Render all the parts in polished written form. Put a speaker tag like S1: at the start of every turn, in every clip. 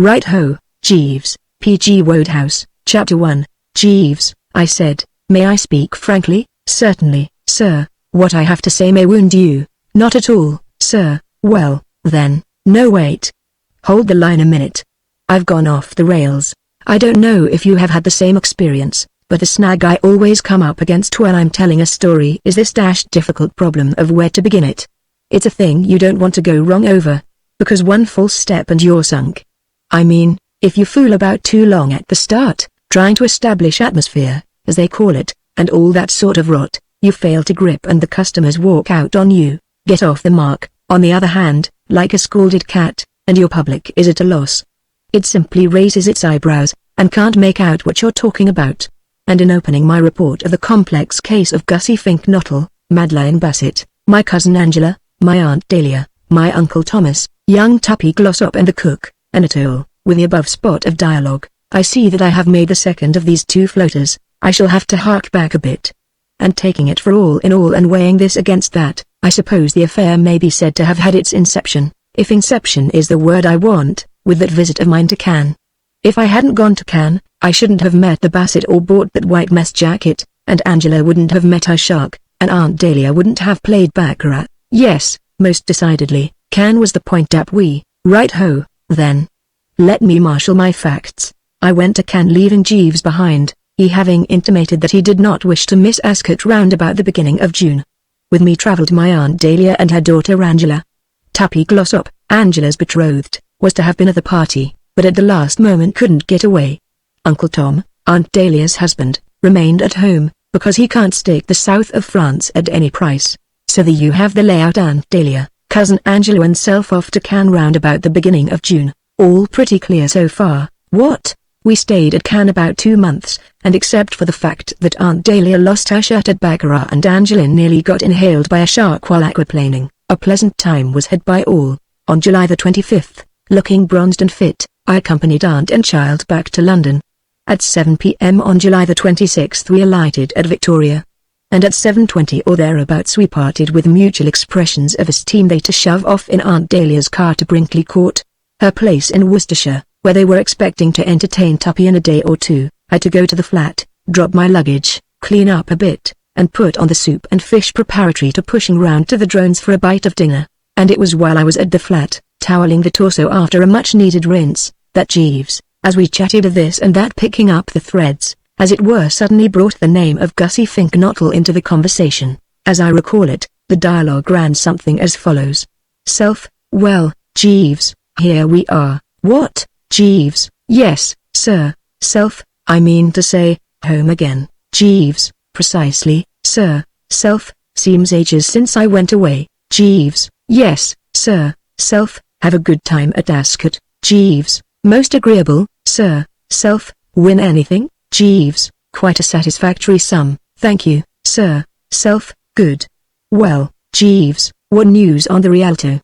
S1: Right-ho, Jeeves, P.G. Wodehouse, Chapter 1. Jeeves, I said, may I speak frankly? Certainly, sir. What I have to say may wound you. Not at all, sir. Well, then, no wait. Hold the line a minute. I've gone off the rails. I don't know if you have had the same experience, but the snag I always come up against when I'm telling a story is this difficult problem of where to begin it. It's a thing you don't want to go wrong over, because one false step and you're sunk. I mean, if you fool about too long at the start, trying to establish atmosphere, as they call it, and all that sort of rot, you fail to grip and the customers walk out on you, get off the mark, on the other hand, like a scalded cat, and your public is at a loss. It simply raises its eyebrows, and can't make out what you're talking about. And in opening my report of the complex case of Gussie Fink-Nottle, Madeleine Bassett, my cousin Angela, my Aunt Dahlia, my Uncle Thomas, young Tuppy Glossop and the cook, and et al., with the above spot of dialogue, I see that I have made the second of these two floaters. I shall have to hark back a bit. And taking it for all in all and weighing this against that, I suppose the affair may be said to have had its inception, if inception is the word I want, with that visit of mine to Cannes. If I hadn't gone to Cannes, I shouldn't have met the Bassett or bought that white mess jacket, and Angela wouldn't have met her shark, and Aunt Dahlia wouldn't have played baccarat. Yes, most decidedly, Cannes was the point up we, right-ho, then. Let me marshal my facts. I went to Cannes leaving Jeeves behind, he having intimated that he did not wish to miss Ascot round about the beginning of June. With me travelled my Aunt Dahlia and her daughter Angela. Tuppy Glossop, Angela's betrothed, was to have been at the party, but at the last moment couldn't get away. Uncle Tom, Aunt Dahlia's husband, remained at home, because he can't stake the south of France at any price. So there you have the layout. Aunt Dahlia, cousin Angela and self off to Cannes round about the beginning of June. All pretty clear so far. What? We stayed at Cannes about 2 months, and except for the fact that Aunt Dahlia lost her shirt at baccarat and Angeline nearly got inhaled by a shark while aquaplaning, a pleasant time was had by all. On July the 25th, looking bronzed and fit, I accompanied aunt and child back to London. At 7 p.m. on July the 26th we alighted at Victoria. And at 7:20 or thereabouts we parted with mutual expressions of esteem, they to shove off in Aunt Dahlia's car to Brinkley Court, her place in Worcestershire, where they were expecting to entertain Tuppy in a day or two. I to go to the flat, drop my luggage, clean up a bit, and put on the soup and fish preparatory to pushing round to the Drones for a bite of dinner. And it was while I was at the flat, toweling the torso after a much-needed rinse, that Jeeves, as we chatted of this and that, picking up the threads, as it were, suddenly brought the name of Gussie Fink-Nottle into the conversation. As I recall it, the dialogue ran something as follows. Self, well, Jeeves, here we are. What? Jeeves, yes, sir. Self, I mean to say, home again. Jeeves, precisely, sir. Self, seems ages since I went away. Jeeves, yes, sir. Self, have a good time at Ascot. Jeeves, most agreeable, sir. Self, win anything? Jeeves, quite a satisfactory sum, thank you, sir. Self, good. Well, Jeeves, what news on the Rialto?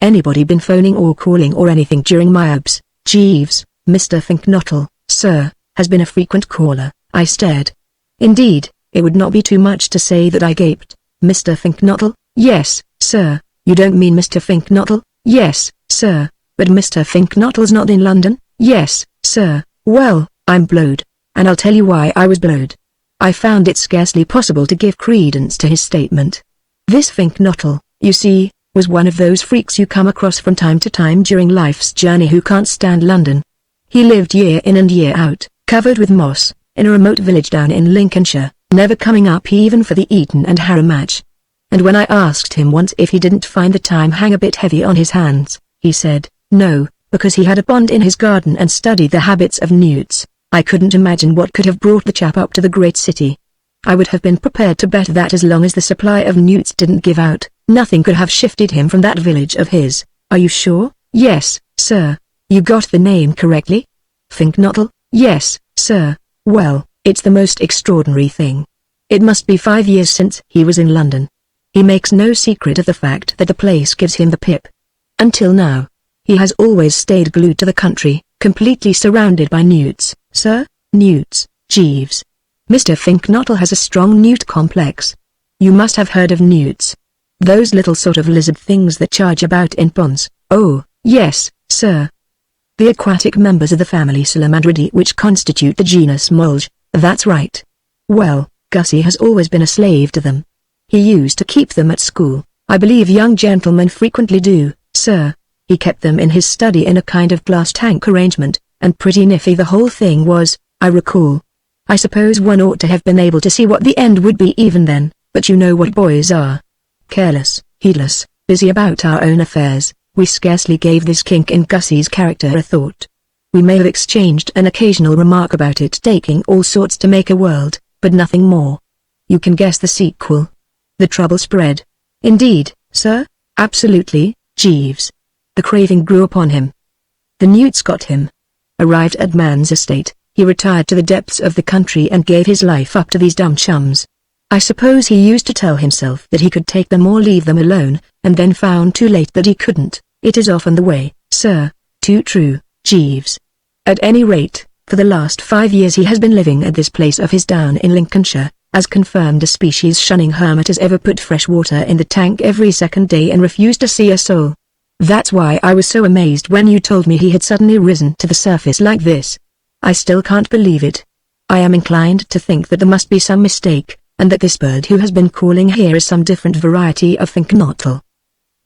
S1: Anybody been phoning or calling or anything during my abs? Jeeves, Mr. Fink-Nottle, sir, has been a frequent caller. I stared. Indeed, it would not be too much to say that I gaped. Mr. Fink-Nottle? Yes, sir. You don't mean Mr. Fink-Nottle? Yes, sir. But Mr. Fink-Nottle's not in London? Yes, sir. Well, I'm blowed. And I'll tell you why I was blowed. I found it scarcely possible to give credence to his statement. This Fink-Nottle, you see, was one of those freaks you come across from time to time during life's journey who can't stand London. He lived year in and year out, covered with moss, in a remote village down in Lincolnshire, never coming up even for the Eton and Harrow match. And when I asked him once if he didn't find the time hang a bit heavy on his hands, he said, no, because he had a pond in his garden and studied the habits of newts. I couldn't imagine what could have brought the chap up to the great city. I would have been prepared to bet that as long as the supply of newts didn't give out, nothing could have shifted him from that village of his. Are you sure? Yes, sir. You got the name correctly? Fink-Nottle? Yes, sir. Well, it's the most extraordinary thing. It must be 5 years since he was in London. He makes no secret of the fact that the place gives him the pip. Until now, he has always stayed glued to the country, completely surrounded by newts. Sir, newts, Jeeves. Mr. Fink-Nottle has a strong newt complex. You must have heard of newts. Those little sort of lizard things that charge about in ponds. Oh, yes, sir. The aquatic members of the family Salamandridae which constitute the genus Molge. That's right. Well, Gussie has always been a slave to them. He used to keep them at school. I believe young gentlemen frequently do, sir. He kept them in his study in a kind of glass tank arrangement, and pretty nifty the whole thing was, I recall. I suppose one ought to have been able to see what the end would be even then, but you know what boys are. Careless, heedless, busy about our own affairs. We scarcely gave this kink in Gussie's character a thought. We may have exchanged an occasional remark about it taking all sorts to make a world, but nothing more. You can guess the sequel. The trouble spread. Indeed, sir? Absolutely, Jeeves. The craving grew upon him. The newts got him. Arrived at man's estate, he retired to the depths of the country and gave his life up to these dumb chums. I suppose he used to tell himself that he could take them or leave them alone, and then found too late that he couldn't. It is often the way, sir. Too true, Jeeves. At any rate, for the last 5 years he has been living at this place of his down in Lincolnshire, as confirmed a species-shunning hermit as ever put fresh water in the tank every second day and refused to see a soul. That's why I was so amazed when you told me he had suddenly risen to the surface like this. I still can't believe it. I am inclined to think that there must be some mistake, and that this bird who has been calling here is some different variety of Finknottle.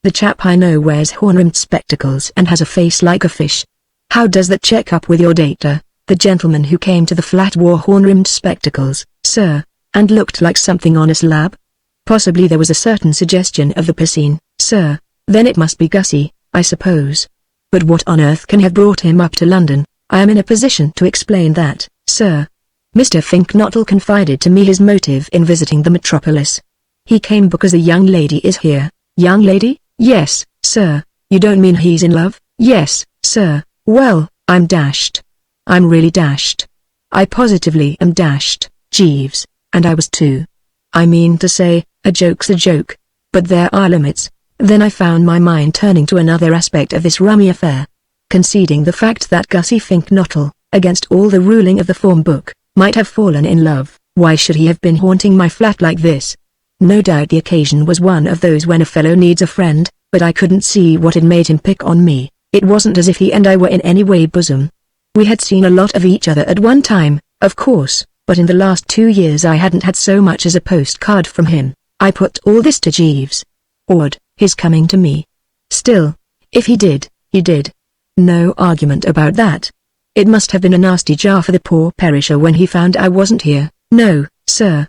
S1: The chap I know wears horn-rimmed spectacles and has a face like a fish. How does that check up with your data? The gentleman who came to the flat wore horn-rimmed spectacles, sir, and looked like something on a slab? Possibly there was a certain suggestion of the piscine, sir. Then it must be Gussie, I suppose. But what on earth can have brought him up to London? I am in a position to explain that, sir. Mr. Finknottle confided to me his motive in visiting the metropolis. He came because a young lady is here. Young lady? Yes, sir. You don't mean he's in love? Yes, sir. Well, I'm dashed. I'm really dashed. I positively am dashed, Jeeves, and I was too. I mean to say, a joke's a joke. But there are limits. Then I found my mind turning to another aspect of this rummy affair. Conceding the fact that Gussie Finknottle, against all the ruling of the form book, might have fallen in love, why should he have been haunting my flat like this? No doubt the occasion was one of those when a fellow needs a friend, but I couldn't see what had made him pick on me. It wasn't as if he and I were in any way bosom. We had seen a lot of each other at one time, of course, but in the last 2 years I hadn't had so much as a postcard from him. I put all this to Jeeves. Odd, his coming to me. Still, if he did, he did. No argument about that. It must have been a nasty jar for the poor perisher when he found I wasn't here. No, sir.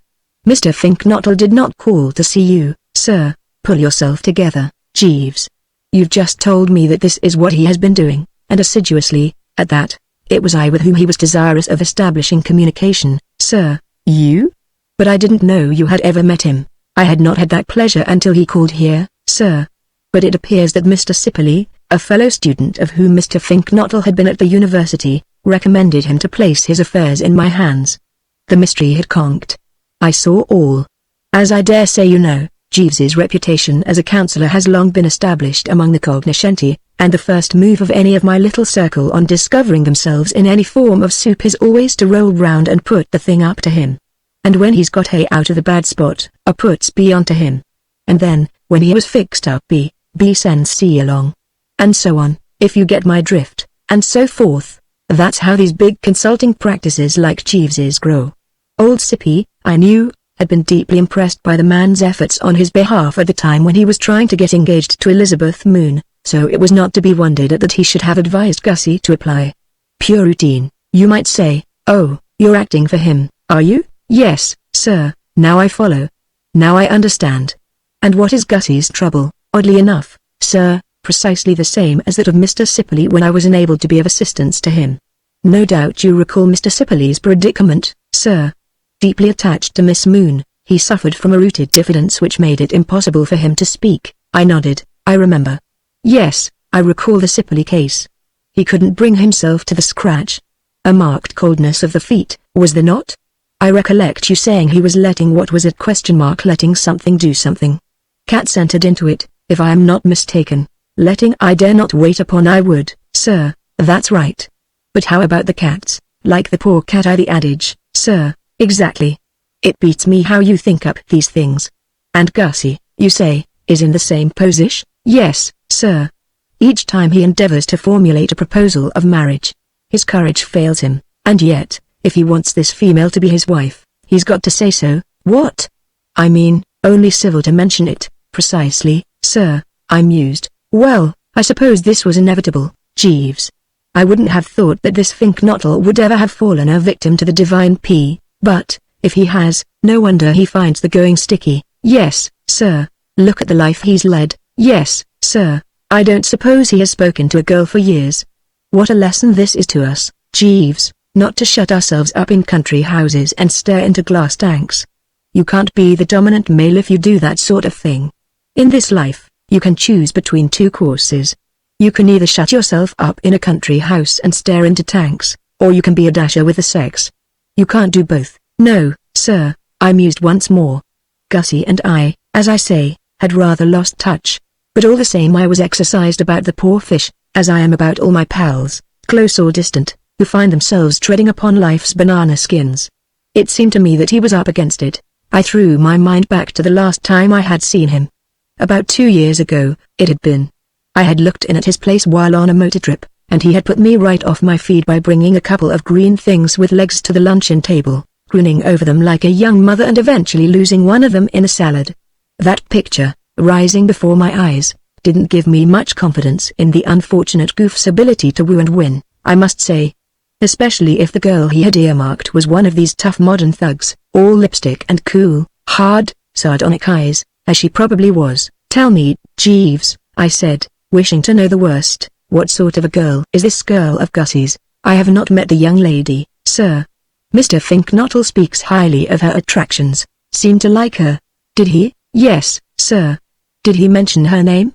S1: Mr. Finknottle did not call to see you, sir. Pull yourself together, Jeeves. You've just told me that this is what he has been doing, and assiduously, at that. It was I with whom he was desirous of establishing communication, sir. You? But I didn't know you had ever met him. I had not had that pleasure until he called here, sir. But it appears that Mr. Sipley, a fellow student of whom Mr. Finknottle had been at the university, recommended him to place his affairs in my hands. The mystery had conked. I saw all. As I dare say you know, Jeeves's reputation as a counsellor has long been established among the cognoscenti, and the first move of any of my little circle on discovering themselves in any form of soup is always to roll round and put the thing up to him. And when he's got hay out of the bad spot, I puts B onto him. And then, when he was fixed up B sends C along. And so on, if you get my drift, and so forth. That's how these big consulting practices like Jeeves's grow. Old Sippy, I knew, had been deeply impressed by the man's efforts on his behalf at the time when he was trying to get engaged to Elizabeth Moon, so it was not to be wondered at that he should have advised Gussie to apply. Pure routine, you might say. Oh, you're acting for him, are you? Yes, sir, now I follow. Now I understand. And what is Gussie's trouble? Oddly enough, sir, precisely the same as that of Mr. Sipley when I was enabled to be of assistance to him. No doubt you recall Mr. Sipley's predicament, sir. Deeply attached to Miss Moon, he suffered from a rooted diffidence which made it impossible for him to speak. I nodded. I remember. Yes, I recall the Sipley case. He couldn't bring himself to the scratch. A marked coldness of the feet, was there not? I recollect you saying he was letting what was at ? Letting something do something. Cats entered into it, if I am not mistaken. Letting I dare not wait upon I would, sir, that's right. But how about the cats, like the poor cat the adage, sir, exactly. It beats me how you think up these things. And Gussie, you say, is in the same position? Yes, sir. Each time he endeavors to formulate a proposal of marriage, his courage fails him, and yet, if he wants this female to be his wife, he's got to say so. What? I mean, only civil to mention it. Precisely, sir, I mused. Well, I suppose this was inevitable, Jeeves. I wouldn't have thought that this Finknottle would ever have fallen a victim to the divine P, but, if he has, no wonder he finds the going sticky. Yes, sir, look at the life he's led. Yes, sir, I don't suppose he has spoken to a girl for years. What a lesson this is to us, Jeeves, not to shut ourselves up in country houses and stare into glass tanks. You can't be the dominant male if you do that sort of thing. In this life, you can choose between two courses. You can either shut yourself up in a country house and stare into tanks, or you can be a dasher with the sex. You can't do both. No, sir, I mused once more. Gussie and I, as I say, had rather lost touch. But all the same I was exercised about the poor fish, as I am about all my pals, close or distant, who find themselves treading upon life's banana skins. It seemed to me that he was up against it. I threw my mind back to the last time I had seen him. About 2 years ago, it had been. I had looked in at his place while on a motor trip, and he had put me right off my feed by bringing a couple of green things with legs to the luncheon table, grinning over them like a young mother and eventually losing one of them in a salad. That picture, rising before my eyes, didn't give me much confidence in the unfortunate goof's ability to woo and win, I must say. Especially if the girl he had earmarked was one of these tough modern thugs, all lipstick and cool, hard, sardonic eyes, as she probably was. Tell me, Jeeves, I said, wishing to know the worst, what sort of a girl is this girl of Gussie's? I have not met the young lady, sir. Mr. Finknottle speaks highly of her attractions, seemed to like her. Did he? Yes, sir. Did he mention her name?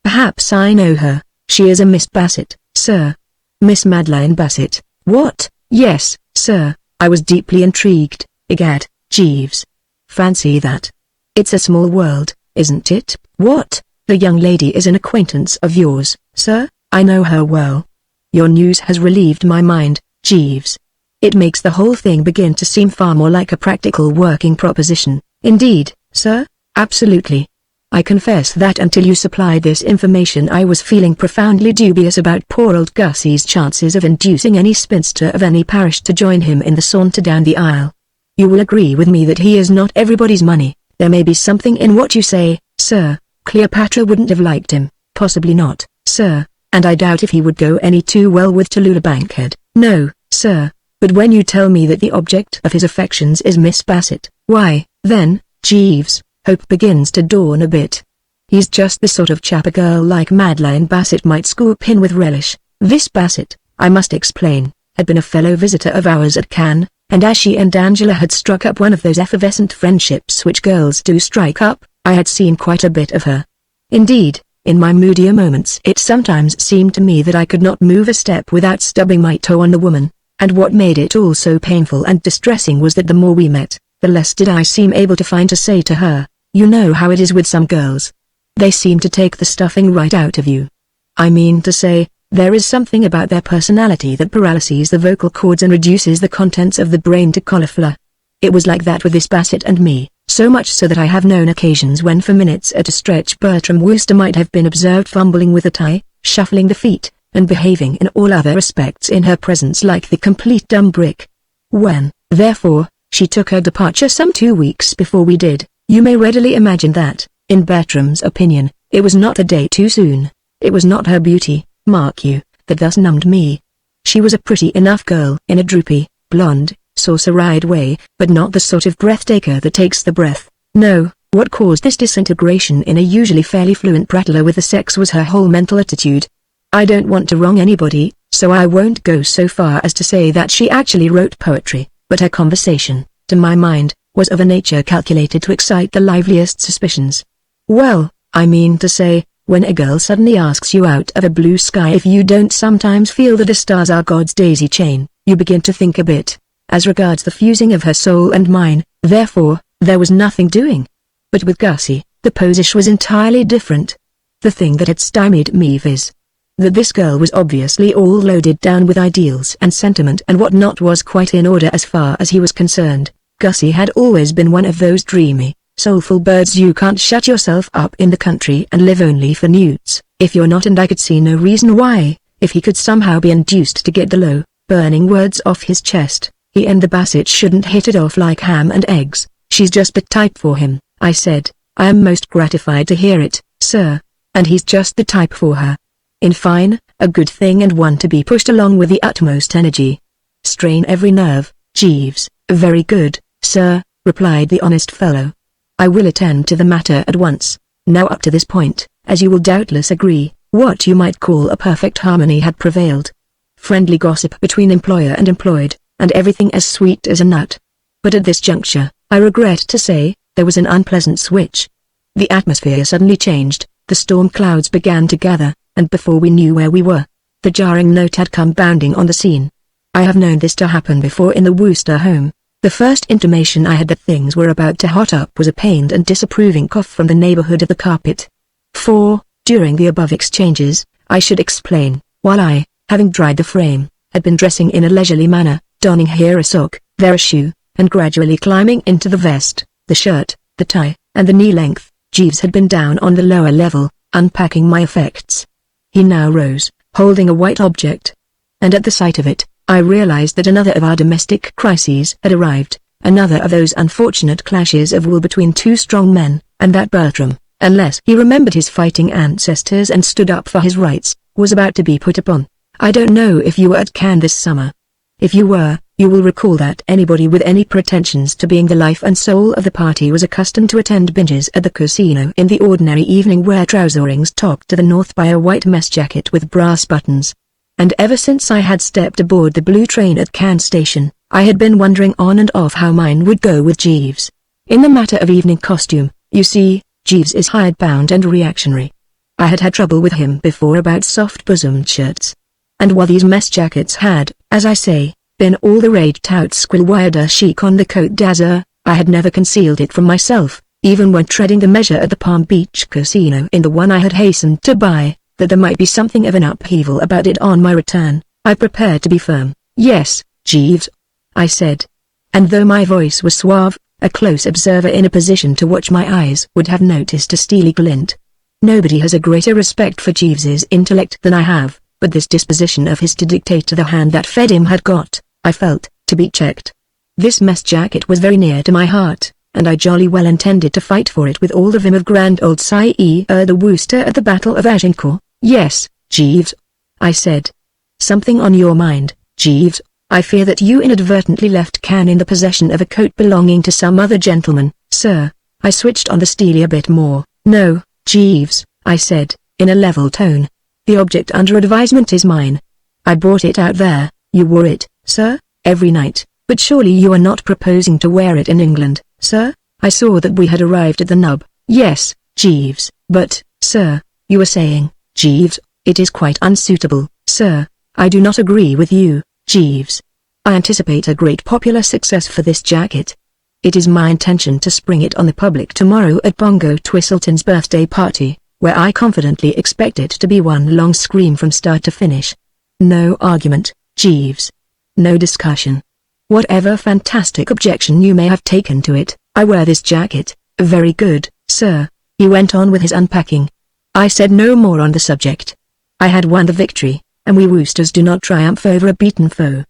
S1: Perhaps I know her. She is a Miss Bassett, sir. Miss Madeline Bassett. What? Yes, sir. I was deeply intrigued. Egad, Jeeves. Fancy that. It's a small world, isn't it? What? The young lady is an acquaintance of yours, sir? I know her well. Your news has relieved my mind, Jeeves. It makes the whole thing begin to seem far more like a practical working proposition. Indeed, sir? Absolutely. I confess that until you supplied this information I was feeling profoundly dubious about poor old Gussie's chances of inducing any spinster of any parish to join him in the saunter down the aisle. You will agree with me that he is not everybody's money. There may be something in what you say, sir. Cleopatra wouldn't have liked him, possibly not, sir, and I doubt if he would go any too well with Tallulah Bankhead. No, sir, but when you tell me that the object of his affections is Miss Bassett, why, then, Jeeves, hope begins to dawn a bit. He's just the sort of chap a girl like Madeline Bassett might scoop in with relish. This Bassett, I must explain, had been a fellow visitor of ours at Cannes, and as she and Angela had struck up one of those effervescent friendships which girls do strike up, I had seen quite a bit of her. Indeed, in my moodier moments it sometimes seemed to me that I could not move a step without stubbing my toe on the woman, and what made it all so painful and distressing was that the more we met, the less did I seem able to find to say to her. You know how it is with some girls. They seem to take the stuffing right out of you. I mean to say, there is something about their personality that paralyses the vocal cords and reduces the contents of the brain to cauliflower. It was like that with this Bassett and me, so much so that I have known occasions when for minutes at a stretch Bertram Wooster might have been observed fumbling with a tie, shuffling the feet, and behaving in all other respects in her presence like the complete dumb brick. When, therefore, she took her departure some 2 weeks before we did, you may readily imagine that, in Bertram's opinion, it was not a day too soon. It was not her beauty, mark you, that thus numbed me. She was a pretty enough girl in a droopy, blonde, saucer-eyed way, but not the sort of breathtaker that takes the breath. No, what caused this disintegration in a usually fairly fluent prattler with the sex was her whole mental attitude. I don't want to wrong anybody, so I won't go so far as to say that she actually wrote poetry, but her conversation, to my mind, was of a nature calculated to excite the liveliest suspicions. Well, I mean to say, when a girl suddenly asks you out of a blue sky if you don't sometimes feel that the stars are God's daisy chain, you begin to think a bit. As regards the fusing of her soul and mine, therefore, there was nothing doing. But with Gussie, the position was entirely different. The thing that had stymied me viz. That this girl was obviously all loaded down with ideals and sentiment and what not was quite in order as far as he was concerned. Gussie had always been one of those dreamy, soulful birds, you can't shut yourself up in the country and live only for newts, if you're not, and I could see no reason why, if he could somehow be induced to get the low, burning words off his chest, he and the Bassett shouldn't hit it off like ham and eggs. She's just the type for him, I said. I am most gratified to hear it, sir. And he's just the type for her. In fine, a good thing and one to be pushed along with the utmost energy. Strain every nerve, Jeeves. Very good, sir, replied the honest fellow. I will attend to the matter at once. Now up to this point, as you will doubtless agree, what you might call a perfect harmony had prevailed. Friendly gossip between employer and employed, and everything as sweet as a nut. But at this juncture, I regret to say, there was an unpleasant switch. The atmosphere suddenly changed, the storm clouds began to gather, and before we knew where we were, the jarring note had come bounding on the scene. I have known this to happen before in the Wooster home. The first intimation I had that things were about to hot up was a pained and disapproving cough from the neighborhood of the carpet. For, during the above exchanges, I should explain, while I, having dried the frame, had been dressing in a leisurely manner, donning here a sock, there a shoe, and gradually climbing into the vest, the shirt, the tie, and the knee-length, Jeeves had been down on the lower level, unpacking my effects. He now rose, holding a white object. And at the sight of it, I realized that another of our domestic crises had arrived, another of those unfortunate clashes of will between two strong men, and that Bertram, unless he remembered his fighting ancestors and stood up for his rights, was about to be put upon. I don't know if you were at Cannes this summer. If you were, you will recall that anybody with any pretensions to being the life and soul of the party was accustomed to attend binges at the casino in the ordinary evening wear trouserings topped to the north by a white mess jacket with brass buttons. And ever since I had stepped aboard the blue train at Cannes station, I had been wondering on and off how mine would go with Jeeves. In the matter of evening costume, you see, Jeeves is hidebound and reactionary. I had had trouble with him before about soft-bosomed shirts. And while these mess jackets had, as I say, been all the rage tout squill-wired chic on the Côte d'Azur, I had never concealed it from myself, even when treading the measure at the Palm Beach Casino in the one I had hastened to buy, that there might be something of an upheaval about it on my return. I prepared to be firm. Yes, Jeeves, I said. And though my voice was suave, a close observer in a position to watch my eyes would have noticed a steely glint. Nobody has a greater respect for Jeeves's intellect than I have, but this disposition of his to dictate to the hand that fed him had got, I felt, to be checked. This mess jacket was very near to my heart, and I jolly well intended to fight for it with all the vim of grand old Sire the Wooster at the Battle of Agincourt. Yes, Jeeves, I said. Something on your mind, Jeeves? I fear that you inadvertently left Cannes in the possession of a coat belonging to some other gentleman, sir. I switched on the steely a bit more. No, Jeeves, I said, in a level tone. The object under advisement is mine. I brought it out there. You wore it, sir, every night, but surely you are not proposing to wear it in England, sir? I saw that we had arrived at the nub. Yes, Jeeves, but, sir, you were saying, Jeeves, it is quite unsuitable, sir. I do not agree with you, Jeeves. I anticipate a great popular success for this jacket. It is my intention to spring it on the public tomorrow at Bongo Twistleton's birthday party, where I confidently expect it to be one long scream from start to finish. No argument, Jeeves. No discussion. Whatever fantastic objection you may have taken to it, I wear this jacket. Very good, sir. He went on with his unpacking. I said no more on the subject. I had won the victory, and we Woosters do not triumph over a beaten foe.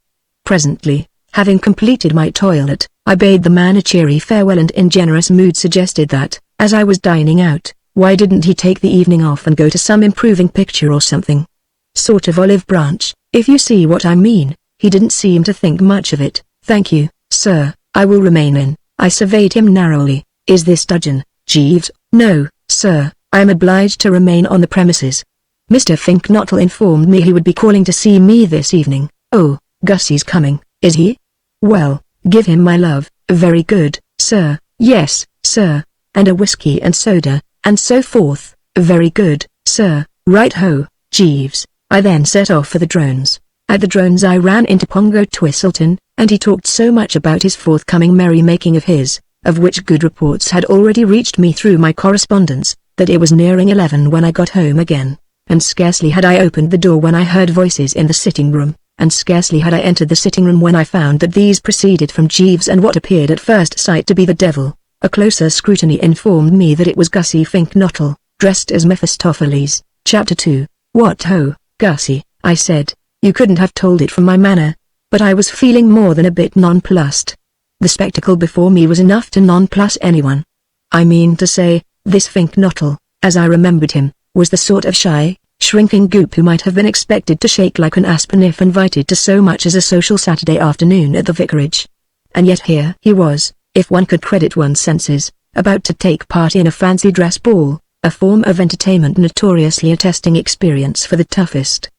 S1: Presently, having completed my toilet, I bade the man a cheery farewell and in generous mood suggested that, as I was dining out, why didn't he take the evening off and go to some improving picture or something? Sort of olive branch, if you see what I mean. He didn't seem to think much of it. Thank you, sir, I will remain in. I surveyed him narrowly. Is this dudgeon, Jeeves? No, sir, I am obliged to remain on the premises. Mr. Finknottle informed me he would be calling to see me this evening. Oh, Gussie's coming, is he? Well, give him my love. Very good, sir. Yes, sir. And a whiskey and soda, and so forth. Very good, sir. Right-ho, Jeeves. I then set off for the Drones. At the Drones I ran into Pongo Twistleton, and he talked so much about his forthcoming merry-making of his, of which good reports had already reached me through my correspondence, that it was nearing 11 when I got home again, and scarcely had I opened the door when I heard voices in the sitting-room, and scarcely had I entered the sitting-room when I found that these proceeded from Jeeves and what appeared at first sight to be the devil. A closer scrutiny informed me that it was Gussie Fink-Nottle, dressed as Mephistopheles. Chapter 2. What ho, Gussie, I said. You couldn't have told it from my manner. But I was feeling more than a bit nonplussed. The spectacle before me was enough to nonplus anyone. I mean to say, this Fink-Nottle, as I remembered him, was the sort of shy, shrinking goop who might have been expected to shake like an aspen if invited to so much as a social Saturday afternoon at the vicarage. And yet here he was, if one could credit one's senses, about to take part in a fancy dress ball, a form of entertainment notoriously a testing experience for the toughest.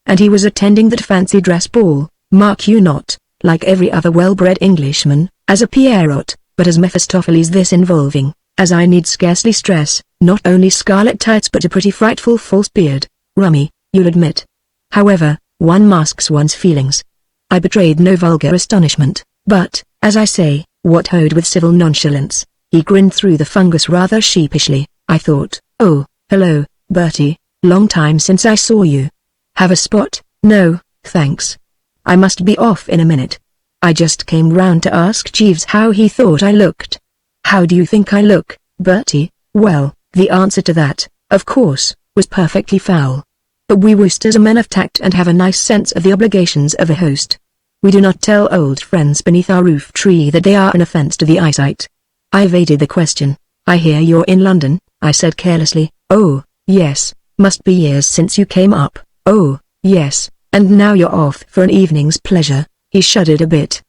S1: And he was attending that fancy dress ball, mark you not, like every other well-bred Englishman, as a Pierrot, but as Mephistopheles, this involving, as I need scarcely stress, not only scarlet tights but a pretty frightful false beard. Rummy, you'll admit. However, one masks one's feelings. I betrayed no vulgar astonishment, but, as I say, what hoed with civil nonchalance. He grinned through the fungus rather sheepishly. I thought, oh, hello, Bertie, long time since I saw you. Have a spot? No, thanks. I must be off in a minute. I just came round to ask Jeeves how he thought I looked. How do you think I look, Bertie? Well, the answer to that, of course, was perfectly foul. But we Woosters are men of tact and have a nice sense of the obligations of a host. We do not tell old friends beneath our roof tree that they are an offence to the eyesight. I evaded the question. I hear you're in London, I said carelessly. Oh, yes, must be years since you came up. Oh, yes, and now you're off for an evening's pleasure. He shuddered a bit.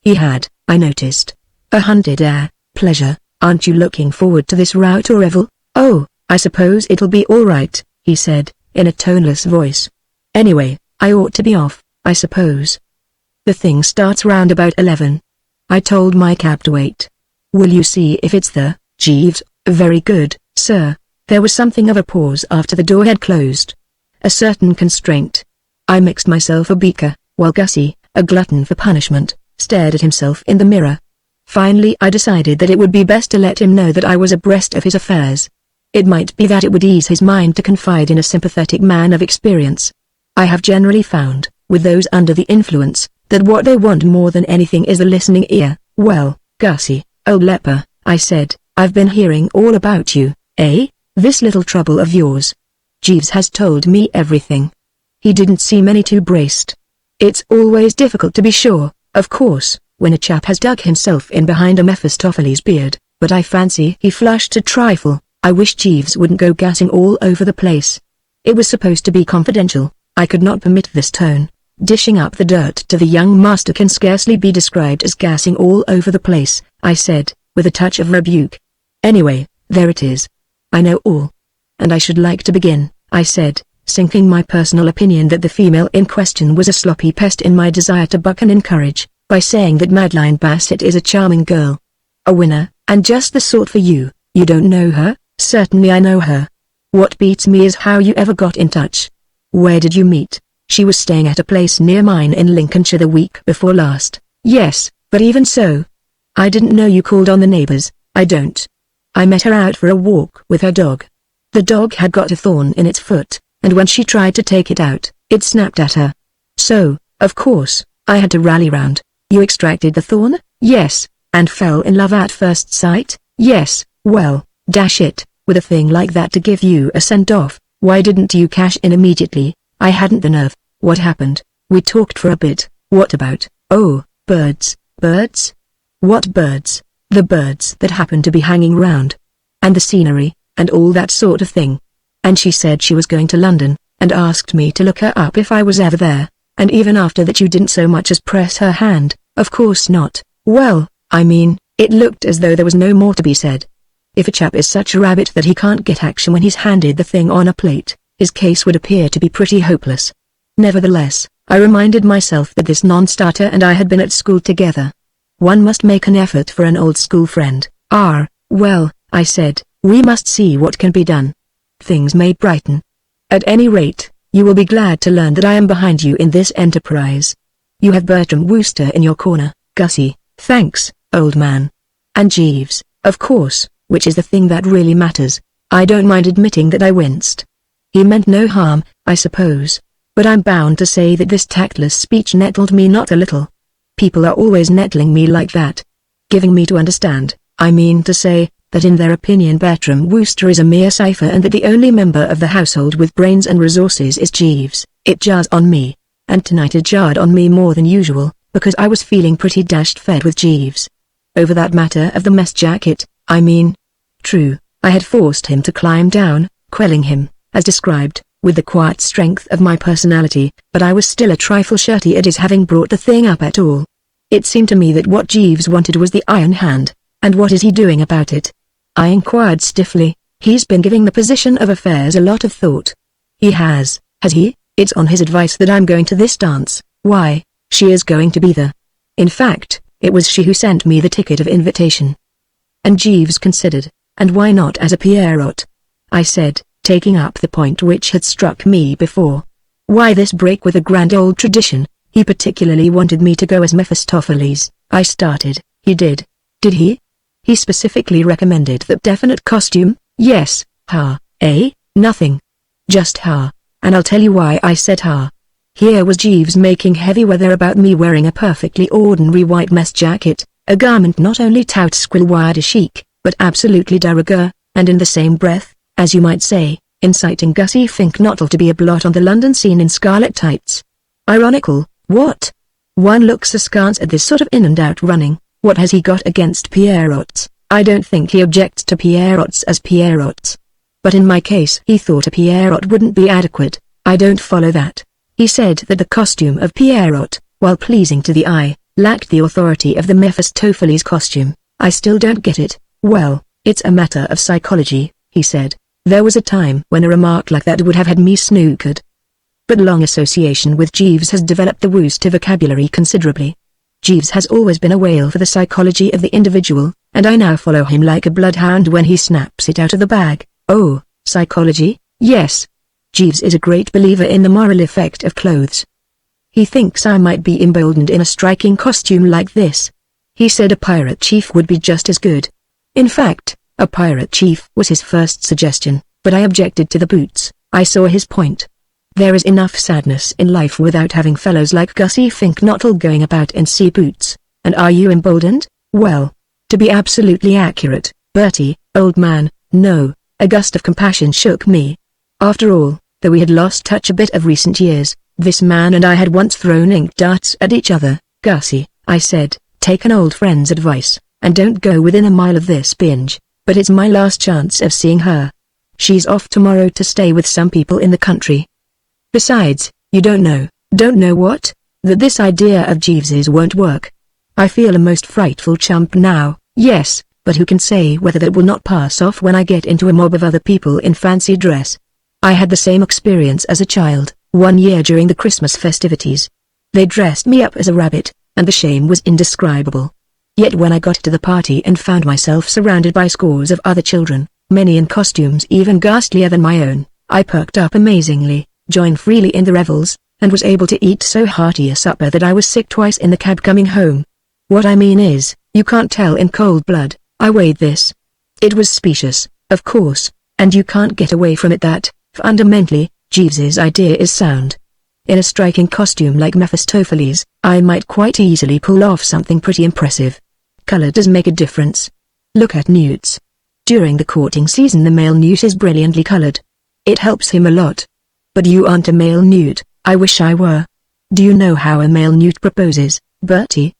S1: He had, I noticed, a hunted air. Pleasure, aren't you looking forward to this rout or revel? Oh, I suppose it'll be all right, he said, in a toneless voice. Anyway, I ought to be off, I suppose. The thing starts round about 11. I told my cab to wait. Will you see if it's the Jeeves? Very good, sir. There was something of a pause after the door had closed. A certain constraint. I mixed myself a beaker, while Gussie, a glutton for punishment, stared at himself in the mirror. Finally I decided that it would be best to let him know that I was abreast of his affairs. It might be that it would ease his mind to confide in a sympathetic man of experience. I have generally found, with those under the influence, that what they want more than anything is the listening ear. Well, Gussie, old leper, I said, I've been hearing all about you, eh? This little trouble of yours. Jeeves has told me everything. He didn't seem any too braced. It's always difficult to be sure, of course, when a chap has dug himself in behind a Mephistopheles beard, but I fancy he flushed a trifle. I wish Jeeves wouldn't go gassing all over the place. It was supposed to be confidential. I could not permit this tone. Dishing up the dirt to the young master can scarcely be described as gassing all over the place, I said, with a touch of rebuke. Anyway, there it is. I know all. And I should like to begin, I said, sinking my personal opinion that the female in question was a sloppy pest in my desire to buck and encourage, by saying that Madeline Bassett is a charming girl. A winner, and just the sort for you. You don't know her? Certainly I know her. What beats me is how you ever got in touch. Where did you meet? She was staying at a place near mine in Lincolnshire the week before last. Yes, but even so. I didn't know you called on the neighbors. I don't. I met her out for a walk with her dog. The dog had got a thorn in its foot, and when she tried to take it out, it snapped at her. So, of course, I had to rally round. You extracted the thorn? Yes. And fell in love at first sight? Yes. Well, dash it, with a thing like that to give you a send-off, why didn't you cash in immediately? I hadn't the nerve. What happened? We talked for a bit. What about? Oh, birds. Birds? What birds? The birds that happened to be hanging round. And the scenery, and all that sort of thing. And she said she was going to London, and asked me to look her up if I was ever there. And even after that you didn't so much as press her hand. Of course not. Well, I mean, it looked as though there was no more to be said. If a chap is such a rabbit that he can't get action when he's handed the thing on a plate, his case would appear to be pretty hopeless. Nevertheless, I reminded myself that this non-starter and I had been at school together. One must make an effort for an old school friend. Well, I said, we must see what can be done. Things may brighten. At any rate, you will be glad to learn that I am behind you in this enterprise. You have Bertram Wooster in your corner, Gussie. Thanks, old man. And Jeeves, of course, which is the thing that really matters. I don't mind admitting that I winced. He meant no harm, I suppose. But I'm bound to say that this tactless speech nettled me not a little. People are always nettling me like that. Giving me to understand, I mean to say, that in their opinion Bertram Wooster is a mere cipher and that the only member of the household with brains and resources is Jeeves. It jars on me. And tonight it jarred on me more than usual, because I was feeling pretty dashed fed with Jeeves. Over that matter of the mess jacket, I mean. True, I had forced him to climb down, quelling him, as described, with the quiet strength of my personality, but I was still a trifle shirty at his having brought the thing up at all. It seemed to me that what Jeeves wanted was the iron hand, and what is he doing about it? I inquired stiffly. He's been giving the position of affairs a lot of thought. He has he? It's on his advice that I'm going to this dance. Why, she is going to be there. In fact, it was she who sent me the ticket of invitation. And Jeeves considered, and why not as a Pierrot? I said, taking up the point which had struck me before. Why this break with a grand old tradition? He particularly wanted me to go as Mephistopheles. I started. He did. Did he? He specifically recommended that definite costume? Yes. Nothing. Just and I'll tell you why I said Here was Jeeves making heavy weather about me wearing a perfectly ordinary white mess jacket, a garment not only tout squill-wired chic, but absolutely de rigueur, and in the same breath, as you might say, inciting Gussie Fink-Nottle to be a blot on the London scene in scarlet tights. Ironical, what? One looks askance at this sort of in-and-out running. What has he got against Pierrots? I don't think he objects to Pierrots as Pierrots. But in my case he thought a Pierrot wouldn't be adequate. I don't follow that. He said that the costume of Pierrot, while pleasing to the eye, lacked the authority of the Mephistopheles costume. I still don't get it. Well, it's a matter of psychology, he said. There was a time when a remark like that would have had me snookered. But long association with Jeeves has developed the Wooster vocabulary considerably. Jeeves has always been a whale for the psychology of the individual, and I now follow him like a bloodhound when he snaps it out of the bag. Oh, psychology? Yes. Jeeves is a great believer in the moral effect of clothes. He thinks I might be emboldened in a striking costume like this. He said a pirate chief would be just as good. In fact, a pirate chief was his first suggestion, but I objected to the boots. I saw his point. There is enough sadness in life without having fellows like Gussie Fink-Nottle going about in sea boots. And are you emboldened? Well, to be absolutely accurate, Bertie, old man, no. A gust of compassion shook me. After all, though we had lost touch a bit of recent years, this man and I had once thrown ink darts at each other. Gussie, I said, take an old friend's advice, and don't go within a mile of this binge. But it's my last chance of seeing her. She's off tomorrow to stay with some people in the country. Besides, you don't know what? That this idea of Jeeves's won't work. I feel a most frightful chump now. Yes, but who can say whether that will not pass off when I get into a mob of other people in fancy dress? I had the same experience as a child, one year during the Christmas festivities. They dressed me up as a rabbit, and the shame was indescribable. Yet when I got to the party and found myself surrounded by scores of other children, many in costumes even ghastlier than my own, I perked up amazingly, joined freely in the revels, and was able to eat so hearty a supper that I was sick twice in the cab coming home. What I mean is, you can't tell in cold blood. I weighed this. It was specious, of course, and you can't get away from it that, fundamentally, Jeeves's idea is sound. In a striking costume like Mephistopheles, I might quite easily pull off something pretty impressive. Color does make a difference. Look at newts. During the courting season the male newt is brilliantly colored. It helps him a lot. But you aren't a male newt. I wish I were. Do you know how a male newt proposes, Bertie?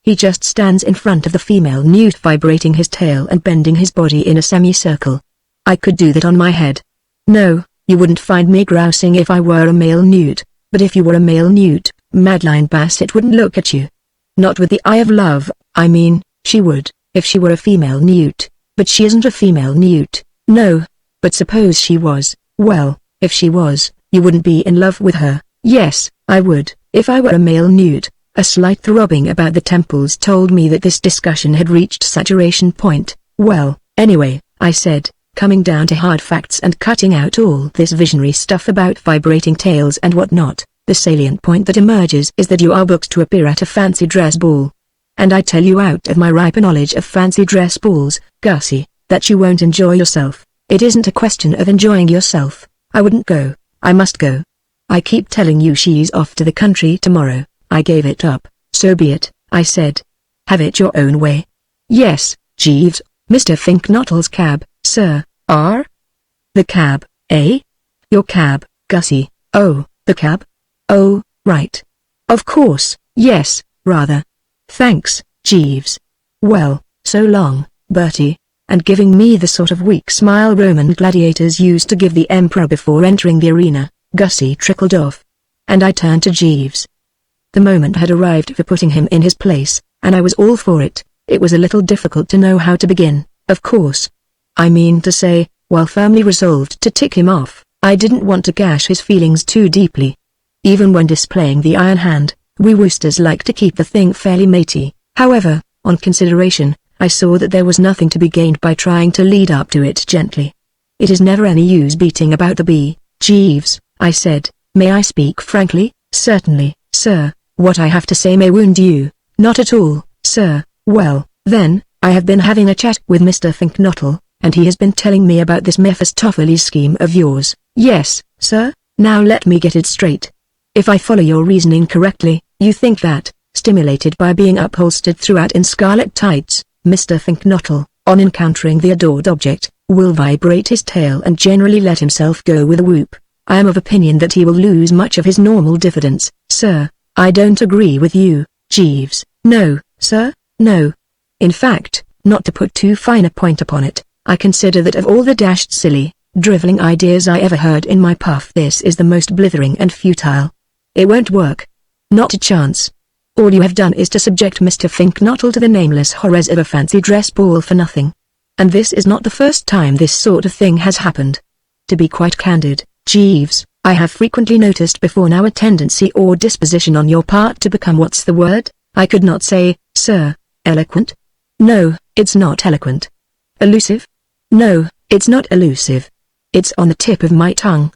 S1: He just stands in front of the female newt vibrating his tail and bending his body in a semicircle. I could do that on my head. No, you wouldn't find me grousing if I were a male newt, but if you were a male newt, Madeline Bassett wouldn't look at you. Not with the eye of love, I mean, she would, if she were a female newt, but she isn't a female newt. No, but suppose she was. Well, if she was, you wouldn't be in love with her. Yes, I would, if I were a male newt. A slight throbbing about the temples told me that this discussion had reached saturation point. Well, anyway, I said, coming down to hard facts and cutting out all this visionary stuff about vibrating tails and whatnot, the salient point that emerges is that you are booked to appear at a fancy dress ball. And I tell you out of my ripe knowledge of fancy dress balls, Gussie, that you won't enjoy yourself. It isn't a question of enjoying yourself. I wouldn't go. I must go. I keep telling you she's off to the country tomorrow. I gave it up. So be it, I said. Have it your own way. Yes, Jeeves, Mr. Finknottle's cab, sir. R? The cab, eh? Your cab, Gussie. Oh, the cab? Oh, right. Of course, yes, rather. Thanks, Jeeves. Well, so long, Bertie. And giving me the sort of weak smile Roman gladiators used to give the emperor before entering the arena, Gussie trickled off. And I turned to Jeeves. The moment had arrived for putting him in his place, and I was all for it. It was a little difficult to know how to begin, of course. I mean to say, while firmly resolved to tick him off, I didn't want to gash his feelings too deeply. Even when displaying the iron hand, we Woosters like to keep the thing fairly matey. However, on consideration, I saw that there was nothing to be gained by trying to lead up to it gently. It is never any use beating about the bee. Jeeves, I said, may I speak frankly? Certainly, sir. What I have to say may wound you. Not at all, sir. Well, then, I have been having a chat with Mr. Finknottle, and he has been telling me about this Mephistopheles scheme of yours. Yes, sir. Now let me get it straight. If I follow your reasoning correctly, you think that, stimulated by being upholstered throughout in scarlet tights, Mr. Finknottle, on encountering the adored object, will vibrate his tail and generally let himself go with a whoop. I am of opinion that he will lose much of his normal diffidence, sir. I don't agree with you, Jeeves. No, sir, no. In fact, not to put too fine a point upon it, I consider that of all the dashed silly, drivelling ideas I ever heard in my puff, this is the most blithering and futile. It won't work. Not a chance. All you have done is to subject Mr. Finknottle to the nameless horrors of a fancy dress ball for nothing. And this is not the first time this sort of thing has happened. To be quite candid, Jeeves, I have frequently noticed before now a tendency or disposition on your part to become what's the word? I could not say, sir. Eloquent? No, it's not eloquent. Elusive? No, it's not elusive. It's on the tip of my tongue.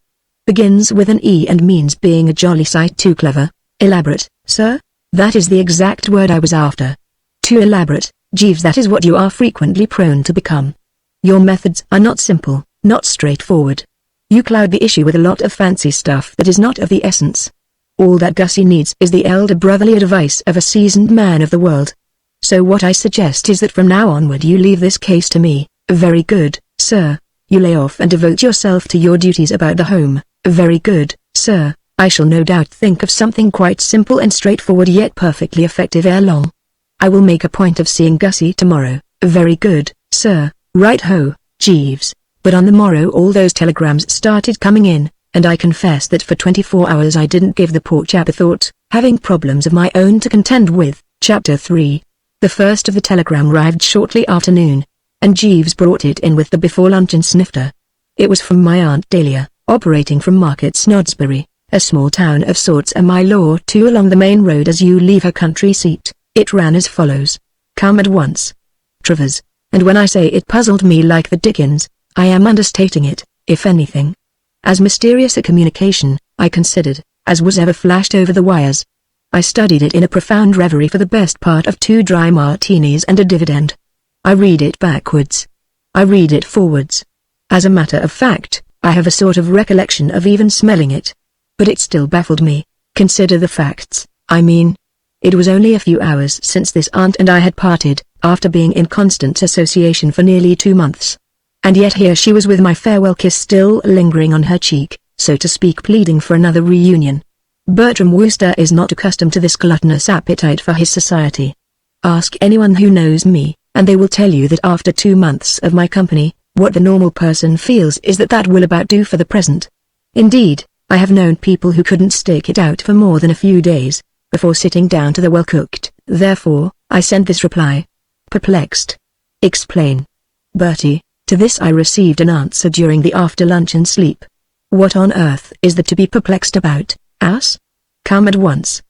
S1: Begins with an E and means being a jolly sight too clever. Elaborate, sir? That is the exact word I was after. Too elaborate, Jeeves, that is what you are frequently prone to become. Your methods are not simple, not straightforward. You cloud the issue with a lot of fancy stuff that is not of the essence. All that Gussie needs is the elder brotherly advice of a seasoned man of the world. So what I suggest is that from now onward you leave this case to me. Very good, sir. You lay off and devote yourself to your duties about the home. Very good, sir. I shall no doubt think of something quite simple and straightforward yet perfectly effective ere long. I will make a point of seeing Gussie tomorrow. Very good, sir. Right-ho, Jeeves. But on the morrow all those telegrams started coming in, and I confess that for 24 hours I didn't give the poor chap a thought, having problems of my own to contend with. Chapter 3. The first of the telegram arrived shortly after noon, and Jeeves brought it in with the before luncheon snifter. It was from my Aunt Dahlia, operating from Market Snodsbury, a small town of sorts a mile or two along the main road as you leave her country seat. It ran as follows. Come at once. Travers. And when I say it puzzled me like the dickens, I am understating it, if anything. As mysterious a communication, I considered, as was ever flashed over the wires. I studied it in a profound reverie for the best part of 2 dry martinis and a dividend. I read it backwards. I read it forwards. As a matter of fact, I have a sort of recollection of even smelling it. But it still baffled me. Consider the facts, I mean. It was only a few hours since this aunt and I had parted, after being in constant association for nearly 2 months. And yet here she was with my farewell kiss still lingering on her cheek, so to speak pleading for another reunion. Bertram Wooster is not accustomed to this gluttonous appetite for his society. Ask anyone who knows me, and they will tell you that after 2 months of my company, what the normal person feels is that that will about do for the present. Indeed, I have known people who couldn't stick it out for more than a few days, before sitting down to the well-cooked. Therefore, I sent this reply. Perplexed. Explain. Bertie. To this I received an answer during the after-luncheon sleep. What on earth is there to be perplexed about, ass? Come at once.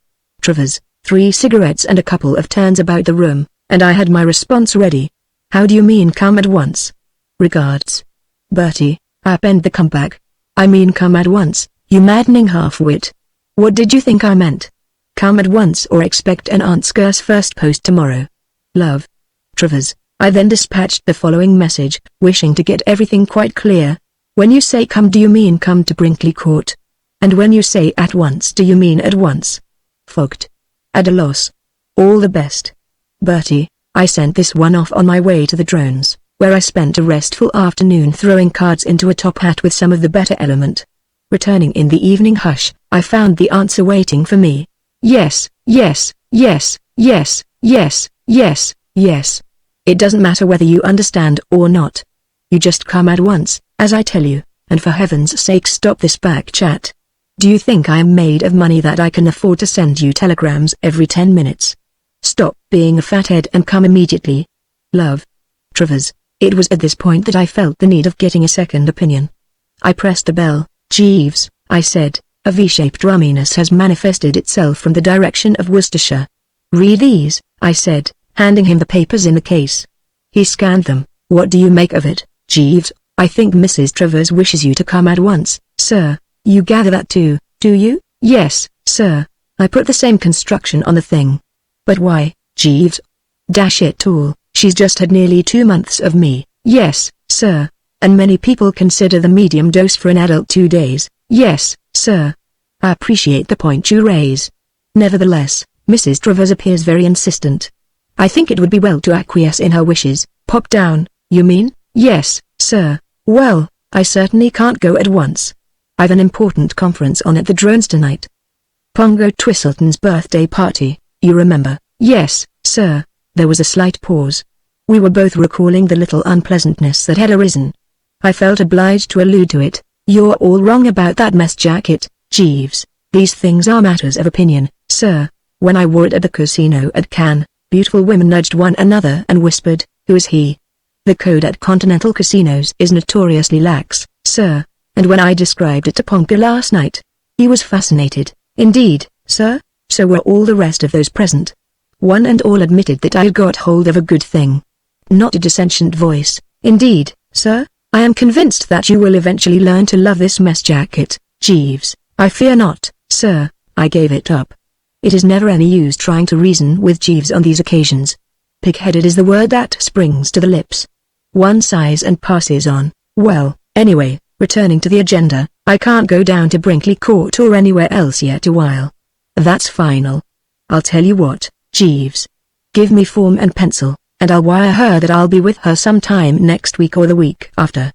S1: Travers. 3 cigarettes and a couple of turns about the room, and I had my response ready. How do you mean come at once? Regards. Bertie. Append the comeback. I mean come at once, you maddening half-wit. What did you think I meant? Come at once or expect an answer's first post tomorrow. Love. Travers. I then dispatched the following message, wishing to get everything quite clear. When you say come, do you mean come to Brinkley Court? And when you say at once, do you mean at once? Fogged. At a loss. All the best. Bertie. I sent this one off on my way to the drones, where I spent a restful afternoon throwing cards into a top hat with some of the better element. Returning in the evening hush, I found the answer waiting for me. Yes, yes, yes, yes, yes, yes, yes. It doesn't matter whether you understand or not. You just come at once, as I tell you, and for heaven's sake stop this back chat. Do you think I am made of money that I can afford to send you telegrams every 10 minutes? Stop being a fathead and come immediately. Love. Travers. It was at this point that I felt the need of getting a second opinion. I pressed the bell. Jeeves, I said, a V-shaped drumminess has manifested itself from the direction of Worcestershire. Read these, I said, handing him the papers in the case. He scanned them. What do you make of it, Jeeves? I think Mrs. Travers wishes you to come at once, sir. You gather that too, do you? Yes, sir. I put the same construction on the thing. But why, Jeeves? Dash it all, she's just had nearly 2 months of me. Yes, sir. And many people consider the medium dose for an adult 2 days. Yes, sir. I appreciate the point you raise. Nevertheless, Mrs. Travers appears very insistent. I think it would be well to acquiesce in her wishes. Pop down, you mean? Yes, sir. Well, I certainly can't go at once. I've an important conference on at the drones tonight. Pongo Twistleton's birthday party, you remember? Yes, sir. There was a slight pause. We were both recalling the little unpleasantness that had arisen. I felt obliged to allude to it. You're all wrong about that mess jacket, Jeeves. These things are matters of opinion, sir. When I wore it at the casino at Cannes, beautiful women nudged one another and whispered, "Who is he?" The code at continental casinos is notoriously lax, sir. And when I described it to Pongo last night, he was fascinated. Indeed, sir, so were all the rest of those present. One and all admitted that I had got hold of a good thing. Not a dissentient voice. Indeed, sir, I am convinced that you will eventually learn to love this mess jacket, Jeeves. I fear not, sir. I gave it up. It is never any use trying to reason with Jeeves on these occasions. Pig-headed is the word that springs to the lips. One sighs and passes on. Well, anyway, returning to the agenda, I can't go down to Brinkley Court or anywhere else yet a while. That's final. I'll tell you what, Jeeves. Give me form and pencil, and I'll wire her that I'll be with her sometime next week or the week after.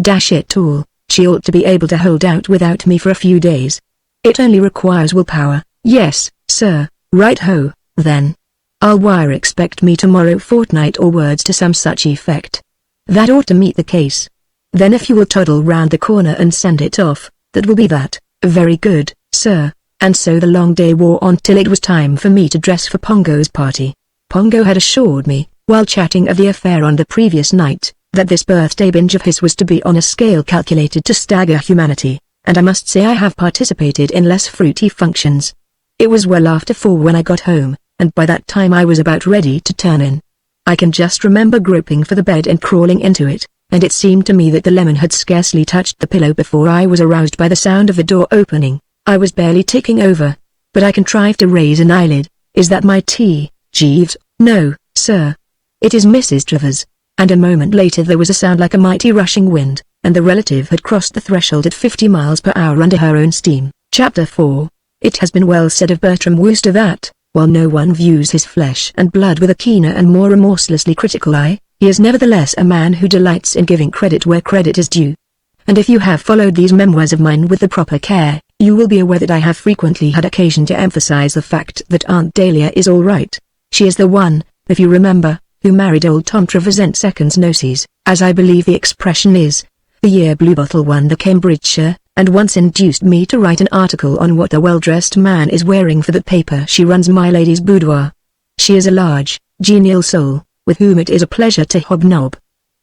S1: Dash it all, she ought to be able to hold out without me for a few days. It only requires willpower. Yes, sir. Right-ho, then. I'll wire expect me tomorrow fortnight or words to some such effect. That ought to meet the case. Then if you will toddle round the corner and send it off, that will be that. Very good, sir. And so the long day wore on till it was time for me to dress for Pongo's party. Pongo had assured me, while chatting of the affair on the previous night, that this birthday binge of his was to be on a scale calculated to stagger humanity, and I must say I have participated in less fruity functions. It was well after 4 when I got home, and by that time I was about ready to turn in. I can just remember groping for the bed and crawling into it, and it seemed to me that the lemon had scarcely touched the pillow before I was aroused by the sound of the door opening. I was barely ticking over, but I contrived to raise an eyelid. Is that my tea, Jeeves? No, sir. It is Mrs. Travers. And a moment later there was a sound like a mighty rushing wind, and the relative had crossed the threshold at 50 miles per hour under her own steam. Chapter 4. It has been well said of Bertram Wooster that, while no one views his flesh and blood with a keener and more remorselessly critical eye, he is nevertheless a man who delights in giving credit where credit is due. And if you have followed these memoirs of mine with the proper care, you will be aware that I have frequently had occasion to emphasize the fact that Aunt Dahlia is all right. She is the one, if you remember, who married old Tom Travers ent seconds noses, as I believe the expression is. The year Bluebottle won the Cambridgeshire, and once induced me to write an article on what a well-dressed man is wearing for the paper she runs, My Lady's Boudoir. She is a large, genial soul, with whom it is a pleasure to hobnob.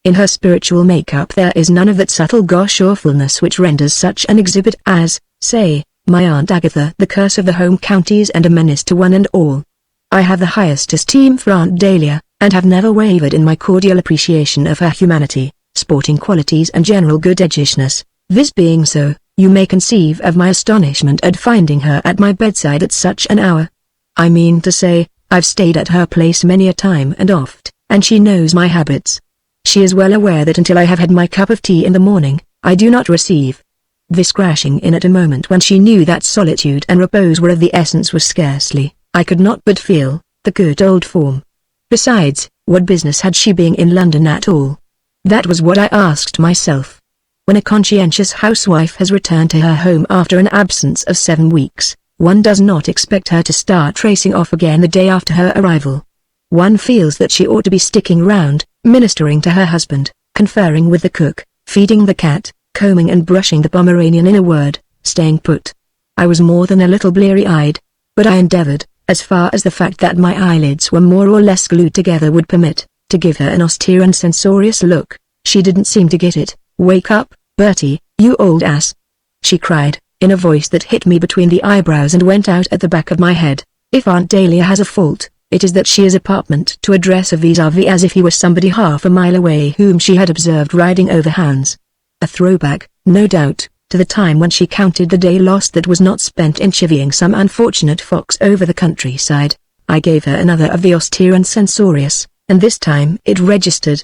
S1: In her spiritual make-up there is none of that subtle gauche awfulness which renders such an exhibit as, say, my Aunt Agatha the curse of the home counties and a menace to one and all. I have the highest esteem for Aunt Dahlia, and have never wavered in my cordial appreciation of her humanity, sporting qualities and general good-edgishness. This being so, you may conceive of my astonishment at finding her at my bedside at such an hour. I mean to say, I've stayed at her place many a time and oft, and she knows my habits. She is well aware that until I have had my cup of tea in the morning, I do not receive. This crashing in at a moment when she knew that solitude and repose were of the essence was scarcely, I could not but feel, the good old form. Besides, What business had she being in London at all? That was what I asked myself. When a conscientious housewife has returned to her home after an absence of 7 weeks, one does not expect her to start racing off again the day after her arrival. One feels that she ought to be sticking round, ministering to her husband, conferring with the cook, feeding the cat, combing and brushing the Pomeranian, in a word, staying put. I was more than a little bleary-eyed, but I endeavored, as far as the fact that my eyelids were more or less glued together would permit, to give her an austere and censorious look. She didn't seem to get it. "Wake up, Bertie, you old ass!" she cried, in a voice that hit me between the eyebrows and went out at the back of my head. If Aunt Dahlia has a fault, it is that she is apartment to address a vis-a-vis as if he was somebody half a mile away whom she had observed riding over hounds. A throwback, no doubt, to the time when she counted the day lost that was not spent in chivying some unfortunate fox over the countryside. I gave her another of the austere and censorious, and this time it registered.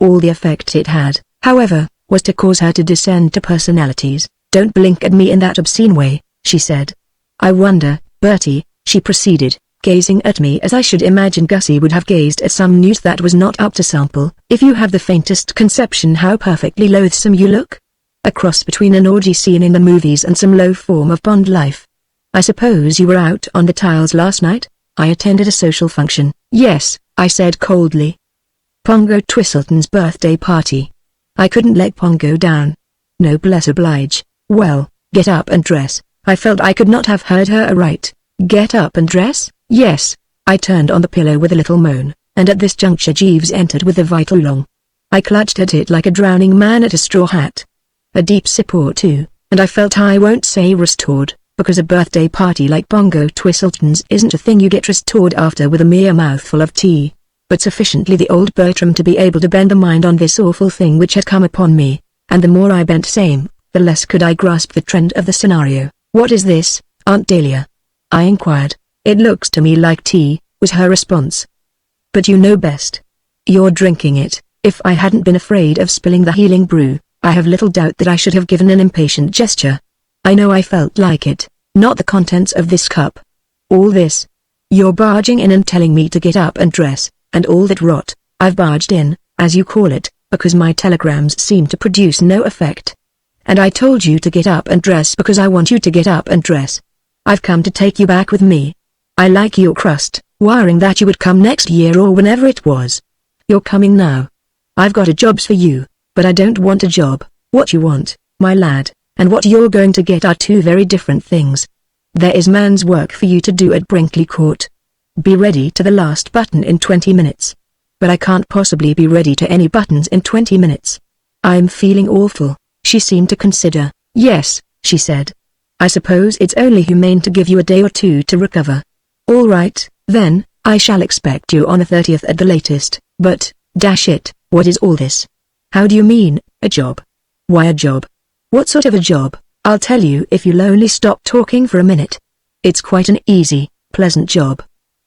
S1: All the effect it had, however, was to cause her to descend to personalities. "Don't blink at me in that obscene way," she said. "I wonder, Bertie," she proceeded, gazing at me as I should imagine Gussie would have gazed at some news that was not up to sample, "if you have the faintest conception how perfectly loathsome you look? A cross between an orgy scene in the movies and some low form of pond life. I suppose you were out on the tiles last night?" "I attended a social function." "Yes," I said coldly. "Pongo Twistleton's birthday party. I couldn't let Pongo down." "Noblesse oblige. Well, get up and dress." I felt I could not have heard her aright. "Get up and dress?" "Yes." I turned on the pillow with a little moan, and at this juncture Jeeves entered with the vital long. I clutched at it like a drowning man at a straw hat. A deep sip or two, and I felt I won't say restored, because a birthday party like Pongo Twistleton's isn't a thing you get restored after with a mere mouthful of tea, but sufficiently the old Bertram to be able to bend the mind on this awful thing which had come upon me, and the more I bent same, the less could I grasp the trend of the scenario. "What is this, Aunt Dahlia?" I inquired. "It looks to me like tea," was her response. "But you know best. You're drinking it." If I hadn't been afraid of spilling the healing brew, I have little doubt that I should have given an impatient gesture. I know I felt like it, not the contents of this cup. "All this? You're barging in and telling me to get up and dress, and all that rot." "I've barged in, as you call it, because my telegrams seem to produce no effect. And I told you to get up and dress because I want you to get up and dress. I've come to take you back with me. I like your crust, wiring that you would come next year or whenever it was. You're coming now. I've got a jobs for you, but I don't want a job. What you want, my lad, and what you're going to get are two very different things. There is man's work for you to do at Brinkley Court. Be ready to the last button in 20 minutes. But I can't possibly be ready to any buttons in 20 minutes. I'm feeling awful." She seemed to consider. "Yes," she said. "I suppose it's only humane to give you a day or two to recover. All right, then, I shall expect you on the 30th at the latest. But, dash it, what is all this? How do you mean, a job? Why a job? What sort of a job? I'll tell you if you'll only stop talking for a minute. It's quite an easy, pleasant job.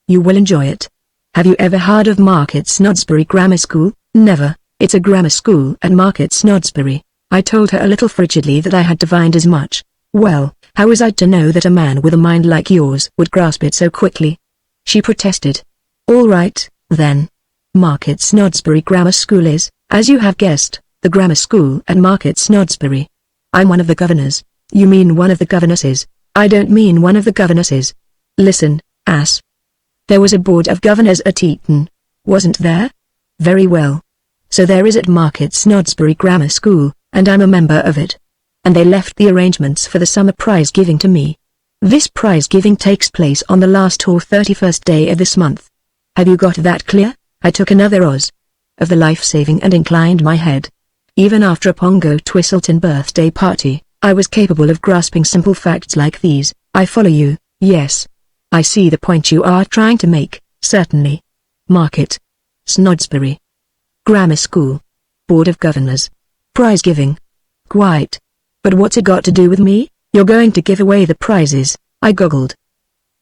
S1: You will enjoy it. Have you ever heard of Market Snodsbury Grammar School? Never. It's a grammar school at Market Snodsbury." I told her a little frigidly that I had divined as much. "Well, how was I to know that a man with a mind like yours would grasp it so quickly?" She protested. "All right, then. Market Snodsbury Grammar School is, as you have guessed, the grammar school at Market Snodsbury. I'm one of the governors." "You mean one of the governesses?" "I don't mean one of the governesses. Listen, ass. There was a board of governors at Eton, wasn't there? Very well. So there is at Market Snodsbury Grammar School, and I'm a member of it. And they left the arrangements for the summer prize giving to me. This prize giving takes place on the last or 31st day of this month. Have you got that clear?" I took another Oz of the life-saving and inclined my head. Even after a Pongo Twistleton birthday party, I was capable of grasping simple facts like these. "I follow you, yes. I see the point you are trying to make, certainly. Market Snodsbury Grammar School. Board of Governors. Prize giving. Quite. But what's it got to do with me? You're going to give away the prizes." I goggled.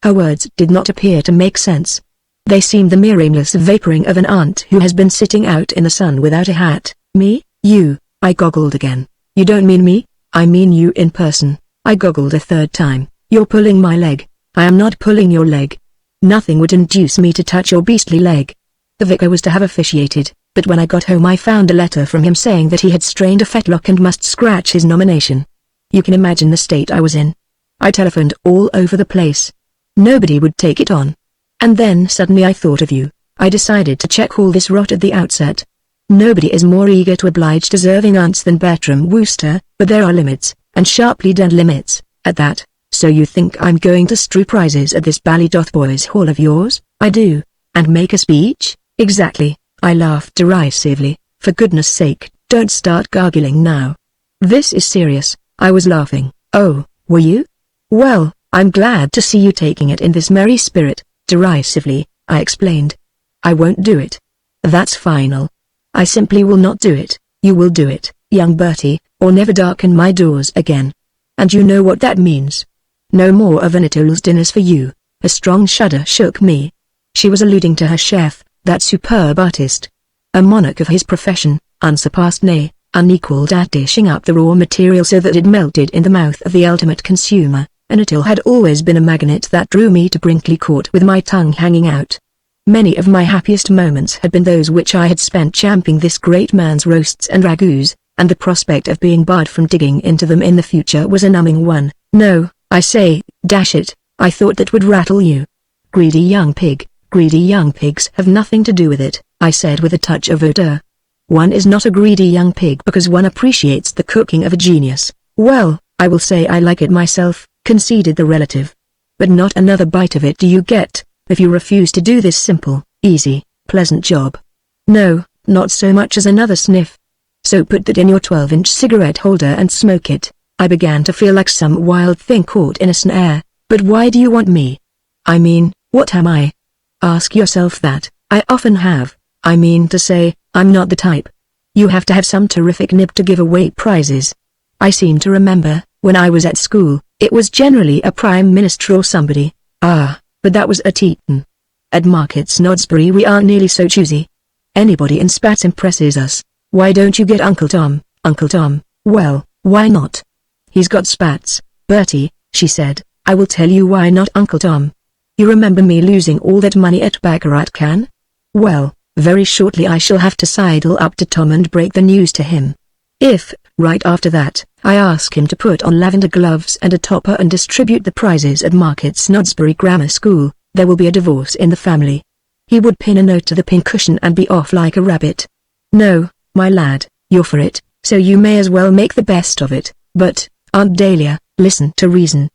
S1: Her words did not appear to make sense. They seemed the mere aimless vaporing of an aunt who has been sitting out in the sun without a hat. "Me? You?" I goggled again. "You don't mean me?" "I mean you in person." I goggled a third time. "You're pulling my leg." "I am not pulling your leg. Nothing would induce me to touch your beastly leg." The vicar was to have officiated, but when I got home I found a letter from him saying that he had strained a fetlock and must scratch his nomination. You can imagine the state I was in. I telephoned all over the place. Nobody would take it on. And then suddenly I thought of you. I decided to check all this rot at the outset. Nobody is more eager to oblige deserving aunts than Bertram Wooster, but there are limits, and sharply done limits, at that. So you think I'm going to strew prizes at this Ballydoth Boys' Hall of yours? I do. And make a speech? Exactly. I laughed derisively. For goodness sake, don't start gargling now. This is serious. I was laughing. Oh, were you? Well, I'm glad to see you taking it in this merry spirit. Derisively, I explained. I won't do it. That's final. I simply will not do it. You will do it, young Bertie, or never darken my doors again. And you know what that means. No more of Anatola's dinners for you. A strong shudder shook me. She was alluding to her chef, that superb artist. A monarch of his profession, unsurpassed nay, unequaled at dishing up the raw material so that it melted in the mouth of the ultimate consumer. Anatole had always been a magnet that drew me to Brinkley Court with my tongue hanging out. Many of my happiest moments had been those which I had spent champing this great man's roasts and ragouts, and the prospect of being barred from digging into them in the future was a numbing one. No, I say, dash it, I thought that would rattle you. Greedy young pig. Greedy young pigs have nothing to do with it, I said with a touch of hauteur. One is not a greedy young pig because one appreciates the cooking of a genius. Well, I will say I like it myself, conceded the relative. But not another bite of it do you get, if you refuse to do this simple, easy, pleasant job. No, not so much as another sniff. So put that in your 12-inch cigarette holder and smoke it. I began to feel like some wild thing caught in a snare. But why do you want me? I mean, what am I? Ask yourself that. I often have. I mean to say, I'm not the type. You have to have some terrific nib to give away prizes. I seem to remember, when I was at school, it was generally a Prime Minister or somebody. Ah, but that was at Eton. At Markets Snodsbury we aren't nearly so choosy. Anybody in spats impresses us. Why don't you get Uncle Tom? Uncle Tom, well, why not? He's got spats, Bertie, she said. I will tell you why not Uncle Tom. You remember me losing all that money at Baccarat Can? Well, very shortly I shall have to sidle up to Tom and break the news to him. If, right after that, I ask him to put on lavender gloves and a topper and distribute the prizes at Markets Snodsbury Grammar School, there will be a divorce in the family. He would pin a note to the pincushion and be off like a rabbit. No, my lad, you're for it, so you may as well make the best of it, but, Aunt Dahlia, listen to reason.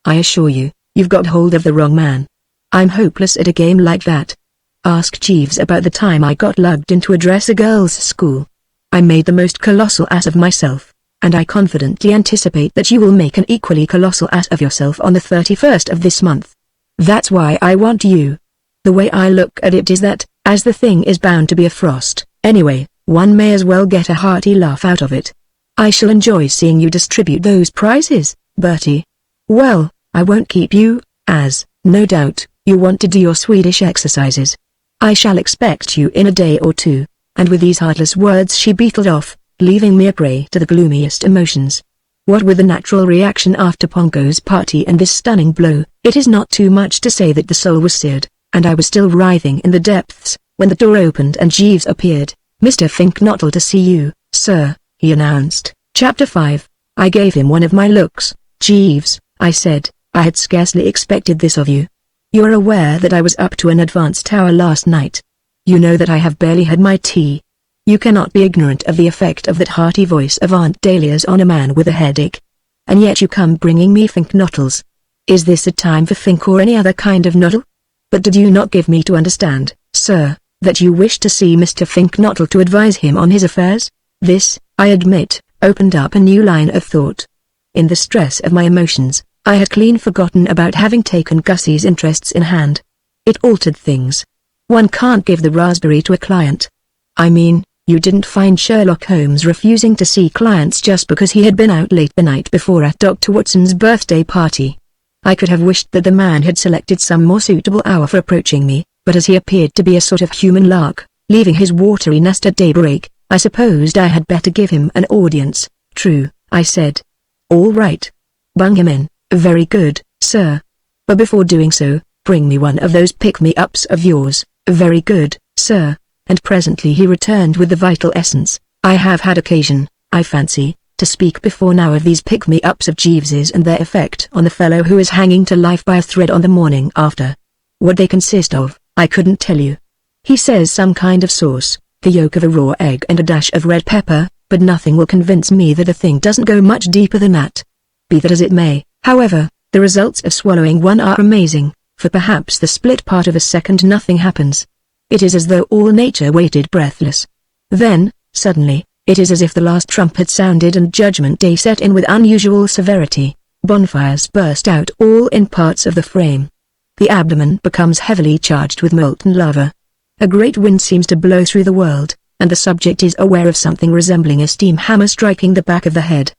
S1: I assure you, you've got hold of the wrong man. I'm hopeless at a game like that. Ask Jeeves about the time I got lugged into a dress a girls' school. I made the most colossal ass of myself, and I confidently anticipate that you will make an equally colossal ass of yourself on the 31st of this month. That's why I want you. The way I look at it is that, as the thing is bound to be a frost, anyway, one may as well get a hearty laugh out of it. I shall enjoy seeing you distribute those prizes, Bertie. Well, I won't keep you, as, no doubt, you want to do your Swedish exercises. I shall expect you in a day or two, and with these heartless words she beetled off, leaving me a prey to the gloomiest emotions. What with the natural reaction after Pongo's party and this stunning blow, it is not too much to say that the soul was seared, and I was still writhing in the depths, when the door opened and Jeeves appeared. Mr. Finknottle to see you, sir, he announced. Chapter 5. I gave him one of my looks. Jeeves, I said, I had scarcely expected this of you. You're aware that I was up to an advanced hour last night. You know that I have barely had my tea. You cannot be ignorant of the effect of that hearty voice of Aunt Dahlia's on a man with a headache. And yet you come bringing me Finknottles. Is this a time for Fink or any other kind of noddle? But did you not give me to understand, sir, that you wished to see Mr. Finknottle to advise him on his affairs? This, I admit, opened up a new line of thought. In the stress of my emotions, I had clean forgotten about having taken Gussie's interests in hand. It altered things. One can't give the raspberry to a client. I mean, you didn't find Sherlock Holmes refusing to see clients just because he had been out late the night before at Dr. Watson's birthday party. I could have wished that the man had selected some more suitable hour for approaching me, but as he appeared to be a sort of human lark, leaving his watery nest at daybreak, I supposed I had better give him an audience. True, I said. All right. Bung him in. Very good, sir. But before doing so, bring me one of those pick-me-ups of yours. Very good, sir," and presently he returned with the vital essence. "I have had occasion, I fancy, to speak before now of these pick-me-ups of Jeeves's and their effect on the fellow who is hanging to life by a thread on the morning after. What they consist of, I couldn't tell you. He says some kind of sauce, the yolk of a raw egg and a dash of red pepper, but nothing will convince me that the thing doesn't go much deeper than that. Be that as it may, however, the results of swallowing one are amazing. For perhaps the split part of a second nothing happens. It is as though all nature waited breathless. Then, suddenly, it is as if the last trumpet sounded and Judgment Day set in with unusual severity. Bonfires burst out all in parts of the frame. The abdomen becomes heavily charged with molten lava. A great wind seems to blow through the world, and the subject is aware of something resembling a steam hammer striking the back of the head.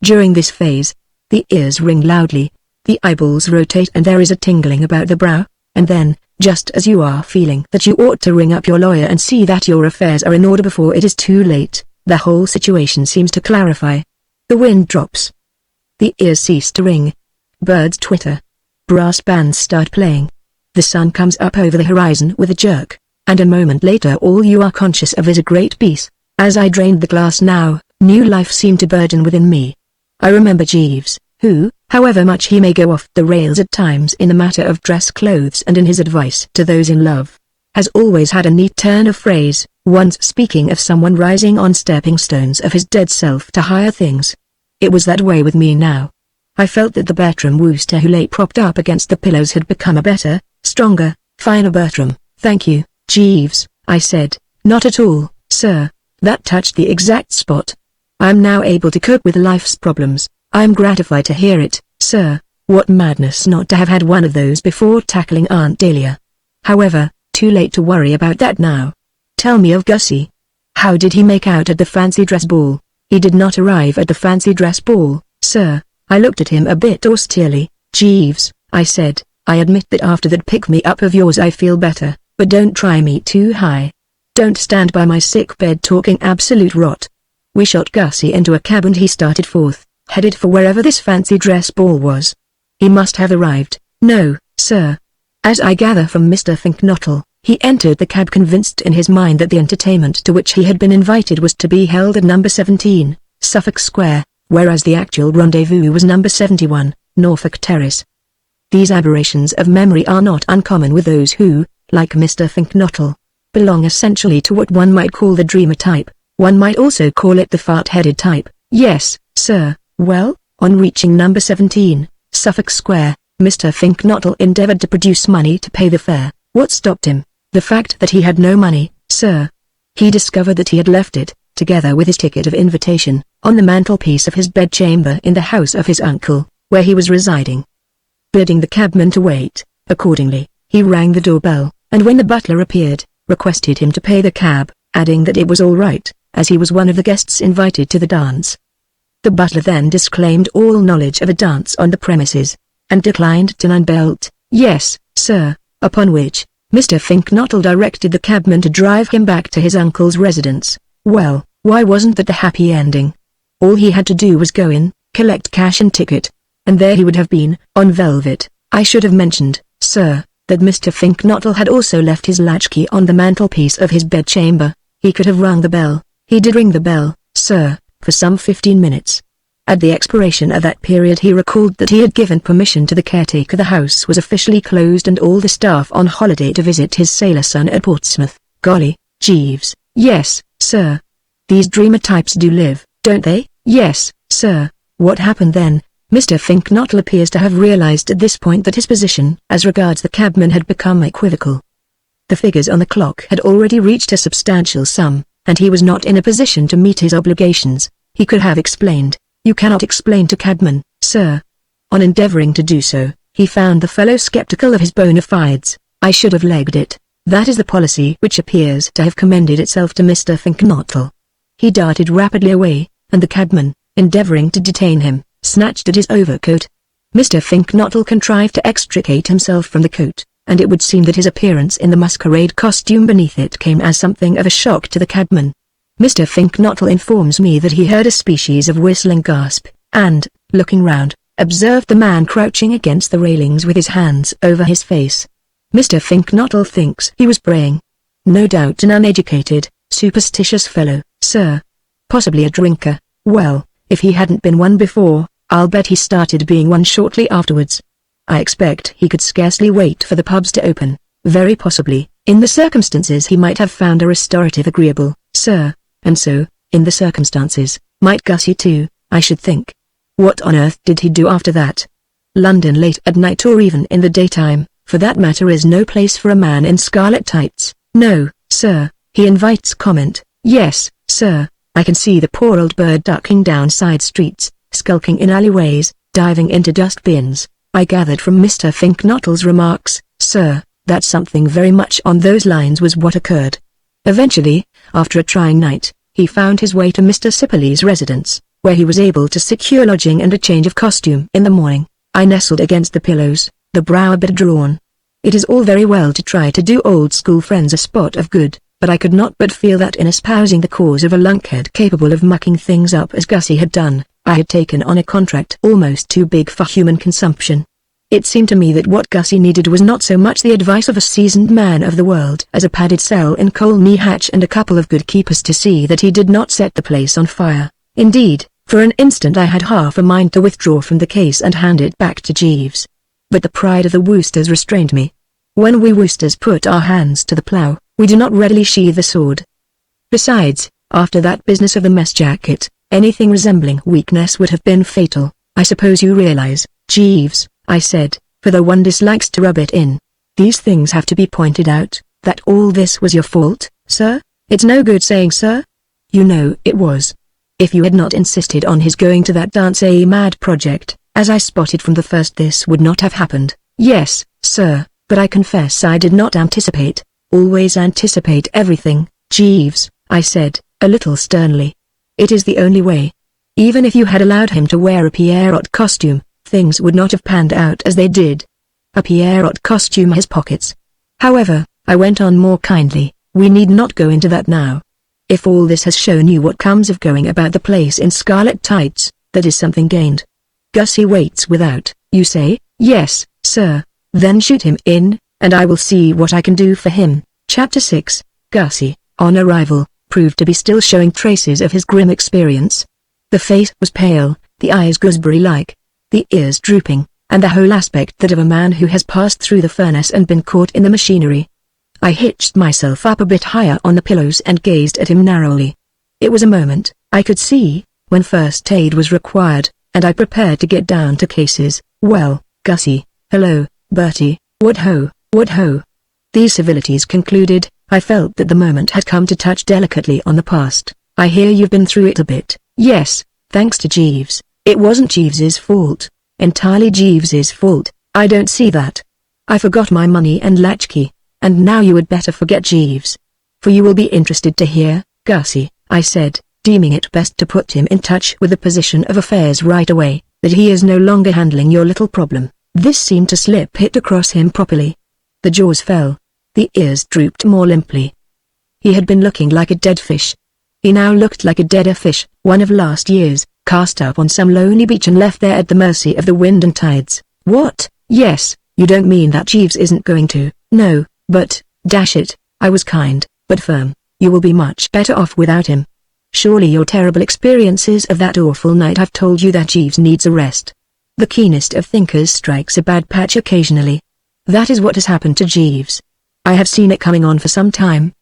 S1: During this phase, the ears ring loudly, the eyeballs rotate and there is a tingling about the brow, and then, just as you are feeling that you ought to ring up your lawyer and see that your affairs are in order before it is too late, the whole situation seems to clarify. The wind drops. The ears cease to ring. Birds twitter. Brass bands start playing. The sun comes up over the horizon with a jerk, and a moment later all you are conscious of is a great peace. As I drained the glass now, new life seemed to burgeon within me. I remember Jeeves, who, however much he may go off the rails at times in the matter of dress clothes and in his advice to those in love, has always had a neat turn of phrase, once speaking of someone rising on stepping stones of his dead self to higher things. It was that way with me now. I felt that the Bertram Wooster who lay propped up against the pillows had become a better, stronger, finer Bertram. "Thank you, Jeeves," I said. "Not at all, sir. That touched the exact spot. I am now able to cope with life's problems. I am gratified to hear it, sir. What madness not to have had one of those before tackling Aunt Dahlia. However, too late to worry about that now. Tell me of Gussie. How did he make out at the fancy dress ball?" "He did not arrive at the fancy dress ball, sir." I looked at him a bit austerely. "Jeeves," I said, "I admit that after that pick-me-up of yours I feel better, but don't try me too high. Don't stand by my sick bed talking absolute rot." We shot Gussie into a cab and he started forth, headed for wherever this fancy dress ball was. He must have arrived. "No, sir." As I gather from Mr. Finknottle, he entered the cab convinced in his mind that the entertainment to which he had been invited was to be held at number 17, Suffolk Square, whereas the actual rendezvous was number 71, Norfolk Terrace. These aberrations of memory are not uncommon with those who, like Mr. Finknottle, belong essentially to what one might call the dreamer type. One might also call it the fart-headed type. "Yes, sir." "Well, on reaching number 17, Suffolk Square, Mr. Finknottle endeavored to produce money to pay the fare. What stopped him? The fact that he had no money, sir. He discovered that he had left it, together with his ticket of invitation, on the mantelpiece of his bedchamber in the house of his uncle, where he was residing. Bidding the cabman to wait, accordingly, he rang the doorbell, and when the butler appeared, requested him to pay the cab, adding that it was all right, as he was one of the guests invited to the dance. The butler then disclaimed all knowledge of a dance on the premises, and declined to unbelt. "Yes, sir," upon which, Mr. Finknottle directed the cabman to drive him back to his uncle's residence. Well, why wasn't that the happy ending? All he had to do was go in, collect cash and ticket, and there he would have been, on velvet. I should have mentioned, sir, that Mr. Finknottle had also left his latchkey on the mantelpiece of his bedchamber. He could have rung the bell. He did ring the bell, sir, for some 15 minutes. At the expiration of that period he recalled that he had given permission to the caretaker. The house was officially closed and all the staff on holiday to visit his sailor son at Portsmouth. Golly, Jeeves. "Yes, sir. These dreamer types do live, don't they?" "Yes, sir." "What happened then?" Mr. Finknottle appears to have realized at this point that his position as regards the cabman had become equivocal. The figures on the clock had already reached a substantial sum, and he was not in a position to meet his obligations. He could have explained. "You cannot explain to cabmen, sir." On endeavoring to do so, he found the fellow skeptical of his bona fides. "I should have legged it." That is the policy which appears to have commended itself to Mr. Finknottle. He darted rapidly away, and the cabman, endeavoring to detain him, snatched at his overcoat. Mr. Finknottle contrived to extricate himself from the coat, and it would seem that his appearance in the masquerade costume beneath it came as something of a shock to the cabman. Mr. Finknottle informs me that he heard a species of whistling gasp, and, looking round, observed the man crouching against the railings with his hands over his face. Mr. Finknottle thinks he was praying. No doubt an uneducated, superstitious fellow, sir. Possibly a drinker. Well, if he hadn't been one before, I'll bet he started being one shortly afterwards. I expect he could scarcely wait for the pubs to open. Very possibly, in the circumstances he might have found a restorative agreeable, sir, and so, in the circumstances, might Gussie too, I should think. What on earth did he do after that? London late at night or even in the daytime, for that matter, is no place for a man in scarlet tights. No, sir, he invites comment. Yes, sir, I can see the poor old bird ducking down side streets, skulking in alleyways, diving into dust bins. I gathered from Mr. Finknottle's remarks, sir, that something very much on those lines was what occurred. Eventually, after a trying night, he found his way to Mr. Sipperley's residence, where he was able to secure lodging and a change of costume in the morning. I nestled against the pillows, the brow a bit drawn. It is all very well to try to do old school friends a spot of good, but I could not but feel that in espousing the cause of a lunkhead capable of mucking things up as Gussie had done, I had taken on a contract almost too big for human consumption. It seemed to me that what Gussie needed was not so much the advice of a seasoned man of the world as a padded cell in Colney Hatch and a couple of good keepers to see that he did not set the place on fire. Indeed, for an instant I had half a mind to withdraw from the case and hand it back to Jeeves. But the pride of the Woosters restrained me. When we Woosters put our hands to the plough, we do not readily sheathe the sword. Besides, after that business of the mess jacket, anything resembling weakness would have been fatal. I suppose you realize, Jeeves, I said, for though one dislikes to rub it in, these things have to be pointed out, that all this was your fault, sir? It's no good saying sir. You know it was. If you had not insisted on his going to that dance a mad project, as I spotted from the first, this would not have happened. Yes, sir, but I confess I did not anticipate. Always anticipate everything, Jeeves, I said, a little sternly. It is the only way. Even if you had allowed him to wear a Pierrot costume, things would not have panned out as they did. A Pierrot costume has pockets. However, I went on more kindly, we need not go into that now. If all this has shown you what comes of going about the place in scarlet tights, that is something gained. Gussie waits without, you say? Yes, sir. Then shoot him in, and I will see what I can do for him. Chapter 6, Gussie, on arrival, proved to be still showing traces of his grim experience. The face was pale, the eyes gooseberry-like, the ears drooping, and the whole aspect that of a man who has passed through the furnace and been caught in the machinery. I hitched myself up a bit higher on the pillows and gazed at him narrowly. It was a moment, I could see, when first aid was required, and I prepared to get down to cases. Well, Gussie, hello, Bertie, Woodho. These civilities concluded, I felt that the moment had come to touch delicately on the past. I hear you've been through it a bit. Yes, thanks to Jeeves. It wasn't Jeeves's fault. Entirely Jeeves's fault. I don't see that. I forgot my money and latchkey, and now you had better forget Jeeves. For you will be interested to hear, Gussie, I said, deeming it best to put him in touch with the position of affairs right away, that he is no longer handling your little problem. This seemed to slip it across him properly. The jaws fell. The ears drooped more limply. He had been looking like a dead fish. He now looked like a deader fish, one of last year's, cast up on some lonely beach and left there at the mercy of the wind and tides. What? Yes, you don't mean that Jeeves isn't going to? No, but, dash it, I was kind, but firm. You will be much better off without him. Surely your terrible experiences of that awful night have told you that Jeeves needs a rest. The keenest of thinkers strikes a bad patch occasionally. That is what has happened to Jeeves. I have seen it coming on for some time.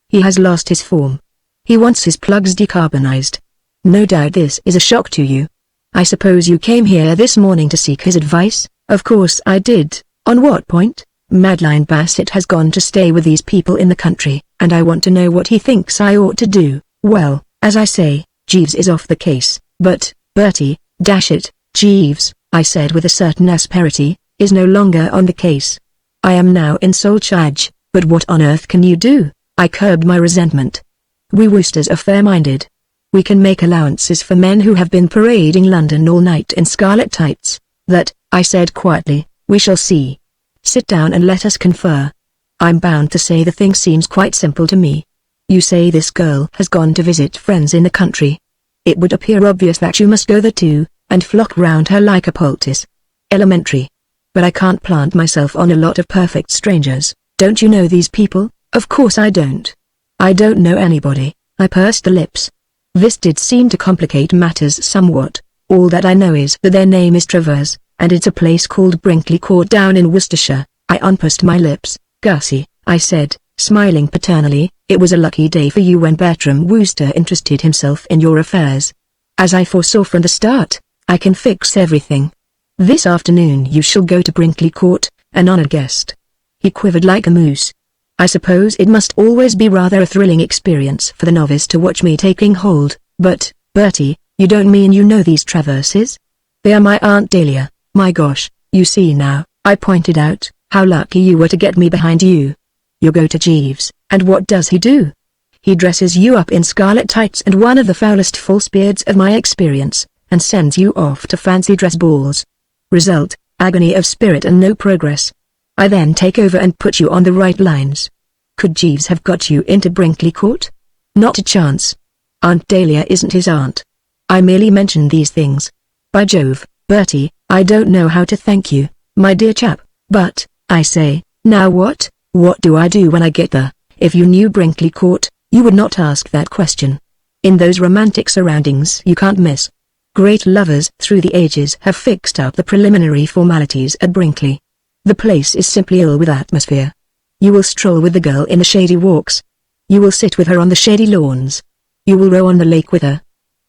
S1: He has lost his form. He wants his plugs decarbonized. No doubt this is a shock to you. I suppose you came here this morning to seek his advice? Of course I did. On what point? Madeline Bassett has gone to stay with these people in the country, and I want to know what he thinks I ought to do. Well, as I say, Jeeves is off the case, but, Bertie, dash it, Jeeves, I said with a certain asperity, is no longer on the case. I am now in sole charge, but what on earth can you do? I curbed my resentment. We Woosters are fair-minded. We can make allowances for men who have been parading London all night in scarlet tights. That, I said quietly, we shall see. Sit down and let us confer. I'm bound to say the thing seems quite simple to me. You say this girl has gone to visit friends in the country. It would appear obvious that you must go there too, and flock round her like a poultice. Elementary. But I can't plant myself on a lot of perfect strangers. Don't you know these people? Of course I don't. I don't know anybody. I pursed the lips. This did seem to complicate matters somewhat. All that I know is that their name is Travers, and it's a place called Brinkley Court down in Worcestershire. I unpursed my lips. Gussie, I said, smiling paternally, it was a lucky day for you when Bertram Wooster interested himself in your affairs. As I foresaw from the start, I can fix everything. This afternoon you shall go to Brinkley Court, an honored guest. He quivered like a moose. I suppose it must always be rather a thrilling experience for the novice to watch me taking hold, but, Bertie, you don't mean you know these Traverses? They are my Aunt Dahlia. My gosh, you see now, I pointed out, how lucky you were to get me behind you. You go to Jeeves, and what does he do? He dresses you up in scarlet tights and one of the foulest false beards of my experience, and sends you off to fancy dress balls. Result, agony of spirit and no progress. I then take over and put you on the right lines. Could Jeeves have got you into Brinkley Court? Not a chance. Aunt Dahlia isn't his aunt. I merely mention these things. By Jove, Bertie, I don't know how to thank you, my dear chap, but, I say, now what do I do when I get there? If you knew Brinkley Court, you would not ask that question. In those romantic surroundings you can't miss. Great lovers through the ages have fixed up the preliminary formalities at Brinkley. The place is simply ill with atmosphere. You will stroll with the girl in the shady walks. You will sit with her on the shady lawns. You will row on the lake with her.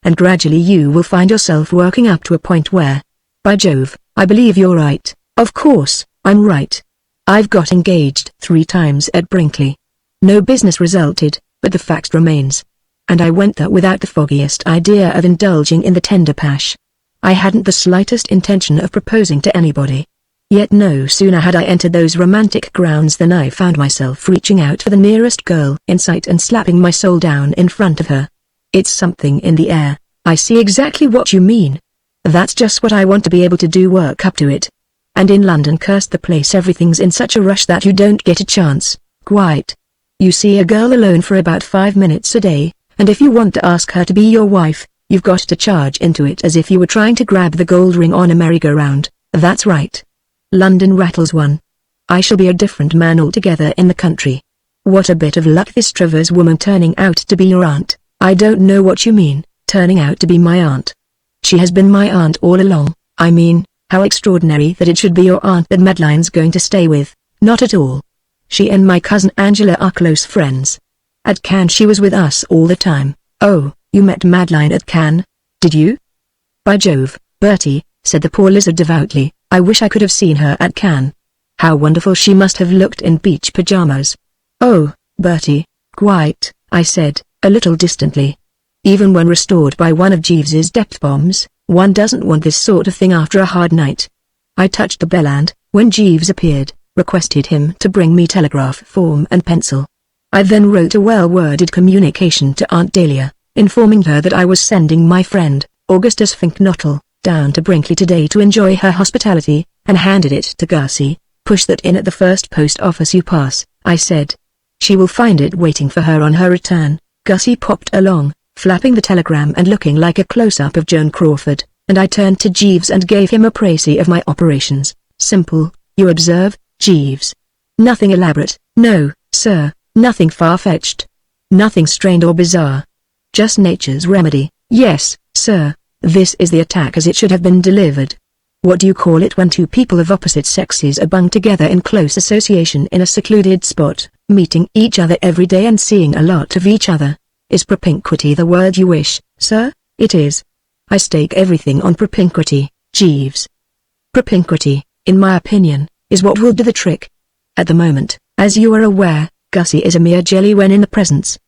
S1: And gradually you will find yourself working up to a point where, by Jove, I believe you're right. Of course, I'm right. I've got engaged 3 times at Brinkley. No business resulted, but the fact remains. And I went there without the foggiest idea of indulging in the tender pash. I hadn't the slightest intention of proposing to anybody. Yet no sooner had I entered those romantic grounds than I found myself reaching out for the nearest girl in sight and slapping my soul down in front of her. It's something in the air. I see exactly what you mean. That's just what I want to be able to do, work up to it. And in London, curse the place, everything's in such a rush that you don't get a chance, quite. You see a girl alone for about 5 minutes a day, and if you want to ask her to be your wife, you've got to charge into it as if you were trying to grab the gold ring on a merry-go-round. That's right. London rattles one. I shall be a different man altogether in the country. What a bit of luck this Travers woman turning out to be your aunt. I don't know what you mean, turning out to be my aunt. She has been my aunt all along. I mean, how extraordinary that it should be your aunt that Madeline's going to stay with. Not at all. She and my cousin Angela are close friends. At Cannes she was with us all the time. Oh, you met Madeline at Cannes, did you? By Jove, Bertie, said the poor lizard devoutly, I wish I could have seen her at Cannes. How wonderful she must have looked in beach pajamas. Oh, Bertie, quite, I said, a little distantly. Even when restored by one of Jeeves's depth bombs, one doesn't want this sort of thing after a hard night. I touched the bell and, when Jeeves appeared, requested him to bring me telegraph form and pencil. I then wrote a well-worded communication to Aunt Dahlia, informing her that I was sending my friend, Augustus Finknottle, down to Brinkley today to enjoy her hospitality, and handed it to Gussie. Push that in at the first post office you pass, I said. She will find it waiting for her on her return. Gussie popped along, flapping the telegram and looking like a close-up of Joan Crawford, and I turned to Jeeves and gave him a précis of my operations. Simple, you observe, Jeeves. Nothing elaborate, no, sir, nothing far-fetched. Nothing strained or bizarre. Just nature's remedy. Yes, sir, this is the attack as it should have been delivered. What do you call it when 2 people of opposite sexes are bunged together in close association in a secluded spot, meeting each other every day and seeing a lot of each other? Is propinquity the word you wish, sir? It is. I stake everything on propinquity, Jeeves. Propinquity, in my opinion, is what will do the trick. At the moment, as you are aware, Gussie is a mere jelly when in the presence.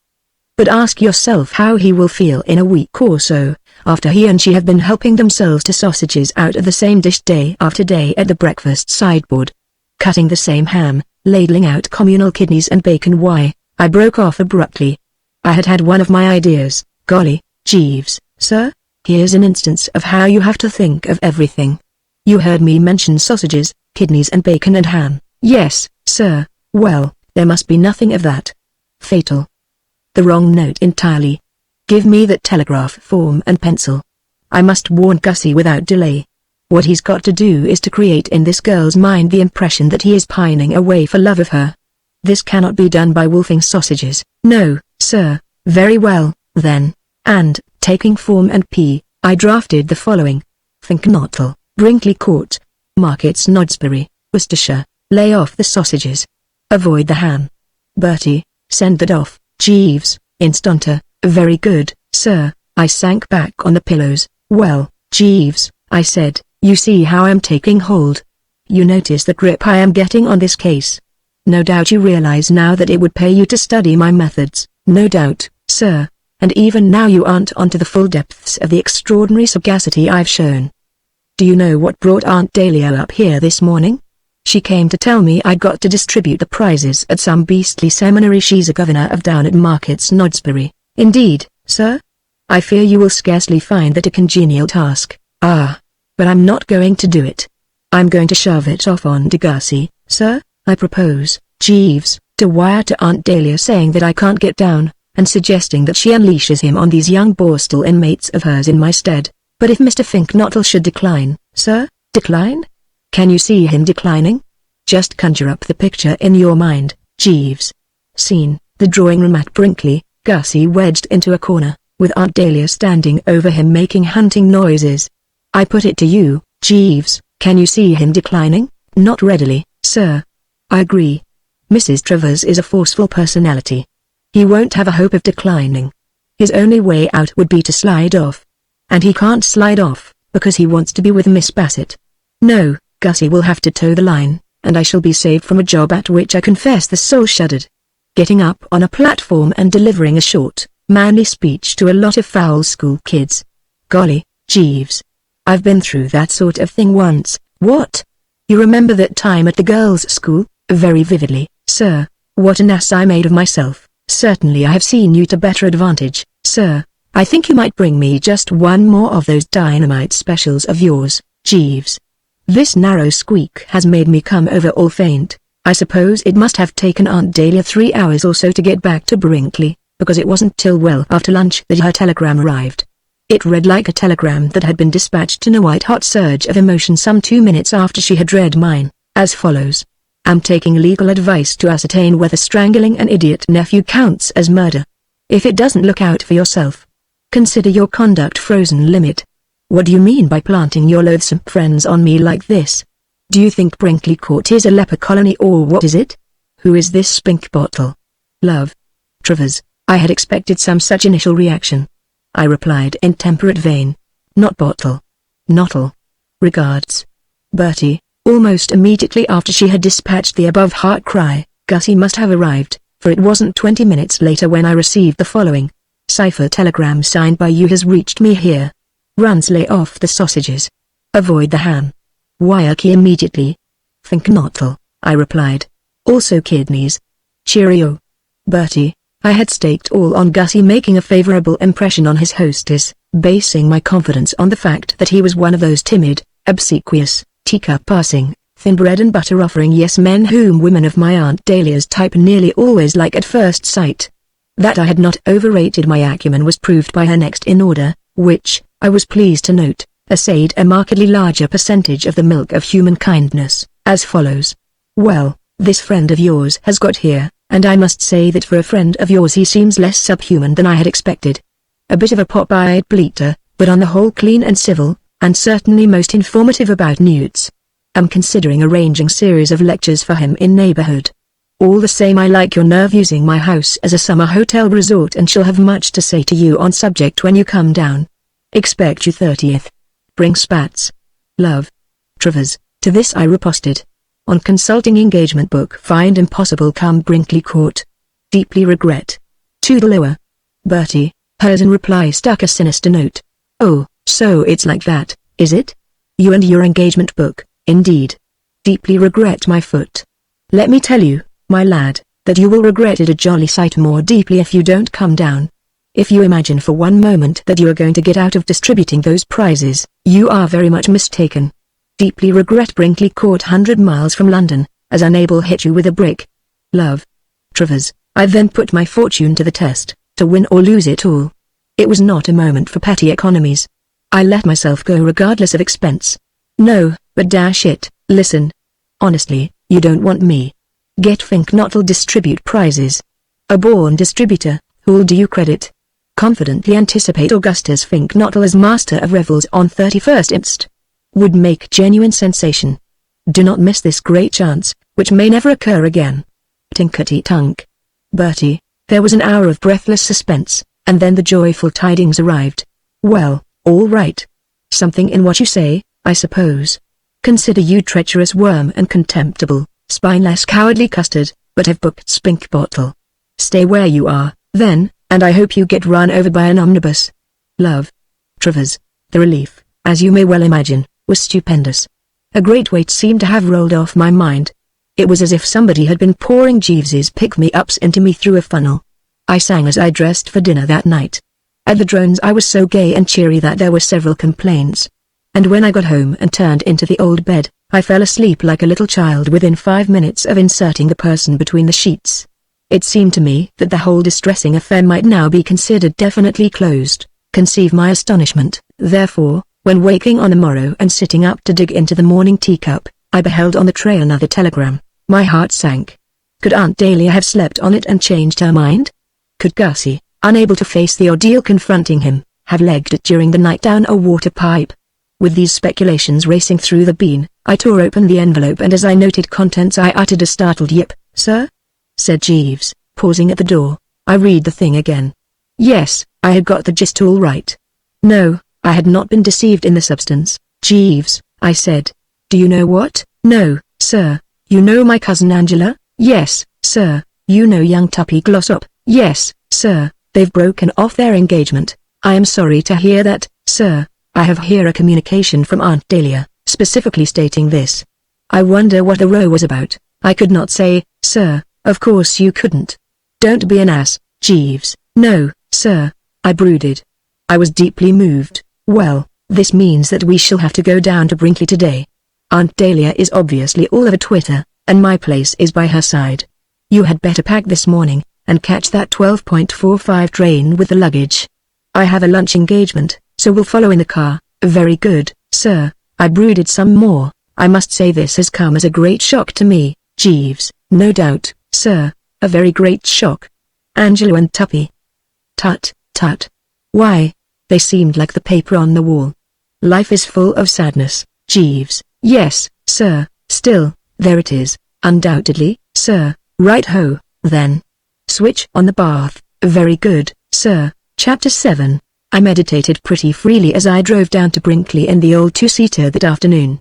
S1: But ask yourself how he will feel in a week or so, after he and she have been helping themselves to sausages out of the same dish day after day at the breakfast sideboard. Cutting the same ham, ladling out communal kidneys and bacon. Why, I broke off abruptly. I had one of my ideas. Golly, Jeeves, sir, here's an instance of how you have to think of everything. You heard me mention sausages, kidneys and bacon and ham. Yes, sir, well, there must be nothing of that. Fatal. The wrong note entirely. Give me that telegraph form and pencil. I must warn Gussie without delay. What he's got to do is to create in this girl's mind the impression that he is pining away for love of her. This cannot be done by wolfing sausages. No, sir. Very well, then. And, taking Form and P, I drafted the following. Think Knottle, Brinkley Court, Markets Nodsbury, Worcestershire. Lay off the sausages. Avoid the ham. Bertie, send that off. Jeeves, instanter. Very good, sir. I sank back on the pillows. Well, Jeeves, I said, you see how I'm taking hold. You notice the grip I am getting on this case. No doubt you realize now that it would pay you to study my methods. No doubt, sir. And even now you aren't onto the full depths of the extraordinary sagacity I've shown. Do you know what brought Aunt Dahlia up here this morning? She came to tell me I'd got to distribute the prizes at some beastly seminary she's a governor of down at Markets Nodsbury. Indeed, sir? I fear you will scarcely find that a congenial task. Ah. But I'm not going to do it. I'm going to shove it off on to Gussie, sir. I propose, Jeeves, to wire to Aunt Dahlia saying that I can't get down, and suggesting that she unleashes him on these young Borstal inmates of hers in my stead. But if Mr. Finknottle should decline, sir? Decline? Can you see him declining? Just conjure up the picture in your mind, Jeeves. Scene, the drawing room at Brinkley, Gussie wedged into a corner, with Aunt Dahlia standing over him making hunting noises. I put it to you, Jeeves, can you see him declining? Not readily, sir. I agree. Mrs. Travers is a forceful personality. He won't have a hope of declining. His only way out would be to slide off. And he can't slide off, because he wants to be with Miss Bassett. No, Gussie will have to toe the line, and I shall be saved from a job at which I confess the soul shuddered. Getting up on a platform and delivering a short, manly speech to a lot of foul school kids. Golly, Jeeves. I've been through that sort of thing once. What? You remember that time at the girls' school? Very vividly, sir. What an ass I made of myself. Certainly I have seen you to better advantage, sir. I think you might bring me just one more of those dynamite specials of yours, Jeeves. This narrow squeak has made me come over all faint. I suppose it must have taken Aunt Dahlia 3 hours or so to get back to Brinkley, because it wasn't till well after lunch that her telegram arrived. It read like a telegram that had been dispatched in a white-hot surge of emotion some 2 minutes after she had read mine, as follows. Am taking legal advice to ascertain whether strangling an idiot nephew counts as murder. If it doesn't, look out for yourself. Consider your conduct frozen limit. What do you mean by planting your loathsome friends on me like this? Do you think Brinkley Court is a leper colony or what is it? Who is this spink bottle? Love. Travers. I had expected some such initial reaction. I replied in temperate vein. Not bottle. Knottle. Regards. Bertie. Almost immediately after she had dispatched the above heart cry, Gussie must have arrived, for it wasn't 20 minutes later when I received the following. Cipher telegram signed by you has reached me here. Runs lay off the sausages. Avoid the ham. Wire key immediately. Think Knottle, I replied. Also kidneys. Cheerio. Bertie. I had staked all on Gussie making a favorable impression on his hostess, basing my confidence on the fact that he was one of those timid, obsequious, teacup-passing, thin bread and butter offering yes-men whom women of my Aunt Dahlia's type nearly always like at first sight. That I had not overrated my acumen was proved by her next in order, which, I was pleased to note, essayed a markedly larger percentage of the milk of human kindness, as follows. Well, this friend of yours has got here, and I must say that for a friend of yours he seems less subhuman than I had expected. A bit of a pop-eyed bleater, but on the whole clean and civil, and certainly most informative about newts. Am considering arranging series of lectures for him in neighborhood. All the same, I like your nerve using my house as a summer hotel resort and shall have much to say to you on subject when you come down. Expect you 30th. Bring spats. Love. Travers. To this I riposted. On consulting engagement book find impossible come Brinkley Court. Deeply regret. Toodle-oa. Bertie. Hers in reply stuck a sinister note. Oh, so it's like that, is it? You and your engagement book, indeed. Deeply regret my foot. Let me tell you, my lad, that you will regret it a jolly sight more deeply if you don't come down. If you imagine for one moment that you are going to get out of distributing those prizes, you are very much mistaken. Deeply regret Brinkley Court 100 miles from London, as unable hit you with a brick. Love. Travers. I then put my fortune to the test, to win or lose it all. It was not a moment for petty economies. I let myself go regardless of expense. No, but dash it, listen. Honestly, you don't want me. Get Finknot'll distribute prizes. A born distributor, who'll do you credit? Confidently anticipate Augustus Finknot'll as Master of Revels on 31st Inst. Would make genuine sensation. Do not miss this great chance, which may never occur again. Tinkety-tunk. Bertie. There was an hour of breathless suspense, and then the joyful tidings arrived. Well, all right. Something in what you say, I suppose. Consider you treacherous worm and contemptible, spineless cowardly custard, but have booked Spinkbottle. Stay where you are, then, and I hope you get run over by an omnibus. Love. Travers. The relief, as you may well imagine, was stupendous. A great weight seemed to have rolled off my mind. It was as if somebody had been pouring Jeeves's pick-me-ups into me through a funnel. I sang as I dressed for dinner that night. At the drones I was so gay and cheery that there were several complaints. And when I got home and turned into the old bed, I fell asleep like a little child within 5 minutes of inserting the person between the sheets. It seemed to me that the whole distressing affair might now be considered definitely closed. Conceive my astonishment, therefore, when waking on the morrow and sitting up to dig into the morning teacup, I beheld on the tray another telegram. My heart sank. Could Aunt Dahlia have slept on it and changed her mind? Could Gussie, unable to face the ordeal confronting him, have legged it during the night down a water pipe? With these speculations racing through the bean, I tore open the envelope and as I noted contents I uttered a startled yip. Sir? Said Jeeves, pausing at the door. I read the thing again. Yes, I had got the gist all right. No, I had not been deceived in the substance. Jeeves, I said. Do you know what? No, sir. You know my cousin Angela? Yes, sir. You know young Tuppy Glossop? Yes, sir. They've broken off their engagement. I am sorry to hear that, sir. I have here a communication from Aunt Dahlia, specifically stating this. I wonder what the row was about. I could not say, sir. Of course you couldn't. Don't be an ass, Jeeves. No, sir. I brooded. I was deeply moved. Well, this means that we shall have to go down to Brinkley today. Aunt Dahlia is obviously all of a twitter, and my place is by her side. You had better pack this morning, and catch that 12.45 train with the luggage. I have a lunch engagement, so we'll follow in the car. Very good, sir. I brooded some more. I must say this has come as a great shock to me, Jeeves. No doubt, sir, a very great shock. Angela and Tuppy. Tut, tut. Why? They seemed like the paper on the wall. Life is full of sadness, Jeeves. Yes, sir. Still, there it is, undoubtedly, sir. Right-ho, then. Switch on the bath. Very good, sir. Chapter 7. I meditated pretty freely as I drove down to Brinkley in the old two-seater that afternoon.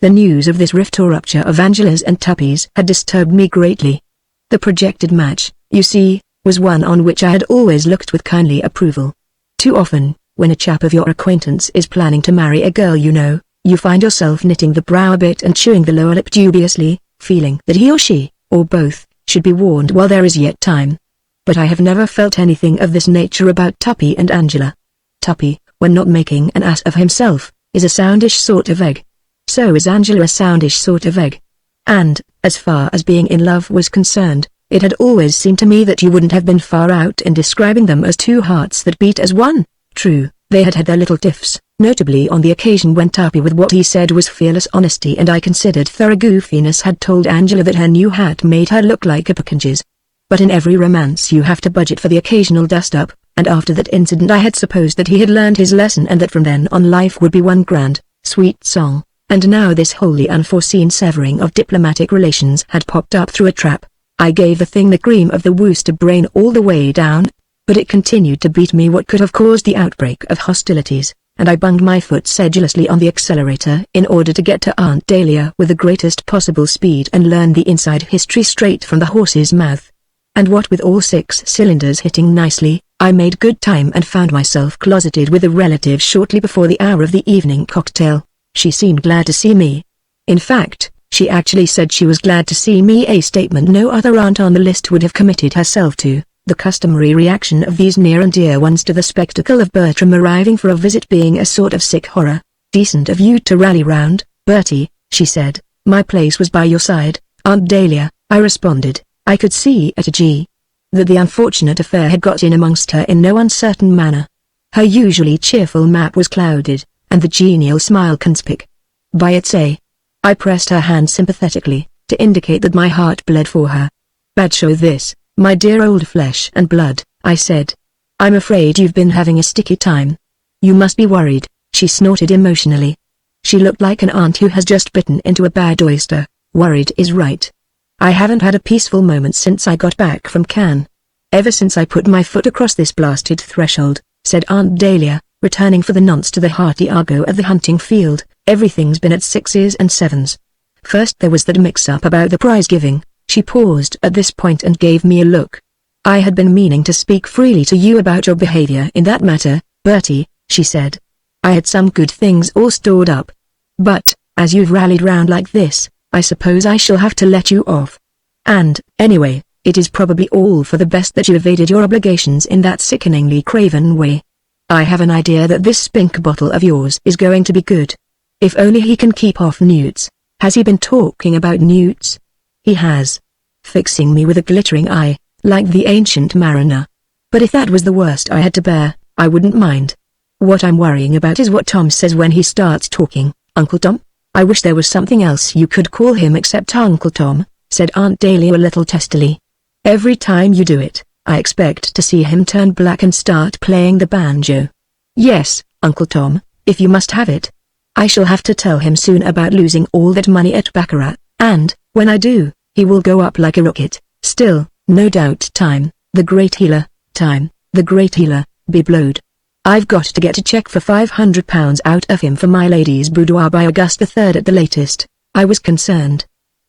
S1: The news of this rift or rupture of Angela's and Tuppy's had disturbed me greatly. The projected match, you see, was one on which I had always looked with kindly approval. Too often, when a chap of your acquaintance is planning to marry a girl you find yourself knitting the brow a bit and chewing the lower lip dubiously, feeling that he or she, or both, should be warned while there is yet time. But I have never felt anything of this nature about Tuppy and Angela. Tuppy, when not making an ass of himself, is a soundish sort of egg. So is Angela a soundish sort of egg. And, as far as being in love was concerned, it had always seemed to me that you wouldn't have been far out in describing them as two hearts that beat as one. True, they had had their little tiffs, notably on the occasion when Tuppy with what he said was fearless honesty and I considered thorough goofiness had told Angela that her new hat made her look like a Pockenges. But in every romance you have to budget for the occasional dust-up, and after that incident I had supposed that he had learned his lesson and that from then on life would be one grand, sweet song, and now this wholly unforeseen severing of diplomatic relations had popped up through a trap. I gave the thing the cream of the Wooster brain all the way down, but it continued to beat me what could have caused the outbreak of hostilities, and I bunged my foot sedulously on the accelerator in order to get to Aunt Dahlia with the greatest possible speed and learn the inside history straight from the horse's mouth. And what with all 6 cylinders hitting nicely, I made good time and found myself closeted with a relative shortly before the hour of the evening cocktail. She seemed glad to see me. In fact, she actually said she was glad to see me, a statement no other aunt on the list would have committed herself to, the customary reaction of these near and dear ones to the spectacle of Bertram arriving for a visit being a sort of sick horror. Decent of you to rally round, Bertie, she said. My place was by your side, Aunt Dahlia, I responded. I could see at a G that the unfortunate affair had got in amongst her in no uncertain manner. Her usually cheerful map was clouded, and the genial smile conspicuous by its A. I pressed her hand sympathetically, to indicate that my heart bled for her. "Bad show this, my dear old flesh and blood," I said. "I'm afraid you've been having a sticky time. You must be worried," she snorted emotionally. She looked like an ant who has just bitten into a bad oyster. Worried is right. "I haven't had a peaceful moment since I got back from Cannes. Ever since I put my foot across this blasted threshold," said Aunt Dahlia, returning for the nonce to the hearty argot of the hunting field. "Everything's been at 6s and 7s. First there was that mix-up about the prize giving." She paused at this point and gave me a look. "I had been meaning to speak freely to you about your behavior in that matter, Bertie," she said. "I had some good things all stored up. But, as you've rallied round like this, I suppose I shall have to let you off. And, anyway, it is probably all for the best that you evaded your obligations in that sickeningly craven way. I have an idea that this spink bottle of yours is going to be good. If only he can keep off newts." "Has he been talking about newts?" "He has." Fixing me with a glittering eye, like the ancient mariner. "But if that was the worst I had to bear, I wouldn't mind. What I'm worrying about is what Tom says when he starts talking." "Uncle Tom? I wish there was something else you could call him except Uncle Tom," said Aunt Dahlia a little testily. "Every time you do it, I expect to see him turn black and start playing the banjo." "Yes, Uncle Tom, if you must have it. I shall have to tell him soon about losing all that money at baccarat, and, when I do, he will go up like a rocket. Still, no doubt time, the great healer, be blowed. I've got to get a cheque for £500 out of him for my lady's boudoir by August the 3rd at the latest." I was concerned.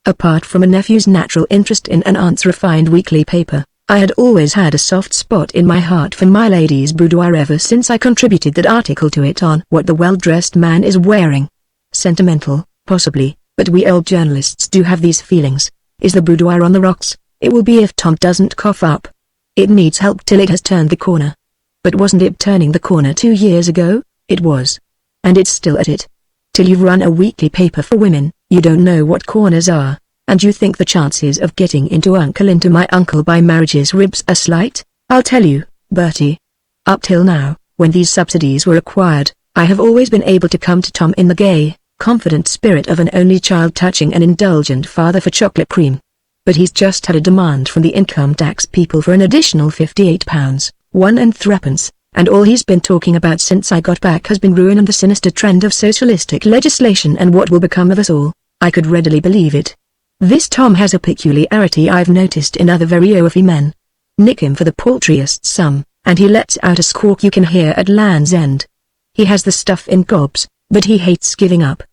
S1: Apart from a nephew's natural interest in an aunt's refined weekly paper, I had always had a soft spot in my heart for my lady's boudoir ever since I contributed that article to it on what the well-dressed man is wearing. Sentimental, possibly, but we old journalists do have these feelings. Is the boudoir on the rocks? It will be if Tom doesn't cough up. It needs help till it has turned the corner. But wasn't it turning the corner 2 years ago? It was. And it's still at it. Till you've run a weekly paper for women, you don't know what corners are, and you think the chances of getting into my uncle by marriage's ribs are slight? I'll tell you, Bertie. Up till now, when these subsidies were acquired, I have always been able to come to Tom in the gay, confident spirit of an only child touching an indulgent father for chocolate cream. But he's just had a demand from the income tax people for an additional £58, 1 3pence, and all he's been talking about since I got back has been ruin and the sinister trend of socialistic legislation and what will become of us all. I could readily believe it. This Tom has a peculiarity I've noticed in other very oafy men. Nick him for the paltriest sum, and he lets out a squawk you can hear at Land's End. He has the stuff in gobs, but he hates giving up.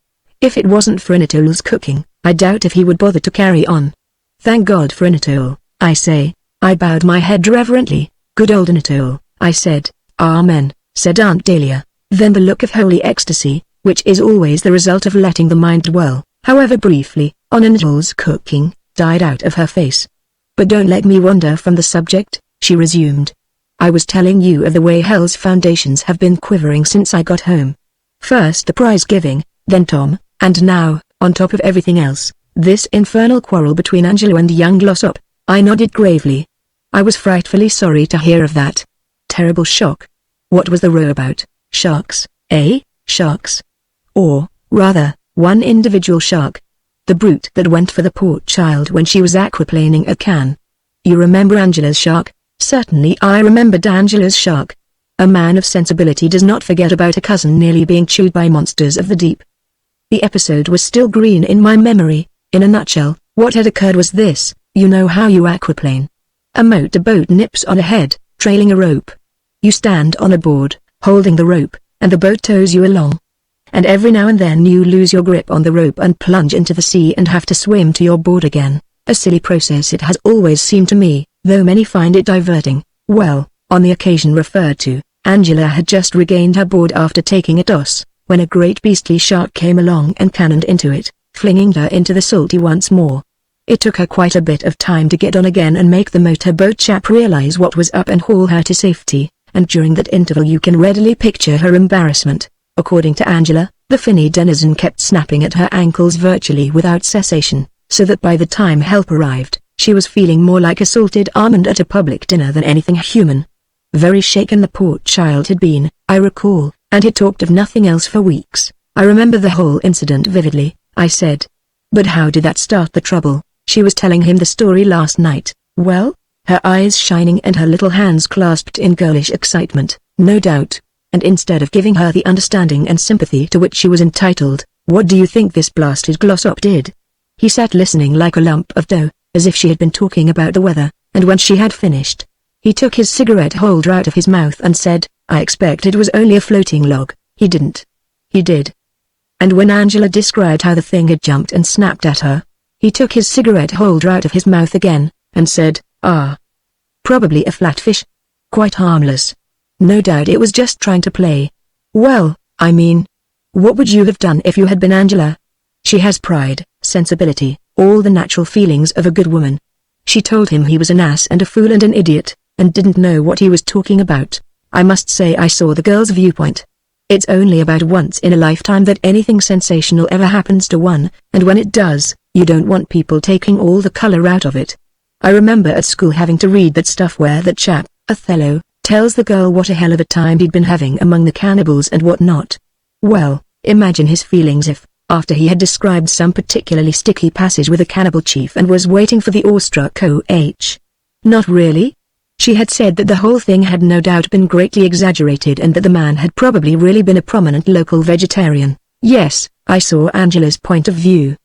S1: If it wasn't for Anatole's cooking, I doubt if he would bother to carry on. Thank God for Anatole, I say. I bowed my head reverently. Good old Anatole, I said. Amen, said Aunt Dahlia. Then the look of holy ecstasy, which is always the result of letting the mind dwell, however briefly, on Anatole's cooking, died out of her face. But don't let me wander from the subject, she resumed. I was telling you of the way Hell's foundations have been quivering since I got home. First the prize giving, then Tom, and now, on top of everything else, this infernal quarrel between Angelo and young Glossop. I nodded gravely. I was frightfully sorry to hear of that. Terrible shock. What was the row about? Sharks, eh? Sharks? Or, rather, one individual shark. The brute that went for the poor child when she was aquaplaning at Cannes. You remember Angela's shark? Certainly I remembered Angela's shark. A man of sensibility does not forget about a cousin nearly being chewed by monsters of the deep. The episode was still green in my memory. In a nutshell, what had occurred was this: you know how you aquaplane. A motorboat nips on ahead, trailing a rope. You stand on a board, holding the rope, and the boat tows you along. And every now and then you lose your grip on the rope and plunge into the sea and have to swim to your board again. A silly process it has always seemed to me, though many find it diverting. Well, on the occasion referred to, Angela had just regained her board after taking a toss, when a great beastly shark came along and cannoned into it, flinging her into the salty once more. It took her quite a bit of time to get on again and make the motorboat chap realize what was up and haul her to safety, and during that interval you can readily picture her embarrassment. According to Angela, the finny denizen kept snapping at her ankles virtually without cessation, so that by the time help arrived, she was feeling more like a salted almond at a public dinner than anything human. Very shaken the poor child had been, I recall, and had talked of nothing else for weeks. I remember the whole incident vividly, I said. But how did that start the trouble? She was telling him the story last night. Well? Her eyes shining and her little hands clasped in girlish excitement, no doubt. And instead of giving her the understanding and sympathy to which she was entitled, what do you think this blasted Glossop did? He sat listening like a lump of dough, as if she had been talking about the weather, and when she had finished, he took his cigarette holder out of his mouth and said, I expect it was only a floating log. He didn't. He did. And when Angela described how the thing had jumped and snapped at her, he took his cigarette holder out of his mouth again, and said, ah. Probably a flatfish. Quite harmless. No doubt it was just trying to play. Well, I mean, what would you have done if you had been Angela? She has pride, sensibility, all the natural feelings of a good woman. She told him he was an ass and a fool and an idiot, and didn't know what he was talking about. I must say I saw the girl's viewpoint. It's only about once in a lifetime that anything sensational ever happens to one, and when it does, you don't want people taking all the color out of it. I remember at school having to read that stuff where that chap, Othello, tells the girl what a hell of a time he'd been having among the cannibals and what not. Well, imagine his feelings if, after he had described some particularly sticky passage with a cannibal chief and was waiting for the awestruck O.H. Not really? She had said that the whole thing had no doubt been greatly exaggerated and that the man had probably really been a prominent local vegetarian. Yes, I saw Angela's point of view.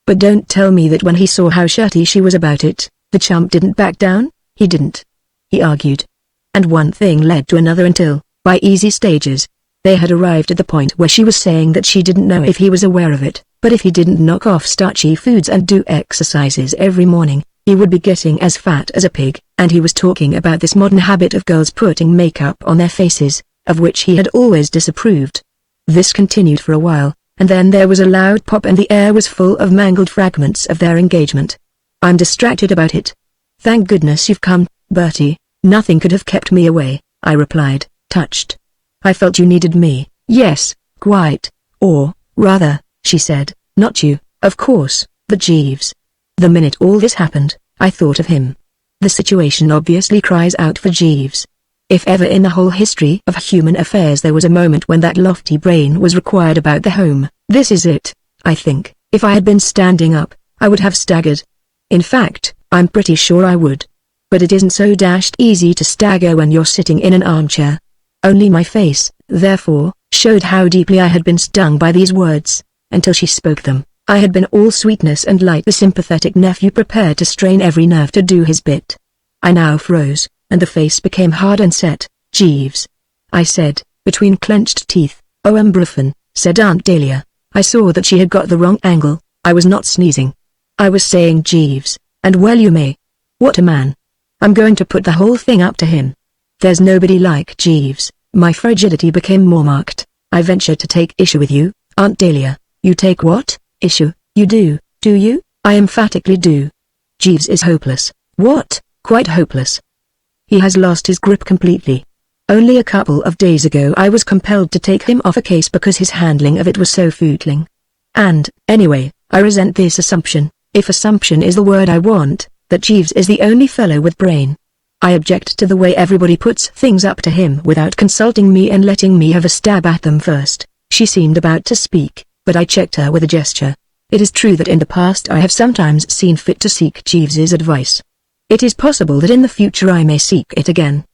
S1: But don't tell me that when he saw how shirty she was about it, the chump didn't back down. He didn't. He argued. And one thing led to another until, by easy stages, they had arrived at the point where she was saying that she didn't know if he was aware of it, but if he didn't knock off starchy foods and do exercises every morning, he would be getting as fat as a pig, and he was talking about this modern habit of girls putting makeup on their faces, of which he had always disapproved. This continued for a while, and then there was a loud pop and the air was full of mangled fragments of their engagement. I'm distracted about it. Thank goodness you've come, Bertie. Nothing could have kept me away, I replied, touched. I felt you needed me. Yes, quite. Or, rather, she said, not you, of course, but Jeeves. The minute all this happened, I thought of him. The situation obviously cries out for Jeeves. If ever in the whole history of human affairs there was a moment when that lofty brain was required about the home, this is it, I think. If I had been standing up, I would have staggered. In fact, I'm pretty sure I would. But it isn't so dashed easy to stagger when you're sitting in an armchair. Only my face, therefore, showed how deeply I had been stung by these words. Until she spoke them, I had been all sweetness and light, the sympathetic nephew prepared to strain every nerve to do his bit. I now froze, and the face became hard and set. Jeeves, I said, between clenched teeth. Oh, Bruffen, said Aunt Dahlia. I saw that she had got the wrong angle. I was not sneezing. I was saying Jeeves, and well you may. What a man. I'm going to put the whole thing up to him. There's nobody like Jeeves. My frigidity became more marked. I ventured to take issue with you, Aunt Dahlia. You take what? Issue? You do you? I emphatically do. Jeeves is hopeless. What? Quite hopeless. He has lost his grip completely. Only a couple of days ago I was compelled to take him off a case because his handling of it was so footling. And, anyway, I resent this assumption, if assumption is the word I want, that Jeeves is the only fellow with brain. I object to the way everybody puts things up to him without consulting me and letting me have a stab at them first. She seemed about to speak, but I checked her with a gesture. It is true that in the past I have sometimes seen fit to seek Jeeves's advice. It is possible that in the future I may seek it again.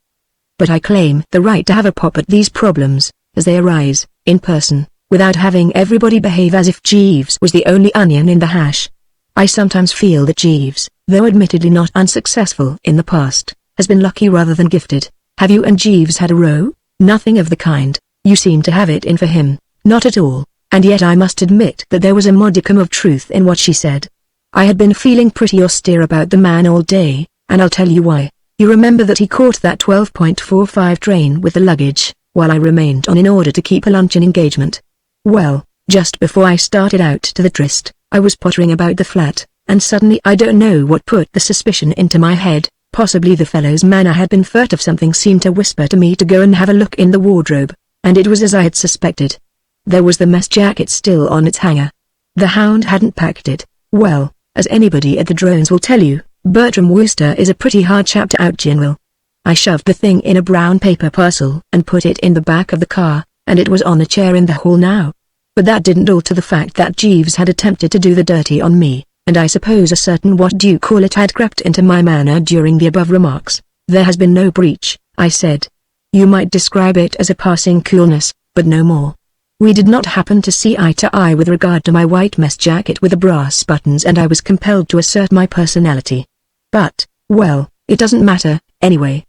S1: But I claim the right to have a pop at these problems, as they arise, in person, without having everybody behave as if Jeeves was the only onion in the hash. I sometimes feel that Jeeves, though admittedly not unsuccessful in the past, has been lucky rather than gifted. Have you and Jeeves had a row? Nothing of the kind. You seem to have it in for him. Not at all. And yet I must admit that there was a modicum of truth in what she said. I had been feeling pretty austere about the man all day, and I'll tell you why. You remember that he caught that 12.45 train with the luggage, while I remained on in order to keep a luncheon engagement. Well, just before I started out to the tryst, I was pottering about the flat, and suddenly I don't know what put the suspicion into my head. Possibly the fellow's manner had been furtive. Something seemed to whisper to me to go and have a look in the wardrobe, and it was as I had suspected. There was the mess jacket still on its hanger. The hound hadn't packed it. Well, as anybody at the drones will tell you, Bertram Wooster is a pretty hard chap to outgeneral. I shoved the thing in a brown paper parcel and put it in the back of the car, and it was on a chair in the hall now. But that didn't alter the fact that Jeeves had attempted to do the dirty on me, and I suppose a certain what-do-you-call-it had crept into my manner during the above remarks. There has been no breach, I said. You might describe it as a passing coolness, but no more. We did not happen to see eye to eye with regard to my white mess jacket with the brass buttons, and I was compelled to assert my personality. But, well, it doesn't matter, anyway.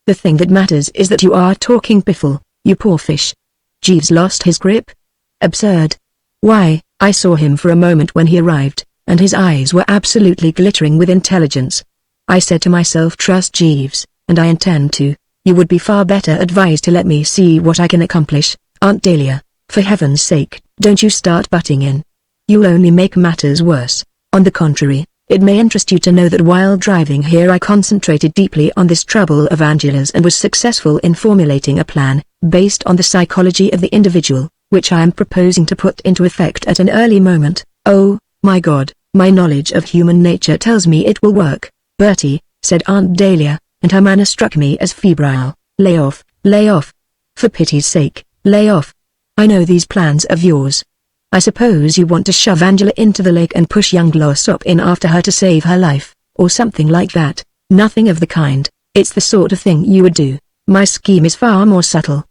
S1: The thing that matters is that you are talking piffle, you poor fish. Jeeves lost his grip? Absurd. Why, I saw him for a moment when he arrived, and his eyes were absolutely glittering with intelligence. I said to myself, trust Jeeves, and I intend to. You would be far better advised to let me see what I can accomplish, Aunt Dahlia. For heaven's sake, don't you start butting in. You'll only make matters worse. On the contrary, it may interest you to know that while driving here I concentrated deeply on this trouble of Angela's and was successful in formulating a plan, based on the psychology of the individual, which I am proposing to put into effect at an early moment. Oh, my God, my knowledge of human nature tells me it will work, Bertie, said Aunt Dahlia, and her manner struck me as febrile. Lay off, lay off. For pity's sake, lay off. I know these plans of yours. I suppose you want to shove Angela into the lake and push young Glossop in after her to save her life, or something like that. Nothing of the kind. It's the sort of thing you would do. My scheme is far more subtle.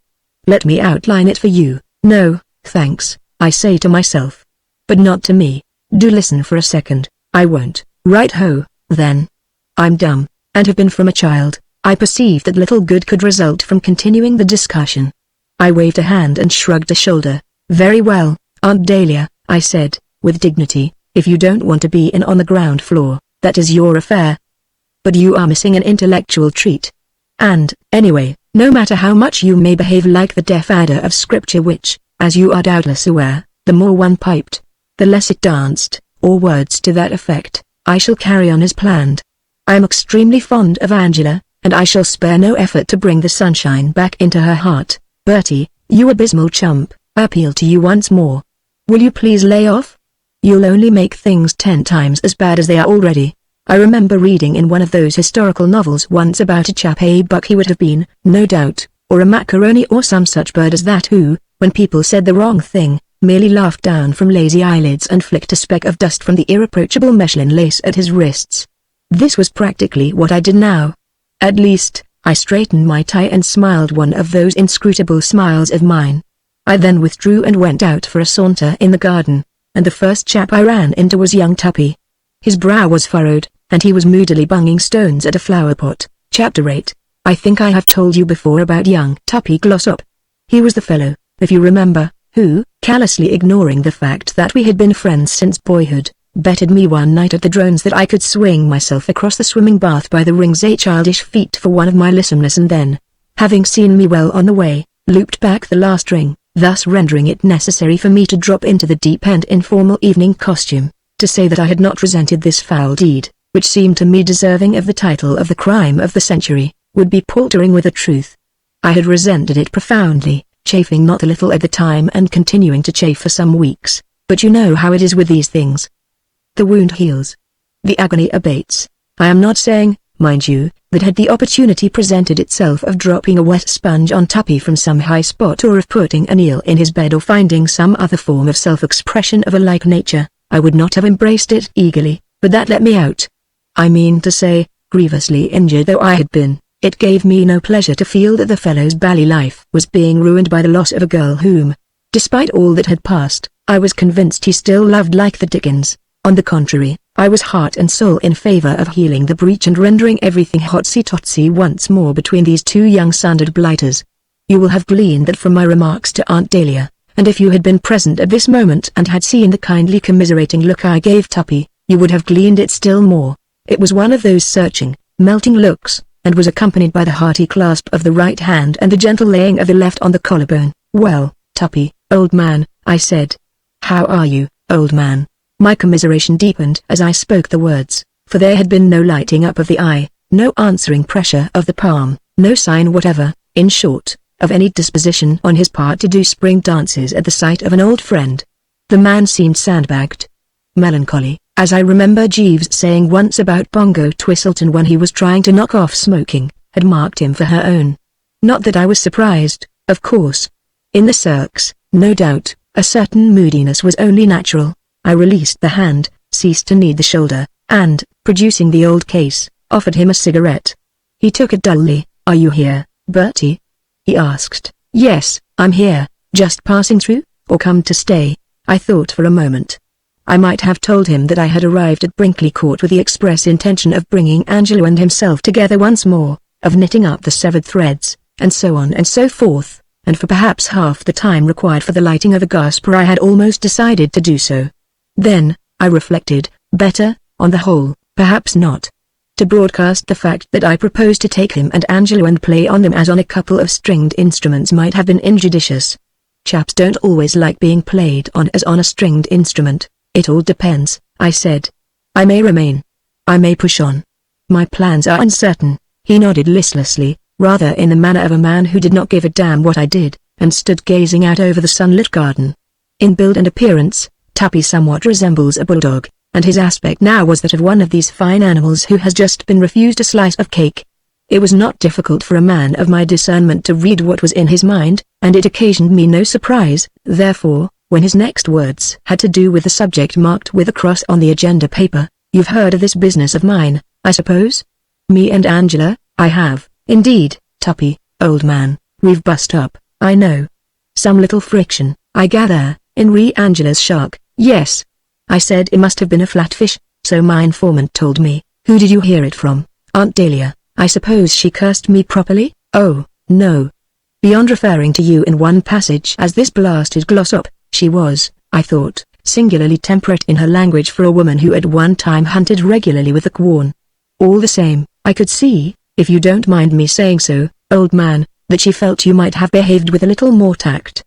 S1: Let me outline it for you. No, thanks, I say to myself. But not to me. Do listen for a second. I won't. Right-ho, then. I'm dumb, and have been from a child. I perceived that little good could result from continuing the discussion. I waved a hand and shrugged a shoulder. Very well, Aunt Dahlia, I said, with dignity, if you don't want to be in on the ground floor, that is your affair. But you are missing an intellectual treat. And, anyway, no matter how much you may behave like the deaf adder of scripture which, as you are doubtless aware, the more one piped, the less it danced, or words to that effect, I shall carry on as planned. I am extremely fond of Angela, and I shall spare no effort to bring the sunshine back into her heart. Bertie, you abysmal chump, I appeal to you once more. Will you please lay off? You'll only make things 10 times as bad as they are already. I remember reading in one of those historical novels once about a chap, a buck he would have been, no doubt, or a macaroni or some such bird as that, who, when people said the wrong thing, merely laughed down from lazy eyelids and flicked a speck of dust from the irreproachable Mechlin lace at his wrists. This was practically what I did now. At least, I straightened my tie and smiled one of those inscrutable smiles of mine. I then withdrew and went out for a saunter in the garden, and the first chap I ran into was young Tuppy. His brow was furrowed, and he was moodily bunging stones at a flower pot. Chapter 8. I think I have told you before about young Tuppy Glossop. He was the fellow, if you remember, who, callously ignoring the fact that we had been friends since boyhood, betted me one night at the drones that I could swing myself across the swimming bath by the rings 8 childish feet for one of my lissomeness, and then, having seen me well on the way, looped back the last ring, thus rendering it necessary for me to drop into the deep end in formal evening costume. To say that I had not resented this foul deed, which seemed to me deserving of the title of the crime of the century, would be paltering with the truth. I had resented it profoundly, chafing not a little at the time and continuing to chafe for some weeks, but you know how it is with these things. The wound heals. The agony abates. I am not saying, mind you, that had the opportunity presented itself of dropping a wet sponge on Tuppy from some high spot, or of putting a nail in his bed, or finding some other form of self-expression of a like nature, I would not have embraced it eagerly, but that let me out. I mean to say, grievously injured though I had been, it gave me no pleasure to feel that the fellow's bally life was being ruined by the loss of a girl whom, despite all that had passed, I was convinced he still loved like the dickens. On the contrary, I was heart and soul in favor of healing the breach and rendering everything hotsy-totsy once more between these two young sundered blighters. You will have gleaned that from my remarks to Aunt Dahlia, and if you had been present at this moment and had seen the kindly commiserating look I gave Tuppy, you would have gleaned it still more. It was one of those searching, melting looks, and was accompanied by the hearty clasp of the right hand and the gentle laying of the left on the collarbone. Well, Tuppy, old man, I said. How are you, old man? My commiseration deepened as I spoke the words, for there had been no lighting up of the eye, no answering pressure of the palm, no sign whatever, in short, of any disposition on his part to do spring dances at the sight of an old friend. The man seemed sandbagged. Melancholy, as I remember Jeeves saying once about Bongo Twistleton when he was trying to knock off smoking, had marked him for her own. Not that I was surprised, of course. In the cirques, no doubt, A certain moodiness was only natural. I released the hand, ceased to knead the shoulder, and, producing the old case, offered him a cigarette. He took it dully. "Are you here, Bertie?" he asked. "Yes, I'm here, just passing through, or come to stay." I thought for a moment. I might have told him that I had arrived at Brinkley Court with the express intention of bringing Angela and himself together once more, of knitting up the severed threads, and so on and so forth, and for perhaps half the time required for the lighting of a gasper I had almost decided to do so. Then, I reflected, better, on the whole, perhaps not. To broadcast the fact that I proposed to take him and Angela and play on them as on a couple of stringed instruments might have been injudicious. Chaps don't always like being played on as on a stringed instrument. "It all depends," I said. "I may remain. I may push on. My plans are uncertain." He nodded listlessly, rather in the manner of a man who did not give a damn what I did, and stood gazing out over the sunlit garden. In build and appearance, Tuppy somewhat resembles a bulldog, and his aspect now was that of one of these fine animals who has just been refused a slice of cake. It was not difficult for a man of my discernment to read what was in his mind, and it occasioned me no surprise, therefore, when his next words had to do with the subject marked with a cross on the agenda paper. "You've heard of this business of mine, I suppose?" "Me and Angela, I have, indeed, Tuppy, old man. We've bust up, I know. Some little friction, I gather, in Angela's shark." "Yes," I said. "It must have been a flatfish, so my informant told me." "Who did you hear it from, Aunt Dahlia? I suppose she cursed me properly?" "Oh, no. Beyond referring to you in one passage as this blasted Glossop, she was, I thought, singularly temperate in her language for a woman who at one time hunted regularly with the Quorn. All the same, I could see, if you don't mind me saying so, old man, that she felt you might have behaved with a little more tact,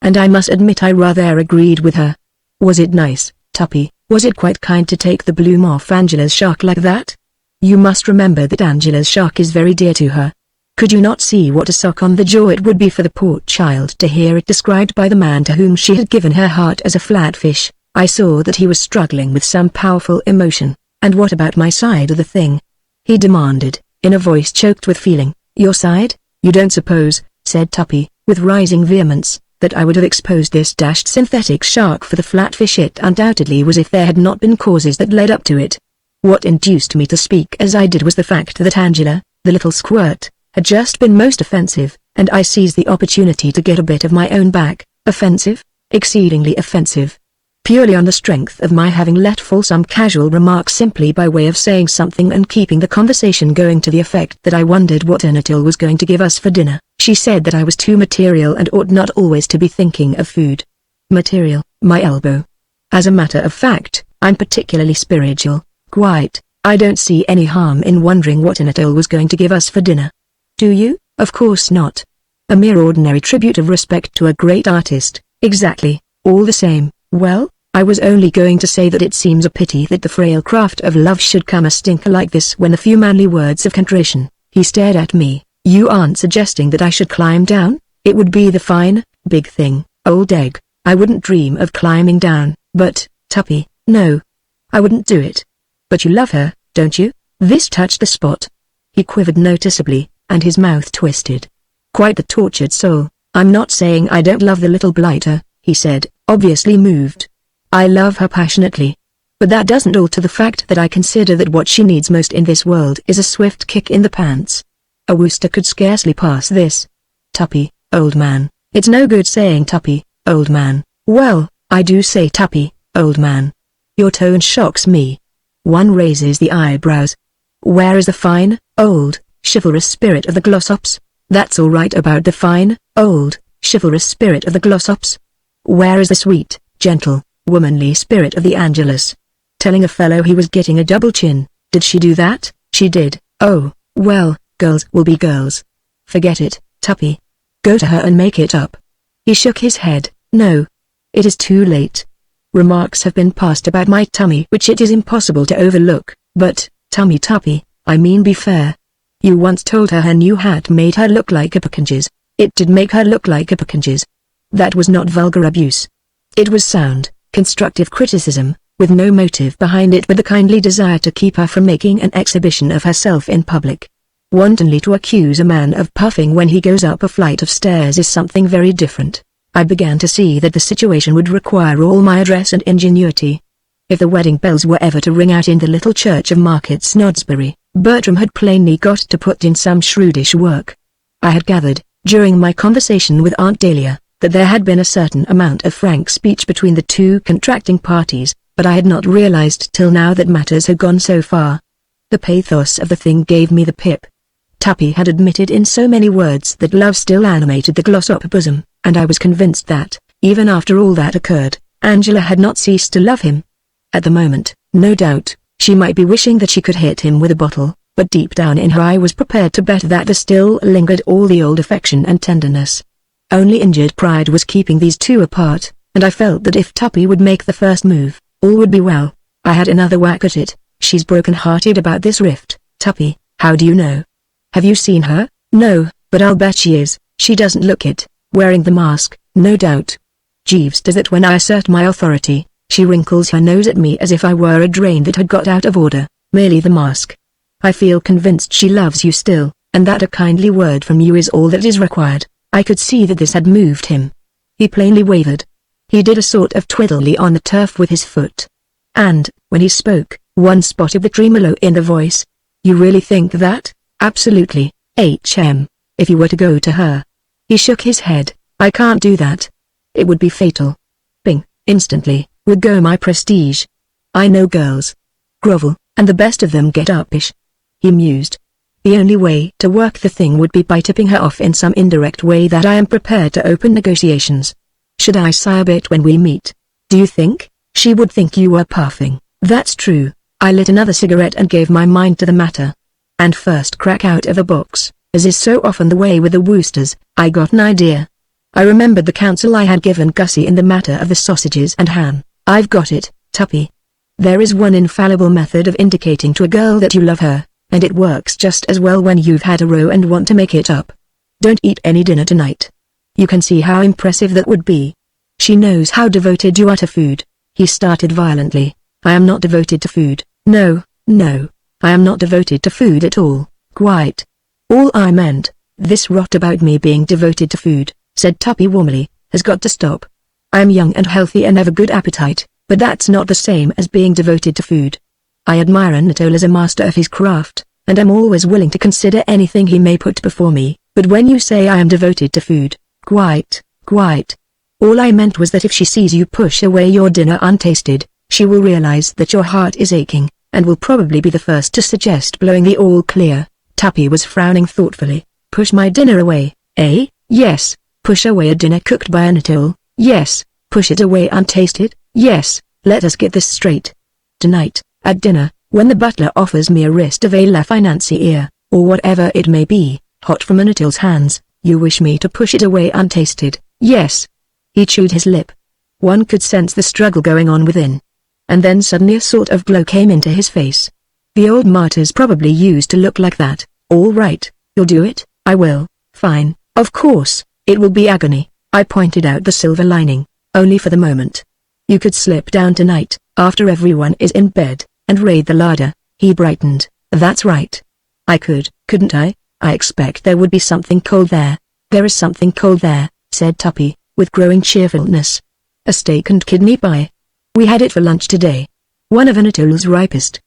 S1: and I must admit I rather agreed with her." "Was it nice, Tuppy? Was it quite kind to take the bloom off Angela's shark like that? You must remember that Angela's shark is very dear to her. Could you not see what a sock on the jaw it would be for the poor child to hear it described by the man to whom she had given her heart as a flatfish?" I saw that he was struggling with some powerful emotion. "And what about my side of the thing?" he demanded, in a voice choked with feeling. "Your side? You don't suppose," said Tuppy, with rising vehemence, "that I would have exposed this dashed synthetic shark for the flatfish? It undoubtedly was if there had not been causes that led up to it. What induced me to speak as I did was the fact that Angela, the little squirt, had just been most offensive, and I seized the opportunity to get a bit of my own back." "Offensive? Exceedingly offensive. Purely on the strength of my having let fall some casual remark simply by way of saying something and keeping the conversation going to the effect that I wondered what Anatil was going to give us for dinner. She said that I was too material and ought not always to be thinking of food." "Material, my elbow. As a matter of fact, I'm particularly spiritual, quite. I don't see any harm in wondering what Anatil was going to give us for dinner." "Do you?" "Of course not. A mere ordinary tribute of respect to a great artist." "Exactly. All the same, well, I was only going to say that it seems a pity that the frail craft of love should come a stinker like this when the few manly words of contrition." He stared at me. "You aren't suggesting that I should climb down? It would be the fine, big thing, old egg. I wouldn't dream of climbing down." "But, Tuppy, no. I wouldn't do it." "But you love her, don't you?" This touched the spot. He quivered noticeably, and his mouth twisted. "Quite the tortured soul. I'm not saying I don't love the little blighter," he said, obviously moved. "I love her passionately. But that doesn't alter the fact that I consider that what she needs most in this world is a swift kick in the pants. A Wooster could scarcely pass this." "Tuppy, old man." "It's no good saying Tuppy, old man." "Well, I do say Tuppy, old man. Your tone shocks me." One raises the eyebrows. "Where is the fine, old, chivalrous spirit of the Glossops? That's all right about the fine, old, chivalrous spirit of the Glossops. Where is the sweet, gentle, womanly spirit of the Angelus? Telling a fellow he was getting a double chin, did she do that?" "She did." "Oh, well, girls will be girls. Forget it, Tuppy. Go to her and make it up." He shook his head. "No. It is too late. Remarks have been passed about my tummy which it is impossible to overlook, but, Tuppy, I mean be fair. You once told her new hat made her look like a Perkinses. It did make her look like a Perkinses. That was not vulgar abuse. It was sound, constructive criticism, with no motive behind it but the kindly desire to keep her from making an exhibition of herself in public. Wantonly to accuse a man of puffing when he goes up a flight of stairs is something very different. I began to see that the situation would require all my address and ingenuity. If the wedding bells were ever to ring out in the little church of Market Snodsbury, Bertram had plainly got to put in some shrewdish work. I had gathered, during my conversation with Aunt Dahlia, that there had been a certain amount of frank speech between the two contracting parties, but I had not realized till now that matters had gone so far. The pathos of the thing gave me the pip. Tuppy had admitted in so many words that love still animated the Glossop bosom, and I was convinced that, even after all that occurred, Angela had not ceased to love him. At the moment, no doubt, she might be wishing that she could hit him with a bottle, but deep down in her I was prepared to bet that there still lingered all the old affection and tenderness. Only injured pride was keeping these two apart, and I felt that if Tuppy would make the first move, all would be well. I had another whack at it. She's broken-hearted about this rift. Tuppy, how do you know? Have you seen her? No, but I'll bet she is. She doesn't look it, wearing the mask, no doubt. Jeeves does it when I assert my authority. She wrinkles her nose at me as if I were a drain that had got out of order, merely the mask. I feel convinced she loves you still, and that a kindly word from you is all that is required. I could see that this had moved him. He plainly wavered. He did a sort of twiddly on the turf with his foot. And, when he spoke, one spot of the tremolo in the voice. You really think that? Absolutely, if you were to go to her. He shook his head. I can't do that. It would be fatal. Bing, instantly, would go my prestige. I know girls. Grovel, and the best of them get uppish. He mused. The only way to work the thing would be by tipping her off in some indirect way that I am prepared to open negotiations. Should I sigh a bit when we meet? Do you think? She would think you were puffing. That's true. I lit another cigarette and gave my mind to the matter. And first crack out of the box, as is so often the way with the Woosters, I got an idea. I remembered the counsel I had given Gussie in the matter of the sausages and ham. I've got it, Tuppy. There is one infallible method of indicating to a girl that you love her, and it works just as well when you've had a row and want to make it up. Don't eat any dinner tonight. You can see how impressive that would be. She knows how devoted you are to food. He started violently. I am not devoted to food. No, no. I am not devoted to food at all, quite. All I meant, this rot about me being devoted to food, said Tuppy warmly, has got to stop. I am young and healthy and have a good appetite, but that's not the same as being devoted to food. I admire Anatole as a master of his craft, and am always willing to consider anything he may put before me, but when you say I am devoted to food, quite. All I meant was that if she sees you push away your dinner untasted, she will realize that your heart is aching, and will probably be the first to suggest blowing the all clear. Tuppy was frowning thoughtfully. Push my dinner away, eh? Yes. Push away a dinner cooked by Anatole, yes. Push it away untasted, yes. Let us get this straight. Tonight, at dinner, when the butler offers me a wrist of a la financier, or whatever it may be, hot from Anatole's hands, you wish me to push it away untasted, yes. He chewed his lip. One could sense the struggle going on within. And then suddenly a sort of glow came into his face. The old martyrs probably used to look like that. All right, you'll do it? I will. Fine, of course, it will be agony. I pointed out the silver lining, only for the moment. You could slip down tonight, after everyone is in bed, and raid the larder. He brightened. That's right. I could, couldn't I? I expect there would be something cold there. There is something cold there, said Tuppy, with growing cheerfulness. A steak and kidney pie. We had it for lunch today. One of Anatole's ripest.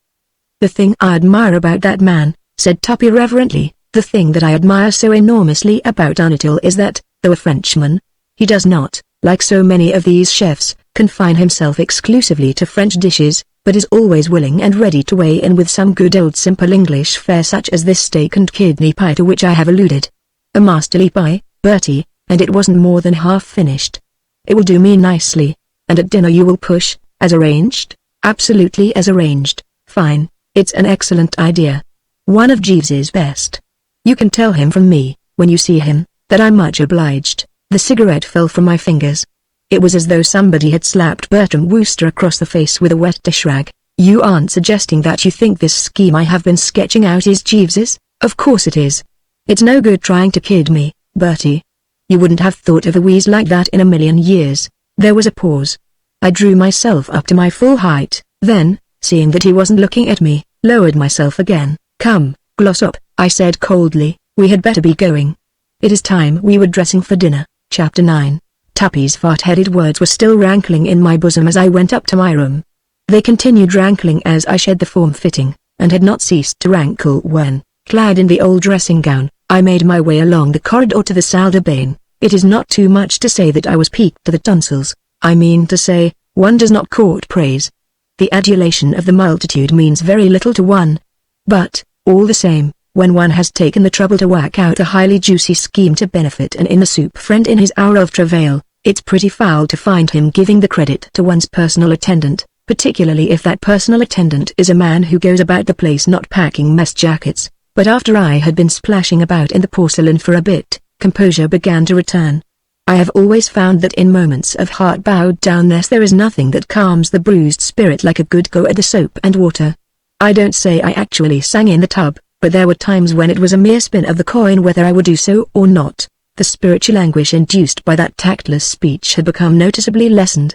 S1: The thing I admire about that man, said Tuppy reverently, the thing that I admire so enormously about Anatole is that, though a Frenchman, he does not, like so many of these chefs, confine himself exclusively to French dishes, but is always willing and ready to weigh in with some good old simple English fare such as this steak and kidney pie to which I have alluded. A masterly pie, Bertie, and it wasn't more than half finished. It will do me nicely. And at dinner you will push, as arranged? Absolutely as arranged. Fine, it's an excellent idea. One of Jeeves's best. You can tell him from me, when you see him, that I'm much obliged. The cigarette fell from my fingers. It was as though somebody had slapped Bertram Wooster across the face with a wet dish rag. You aren't suggesting that you think this scheme I have been sketching out is Jeeves's? Of course it is. It's no good trying to kid me, Bertie. You wouldn't have thought of a wheeze like that in a million years. There was a pause. I drew myself up to my full height, then, seeing that he wasn't looking at me, lowered myself again. Come, Glossop, I said coldly, we had better be going. It is time we were dressing for dinner. Chapter 9. Tappy's fart-headed words were still rankling in my bosom as I went up to my room. They continued rankling as I shed the form-fitting, and had not ceased to rankle when, clad in the old dressing gown, I made my way along the corridor to the salle de bain. It is not too much to say that I was peaked to the tonsils. I mean to say, one does not court praise. The adulation of the multitude means very little to one. But, all the same, when one has taken the trouble to whack out a highly juicy scheme to benefit an inner soup friend in his hour of travail, it's pretty foul to find him giving the credit to one's personal attendant, particularly if that personal attendant is a man who goes about the place not packing mess jackets. But after I had been splashing about in the porcelain for a bit, composure began to return. I have always found that in moments of heart bowed downness there is nothing that calms the bruised spirit like a good go at the soap and water. I don't say I actually sang in the tub, but there were times when it was a mere spin of the coin whether I would do so or not. The spiritual anguish induced by that tactless speech had become noticeably lessened.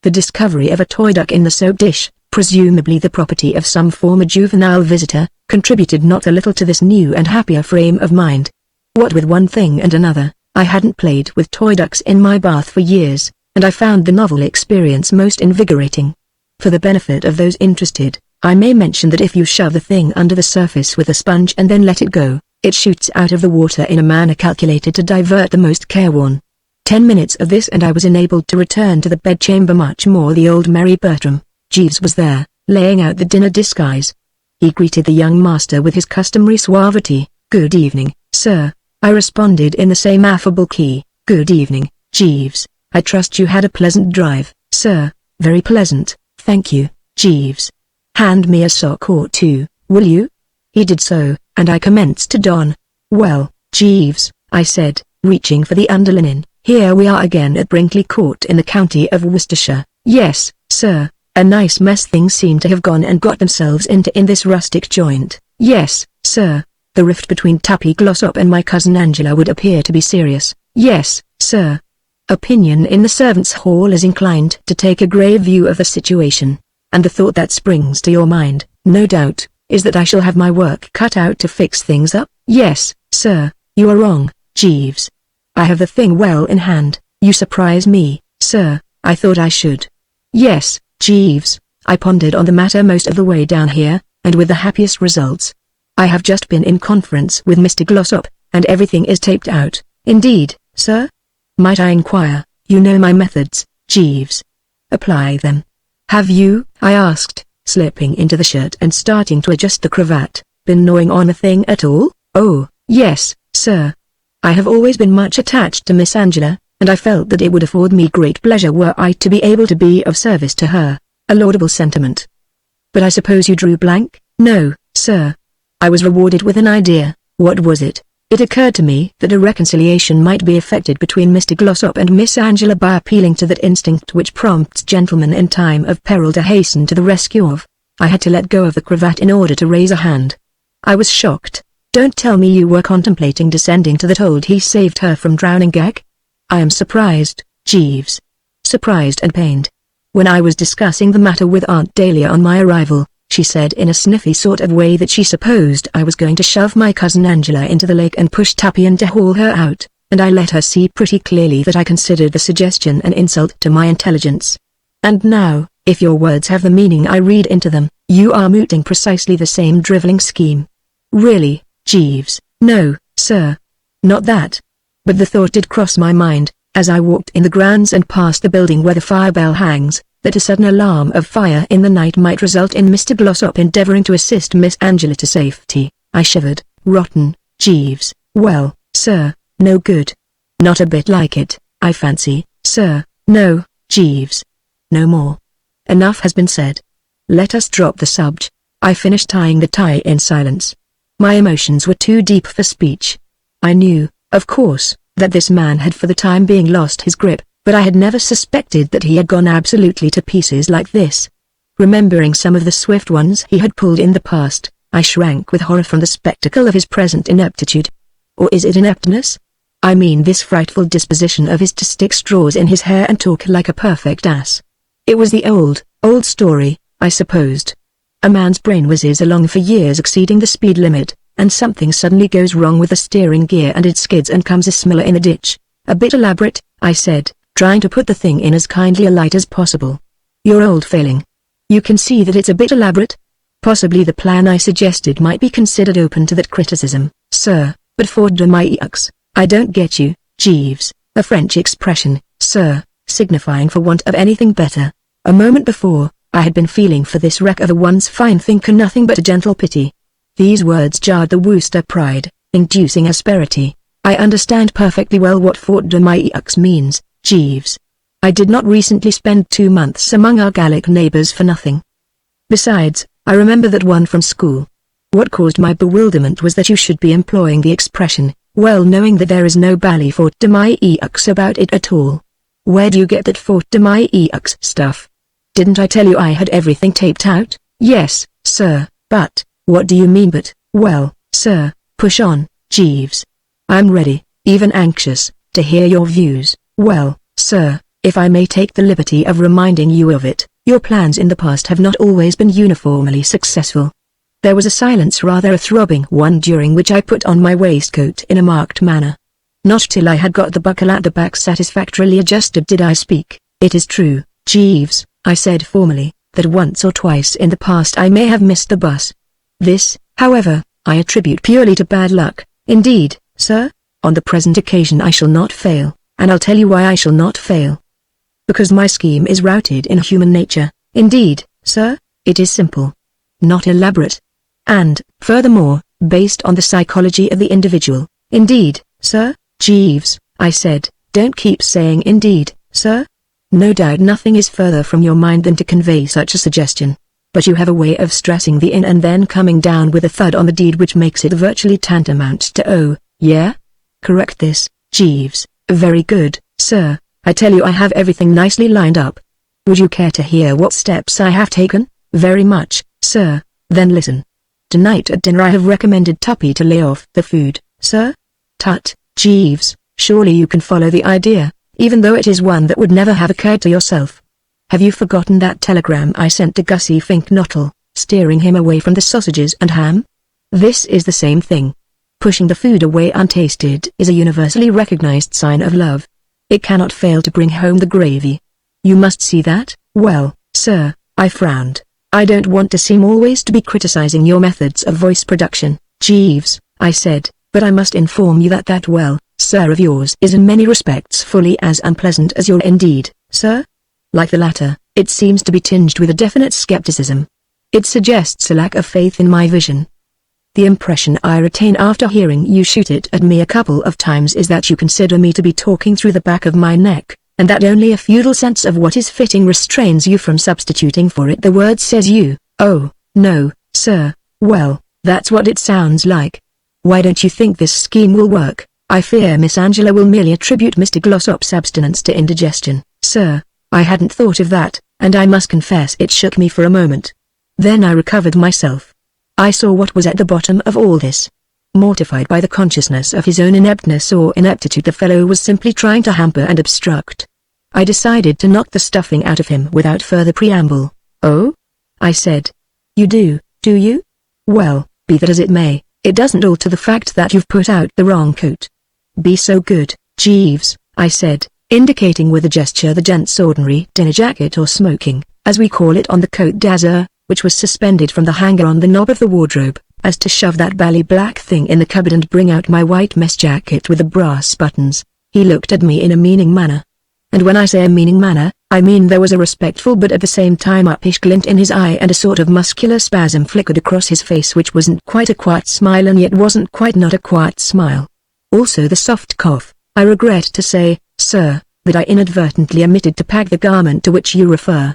S1: The discovery of a toy duck in the soap dish, presumably the property of some former juvenile visitor, contributed not a little to this new and happier frame of mind. What with one thing and another, I hadn't played with toy ducks in my bath for years, and I found the novel experience most invigorating. For the benefit of those interested, I may mention that if you shove the thing under the surface with a sponge and then let it go, it shoots out of the water in a manner calculated to divert the most careworn. 10 minutes of this and I was enabled to return to the bedchamber much more the old merry Bertram. Jeeves was there, laying out the dinner disguise. He greeted the young master with his customary suavity. "Good evening, sir," I responded in the same affable key. "Good evening, Jeeves. I trust you had a pleasant drive." "Sir, very pleasant, thank you, Jeeves. Hand me a sock or two, will you?" He did so, and I commenced to don. "Well, Jeeves," I said, reaching for the underlinen, "here we are again at Brinkley Court in the county of Worcestershire." "Yes, sir, a nice mess things seem to have gone and got themselves into in this rustic joint." "Yes, sir, the rift between Tappy Glossop and my cousin Angela would appear to be serious." "Yes, sir. Opinion in the servants' hall is inclined to take a grave view of the situation. And the thought that springs to your mind, no doubt, is that I shall have my work cut out to fix things up." "Yes, sir, you are wrong, Jeeves. I have the thing well in hand." "You surprise me, sir. I thought I should." "Yes, Jeeves, I pondered on the matter most of the way down here, and with the happiest results. I have just been in conference with Mr. Glossop, and everything is taped out." "Indeed, sir? Might I inquire?" "You know my methods, Jeeves. Apply them." "Have you?" I asked, slipping into the shirt and starting to adjust the cravat, "been gnawing on a thing at all?" "Oh, yes, sir. I have always been much attached to Miss Angela, and I felt that it would afford me great pleasure were I to be able to be of service to her." "A laudable sentiment. But I suppose you drew blank?" "No, sir. I was rewarded with an idea." "What was it?" "It occurred to me that a reconciliation might be effected between Mr. Glossop and Miss Angela by appealing to that instinct which prompts gentlemen in time of peril to hasten to the rescue of—" I had to let go of the cravat in order to raise a hand. I was shocked. "Don't tell me you were contemplating descending to that old he saved her from drowning gag?" "I am surprised, Jeeves." "Surprised and pained. When I was discussing the matter with Aunt Dahlia on my arrival, she said in a sniffy sort of way that she supposed I was going to shove my cousin Angela into the lake and push Tappy in to haul her out, and I let her see pretty clearly that I considered the suggestion an insult to my intelligence. And now, if your words have the meaning I read into them, you are mooting precisely the same drivelling scheme." "Really, Jeeves?" "No, sir. Not that. But the thought did cross my mind, as I walked in the grounds and past the building where the fire bell hangs, that a sudden alarm of fire in the night might result in Mr. Glossop endeavoring to assist Miss Angela to safety." I shivered. "Rotten, Jeeves." "Well, sir, no good. Not a bit like it, I fancy, sir." "No, Jeeves. No more. Enough has been said. Let us drop the subject." I finished tying the tie in silence. My emotions were too deep for speech. I knew, of course, that this man had for the time being lost his grip, but I had never suspected that he had gone absolutely to pieces like this. Remembering some of the swift ones he had pulled in the past, I shrank with horror from the spectacle of his present ineptitude. Or is it ineptness? I mean this frightful disposition of his to stick straws in his hair and talk like a perfect ass. It was the old story, I supposed. A man's brain whizzes along for years exceeding the speed limit, and something suddenly goes wrong with the steering gear and it skids and comes a smiller in the ditch. A bit elaborate, I said, trying to put the thing in as kindly a light as possible. Your old failing. You can see that it's a bit elaborate. Possibly the plan I suggested might be considered open to that criticism, sir, but for de Maix, I don't get you, Jeeves, a French expression, sir, signifying for want of anything better. A moment before, I had been feeling for this wreck of a once fine thinker nothing but a gentle pity. These words jarred the Wooster pride, inducing asperity. I understand perfectly well what Fort de Maix means, Jeeves. I did not recently spend 2 months among our Gallic neighbors for nothing. Besides, I remember that one from school. What caused my bewilderment was that you should be employing the expression, well knowing that there is no bally Fort de Maix about it at all. Where do you get that Fort de Maix stuff? Didn't I tell you I had everything taped out? Yes, sir, but, what do you mean but, well, sir, push on, Jeeves. I'm ready, even anxious, to hear your views. Well, sir, if I may take the liberty of reminding you of it, your plans in the past have not always been uniformly successful. There was a silence, rather a throbbing one, during which I put on my waistcoat in a marked manner. Not till I had got the buckle at the back satisfactorily adjusted did I speak. It is true, Jeeves, I said formally, that once or twice in the past I may have missed the bus. This, however, I attribute purely to bad luck. Indeed, sir, on the present occasion I shall not fail, and I'll tell you why I shall not fail. Because my scheme is rooted in human nature. Indeed, sir, it is simple. Not elaborate. And, furthermore, based on the psychology of the individual. Indeed, sir, Jeeves, I said, don't keep saying indeed, sir. No doubt nothing is further from your mind than to convey such a suggestion. But you have a way of stressing the in and then coming down with a thud on the deed which makes it virtually tantamount to oh, yeah? Correct this, Jeeves. Very good, sir. I tell you I have everything nicely lined up. Would you care to hear what steps I have taken? Very much, sir. Then listen. Tonight at dinner I have recommended Tuppy to lay off the food, sir. Tut, Jeeves, surely you can follow the idea, even though it is one that would never have occurred to yourself. Have you forgotten that telegram I sent to Gussie Fink-Nottle, steering him away from the sausages and ham? This is the same thing. Pushing the food away untasted is a universally recognized sign of love. It cannot fail to bring home the gravy. You must see that. Well, sir, I frowned. I don't want to seem always to be criticizing your methods of voice production, Jeeves, I said, but I must inform you that that well, sir of yours is in many respects fully as unpleasant as your indeed, sir. Like the latter, it seems to be tinged with a definite skepticism. It suggests a lack of faith in my vision. The impression I retain after hearing you shoot it at me a couple of times is that you consider me to be talking through the back of my neck, and that only a feudal sense of what is fitting restrains you from substituting for it the word says you. Oh, no, sir. Well, that's what it sounds like. Why don't you think this scheme will work? I fear Miss Angela will merely attribute Mr. Glossop's abstinence to indigestion, sir. I hadn't thought of that, and I must confess it shook me for a moment. Then I recovered myself. I saw what was at the bottom of all this. Mortified by the consciousness of his own ineptness or ineptitude, the fellow was simply trying to hamper and obstruct. I decided to knock the stuffing out of him without further preamble. Oh? I said. You do you? Well, be that as it may, it doesn't alter the fact that you've put out the wrong coat. Be so good, Jeeves, I said, indicating with a gesture the gent's ordinary dinner jacket or smoking, as we call it on the Côte d'Azur, which was suspended from the hanger on the knob of the wardrobe, as to shove that bally black thing in the cupboard and bring out my white mess jacket with the brass buttons. He looked at me in a meaning manner. And when I say a meaning manner, I mean there was a respectful but at the same time uppish glint in his eye, and a sort of muscular spasm flickered across his face which wasn't quite a quiet smile and yet wasn't quite not a quiet smile. Also the soft cough. I regret to say, sir, that I inadvertently omitted to pack the garment to which you refer.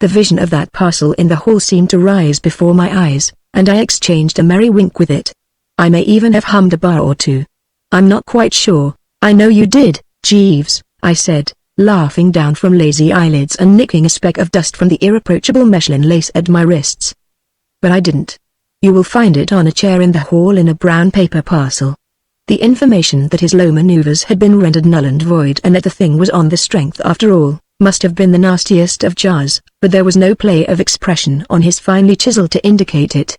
S1: The vision of that parcel in the hall seemed to rise before my eyes, and I exchanged a merry wink with it. I may even have hummed a bar or two. I'm not quite sure. I know you did, Jeeves, I said, laughing down from lazy eyelids and nicking a speck of dust from the irreproachable Mechlin lace at my wrists. But I didn't. You will find it on a chair in the hall in a brown paper parcel. The information that his low maneuvers had been rendered null and void and that the thing was on the strength after all, must have been the nastiest of jars, but there was no play of expression on his finely chiseled to indicate it.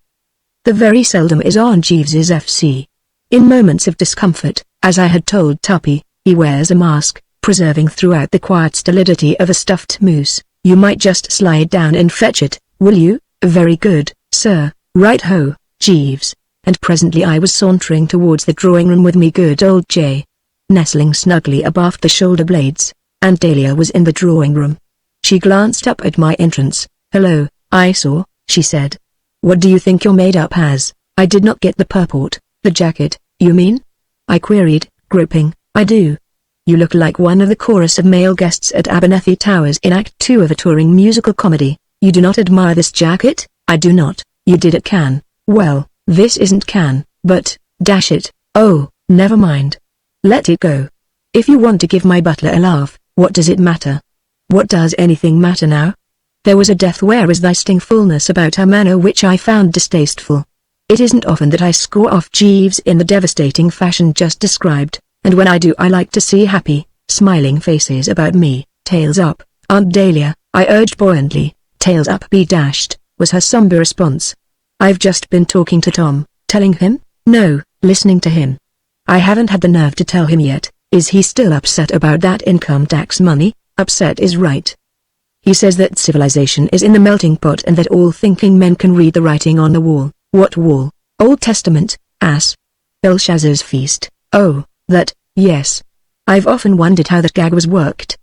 S1: The very seldom is on Jeeves's FC. In moments of discomfort, as I had told Tuppy, he wears a mask, preserving throughout the quiet stolidity of a stuffed moose. "You might just slide down and fetch it, will you?" "Very good, sir, right-ho, Jeeves." And presently I was sauntering towards the drawing room with me good old J. nestling snugly abaft the shoulder blades. Aunt Dahlia was in the drawing room. She glanced up at my entrance. "Hello, I saw," she said. "What do you think you're made up as?" I did not get the purport. "The jacket, you mean?" I queried, groping. "I do. You look like one of the chorus of male guests at Abernethy Towers in Act 2 of a touring musical comedy. You do not admire this jacket?" "I do not." "You did at Cannes." "Well, this isn't Cannes, but, dash it, oh, never mind. Let it go. If you want to give my butler a laugh, what does it matter?" "What does anything matter now?" There was a death whereas thy stingfulness about her manner which I found distasteful. It isn't often that I score off Jeeves in the devastating fashion just described, and when I do I like to see happy, smiling faces about me. "Tails up, Aunt Dahlia," I urged buoyantly. "Tails up be dashed," was her somber response. "I've just been talking to Tom." "Telling him?" "No, listening to him." "I haven't had the nerve to tell him yet." "Is he still upset about that income tax money?" "Upset is right. He says that civilization is in the melting pot and that all thinking men can read the writing on the wall." "What wall?" "Old Testament, ass. Belshazzar's feast." "Oh, that, yes. I've often wondered how that gag was worked.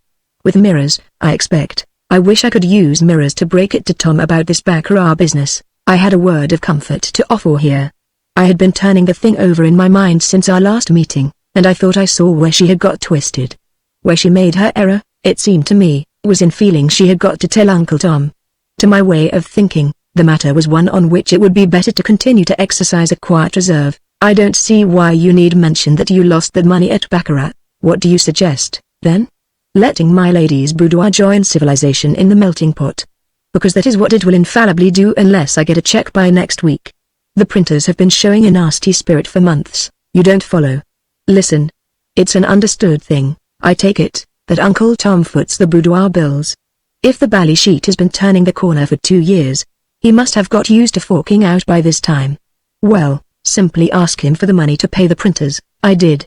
S1: With mirrors, I expect. I wish I could use mirrors to break it to Tom about this baccarat business." I had a word of comfort to offer here. I had been turning the thing over in my mind since our last meeting, and I thought I saw where she had got twisted. Where she made her error, it seemed to me, was in feeling she had got to tell Uncle Tom. To my way of thinking, the matter was one on which it would be better to continue to exercise a quiet reserve. "I don't see why you need mention that you lost the money at baccarat. What do you suggest, then?" "Letting my lady's boudoir join civilization in the melting pot. Because that is what it will infallibly do unless I get a check by next week. The printers have been showing a nasty spirit for months. You don't follow. Listen. It's an understood thing, I take it, that Uncle Tom foots the boudoir bills. If the bally sheet has been turning the corner for 2 years, he must have got used to forking out by this time. Well, simply ask him for the money to pay the printers." I did.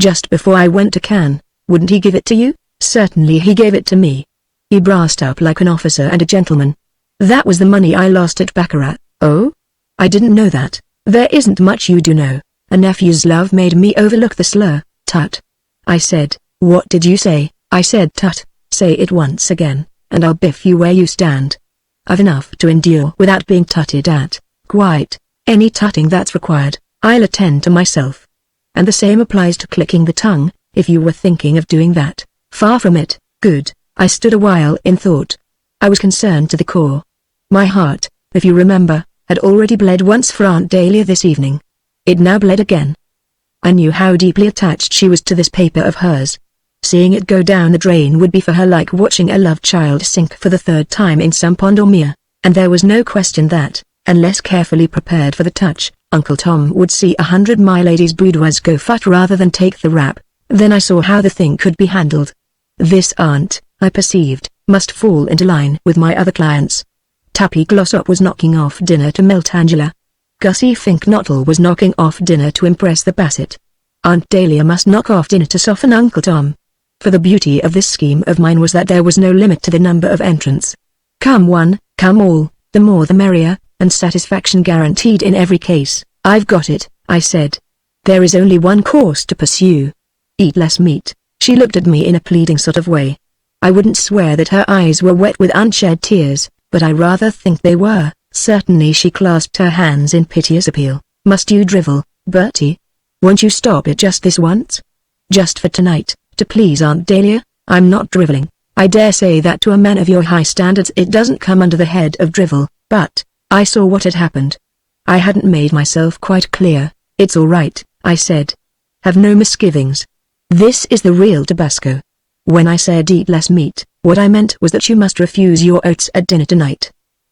S1: "Just before I went to Cannes, wouldn't he give it to you?" "Certainly he gave it to me. He brassed up like an officer and a gentleman. That was the money I lost at baccarat." "Oh? I didn't know that." "There isn't much you do know. A nephew's love made me overlook the slur." "Tut." I said. "What did you say?" "I said tut." "Say it once again, and I'll biff you where you stand. I've enough to endure without being tutted at." "Quite. Any tutting that's required, I'll attend to myself. And the same applies to clicking the tongue, if you were thinking of doing that." "Far from it." "Good." I stood a while in thought. I was concerned to the core. My heart, if you remember, had already bled once for Aunt Dahlia this evening. It now bled again. I knew how deeply attached she was to this paper of hers. Seeing it go down the drain would be for her like watching a loved child sink for the 3rd time in some pond or mere, and there was no question that, unless carefully prepared for the touch, Uncle Tom would see 100 my lady's boudoirs go fut rather than take the rap. Then I saw how the thing could be handled. This aunt, I perceived, must fall into line with my other clients. Tappy Glossop was knocking off dinner to melt Angela. Gussie Fink-Nottle was knocking off dinner to impress the Bassett. Aunt Dahlia must knock off dinner to soften Uncle Tom. For the beauty of this scheme of mine was that there was no limit to the number of entrants. Come one, come all, the more the merrier, and satisfaction guaranteed in every case. "I've got it," I said. "There is only one course to pursue. Eat less meat." She looked at me in a pleading sort of way. I wouldn't swear that her eyes were wet with unshed tears, but I rather think they were. Certainly she clasped her hands in piteous appeal. "Must you drivel, Bertie? Won't you stop it just this once? Just for tonight, to please Aunt Dahlia?" "I'm not driveling. I dare say that to a man of your high standards it doesn't come under the head of drivel, but..." I saw what had happened. I hadn't made myself quite clear. "It's all right," I said. "Have no misgivings. This is the real Tabasco. When I said eat less meat, what I meant was that you must refuse your oats at dinner tonight.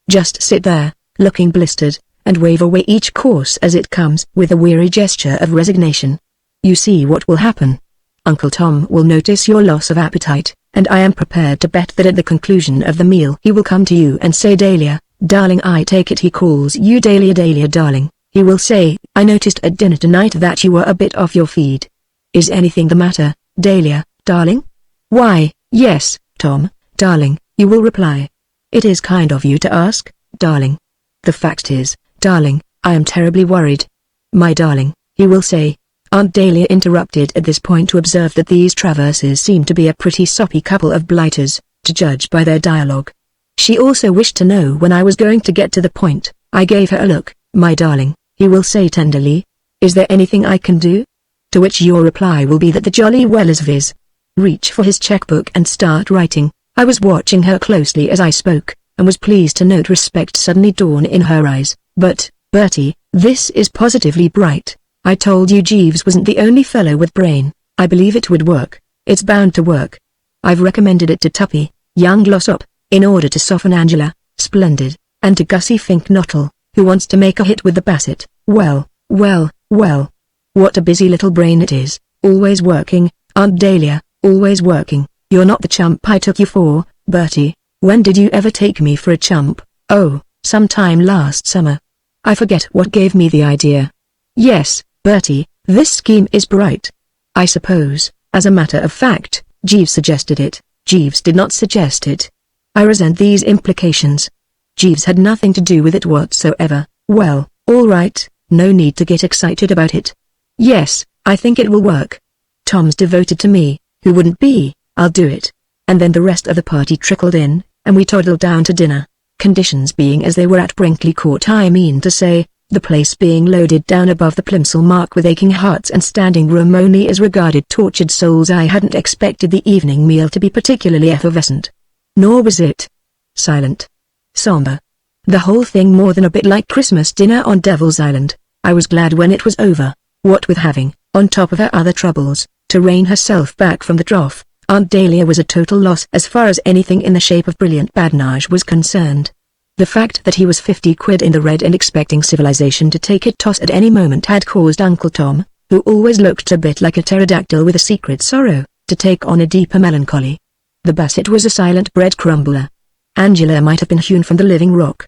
S1: Just sit there, looking blistered, and wave away each course as it comes with a weary gesture of resignation. You see what will happen. Uncle Tom will notice your loss of appetite, and I am prepared to bet that at the conclusion of the meal he will come to you and say, 'Dahlia, darling,' I take it he calls you Dahlia, Dahlia darling. He will say, 'I noticed at dinner tonight that you were a bit off your feed. Is anything the matter, Dahlia, darling?' Why, yes, Tom, darling, you will reply. It is kind of you to ask, darling. The fact is, darling, I am terribly worried. My darling, he will say. Aunt Dahlia interrupted at this point to observe that these Traverses seemed to be a pretty soppy couple of blighters, to judge by their dialogue. She also wished to know when I was going to get to the point. I gave her a look. My darling, he will say tenderly. Is there anything I can do? To which your reply will be that the jolly well is viz. Reach for his checkbook and start writing. I was watching her closely as I spoke, and was pleased to note respect suddenly dawn in her eyes. But, Bertie, this is positively bright. I told you Jeeves wasn't the only fellow with brain. I believe it would work. It's bound to work. I've recommended it to Tuppy, young Glossop, in order to soften Angela, splendid, and to Gussie Fink-Nottle, who wants to make a hit with the Basset. Well, well, well. What a busy little brain it is, always working, Aunt Dahlia, always working. You're not the chump I took you for, Bertie. When did you ever take me for a chump? Oh, sometime last summer. I forget what gave me the idea. Yes, Bertie, this scheme is bright. I suppose, as a matter of fact, Jeeves suggested it. Jeeves did not suggest it. I resent these implications. Jeeves had nothing to do with it whatsoever. Well, all right, no need to get excited about it. Yes, I think it will work. Tom's devoted to me, who wouldn't be? I'll do it. And then the rest of the party trickled in, and we toddled down to dinner. Conditions being as they were at Brinkley Court, I mean to say, the place being loaded down above the Plimsoll mark with aching hearts and standing room only as regarded tortured souls. I hadn't expected the evening meal to be particularly effervescent. Nor was it. Silent. Somber. The whole thing more than a bit like Christmas dinner on Devil's Island. I was glad when it was over. What with having, on top of her other troubles, to rein herself back from the trough, Aunt Dahlia was a total loss as far as anything in the shape of brilliant badinage was concerned. The fact that he was 50 quid in the red and expecting civilization to take it toss at any moment had caused Uncle Tom, who always looked a bit like a pterodactyl with a secret sorrow, to take on a deeper melancholy. The Basset was a silent bread crumbler. Angela might have been hewn from the living rock.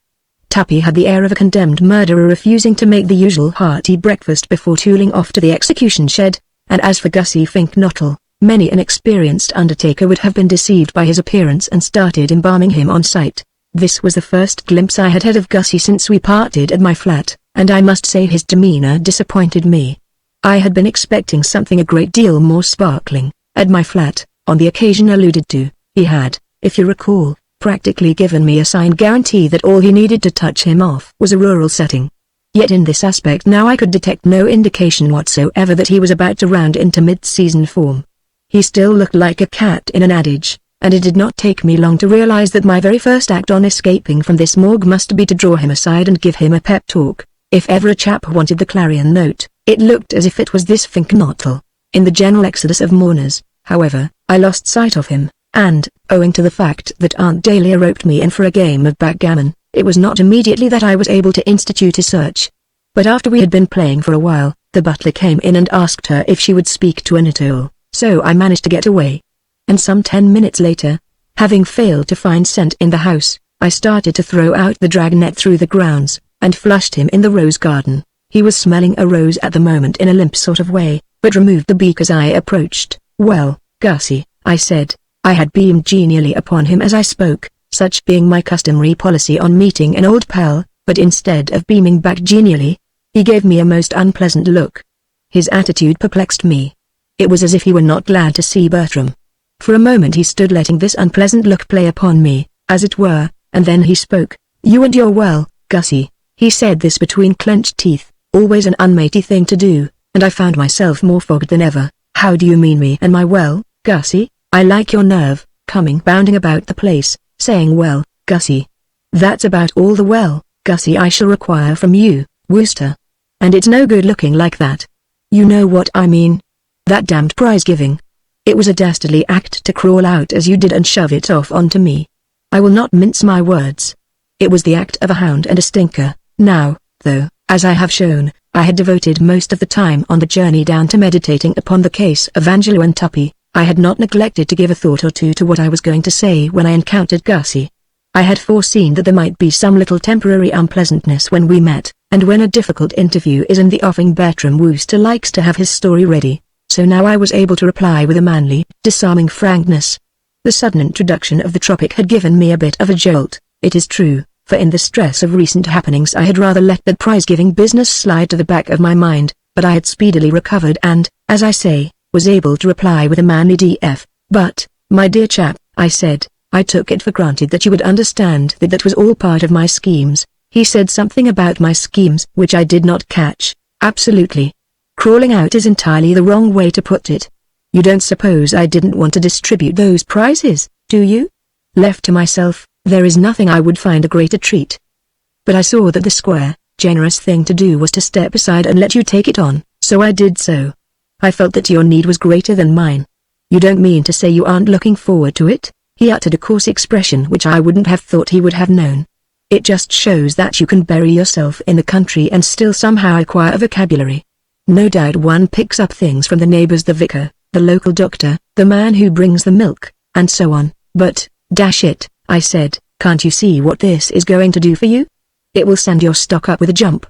S1: Tuppy had the air of a condemned murderer refusing to make the usual hearty breakfast before tooling off to the execution shed, and as for Gussie Fink-Nottle, many an experienced undertaker would have been deceived by his appearance and started embalming him on sight. This was the first glimpse I had had of Gussie since we parted at my flat, and I must say his demeanor disappointed me. I had been expecting something a great deal more sparkling. At my flat, on the occasion alluded to, he had, if you recall, practically given me a signed guarantee that all he needed to touch him off was a rural setting. Yet in this aspect now I could detect no indication whatsoever that he was about to round into mid-season form. He still looked like a cat in an adage, and it did not take me long to realize that my very first act on escaping from this morgue must be to draw him aside and give him a pep talk. If ever a chap wanted the clarion note, it looked as if it was this Fink-Nottle. In the general exodus of mourners, however, I lost sight of him, and, owing to the fact that Aunt Dahlia roped me in for a game of backgammon, it was not immediately that I was able to institute a search. But after we had been playing for a while, the butler came in and asked her if she would speak to Anatole, so I managed to get away. And some 10 minutes later, having failed to find scent in the house, I started to throw out the dragnet through the grounds, and flushed him in the rose garden. He was smelling a rose at the moment in a limp sort of way, but removed the beak as I approached. Well, Gussie, I said. I had beamed genially upon him as I spoke, such being my customary policy on meeting an old pal, but instead of beaming back genially, he gave me a most unpleasant look. His attitude perplexed me. It was as if he were not glad to see Bertram. For a moment he stood letting this unpleasant look play upon me, as it were, and then he spoke. You and your well, Gussie. He said this between clenched teeth, always an unmatey thing to do, and I found myself more fogged than ever. How do you mean me and my well, Gussie? I like your nerve, coming bounding about the place, saying well, Gussie. That's about all the well, Gussie I shall require from you, Wooster. And it's no good looking like that. You know what I mean. That damned prize-giving. It was a dastardly act to crawl out as you did and shove it off onto me. I will not mince my words. It was the act of a hound and a stinker. Now, though, as I have shown, I had devoted most of the time on the journey down to meditating upon the case of Angela and Tuppy. I had not neglected to give a thought or two to what I was going to say when I encountered Gussie. I had foreseen that there might be some little temporary unpleasantness when we met, and when a difficult interview is in the offing Bertram Wooster likes to have his story ready. So now I was able to reply with a manly, disarming frankness. The sudden introduction of the tropic had given me a bit of a jolt, it is true, for in the stress of recent happenings I had rather let that prize-giving business slide to the back of my mind, but I had speedily recovered and, as I say, was able to reply with a manly DF. But, my dear chap, I said, I took it for granted that you would understand that that was all part of my schemes. He said something about my schemes which I did not catch. Absolutely. Crawling out is entirely the wrong way to put it. You don't suppose I didn't want to distribute those prizes, do you? Left to myself, there is nothing I would find a greater treat. But I saw that the square, generous thing to do was to step aside and let you take it on, so I did so. I felt that your need was greater than mine. You don't mean to say you aren't looking forward to it? He uttered a coarse expression which I wouldn't have thought he would have known. It just shows that you can bury yourself in the country and still somehow acquire a vocabulary. No doubt one picks up things from the neighbors, the vicar, the local doctor, the man who brings the milk, and so on, but, dash it, I said, can't you see what this is going to do for you? It will send your stock up with a jump.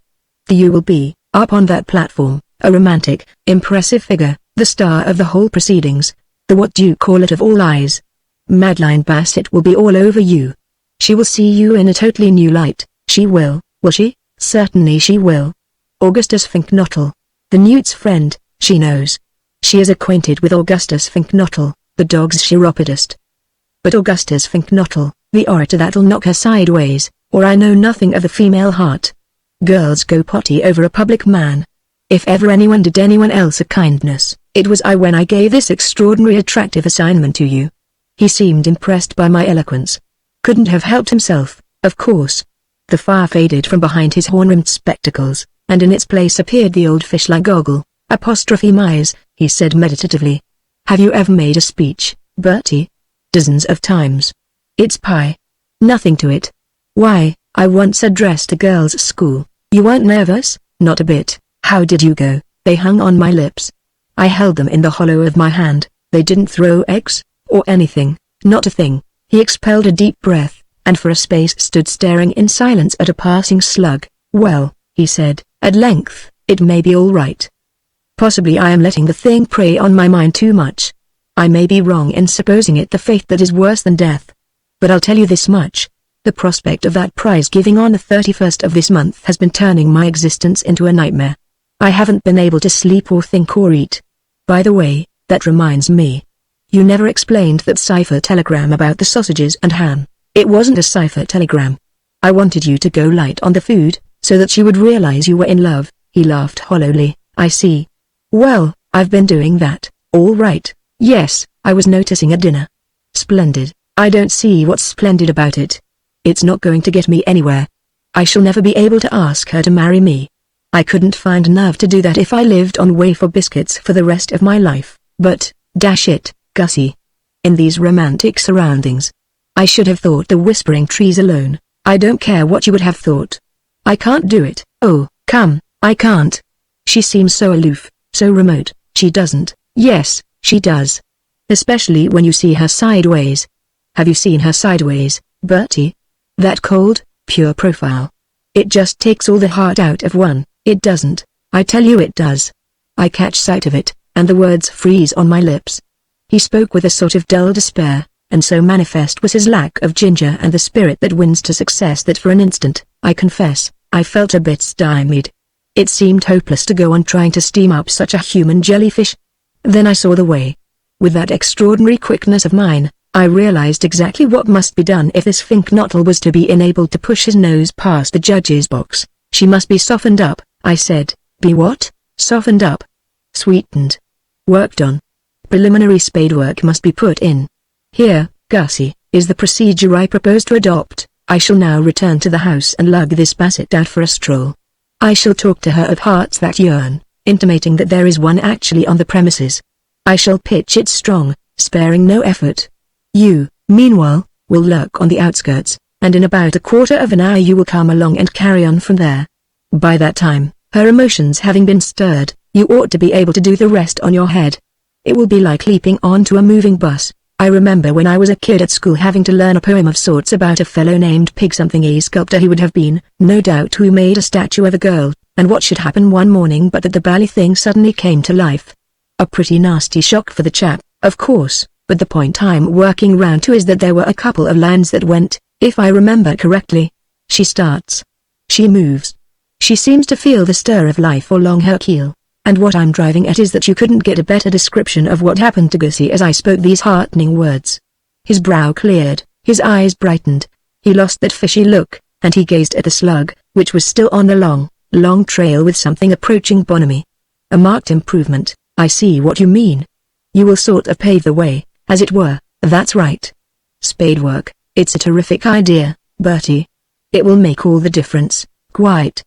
S1: You will be, up on that platform, a romantic, impressive figure, the star of the whole proceedings, the what do you call it of all eyes. Madeline Bassett will be all over you. She will see you in a totally new light, she will she? Certainly she will. Augustus Finknottle, the Newt's friend, she knows. She is acquainted with Augustus Finknottle, the dog's chiropodist. But Augustus Finknottle, the orator, that'll knock her sideways, or I know nothing of the female heart. Girls go potty over a public man. If ever anyone did anyone else a kindness, it was I when I gave this extraordinary attractive assignment to you. He seemed impressed by my eloquence. Couldn't have helped himself, of course. The fire faded from behind his horn-rimmed spectacles, and in its place appeared the old fish-like goggle. Apostrophe Myers, he said meditatively. Have you ever made a speech, Bertie? Dozens of times. It's pie. Nothing to it. Why, I once addressed a girls' school. You weren't nervous? Not a bit. How did you go? They hung on my lips. I held them in the hollow of my hand. They didn't throw eggs, or anything, not a thing. He expelled a deep breath, and for a space stood staring in silence at a passing slug. Well, he said, at length, it may be all right. Possibly I am letting the thing prey on my mind too much. I may be wrong in supposing it the fate that is worse than death. But I'll tell you this much. The prospect of that prize giving on the 31st of this month has been turning my existence into a nightmare. I haven't been able to sleep or think or eat. By the way, that reminds me. You never explained that cipher telegram about the sausages and ham. It wasn't a cipher telegram. I wanted you to go light on the food, so that she would realize you were in love. He laughed hollowly. I see. Well, I've been doing that, all right. Yes, I was noticing at dinner. Splendid. I don't see what's splendid about it. It's not going to get me anywhere. I shall never be able to ask her to marry me. I couldn't find nerve to do that if I lived on wafer biscuits for the rest of my life, but, dash it, Gussie. In these romantic surroundings. I should have thought the whispering trees alone. I don't care what you would have thought. I can't do it. Oh, come, I can't. She seems so aloof, so remote. She doesn't. Yes, she does. Especially when you see her sideways. Have you seen her sideways, Bertie? That cold, pure profile. It just takes all the heart out of one. It doesn't. I tell you it does. I catch sight of it, and the words freeze on my lips. He spoke with a sort of dull despair, and so manifest was his lack of ginger and the spirit that wins to success that for an instant, I confess, I felt a bit stymied. It seemed hopeless to go on trying to steam up such a human jellyfish. Then I saw the way. With that extraordinary quickness of mine, I realized exactly what must be done if this Finknottle was to be enabled to push his nose past the judge's box. She must be softened up, I said. Be what? Softened up. Sweetened. Worked on. Preliminary spadework must be put in. Here, Gussie, is the procedure I propose to adopt. I shall now return to the house and lug this Bassett out for a stroll. I shall talk to her of hearts that yearn, intimating that there is one actually on the premises. I shall pitch it strong, sparing no effort. You, meanwhile, will lurk on the outskirts, and in about a quarter of an hour you will come along and carry on from there. By that time, her emotions having been stirred, you ought to be able to do the rest on your head. It will be like leaping onto a moving bus. I remember when I was a kid at school having to learn a poem of sorts about a fellow named Pig something, a sculptor he would have been, no doubt, who made a statue of a girl, and what should happen one morning but that the bally thing suddenly came to life. A pretty nasty shock for the chap, of course, but the point I'm working round to is that there were a couple of lines that went, if I remember correctly. She starts. She moves. She seems to feel the stir of life along her keel. And what I'm driving at is that you couldn't get a better description of what happened to Gussie as I spoke these heartening words. His brow cleared, his eyes brightened. He lost that fishy look, and he gazed at the slug, which was still on the long trail with something approaching bonhomie. A marked improvement. I see what you mean. You will sort of pave the way, as it were. That's right. Spadework, it's a terrific idea, Bertie. It will make all the difference, quite.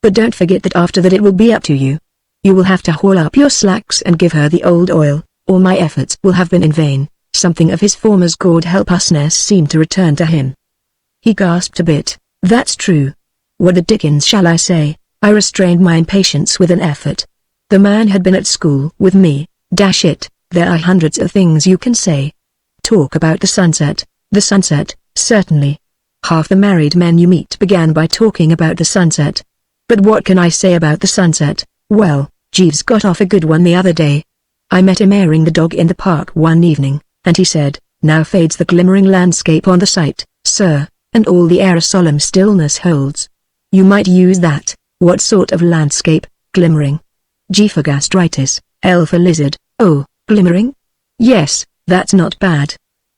S1: But don't forget that after that it will be up to you. You will have to haul up your slacks and give her the old oil, or my efforts will have been in vain. Something of his former God-help-usness seemed to return to him. He gasped a bit. That's true. What the dickens shall I say? I restrained my impatience with an effort. The man had been at school with me. Dash it, there are hundreds of things you can say. Talk about the sunset, certainly. Half the married men you meet began by talking about the sunset. But what can I say about the sunset? Well, Jeeves got off a good one the other day. I met him airing the dog in the park one evening, and he said, now fades the glimmering landscape on the sight, sir, and all the air a solemn stillness holds. You might use that. What sort of landscape? Glimmering. G for gastritis, L for lizard. Oh, glimmering? Yes, that's not bad.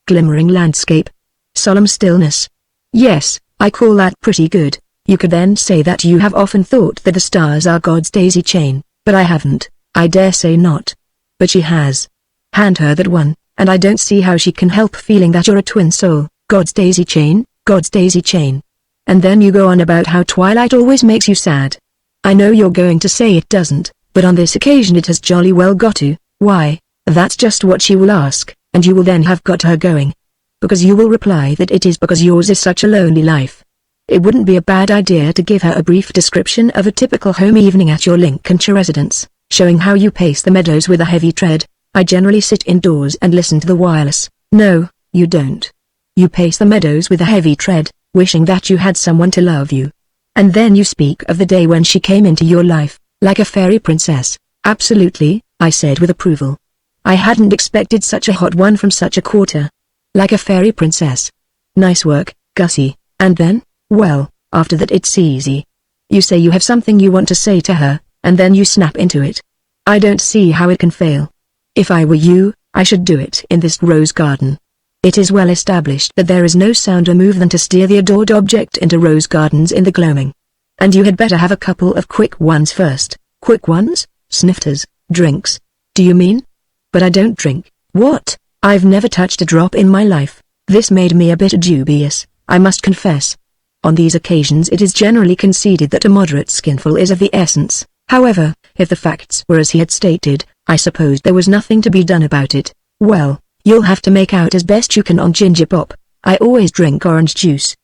S1: Glimmering landscape. Solemn stillness. Yes, I call that pretty good. You could then say that you have often thought that the stars are God's daisy chain, but I haven't. I dare say not. But she has. Hand her that one, and I don't see how she can help feeling that you're a twin soul. God's daisy chain, God's daisy chain. And then you go on about how twilight always makes you sad. I know you're going to say it doesn't, but on this occasion it has jolly well got to. Why, that's just what she will ask, and you will then have got her going. Because you will reply that it is because yours is such a lonely life. It wouldn't be a bad idea to give her a brief description of a typical home evening at your Lincolnshire residence, showing how you pace the meadows with a heavy tread. I generally sit indoors and listen to the wireless. No, you don't. You pace the meadows with a heavy tread, wishing that you had someone to love you. And then you speak of the day when she came into your life, like a fairy princess. Absolutely, I said with approval. I hadn't expected such a hot one from such a quarter. Like a fairy princess. Nice work, Gussie. And then? Well, after that it's easy. You say you have something you want to say to her, and then you snap into it. I don't see how it can fail. If I were you, I should do it in this rose garden. It is well established that there is no sounder move than to steer the adored object into rose gardens in the gloaming. And you had better have a couple of quick ones first. Quick ones? Snifters, drinks. Do you mean? But I don't drink. What? I've never touched a drop in my life. This made me a bit dubious, I must confess. On these occasions it is generally conceded that a moderate skinful is of the essence. However, if the facts were as he had stated, I supposed there was nothing to be done about it. Well, you'll have to make out as best you can on ginger pop. I always drink orange juice.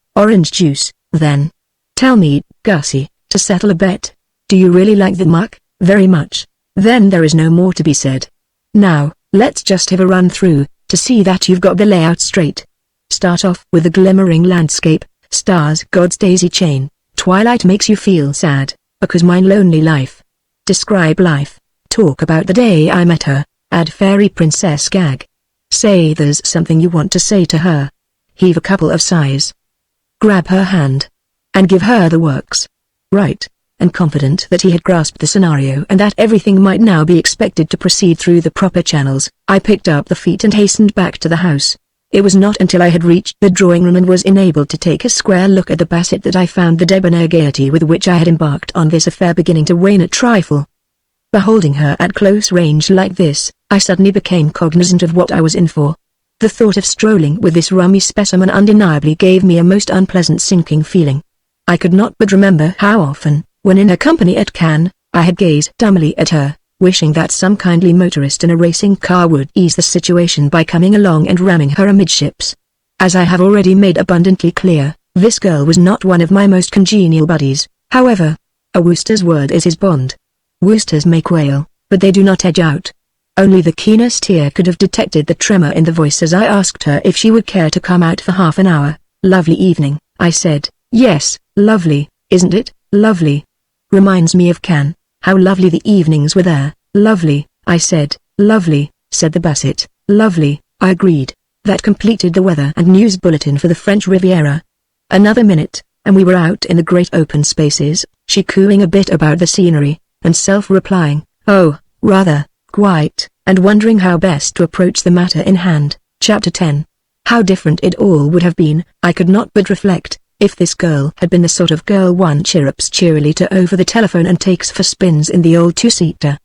S1: Then. Tell me, Gussie, to settle a bet. Do you really like the muck? Very much. Then there is no more to be said. Now, let's just have a run through, to see that you've got the layout straight. Start off with the glimmering landscape. Stars, God's daisy chain. Twilight makes you feel sad, because mine lonely life. Describe life. Talk about the day I met her. Add fairy princess gag. Say there's something you want to say to her. Heave a couple of sighs. Grab her hand. And give her the works. Right. And confident that he had grasped the scenario and that everything might now be expected to proceed through the proper channels, I picked up the feet and hastened back to the house. It was not until I had reached the drawing room and was enabled to take a square look at the Bassett that I found the debonair gaiety with which I had embarked on this affair beginning to wane a trifle. Beholding her at close range like this, I suddenly became cognizant of what I was in for. The thought of strolling with this rummy specimen undeniably gave me a most unpleasant sinking feeling. I could not but remember how often, when in her company at Cannes, I had gazed dumbly at her, wishing that some kindly motorist in a racing car would ease the situation by coming along and ramming her amidships. As I have already made abundantly clear, this girl was not one of my most congenial buddies. However, a Wooster's word is his bond. Woosters may quail, but they do not edge out. Only the keenest ear could have detected the tremor in the voice as I asked her if she would care to come out for half an hour. Lovely evening, I said. Yes, lovely, isn't it? Lovely. Reminds me of Cannes. How lovely the evenings were there. Lovely, I said. Lovely, said the Basset. Lovely, I agreed. That completed the weather and news bulletin for the French Riviera. Another minute, and we were out in the great open spaces, she cooing a bit about the scenery, and self-replying, oh, rather, quite, and wondering how best to approach the matter in hand. Chapter 10. How different it all would have been, I could not but reflect, if this girl had been the sort of girl one chirrups cheerily to over the telephone and takes for spins in the old two-seater.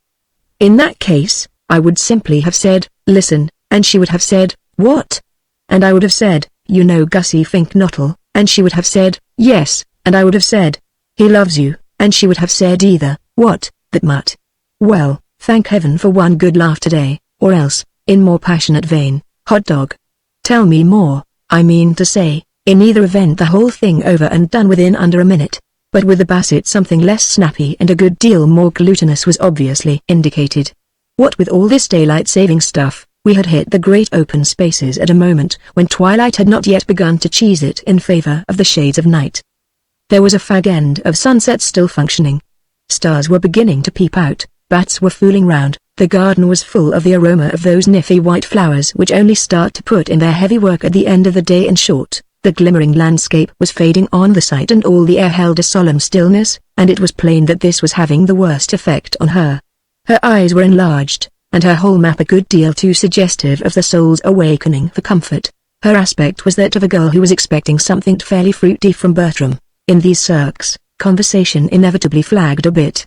S1: In that case, I would simply have said, listen, and she would have said, what? And I would have said, you know Gussie Fink-Nottle, and she would have said, yes, and I would have said, he loves you, and she would have said either, what, that mutt. Well, thank heaven for one good laugh today, or else, in more passionate vein, hot dog. Tell me more, I mean to say, in either event the whole thing over and done within under a minute. But with the Basset something less snappy and a good deal more glutinous was obviously indicated. What with all this daylight-saving stuff, we had hit the great open spaces at a moment when twilight had not yet begun to cheese it in favor of the shades of night. There was a fag end of sunset still functioning. Stars were beginning to peep out, bats were fooling round, the garden was full of the aroma of those niffy white flowers which only start to put in their heavy work at the end of the day. In short, the glimmering landscape was fading on the sight and all the air held a solemn stillness, and it was plain that this was having the worst effect on her. Her eyes were enlarged, and her whole map a good deal too suggestive of the soul's awakening for comfort. Her aspect was that of a girl who was expecting something fairly fruity from Bertram. In these cirques, conversation inevitably flagged a bit.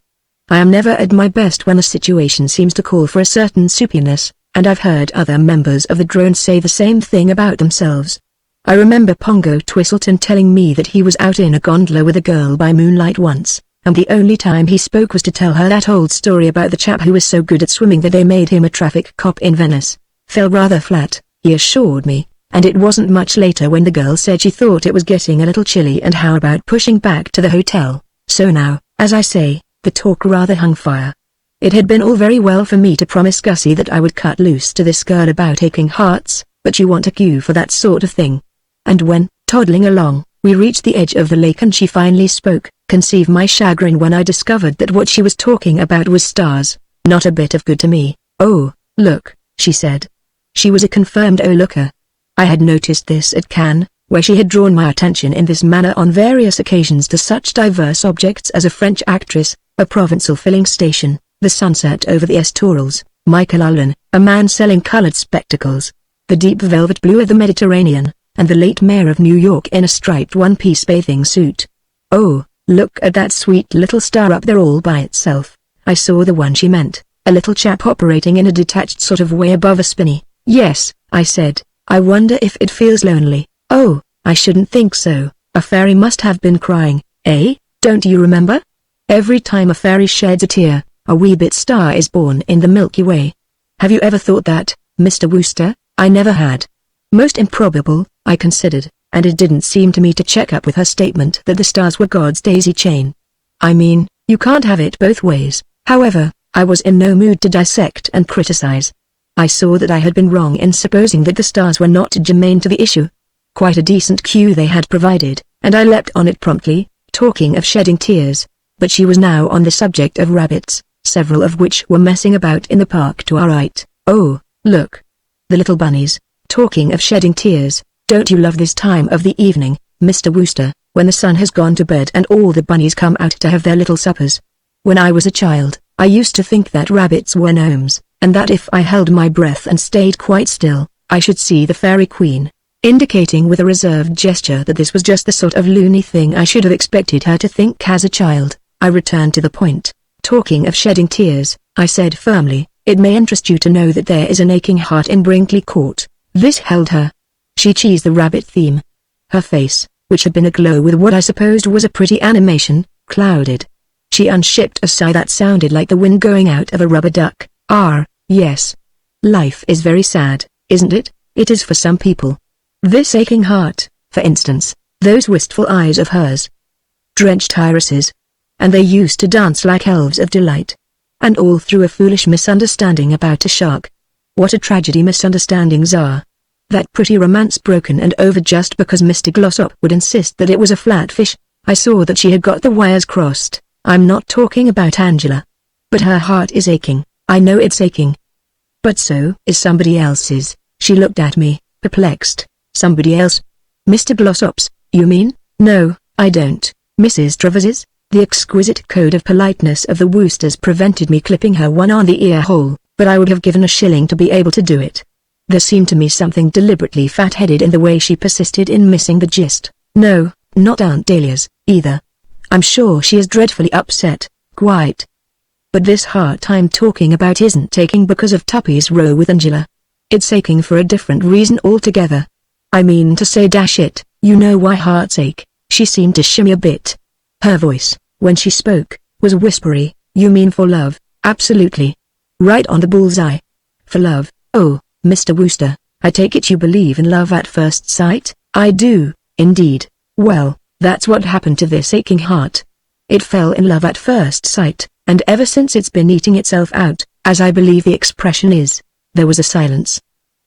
S1: I am never at my best when a situation seems to call for a certain soupiness, and I've heard other members of the drone say the same thing about themselves. I remember Pongo Twistleton telling me that he was out in a gondola with a girl by moonlight once, and the only time he spoke was to tell her that old story about the chap who was so good at swimming that they made him a traffic cop in Venice. Fell rather flat, he assured me, and it wasn't much later when the girl said she thought it was getting a little chilly and how about pushing back to the hotel. So now, as I say, the talk rather hung fire. It had been all very well for me to promise Gussie that I would cut loose to this girl about aching hearts, but you want a cue for that sort of thing. And when, toddling along, we reached the edge of the lake and she finally spoke, conceive my chagrin when I discovered that what she was talking about was stars. Not a bit of good to me. Oh, look, she said. She was a confirmed oh-looker. I had noticed this at Cannes, where she had drawn my attention in this manner on various occasions to such diverse objects as a French actress, a Provençal filling station, the sunset over the Estorils, Michael Allen, a man selling colored spectacles, the deep velvet blue of the Mediterranean, and the late mayor of New York in a striped one-piece bathing suit. Oh, look at that sweet little star up there all by itself. I saw the one she meant, a little chap operating in a detached sort of way above a spinney. Yes, I said, I wonder if it feels lonely. Oh, I shouldn't think so. A fairy must have been crying, eh? Don't you remember? Every time a fairy sheds a tear, a wee bit star is born in the Milky Way. Have you ever thought that, Mr. Wooster? I never had. Most improbable, I considered, and it didn't seem to me to check up with her statement that the stars were God's daisy chain. I mean, you can't have it both ways. However, I was in no mood to dissect and criticize. I saw that I had been wrong in supposing that the stars were not germane to the issue. Quite a decent cue they had provided, and I leapt on it promptly, talking of shedding tears. But she was now on the subject of rabbits, several of which were messing about in the park to our right. Oh, look. The little bunnies. Talking of shedding tears, don't you love this time of the evening, Mr. Wooster, when the sun has gone to bed and all the bunnies come out to have their little suppers? When I was a child, I used to think that rabbits were gnomes, and that if I held my breath and stayed quite still, I should see the fairy queen. Indicating with a reserved gesture that this was just the sort of loony thing I should have expected her to think as a child, I returned to the point. Talking of shedding tears, I said firmly, it may interest you to know that there is an aching heart in Brinkley Court. This held her. She cheesed the rabbit theme. Her face, which had been aglow with what I supposed was a pretty animation, clouded. She unshipped a sigh that sounded like the wind going out of a rubber duck. Yes. Life is very sad, isn't it? It is for some people. This aching heart, for instance, those wistful eyes of hers. Drenched irises. And they used to dance like elves of delight. And all through a foolish misunderstanding about a shark. What a tragedy misunderstandings are. That pretty romance broken and over just because Mr. Glossop would insist that it was a flatfish. I saw that she had got the wires crossed. I'm not talking about Angela. But her heart is aching. I know it's aching. But so is somebody else's. She looked at me, perplexed. Somebody else? Mr. Glossop's, you mean? No, I don't. Mrs. Travers's? The exquisite code of politeness of the Woosters prevented me clipping her one on the ear hole, but I would have given a shilling to be able to do it. There seemed to me something deliberately fat-headed in the way she persisted in missing the gist. No, not Aunt Dahlia's, either. I'm sure she is dreadfully upset, quite. But this heart I'm talking about isn't aching because of Tuppy's row with Angela. It's aching for a different reason altogether. I mean to say, dash it, you know why hearts ache. She seemed to shimmy a bit. Her voice, when she spoke, was whispery. You mean for love? Absolutely. Right on the bullseye. For love. Oh, Mr. Wooster, I take it you believe in love at first sight? I do, indeed. Well, that's what happened to this aching heart. It fell in love at first sight, and ever since it's been eating itself out, as I believe the expression is. There was a silence.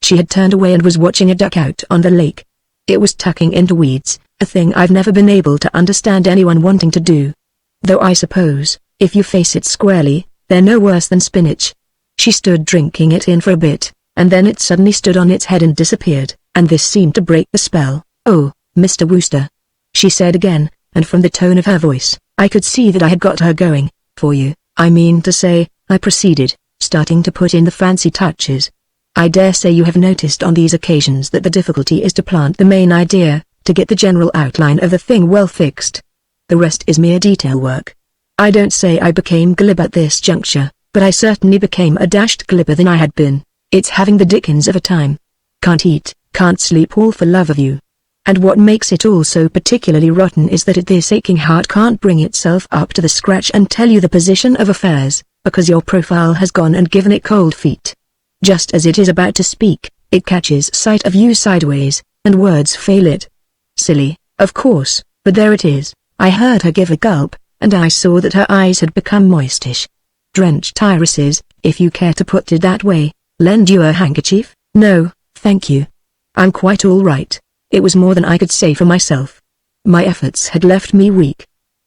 S1: She had turned away and was watching a duck out on the lake. It was tucking into weeds, a thing I've never been able to understand anyone wanting to do. Though I suppose, if you face it squarely, they're no worse than spinach. She stood drinking it in for a bit, and then it suddenly stood on its head and disappeared, and this seemed to break the spell. Oh, Mr. Wooster, she said again, and from the tone of her voice, I could see that I had got her going, for you, I mean to say, I proceeded, starting to put in the fancy touches. I dare say you have noticed on these occasions that the difficulty is to plant the main idea, to get the general outline of the thing well fixed. The rest is mere detail work. I don't say I became glib at this juncture, but I certainly became a dashed glibber than I had been. It's having the dickens of a time. Can't eat, can't sleep, all for love of you. And what makes it all so particularly rotten is that this aching heart can't bring itself up to the scratch and tell you the position of affairs, because your profile has gone and given it cold feet. Just as it is about to speak, it catches sight of you sideways, and words fail it. Silly, of course, but there it is. I heard her give a gulp, and I saw that her eyes had become moistish. Drenched irises, if you care to put it that way. Lend you a handkerchief? No, thank you. I'm quite all right. It was more than I could say for myself. My efforts had left me weak.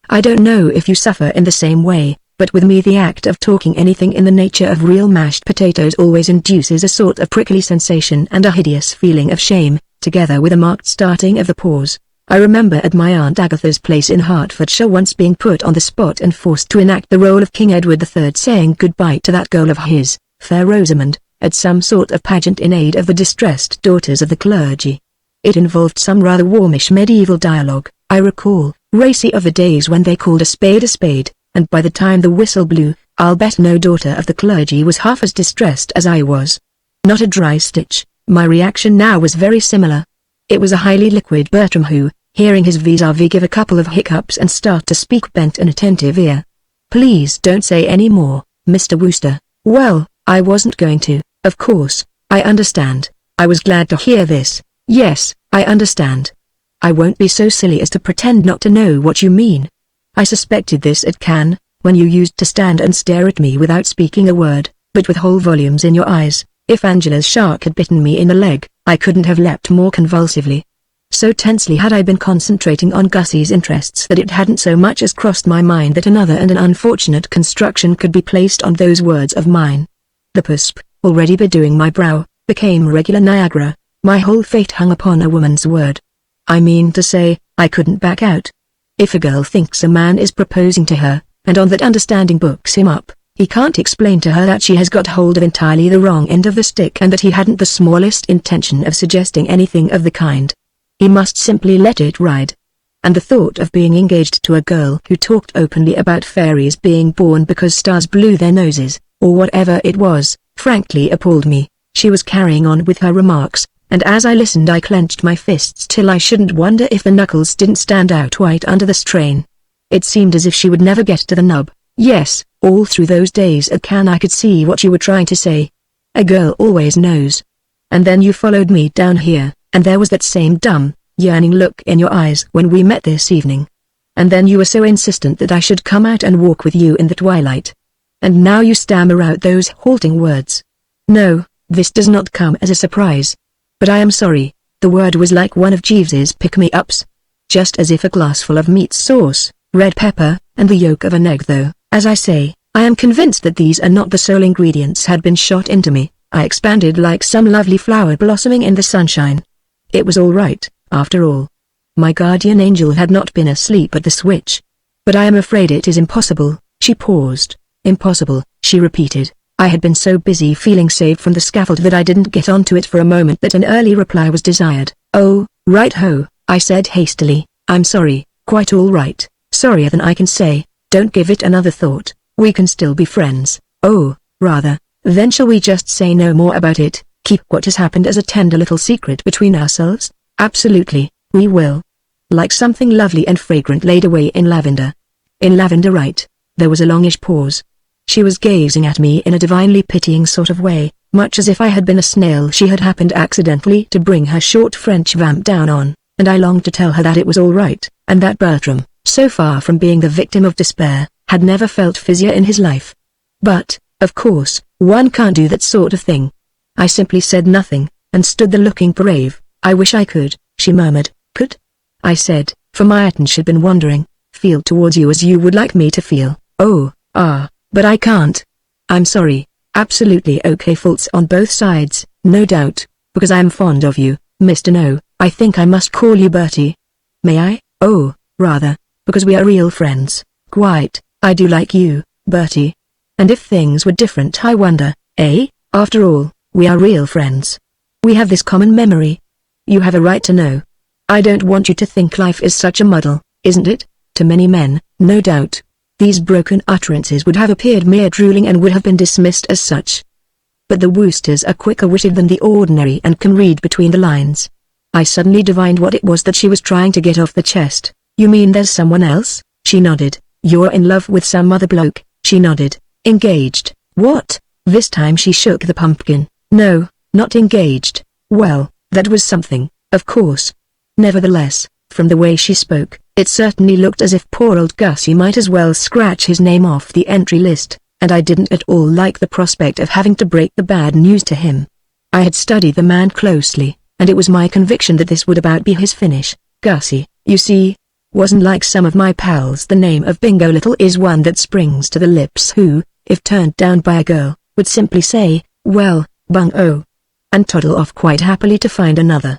S1: I don't know if you suffer in the same way, but with me the act of talking anything in the nature of real mashed potatoes always induces a sort of prickly sensation and a hideous feeling of shame, together with a marked starting of the pores. I remember at my Aunt Agatha's place in Hertfordshire once being put on the spot and forced to enact the role of King Edward III saying goodbye to that girl of his, Fair Rosamond, at some sort of pageant in aid of the distressed daughters of the clergy. It involved some rather warmish medieval dialogue, I recall, racy of the days when they called a spade, and by the time the whistle blew, I'll bet no daughter of the clergy was half as distressed as I was. Not a dry stitch. My reaction now was very similar. It was a highly liquid Bertram who, hearing his vis-a-vis give a couple of hiccups and start to speak, bent an attentive ear. Please don't say any more, Mr. Wooster. Well, I wasn't going to, of course. I understand. I was glad to hear this. Yes, I understand. I won't be so silly as to pretend not to know what you mean. I suspected this at Cannes, when you used to stand and stare at me without speaking a word, but with whole volumes in your eyes. If Angela's shark had bitten me in the leg, I couldn't have leapt more convulsively. So tensely had I been concentrating on Gussie's interests that it hadn't so much as crossed my mind that another and an unfortunate construction could be placed on those words of mine. The pusp, already bedewing my brow, became regular Niagara. My whole fate hung upon a woman's word. I mean to say, I couldn't back out. If a girl thinks a man is proposing to her, and on that understanding books him up, he can't explain to her that she has got hold of entirely the wrong end of the stick and that he hadn't the smallest intention of suggesting anything of the kind. He must simply let it ride. And the thought of being engaged to a girl who talked openly about fairies being born because stars blew their noses, or whatever it was, frankly appalled me. She was carrying on with her remarks, and as I listened I clenched my fists till I shouldn't wonder if the knuckles didn't stand out white under the strain. It seemed as if she would never get to the nub. Yes, all through those days at Cannes I could see what you were trying to say. A girl always knows. And then you followed me down here, and there was that same dumb, yearning look in your eyes when we met this evening. And then you were so insistent that I should come out and walk with you in the twilight. And now you stammer out those halting words. No, this does not come as a surprise. But I am sorry, the word was like one of Jeeves's pick-me-ups. Just as if a glassful of meat sauce, red pepper, and the yolk of an egg, though, as I say, I am convinced that these are not the sole ingredients, had been shot into me. I expanded like some lovely flower blossoming in the sunshine. It was all right, after all. My guardian angel had not been asleep at the switch. But I am afraid it is impossible. She paused. Impossible, she repeated. I had been so busy feeling safe from the scaffold that I didn't get onto it for a moment that an early reply was desired. Oh, right ho, I said hastily. I'm sorry, quite all right, sorrier than I can say. Don't give it another thought, we can still be friends. Oh, rather, then shall we just say no more about it, keep what has happened as a tender little secret between ourselves? Absolutely, we will. Like something lovely and fragrant laid away in lavender. In lavender, right? There was a longish pause. She was gazing at me in a divinely pitying sort of way, much as if I had been a snail she had happened accidentally to bring her short French vamp down on, and I longed to tell her that it was all right, and that Bertram, so far from being the victim of despair, had never felt physia in his life. But, of course, one can't do that sort of thing. I simply said nothing, and stood there looking brave. I wish I could, she murmured. Could? I said, for my attention had been wandering. Feel towards you as you would like me to feel. Oh, but I can't. I'm sorry. Absolutely okay, faults on both sides, no doubt, because I am fond of you, Mr. No, I think I must call you Bertie. May I? Oh, rather, because we are real friends. Quite, I do like you, Bertie. And if things were different I wonder, eh? After all, we are real friends. We have this common memory. You have a right to know. I don't want you to think life is such a muddle, isn't it? To many men, no doubt. These broken utterances would have appeared mere drooling and would have been dismissed as such. But the Woosters are quicker-witted than the ordinary and can read between the lines. I suddenly divined what it was that she was trying to get off the chest. You mean there's someone else? She nodded. You're in love with some other bloke? She nodded. Engaged? What? This time she shook the pumpkin. No, not engaged. Well, that was something, of course. Nevertheless, from the way she spoke, it certainly looked as if poor old Gussie might as well scratch his name off the entry list, and I didn't at all like the prospect of having to break the bad news to him. I had studied the man closely, and it was my conviction that this would about be his finish. Gussie, you see, wasn't like some of my pals. The name of Bingo Little is one that springs to the lips who, if turned down by a girl, would simply say, well, bung-oh, and toddle off quite happily to find another.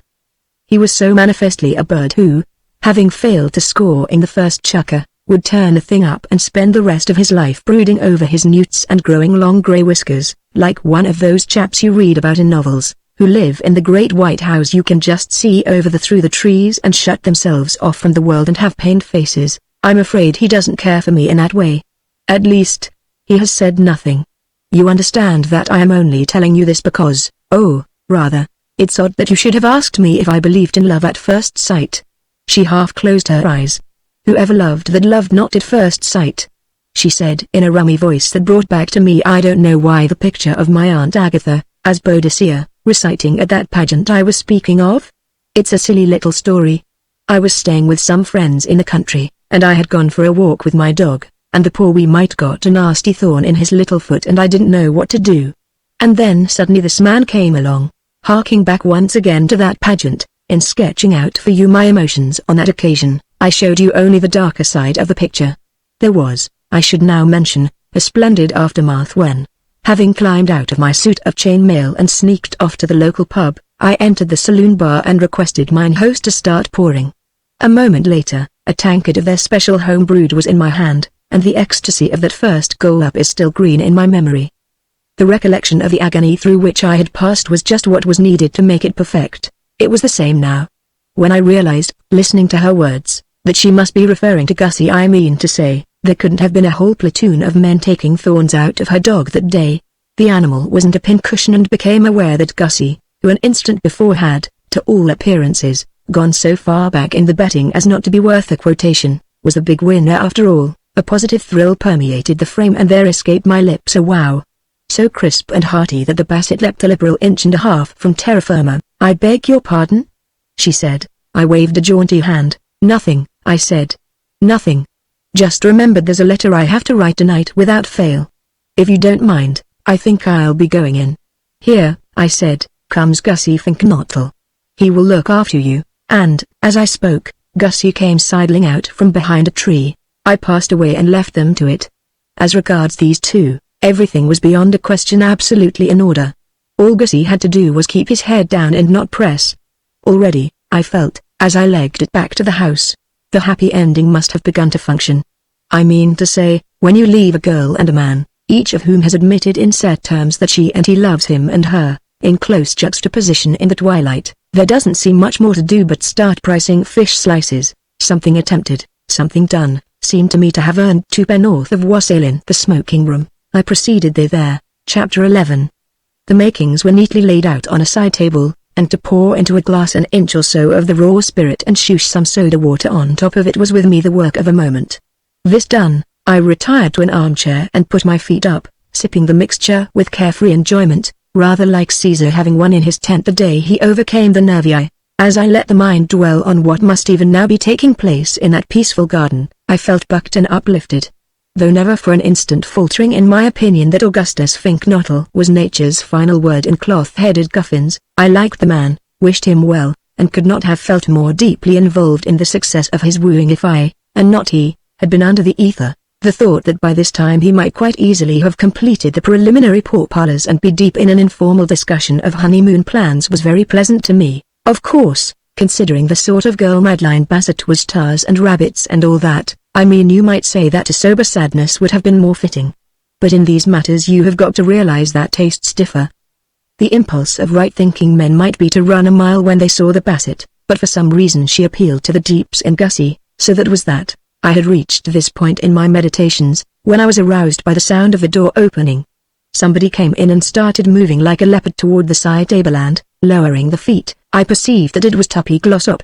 S1: He was so manifestly a bird who, having failed to score in the first chukker, would turn the thing up and spend the rest of his life brooding over his newts and growing long grey whiskers, like one of those chaps you read about in novels, who live in the great white house you can just see over through the trees and shut themselves off from the world and have pained faces. I'm afraid he doesn't care for me in that way. At least, he has said nothing. You understand that I am only telling you this because, oh, rather, it's odd that you should have asked me if I believed in love at first sight. She half closed her eyes. Whoever loved that loved not at first sight? She said in a rummy voice that brought back to me I don't know why the picture of my Aunt Agatha, as Boadicea, reciting at that pageant I was speaking of. It's a silly little story. I was staying with some friends in the country, and I had gone for a walk with my dog, and the poor wee mite got a nasty thorn in his little foot and I didn't know what to do. And then suddenly this man came along, harking back once again to that pageant. In sketching out for you my emotions on that occasion, I showed you only the darker side of the picture. There was, I should now mention, a splendid aftermath when, having climbed out of my suit of chainmail and sneaked off to the local pub, I entered the saloon bar and requested mine host to start pouring. A moment later, a tankard of their special home brewed was in my hand, and the ecstasy of that first go-up is still green in my memory. The recollection of the agony through which I had passed was just what was needed to make it perfect. It was the same now. When I realized, listening to her words, that she must be referring to Gussie, I mean to say, there couldn't have been a whole platoon of men taking thorns out of her dog that day. The animal wasn't a pincushion and became aware that Gussie, who an instant before had, to all appearances, gone so far back in the betting as not to be worth a quotation, was a big winner after all. A positive thrill permeated the frame and there escaped my lips a wow. So crisp and hearty that the basset leapt a liberal inch and a half from terra firma. I beg your pardon? She said. I waved a jaunty hand. Nothing, I said. Nothing. Just remembered there's a letter I have to write tonight without fail. If you don't mind, I think I'll be going in. Here, I said, comes Gussie Finknottle. He will look after you, and, as I spoke, Gussie came sidling out from behind a tree. I passed away and left them to it. As regards these two, everything was beyond a question absolutely in order. All Gussie had to do was keep his head down and not press. Already, I felt, as I legged it back to the house, the happy ending must have begun to function. I mean to say, when you leave a girl and a man, each of whom has admitted in set terms that she and he loves him and her, in close juxtaposition in the twilight, there doesn't seem much more to do but start pricing fish slices. Something attempted, something done, seemed to me to have earned 2 pennorth of wassail in the smoking room. I proceeded there. Chapter 11. The makings were neatly laid out on a side table, and to pour into a glass an inch or so of the raw spirit and shoosh some soda water on top of it was with me the work of a moment. This done, I retired to an armchair and put my feet up, sipping the mixture with carefree enjoyment, rather like Caesar having won in his tent the day he overcame the Nervii. As I let the mind dwell on what must even now be taking place in that peaceful garden, I felt bucked and uplifted. Though never for an instant faltering in my opinion that Augustus Fink-Nottle was nature's final word in cloth-headed guffins, I liked the man, wished him well, and could not have felt more deeply involved in the success of his wooing if I, and not he, had been under the ether. The thought that by this time he might quite easily have completed the preliminary pourparlers and be deep in an informal discussion of honeymoon plans was very pleasant to me. Of course, considering the sort of girl Madeline Bassett was, tars and rabbits and all that, I mean you might say that a sober sadness would have been more fitting. But in these matters you have got to realize that tastes differ. The impulse of right-thinking men might be to run a mile when they saw the Bassett, but for some reason she appealed to the deeps in Gussie, so that was that. I had reached this point in my meditations, when I was aroused by the sound of the door opening. Somebody came in and started moving like a leopard toward the side table and, lowering the feet, I perceived that it was Tuppy Glossop.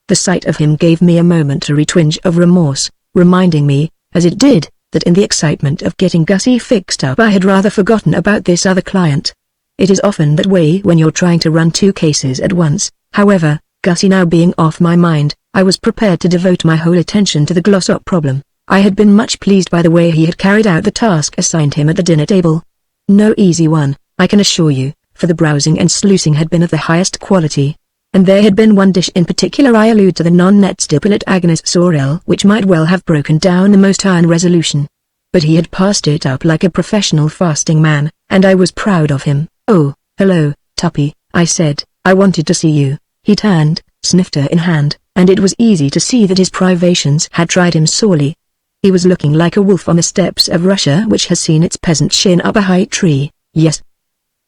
S1: The sight of him gave me a momentary twinge of remorse, reminding me, as it did, that in the excitement of getting Gussie fixed up I had rather forgotten about this other client. It is often that way when you're trying to run 2 cases at once. However, Gussie now being off my mind, I was prepared to devote my whole attention to the Glossop problem. I had been much pleased by the way he had carried out the task assigned him at the dinner table. No easy one, I can assure you, for the browsing and sluicing had been of the highest quality. And there had been one dish in particular, I allude to the non-net stipulate Agnes Sorel, which might well have broken down the most iron resolution. But he had passed it up like a professional fasting man, and I was proud of him. "Oh, hello, Tuppy," I said, "I wanted to see you." He turned, snifter in hand, and it was easy to see that his privations had tried him sorely. He was looking like a wolf on the steppes of Russia which has seen its peasant shin up a high tree. "Yes,"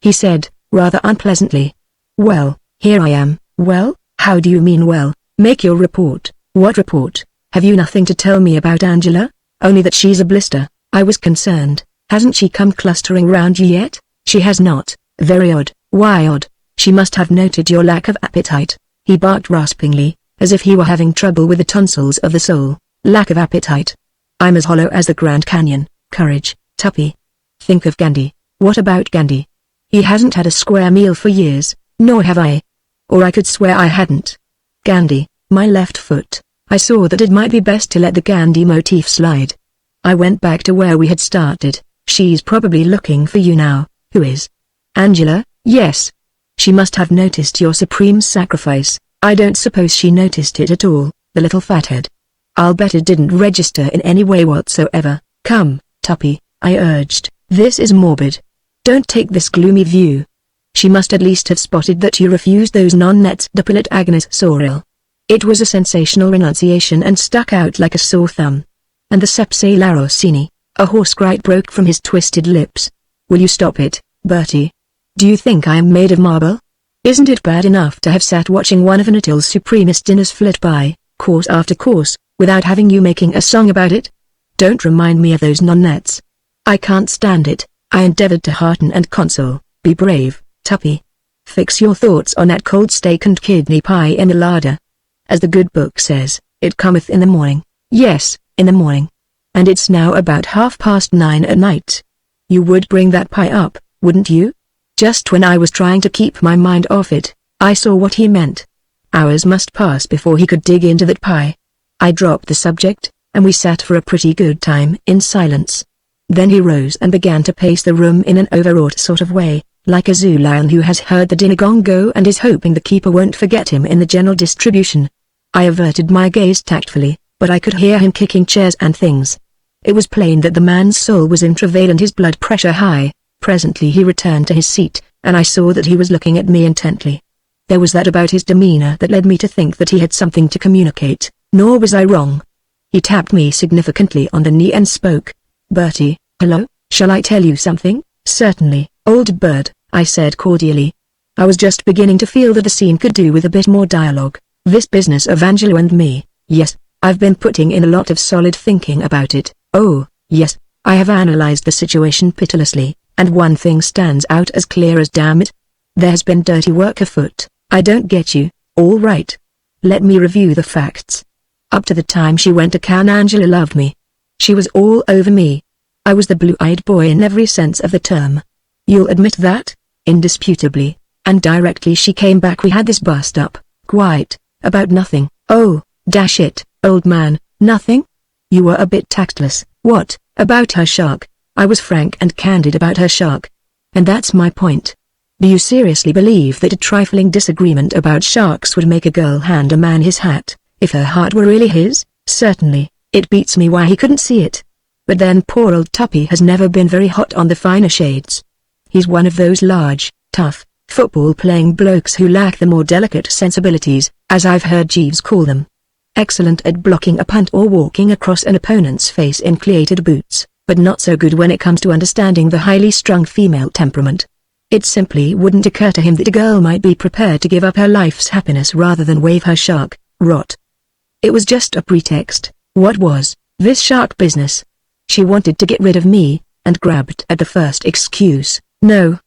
S1: he said, rather unpleasantly. "Well, here I am." "Well, how do you mean well? Make your report." "What report? Have you nothing to tell me about Angela?" "Only that she's a blister." I was concerned. "Hasn't she come clustering round you yet?" "She has not." "Very odd." "Why odd?" "She must have noted your lack of appetite." He barked raspingly, as if he were having trouble with the tonsils of the soul. "Lack of appetite? I'm as hollow as the Grand Canyon." "Courage, Tuppy. Think of Gandhi." "What about Gandhi?" "He hasn't had a square meal for years." "Nor have I. Or I could swear I hadn't." "Gandhi, my left foot." I saw that it might be best to let the Gandhi motif slide. I went back to where we had started. "She's probably looking for you now." "Who is?" "Angela." "Yes. She must have noticed your supreme sacrifice." "I don't suppose she noticed it at all, the little fathead." "I'll bet it didn't register in any way whatsoever." "Come, Tuppy," I urged, "this is morbid. Don't take this gloomy view. She must at least have spotted that you refused those non-net stipulate Agnes Sorel." It was a sensational renunciation and stuck out like a sore thumb. "And the Sepse la Rossini," a hoarse cry broke from his twisted lips. "Will you stop it, Bertie? Do you think I am made of marble? Isn't it bad enough to have sat watching one of Anatol's supremest dinners flit by, course after course, without having you making a song about it? Don't remind me of those non-nets. I can't stand it." I endeavored to hearten and console. "Be brave, Tuppy. Fix your thoughts on that cold steak and kidney pie in the larder. As the good book says, it cometh in the morning." "Yes, in the morning. And it's now about 9:30 at night. You would bring that pie up, wouldn't you?" Just when I was trying to keep my mind off it, I saw what he meant. Hours must pass before he could dig into that pie. I dropped the subject, and we sat for a pretty good time in silence. Then he rose and began to pace the room in an overwrought sort of way, like a zoo lion who has heard the dinner gong go and is hoping the keeper won't forget him in the general distribution. I averted my gaze tactfully, but I could hear him kicking chairs and things. It was plain that the man's soul was in travail and his blood pressure high. Presently he returned to his seat, and I saw that he was looking at me intently. There was that about his demeanor that led me to think that he had something to communicate, nor was I wrong. He tapped me significantly on the knee and spoke. "Bertie, hello, shall I tell you something?" "Certainly, old bird," I said cordially. I was just beginning to feel that the scene could do with a bit more dialogue. "This business of Angela and me, yes, I've been putting in a lot of solid thinking about it. Oh, yes, I have analyzed the situation pitilessly, and one thing stands out as clear as damn it. There's been dirty work afoot." "I don't get you." "All right. Let me review the facts. Up to the time she went to Cannes, Angela loved me. She was all over me. I was the blue-eyed boy in every sense of the term. You'll admit that?" "Indisputably. And directly she came back we had this bust-up." "Quite. About nothing." "Oh, dash it, old man, nothing? You were a bit tactless." "What, about her shark?" "I was frank and candid about her shark. And that's my point. Do you seriously believe that a trifling disagreement about sharks would make a girl hand a man his hat, if her heart were really his?" "Certainly, it beats me why he couldn't see it. But then poor old Tuppy has never been very hot on the finer shades. He's one of those large, tough, football-playing blokes who lack the more delicate sensibilities, as I've heard Jeeves call them. Excellent at blocking a punt or walking across an opponent's face in cleated boots, but not so good when it comes to understanding the highly strung female temperament. It simply wouldn't occur to him that a girl might be prepared to give up her life's happiness rather than wave her shark. Rot. It was just a pretext." "What was this shark business?" "She wanted to get rid of me, and grabbed at the first excuse." No,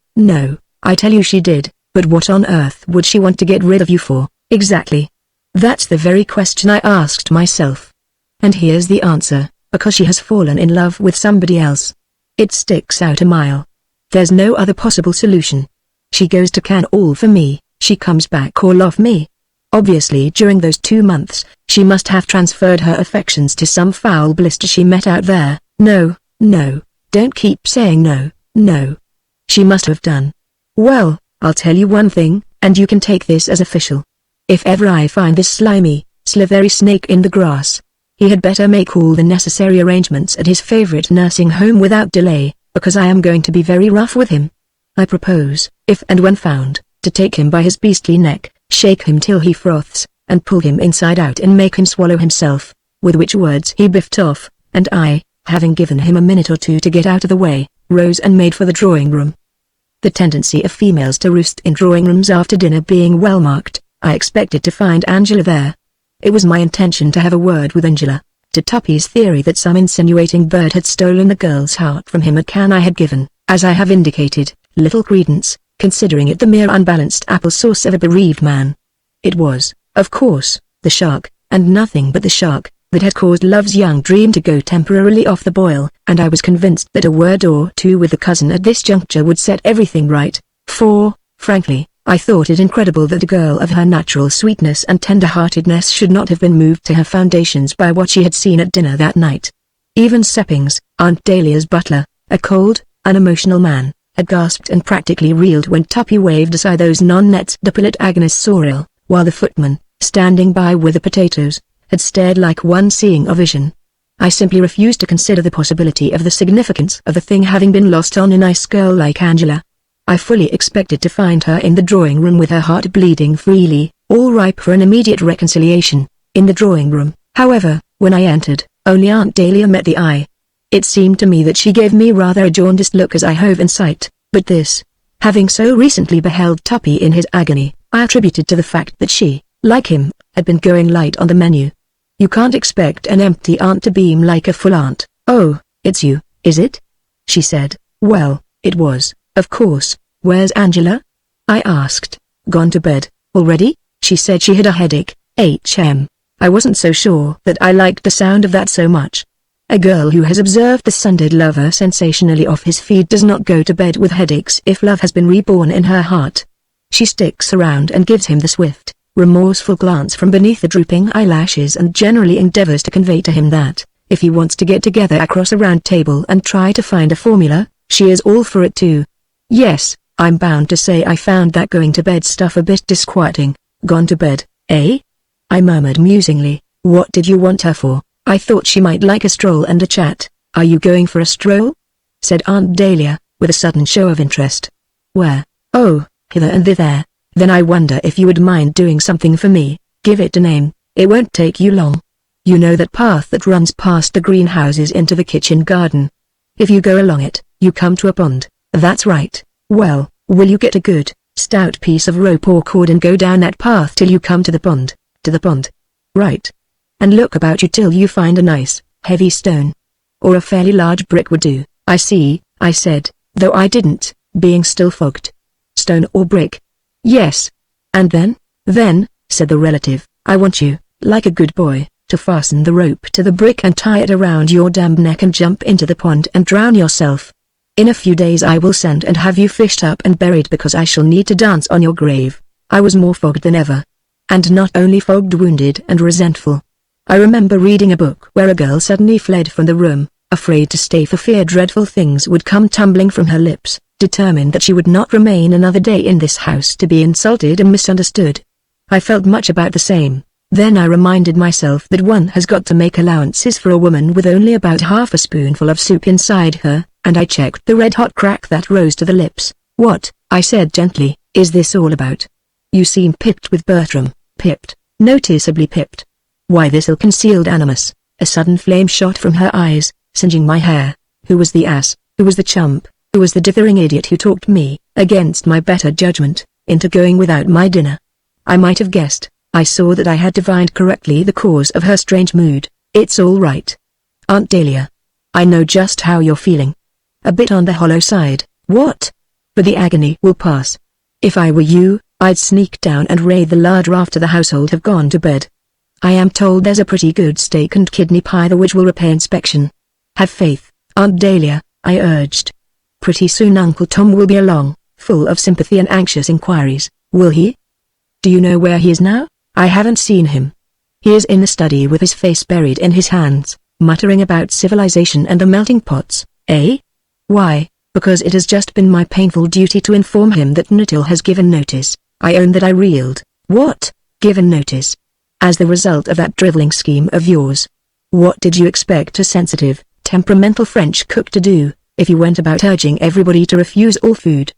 S1: I tell you she did, but what on earth would she want to get rid of you for, exactly?" "That's the very question I asked myself. And here's the answer, because she has fallen in love with somebody else. It sticks out a mile. There's no other possible solution. She goes to Cannes all for me, she comes back all off me. Obviously during those 2 months, she must have transferred her affections to some foul blister she met out there." No, don't keep saying no. She must have done. "Well, I'll tell you one thing, and you can take this as official. If ever I find this slimy, slithery snake in the grass, he had better make all the necessary arrangements at his favorite nursing home without delay, because I am going to be very rough with him. I propose, if and when found, to take him by his beastly neck, shake him till he froths, and pull him inside out and make him swallow himself," with which words he biffed off, and I, having given him a minute or two to get out of the way, rose and made for the drawing room. The tendency of females to roost in drawing rooms after dinner being well marked, I expected to find Angela there. It was my intention to have a word with Angela. To Tuppy's theory that some insinuating bird had stolen the girl's heart from him at Cannes I had given, as I have indicated, little credence, considering it the mere unbalanced applesauce of a bereaved man. It was, of course, the shark, and nothing but the shark, that had caused Love's young dream to go temporarily off the boil, and I was convinced that a word or two with the cousin at this juncture would set everything right, for, frankly, I thought it incredible that a girl of her natural sweetness and tender-heartedness should not have been moved to her foundations by what she had seen at dinner that night. Even Seppings, Aunt Dahlia's butler, a cold, unemotional man, had gasped and practically reeled when Tuppy waved aside those non-nets d'Appelit Agnes Sorel, while the footman, standing by with the potatoes, had stared like one seeing a vision. I simply refused to consider the possibility of the significance of the thing having been lost on a nice girl like Angela. I fully expected to find her in the drawing room with her heart bleeding freely, all ripe for an immediate reconciliation. In the drawing room, however, when I entered, only Aunt Dahlia met the eye. It seemed to me that she gave me rather a jaundiced look as I hove in sight, but this, having so recently beheld Tuppy in his agony, I attributed to the fact that she, like him, had been going light on the menu. You can't expect an empty aunt to beam like a full aunt. "Oh, it's you, is it?" she said. Well, it was, of course. "Where's Angela?" I asked. "Gone to bed, already?" She said she had a headache. I wasn't so sure that I liked the sound of that so much. A girl who has observed the Sunday lover sensationally off his feed does not go to bed with headaches if love has been reborn in her heart. She sticks around and gives him the swift, remorseful glance from beneath the drooping eyelashes and generally endeavors to convey to him that, if he wants to get together across a round table and try to find a formula, she is all for it too. Yes, I'm bound to say I found that going to bed stuff a bit disquieting. "Gone to bed, eh?" I murmured musingly. "What did you want her for?" "I thought she might like a stroll and a chat." "Are you going for a stroll?" said Aunt Dahlia, with a sudden show of interest. "Where?" Oh, hither and thither. Then I wonder if you would mind doing something for me. Give it a name. It won't take you long. You know that path that runs past the greenhouses into the kitchen garden? If you go along it, you come to a pond. That's right. Well, will you get a good, stout piece of rope or cord and go down that path till you come to the pond? To the pond. Right. And look about you till you find a nice, heavy stone. Or a fairly large brick would do. I see, I said, though I didn't, being still fogged. Stone or brick? Yes. And then? Then, said the relative, I want you, like a good boy, to fasten the rope to the brick and tie it around your damned neck and jump into the pond and drown yourself. In a few days I will send and have you fished up and buried because I shall need to dance on your grave. I was more fogged than ever. And not only fogged, wounded and resentful. I remember reading a book where a girl suddenly fled from the room, afraid to stay for fear dreadful things would come tumbling from her lips, determined that she would not remain another day in this house to be insulted and misunderstood. I felt much about the same. Then I reminded myself that one has got to make allowances for a woman with only about half a spoonful of soup inside her, and I checked the red-hot crack that rose to the lips. What, I said gently, is this all about? You seem pipped with Bertram. Pipped, noticeably pipped. Why this ill-concealed animus? A sudden flame shot from her eyes, singeing my hair. Who was the ass? Who was the chump? Who was the dithering idiot who talked me, against my better judgment, into going without my dinner? I might have guessed. I saw that I had divined correctly the cause of her strange mood. It's all right, Aunt Dahlia. I know just how you're feeling. A bit on the hollow side. What? But the agony will pass. If I were you, I'd sneak down and raid the larder after the household have gone to bed. I am told there's a pretty good steak and kidney pie there which will repay inspection. Have faith, Aunt Dahlia, I urged. Pretty soon Uncle Tom will be along, full of sympathy and anxious inquiries, will he? Do you know where he is now? I haven't seen him. He is in the study with his face buried in his hands, muttering about civilization and the melting pots, eh? Why? Because it has just been my painful duty to inform him that Nuttall has given notice. I own that I reeled. What? Given notice? As the result of that drivelling scheme of yours. What did you expect a sensitive, temperamental French cook to do, if you went about urging everybody to refuse all food?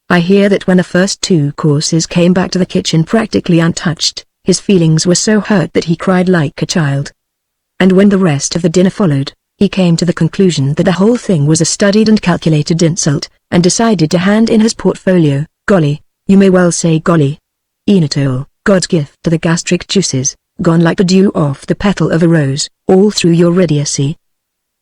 S1: I hear that when the first 2 courses came back to the kitchen practically untouched, his feelings were so hurt that he cried like a child. And when the rest of the dinner followed, he came to the conclusion that the whole thing was a studied and calculated insult, and decided to hand in his portfolio. Golly, you may well say golly. Nuttall, God's gift to the gastric juices, gone like the dew off the petal of a rose, all through your idiocy.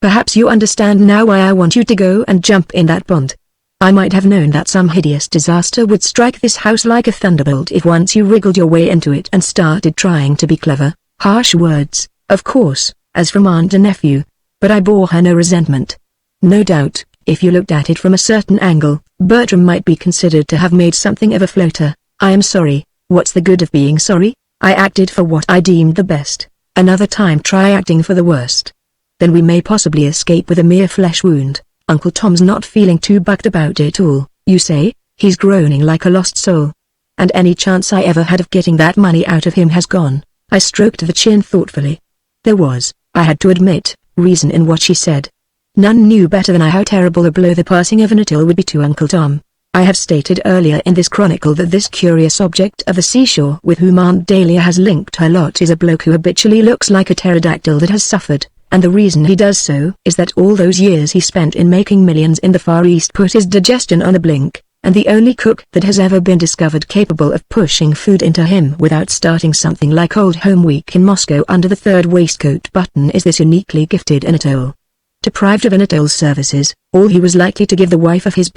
S1: Perhaps you understand now why I want you to go and jump in that pond. I might have known that some hideous disaster would strike this house like a thunderbolt if once you wriggled your way into it and started trying to be clever. Harsh words, of course, as from aunt and nephew, but I bore her no resentment. No doubt, if you looked at it from a certain angle, Bertram might be considered to have made something of a floater. I am sorry. What's the good of being sorry? I acted for what I deemed the best. Another time try acting for the worst. Then we may possibly escape with a mere flesh wound. Uncle Tom's not feeling too bucked about it all, you say? He's groaning like a lost soul. And any chance I ever had of getting that money out of him has gone. I stroked the chin thoughtfully. There was, I had to admit, reason in what she said. None knew better than I how terrible a blow the passing of Nuttall would be to Uncle Tom. I have stated earlier in this chronicle that this curious object of the seashore with whom Aunt Dahlia has linked her lot is a bloke who habitually looks like a pterodactyl that has suffered. And the reason he does so is that all those years he spent in making millions in the Far East put his digestion on a blink, and the only cook that has ever been discovered capable of pushing food into him without starting something like Old Home Week in Moscow under the 3rd waistcoat button is this uniquely gifted Nuttall. Deprived of Nuttall's services, all he was likely to give the wife of his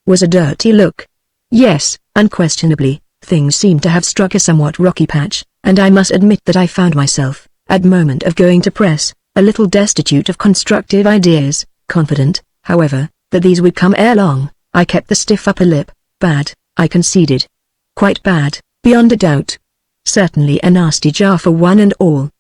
S1: was a dirty look. Yes, unquestionably, things seemed to have struck a somewhat rocky patch, and I must admit that I found myself, at moment of going to press, a little destitute of constructive ideas, confident, however, that these would come ere long. I kept the stiff upper lip. Bad, I conceded. Quite bad, beyond a doubt. Certainly a nasty jar for one and all.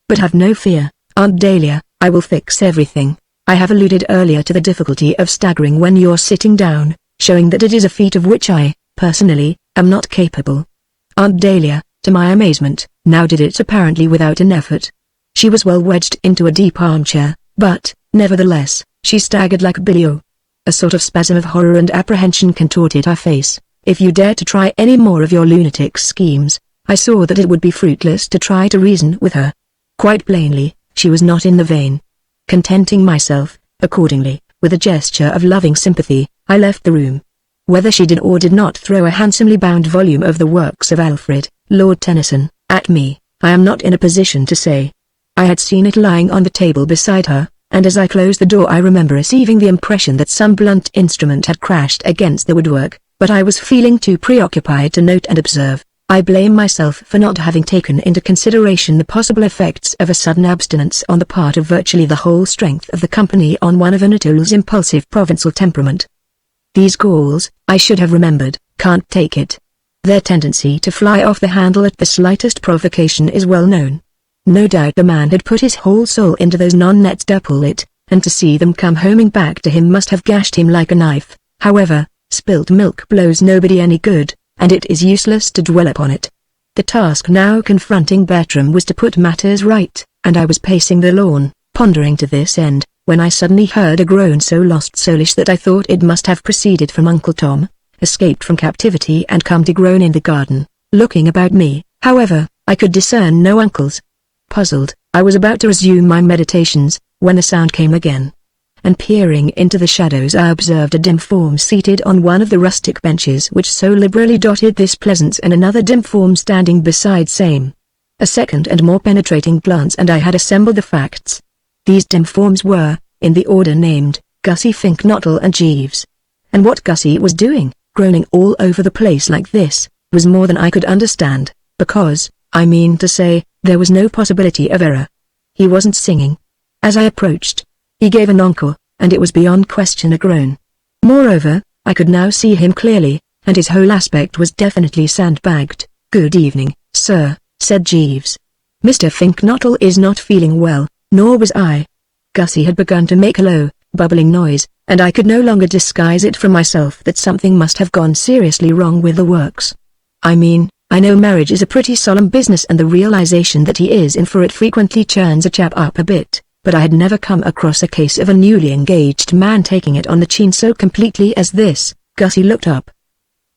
S1: But have no fear, Aunt Dahlia, I will fix everything. I have alluded earlier to the difficulty of staggering when you're sitting down, showing that it is a feat of which I, personally, am not capable. Aunt Dahlia, to my amazement, now did it apparently without an effort. She was well wedged into a deep armchair, but, nevertheless, she staggered like a Billy-O. A sort of spasm of horror and apprehension contorted her face. if you dare to try any more of your lunatic schemes. I saw that it would be fruitless to try to reason with her. Quite plainly, she was not in the vein. Contenting myself, accordingly, with a gesture of loving sympathy, I left the room. Whether she did or did not throw a handsomely bound volume of the works of Alfred, Lord Tennyson, at me, I am not in a position to say. I had seen it lying on the table beside her, and as I closed the door I remember receiving the impression that some blunt instrument had crashed against the woodwork, but I was feeling too preoccupied to note and observe. I blame myself for not having taken into consideration the possible effects of a sudden abstinence on the part of virtually the whole strength of the company on one of Anatole's impulsive provincial temperament. These Gauls, I should have remembered, can't take it. Their tendency to fly off the handle at the slightest provocation is well known. No doubt the man had put his whole soul into those non-nets to pull it, and to see them come homing back to him must have gashed him like a knife. However, spilt milk blows nobody any good, and it is useless to dwell upon it. The task now confronting Bertram was to put matters right, and I was pacing the lawn, pondering to this end, when I suddenly heard a groan so lost soulish that I thought it must have proceeded from Uncle Tom, escaped from captivity and come to groan in the garden. Looking about me, however, I could discern no uncles. Puzzled, I was about to resume my meditations, when the sound came again. And peering into the shadows I observed a dim form seated on one of the rustic benches which so liberally dotted this pleasance, and another dim form standing beside same. A second and more penetrating glance and I had assembled the facts. These dim forms were, in the order named, Gussie Fink-Nottle and Jeeves. And what Gussie was doing, groaning all over the place like this, was more than I could understand, because, I mean to say, there was no possibility of error. He wasn't singing. As I approached, he gave an encore, and it was beyond question a groan. Moreover, I could now see him clearly, and his whole aspect was definitely sandbagged. "Good evening, sir," said Jeeves. "Mr. Fink-Nottle is not feeling well, nor was I." Gussie had begun to make a low, bubbling noise, and I could no longer disguise it from myself that something must have gone seriously wrong with the works. I mean, I know marriage is a pretty solemn business and the realization that he is in for it frequently churns a chap up a bit, but I had never come across a case of a newly engaged man taking it on the chin so completely as this. Gussie looked up.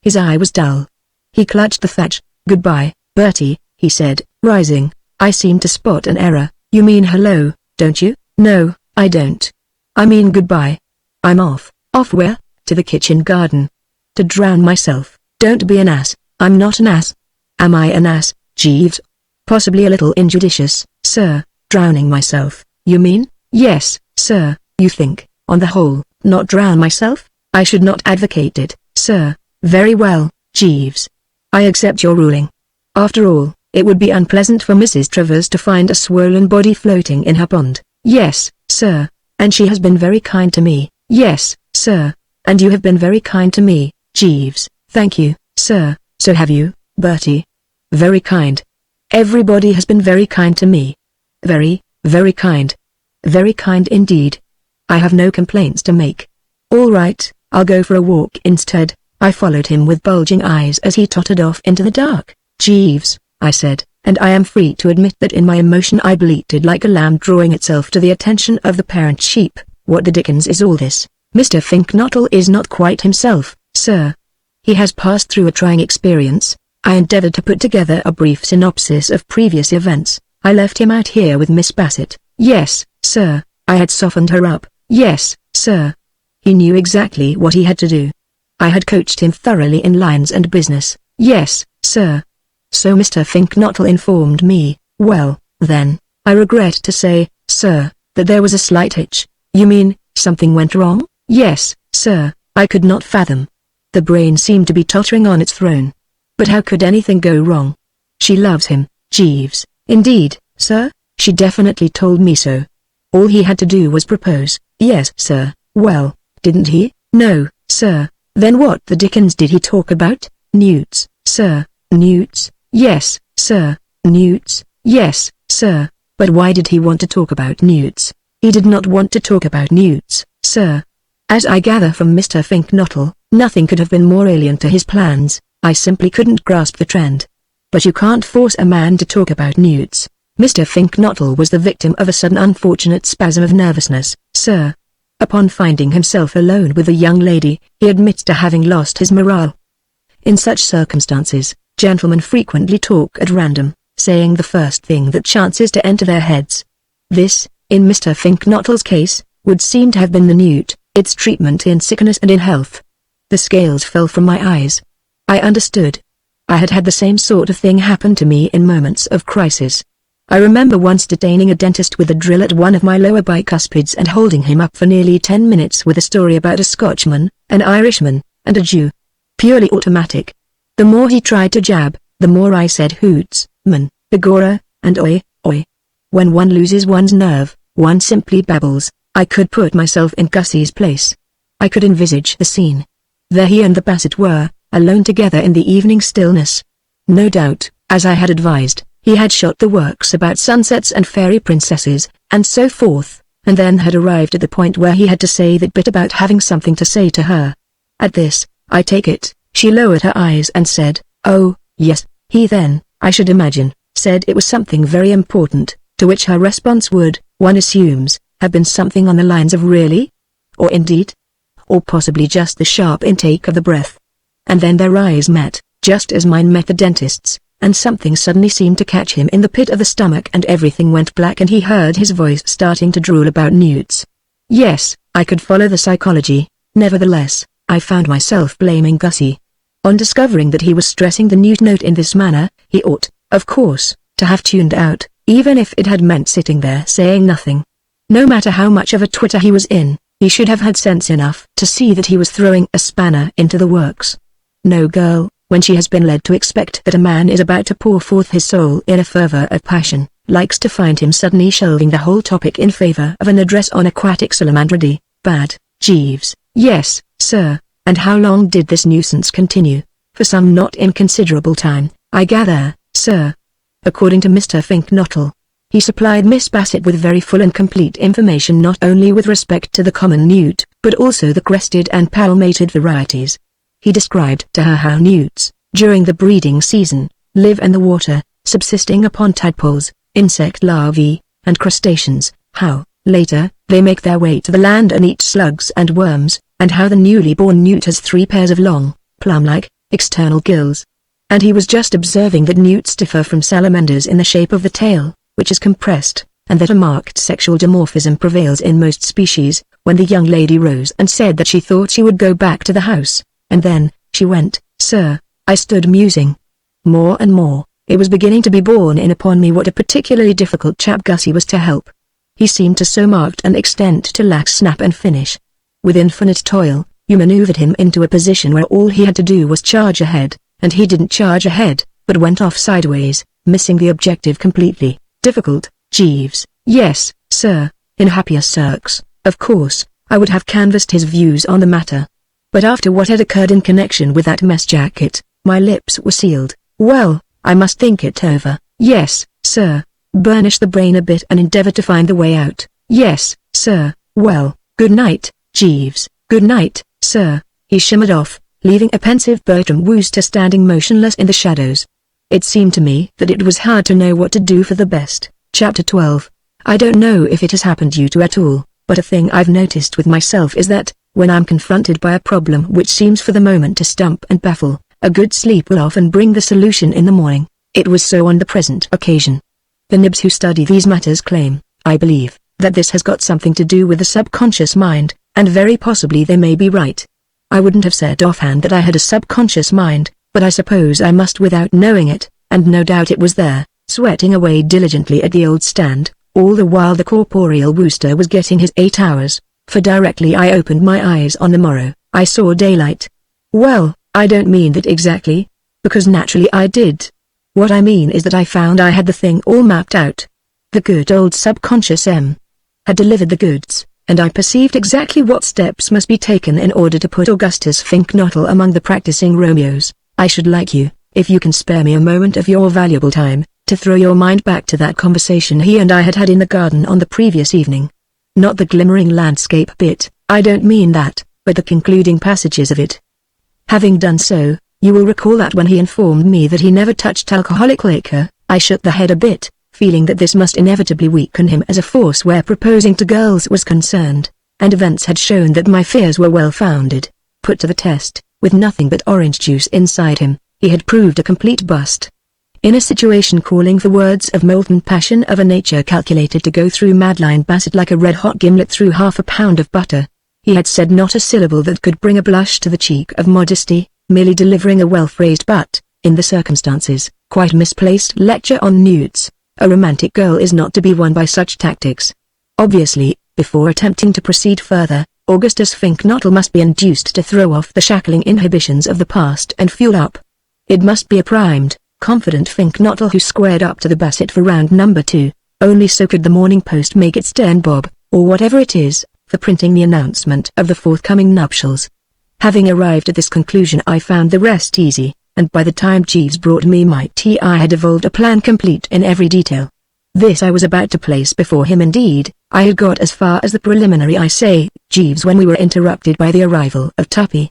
S1: His eye was dull. He clutched the thatch. "Goodbye, Bertie," he said, rising. "I seem to spot an error. You mean hello, don't you?" "No, I don't. I mean goodbye. I'm off." "Off where?" "To the kitchen garden." "To drown myself." "Don't be an ass." "I'm not an ass." "Am I an ass, Jeeves?" "Possibly a little injudicious, sir. Drowning myself, you mean?" "Yes, sir. You think, on the whole, not drown myself?" "I should not advocate it, sir." "Very well, Jeeves. I accept your ruling. After all, it would be unpleasant for Mrs. Travers to find a swollen body floating in her pond." "Yes, sir. And she has been very kind to me." "Yes, sir. And you have been very kind to me, Jeeves." "Thank you, sir. So have you, Bertie." "Very kind. Everybody has been very kind to me." "Very, very kind. Very kind indeed. I have no complaints to make." "All right, I'll go for a walk instead." I followed him with bulging eyes as he tottered off into the dark. "Jeeves," I said, and I am free to admit that in my emotion I bleated like a lamb drawing itself to the attention of the parent sheep, "what the dickens is all this? Mr. Fink-Nottle is not quite himself, sir. He has passed through a trying experience." I endeavored to put together a brief synopsis of previous events. "I left him out here with Miss Bassett." "Yes, sir." I had softened her up. "Yes, sir." He knew exactly what he had to do. I had coached him thoroughly in lines and business. "Yes, sir." "So Mr. Fink-Nottle informed me." "Well, then, I regret to say, sir, that there was a slight hitch." "You mean, something went wrong?" "Yes, sir." I could not fathom. The brain seemed to be tottering on its throne. But how could anything go wrong? "She loves him, Jeeves." "Indeed, sir?" "She definitely told me so. All he had to do was propose." "Yes, sir." "Well, didn't he?" "No, sir." "Then what the dickens did he talk about?" "Newts, sir." "Newts?" "Yes, sir." "Newts?" "Yes, sir." "But why did he want to talk about newts?" "He did not want to talk about newts, sir. As I gather from Mr. Fink-Nottle, nothing could have been more alien to his plans. I simply couldn't grasp the trend. But you can't force a man to talk about newts." Mr. Fink-Nottle was the victim of a sudden unfortunate spasm of nervousness, sir. Upon finding himself alone with the young lady, he admits to having lost his morale. In such circumstances, gentlemen frequently talk at random, saying the first thing that chances to enter their heads. This, in Mr. Finknottle's case, would seem to have been the newt, its treatment in sickness and in health. The scales fell from my eyes. I understood. I had had the same sort of thing happen to me in moments of crisis. I remember once detaining a dentist with a drill at one of my lower bicuspids and holding him up for nearly 10 minutes with a story about a Scotchman, an Irishman, and a Jew. Purely automatic. The more he tried to jab, the more I said hoots, man, begorra, and oi, oi. When one loses one's nerve, one simply babbles. I could put myself in Gussie's place. I could envisage the scene. There he and the Bassett were, alone together in the evening stillness. No doubt, as I had advised, he had shot the works about sunsets and fairy princesses, and so forth, and then had arrived at the point where he had to say that bit about having something to say to her. At this, I take it, she lowered her eyes and said, "Oh, yes." He then, I should imagine, said it was something very important, to which her response would, one assumes, have been something on the lines of "really?" Or "indeed?" Or possibly just the sharp intake of the breath. And then their eyes met, just as mine met the dentist's, and something suddenly seemed to catch him in the pit of the stomach and everything went black and he heard his voice starting to drool about newts. Yes, I could follow the psychology. Nevertheless, I found myself blaming Gussie. On discovering that he was stressing the newt note in this manner, he ought, of course, to have tuned out, even if it had meant sitting there saying nothing. No matter how much of a twitter he was in, he should have had sense enough to see that he was throwing a spanner into the works. No girl, when she has been led to expect that a man is about to pour forth his soul in a fervor of passion, likes to find him suddenly shelving the whole topic in favor of an address on aquatic salamandridae. Bad, Jeeves. Yes, sir. And how long did this nuisance continue? For some not inconsiderable time, I gather, sir. According to Mr. Finknottle, he supplied Miss Bassett with very full and complete information not only with respect to the common newt, but also the crested and palmated varieties. He described to her how newts, during the breeding season, live in the water, subsisting upon tadpoles, insect larvae, and crustaceans, how, later, they make their way to the land and eat slugs and worms, and how the newly born newt has 3 pairs of long, plum-like, external gills. And he was just observing that newts differ from salamanders in the shape of the tail, which is compressed, and that a marked sexual dimorphism prevails in most species, when the young lady rose and said that she thought she would go back to the house, and then, she went, sir. I stood musing. More and more, it was beginning to be borne in upon me what a particularly difficult chap Gussie was to help. He seemed to so marked an extent to lack snap and finish. With infinite toil, you maneuvered him into a position where all he had to do was charge ahead, and he didn't charge ahead, but went off sideways, missing the objective completely. Difficult, Jeeves. Yes, sir. In happier circs, of course, I would have canvassed his views on the matter. But after what had occurred in connection with that mess jacket, my lips were sealed. Well, I must think it over. Yes, sir. Burnish the brain a bit and endeavor to find the way out. Yes, sir. Well, good night, Jeeves. Good night, sir. He shimmered off, leaving a pensive Bertram Wooster standing motionless in the shadows. It seemed to me that it was hard to know what to do for the best. Chapter 12. I don't know if it has happened to you at all, but a thing I've noticed with myself is that, when I'm confronted by a problem which seems for the moment to stump and baffle, a good sleep will often bring the solution in the morning. It was so on the present occasion. The nibs who study these matters claim, I believe, that this has got something to do with the subconscious mind, and very possibly they may be right. I wouldn't have said offhand that I had a subconscious mind, but I suppose I must without knowing it, and no doubt it was there, sweating away diligently at the old stand, all the while the corporeal Wooster was getting his 8 hours. For directly I opened my eyes on the morrow, I saw daylight. Well, I don't mean that exactly, because naturally I did. What I mean is that I found I had the thing all mapped out. The good old subconscious had delivered the goods, and I perceived exactly what steps must be taken in order to put Augustus Finknottle among the practicing Romeos. I should like you, if you can spare me a moment of your valuable time, to throw your mind back to that conversation he and I had had in the garden on the previous evening. Not the glimmering landscape bit, I don't mean that, but the concluding passages of it. Having done so, you will recall that when he informed me that he never touched alcoholic liquor, I shook the head a bit, feeling that this must inevitably weaken him as a force where proposing to girls was concerned, and events had shown that my fears were well founded. Put to the test, with nothing but orange juice inside him, he had proved a complete bust. In a situation calling for words of molten passion of a nature calculated to go through Madeline Bassett like a red-hot gimlet through half a pound of butter, he had said not a syllable that could bring a blush to the cheek of modesty, merely delivering a well-phrased but, in the circumstances, quite misplaced lecture on nudes. A romantic girl is not to be won by such tactics. Obviously, before attempting to proceed further, Augustus Finknottle must be induced to throw off the shackling inhibitions of the past and fuel up. It must be a primed, confident Finknottle who squared up to the Bassett for round number 2, only so could the Morning Post make its turn bob, or whatever it is, for printing the announcement of the forthcoming nuptials. Having arrived at this conclusion I found the rest easy, and by the time Jeeves brought me my tea I had evolved a plan complete in every detail. This I was about to place before him. Indeed, I had got as far as the preliminary Jeeves when we were interrupted by the arrival of Tuppy.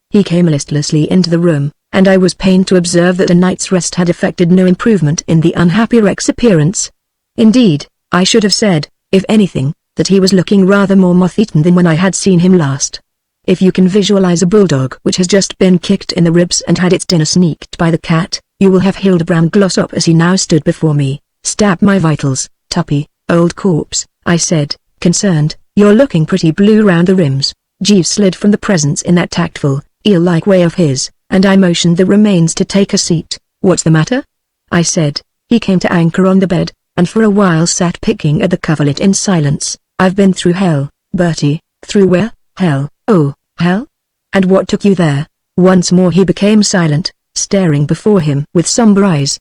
S1: He came listlessly into the room, and I was pained to observe that a night's rest had effected no improvement in the unhappy wreck's appearance. Indeed, I should have said, if anything, that he was looking rather more moth-eaten than when I had seen him last. If you can visualize a bulldog which has just been kicked in the ribs and had its dinner sneaked by the cat, you will have Hildebrand Glossop as he now stood before me. Stab my vitals, Tuppy, old corpse, I said, concerned. You're looking pretty blue round the rims. Jeeves slid from the presence in that tactful, eel-like way of his, and I motioned the remains to take a seat. What's the matter? I said. He came to anchor on the bed, and for a while sat picking at the coverlet in silence. I've been through hell, Bertie. Through where? Hell. Oh, hell? And what took you there? Once more he became silent, staring before him with somber eyes.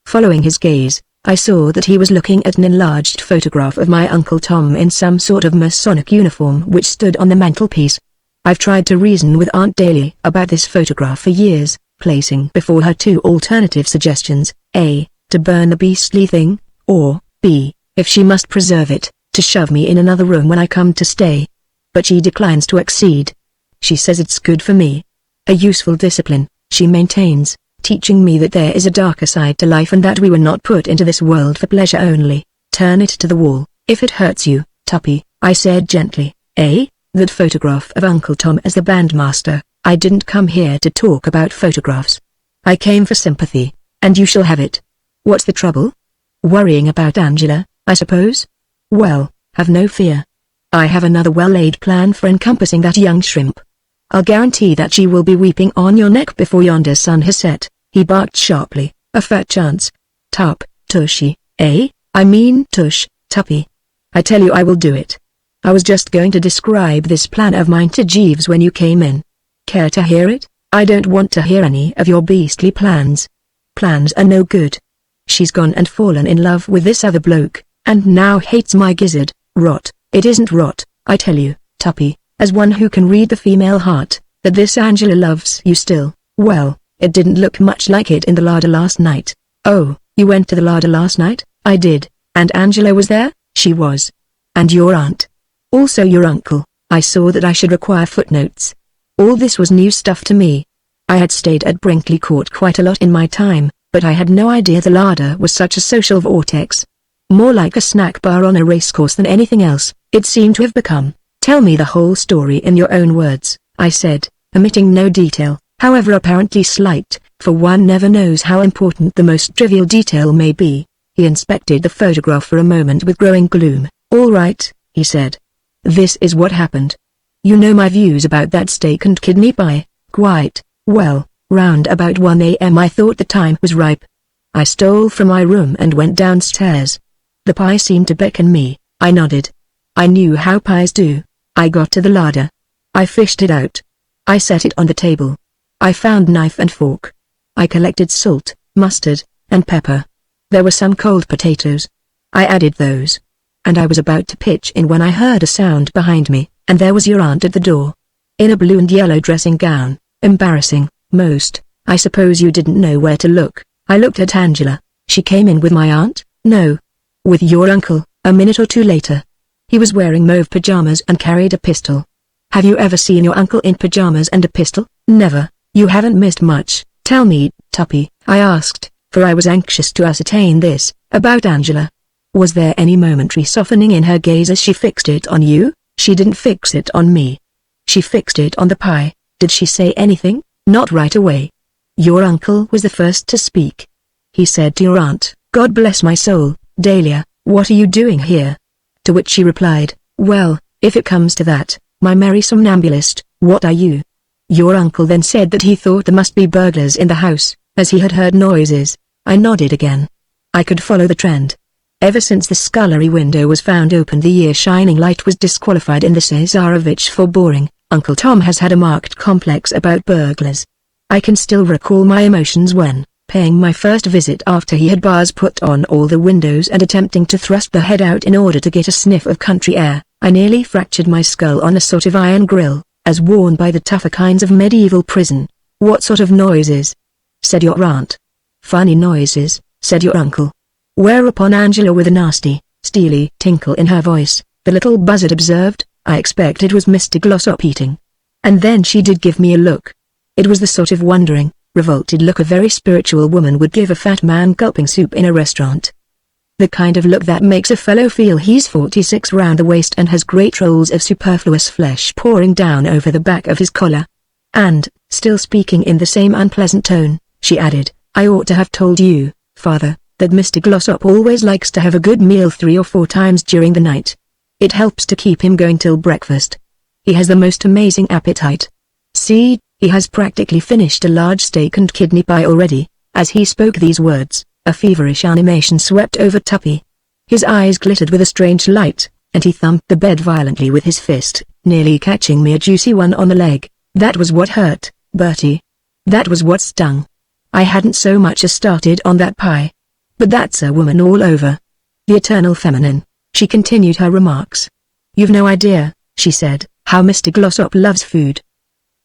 S1: Following his gaze, I saw that he was looking at an enlarged photograph of my Uncle Tom in some sort of Masonic uniform which stood on the mantelpiece. I've tried to reason with Aunt Daly about this photograph for years, placing before her 2 alternative suggestions: A, to burn the beastly thing, or, B, if she must preserve it, to shove me in another room when I come to stay. But she declines to accede. She says it's good for me. A useful discipline, she maintains, teaching me that there is a darker side to life and that we were not put into this world for pleasure only. Turn it to the wall, if it hurts you, Tuppy, I said gently. Eh? That photograph of Uncle Tom as the bandmaster. I didn't come here to talk about photographs. I came for sympathy, and you shall have it. What's the trouble? Worrying about Angela, I suppose? Well, have no fear. I have another well-laid plan for encompassing that young shrimp. I'll guarantee that she will be weeping on your neck before yonder sun has set. He barked sharply. A fat chance. Tup, Tushy, eh? I mean Tush, Tuppy. I tell you I will do it. I was just going to describe this plan of mine to Jeeves when you came in. Care to hear it? I don't want to hear any of your beastly plans. Plans are no good. She's gone and fallen in love with this other bloke, and now hates my gizzard. Rot. It isn't rot, I tell you, Tuppy, as one who can read the female heart, that this Angela loves you still. Well, it didn't look much like it in the larder last night. Oh, you went to the larder last night? I did. And Angela was there? She was. And your aunt? Also your uncle. I saw that I should require footnotes. All this was new stuff to me. I had stayed at Brinkley Court quite a lot in my time, but I had no idea the larder was such a social vortex. More like a snack bar on a racecourse than anything else, it seemed to have become. Tell me the whole story in your own words, I said, omitting no detail, however apparently slight, for one never knows how important the most trivial detail may be. He inspected the photograph for a moment with growing gloom. All right, he said. This is what happened. You know my views about that steak and kidney pie, quite. Well, round about 1 a.m. I thought the time was ripe. I stole from my room and went downstairs. The pie seemed to beckon me. I nodded. I knew how pies do. I got to the larder. I fished it out. I set it on the table. I found knife and fork. I collected salt, mustard, and pepper. There were some cold potatoes. I added those. And I was about to pitch in when I heard a sound behind me, and there was your aunt at the door. In a blue and yellow dressing gown. Embarrassing, most. I suppose you didn't know where to look. I looked at Angela. She came in with my aunt? No. With your uncle, a minute or two later. He was wearing mauve pajamas and carried a pistol. Have you ever seen your uncle in pajamas and a pistol? Never. You haven't missed much. Tell me, Tuppy, I asked, for I was anxious to ascertain this, about Angela. Was there any momentary softening in her gaze as she fixed it on you? She didn't fix it on me. She fixed it on the pie. Did she say anything? Not right away. Your uncle was the first to speak. He said to your aunt, "God bless my soul, Dahlia, what are you doing here?" To which she replied, "Well, if it comes to that, my merry somnambulist, what are you?" Your uncle then said that he thought there must be burglars in the house, as he had heard noises. I nodded again. I could follow the trend. Ever since the scullery window was found open, the year shining light was disqualified in the Cesarevich for boring. Uncle Tom has had a marked complex about burglars. I can still recall my emotions when, paying my first visit after he had bars put on all the windows and attempting to thrust the head out in order to get a sniff of country air, I nearly fractured my skull on a sort of iron grill, as worn by the tougher kinds of medieval prison. "What sort of noises?" said your aunt. "Funny noises," said your uncle. Whereupon Angela, with a nasty, steely tinkle in her voice, the little buzzard, observed, "I expect it was Mr. Glossop eating." And then she did give me a look. It was the sort of wondering, revolted look a very spiritual woman would give a fat man gulping soup in a restaurant. The kind of look that makes a fellow feel he's 46 round the waist and has great rolls of superfluous flesh pouring down over the back of his collar. And, still speaking in the same unpleasant tone, she added, "I ought to have told you, father, that Mr. Glossop always likes to have a good meal 3 or 4 times during the night. It helps to keep him going till breakfast. He has the most amazing appetite. See, he has practically finished a large steak and kidney pie already." As he spoke these words, a feverish animation swept over Tuppy. His eyes glittered with a strange light, and he thumped the bed violently with his fist, nearly catching me a juicy one on the leg. That was what hurt, Bertie. That was what stung. I hadn't so much as started on that pie. But that's a woman all over. The eternal feminine. She continued her remarks. "You've no idea," she said, "how Mr. Glossop loves food.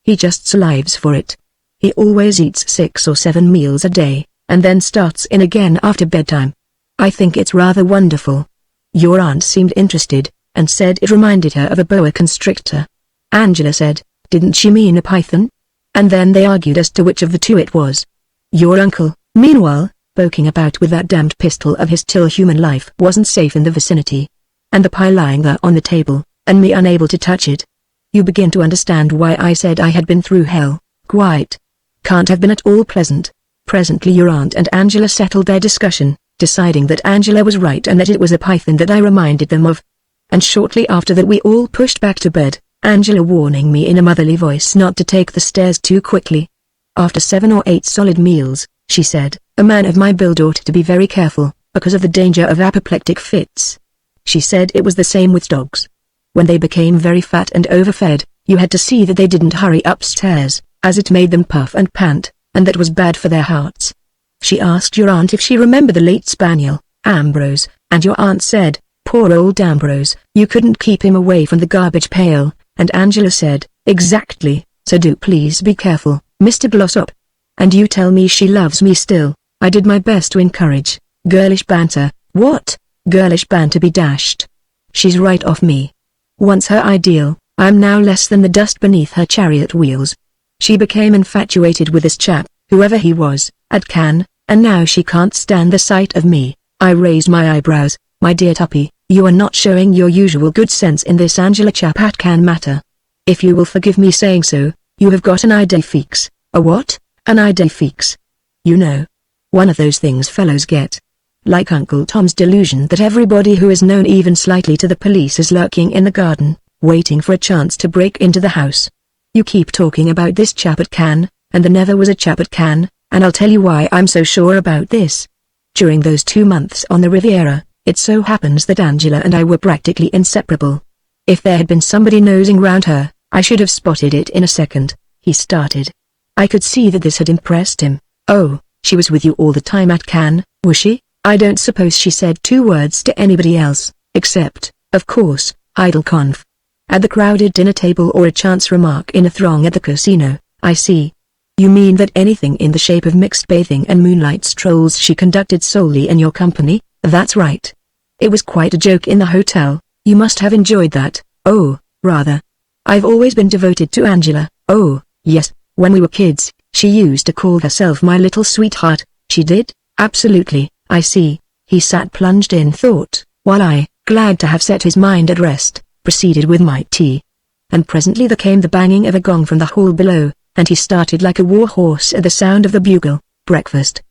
S1: He just salives for it. He always eats 6 or 7 meals a day, and then starts in again after bedtime. I think it's rather wonderful." Your aunt seemed interested, and said it reminded her of a boa constrictor. Angela said, "Didn't she mean a python?" And then they argued as to which of the two it was. Your uncle, meanwhile, poking about with that damned pistol of his till human life wasn't safe in the vicinity. And the pie lying there on the table, and me unable to touch it. You begin to understand why I said I had been through hell. Quite. Can't have been at all pleasant. Presently your aunt and Angela settled their discussion, deciding that Angela was right and that it was a python that I reminded them of. And shortly after that we all pushed back to bed, Angela warning me in a motherly voice not to take the stairs too quickly. After 7 or 8 solid meals, she said, "A man of my build ought to be very careful, because of the danger of apoplectic fits." She said it was the same with dogs. When they became very fat and overfed, you had to see that they didn't hurry upstairs, as it made them puff and pant, and that was bad for their hearts. She asked your aunt if she remembered the late spaniel, Ambrose, and your aunt said, "Poor old Ambrose, you couldn't keep him away from the garbage pail," and Angela said, "Exactly, so do please be careful, Mr. Glossop." And you tell me she loves me still. I did my best to encourage. Girlish banter. What? Girlish banter be dashed. She's right off me. Once her ideal, I am now less than the dust beneath her chariot wheels. She became infatuated with this chap, whoever he was, at Cannes, and now she can't stand the sight of me. I raised my eyebrows. "My dear Tuppy, you are not showing your usual good sense in this Angela chap at Cannes matter. If you will forgive me saying so, you have got an idée fixe." "A what?" "An idée fixe. You know. One of those things fellows get. Like Uncle Tom's delusion that everybody who is known even slightly to the police is lurking in the garden, waiting for a chance to break into the house. You keep talking about this chap at Cannes, and there never was a chap at Cannes, and I'll tell you why I'm so sure about this. During those 2 months on the Riviera, it so happens that Angela and I were practically inseparable. If there had been somebody nosing round her, I should have spotted it in a second." He started. I could see that this had impressed him. "Oh, she was with you all the time at Cannes, was she?" "I don't suppose she said 2 words to anybody else, except, of course, idle conf. At the crowded dinner table or a chance remark in a throng at the casino." "I see. You mean that anything in the shape of mixed bathing and moonlight strolls she conducted solely in your company?" "That's right. It was quite a joke in the hotel. You must have enjoyed that." "Oh, rather. I've always been devoted to Angela." "Oh, yes. When we were kids, she used to call herself my little sweetheart." "She did?" "Absolutely." "I see." He sat plunged in thought, while I, glad to have set his mind at rest, proceeded with my tea. And presently there came the banging of a gong from the hall below, and he started like a war horse at the sound of the bugle. "Breakfast,"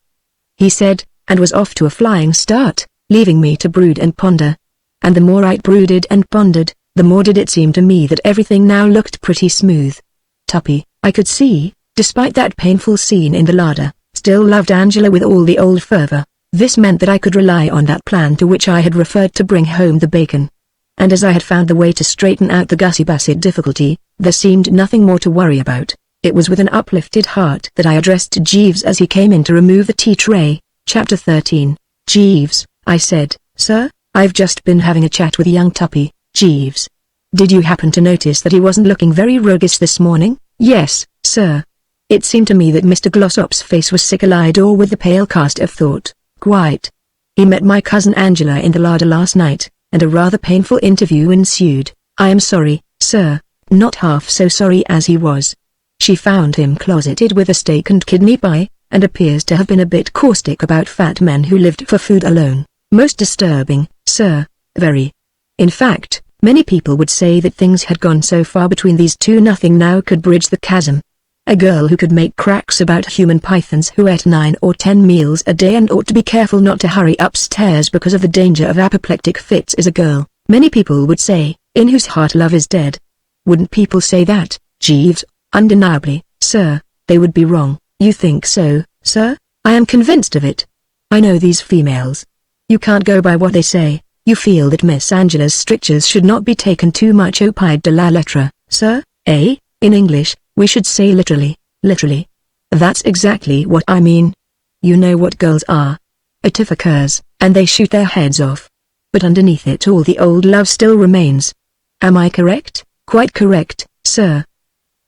S1: he said, and was off to a flying start, leaving me to brood and ponder. And the more I brooded and pondered, the more did it seem to me that everything now looked pretty smooth. Tuppy, I could see, despite that painful scene in the larder, still loved Angela with all the old fervor. This meant that I could rely on that plan to which I had referred to bring home the bacon. And as I had found the way to straighten out the Gussie Bassett difficulty, there seemed nothing more to worry about. It was with an uplifted heart that I addressed Jeeves as he came in to remove the tea tray. Chapter 13. "Jeeves," I said. "Sir, I've just been having a chat with young Tuppy, Jeeves. Did you happen to notice that he wasn't looking very roguish this morning?" "Yes, sir." It seemed to me that Mr. Glossop's face was sickle-eyed or with the pale cast of thought. "Quite. He met my cousin Angela in the larder last night, and a rather painful interview ensued. I am sorry, sir, not half so sorry as he was. She found him closeted with a steak and kidney pie, and appears to have been a bit caustic about fat men who lived for food alone. Most disturbing, sir, very. In fact, many people would say that things had gone so far between these two nothing now could bridge the chasm. A girl who could make cracks about human pythons who ate 9 or 10 meals a day and ought to be careful not to hurry upstairs because of the danger of apoplectic fits is a girl, many people would say, in whose heart love is dead. Wouldn't people say that, Jeeves? Undeniably, sir, they would be wrong. You think so, sir? I am convinced of it. I know these females. You can't go by what they say. You feel that Miss Angela's strictures should not be taken too much au pied de la lettre, sir, eh? In English, we should say literally, literally. That's exactly what I mean. You know what girls are. A tiff occurs, and they shoot their heads off. But underneath it all the old love still remains. Am I correct? Quite correct, sir.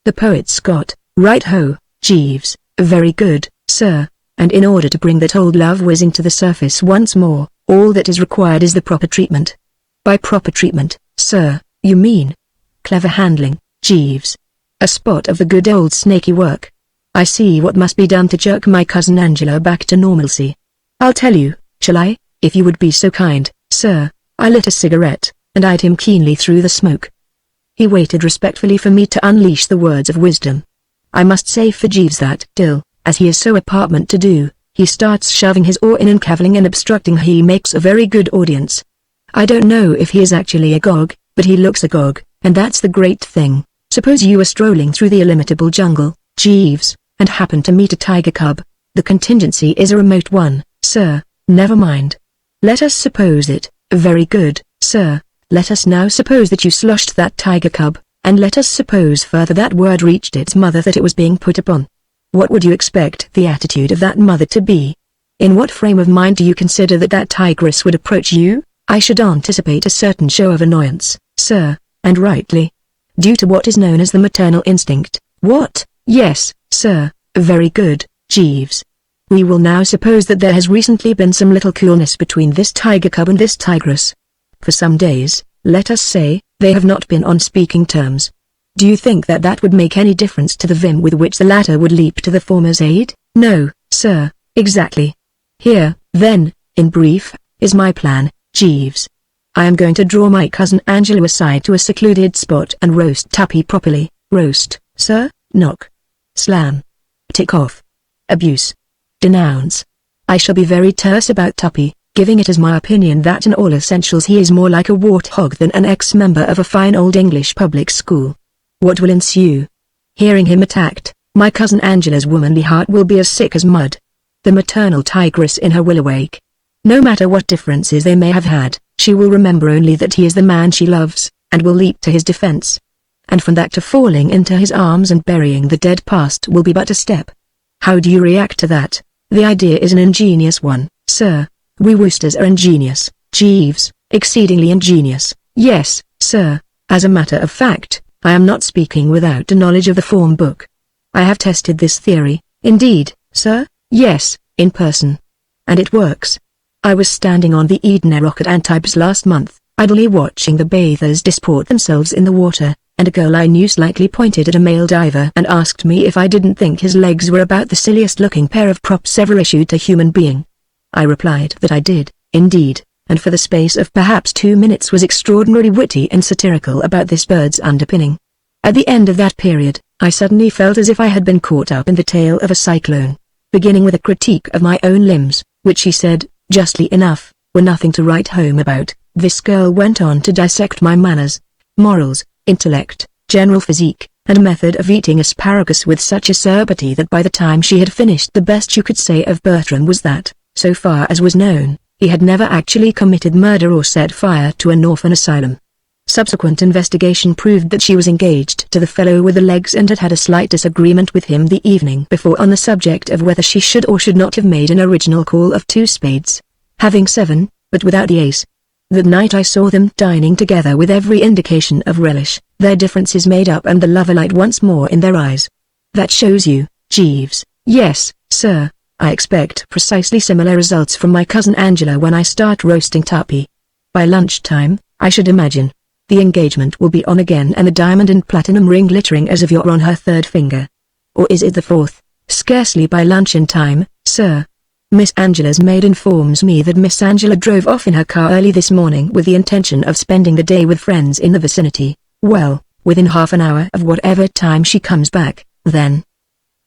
S1: The poet Scott, right ho, Jeeves, very good, sir, and in order to bring that old love whizzing to the surface once more, all that is required is the proper treatment. By proper treatment, sir, you mean clever handling, Jeeves. A spot of the good old snaky work. I see what must be done to jerk my cousin Angela back to normalcy. I'll tell you, shall I, if you would be so kind, sir? I lit a cigarette, and eyed him keenly through the smoke. He waited respectfully for me to unleash the words of wisdom. I must say for Jeeves that, till, as he is so apartment to do, he starts shoving his oar in and cavilling and obstructing, he makes a very good audience. I don't know if he is actually agog, but he looks agog, and that's the great thing. Suppose you were strolling through the illimitable jungle, Jeeves, and happened to meet a tiger cub. The contingency is a remote one, sir, never mind. Let us suppose it, very good, sir. Let us now suppose that you sloshed that tiger cub, and let us suppose further that word reached its mother that it was being put upon. What would you expect the attitude of that mother to be? In what frame of mind do you consider that that tigress would approach you? I should anticipate a certain show of annoyance, sir, and rightly. Due to what is known as the maternal instinct. What? Yes, sir, very good, Jeeves. We will now suppose that there has recently been some little coolness between this tiger cub and this tigress. For some days, let us say, they have not been on speaking terms. Do you think that that would make any difference to the vim with which the latter would leap to the former's aid? No, sir, exactly. Here, then, in brief, is my plan, Jeeves. I am going to draw my cousin Angela aside to a secluded spot and roast Tuppy properly. Roast, sir, knock. Slam. Tick off. Abuse. Denounce. I shall be very terse about Tuppy, giving it as my opinion that in all essentials he is more like a warthog than an ex-member of a fine old English public school. What will ensue? Hearing him attacked, my cousin Angela's womanly heart will be as sick as mud. The maternal tigress in her will awake. No matter what differences they may have had, she will remember only that he is the man she loves, and will leap to his defense. And from that to falling into his arms and burying the dead past will be but a step. How do you react to that? The idea is an ingenious one, sir. We Woosters are ingenious, Jeeves, exceedingly ingenious. Yes, sir, as a matter of fact, I am not speaking without a knowledge of the form book. I have tested this theory, indeed, sir, yes, in person. And it works. I was standing on the Eden Rock at Antibes last month, idly watching the bathers disport themselves in the water, and a girl I knew slightly pointed at a male diver and asked me if I didn't think his legs were about the silliest looking pair of props ever issued to human being. I replied that I did, indeed, and for the space of perhaps 2 minutes was extraordinarily witty and satirical about this bird's underpinning. At the end of that period, I suddenly felt as if I had been caught up in the tail of a cyclone. Beginning with a critique of my own limbs, which she said, justly enough, were nothing to write home about, this girl went on to dissect my manners, morals, intellect, general physique, and method of eating asparagus with such acerbity that by the time she had finished, the best you could say of Bertram was that, so far as was known, he had never actually committed murder or set fire to an orphan asylum. Subsequent investigation proved that she was engaged to the fellow with the legs and had had a slight disagreement with him the evening before on the subject of whether she should or should not have made an original call of 2 spades, having 7, but without the ace. That night I saw them dining together with every indication of relish, their differences made up and the lover light once more in their eyes. That shows you, Jeeves. Yes, sir, I expect precisely similar results from my cousin Angela when I start roasting Tuppy. By lunchtime, I should imagine. The engagement will be on again and the diamond and platinum ring glittering as if you're on her 3rd finger. Or is it the 4th? Scarcely by luncheon time, sir. Miss Angela's maid informs me that Miss Angela drove off in her car early this morning with the intention of spending the day with friends in the vicinity. Well, within half an hour of whatever time she comes back, then.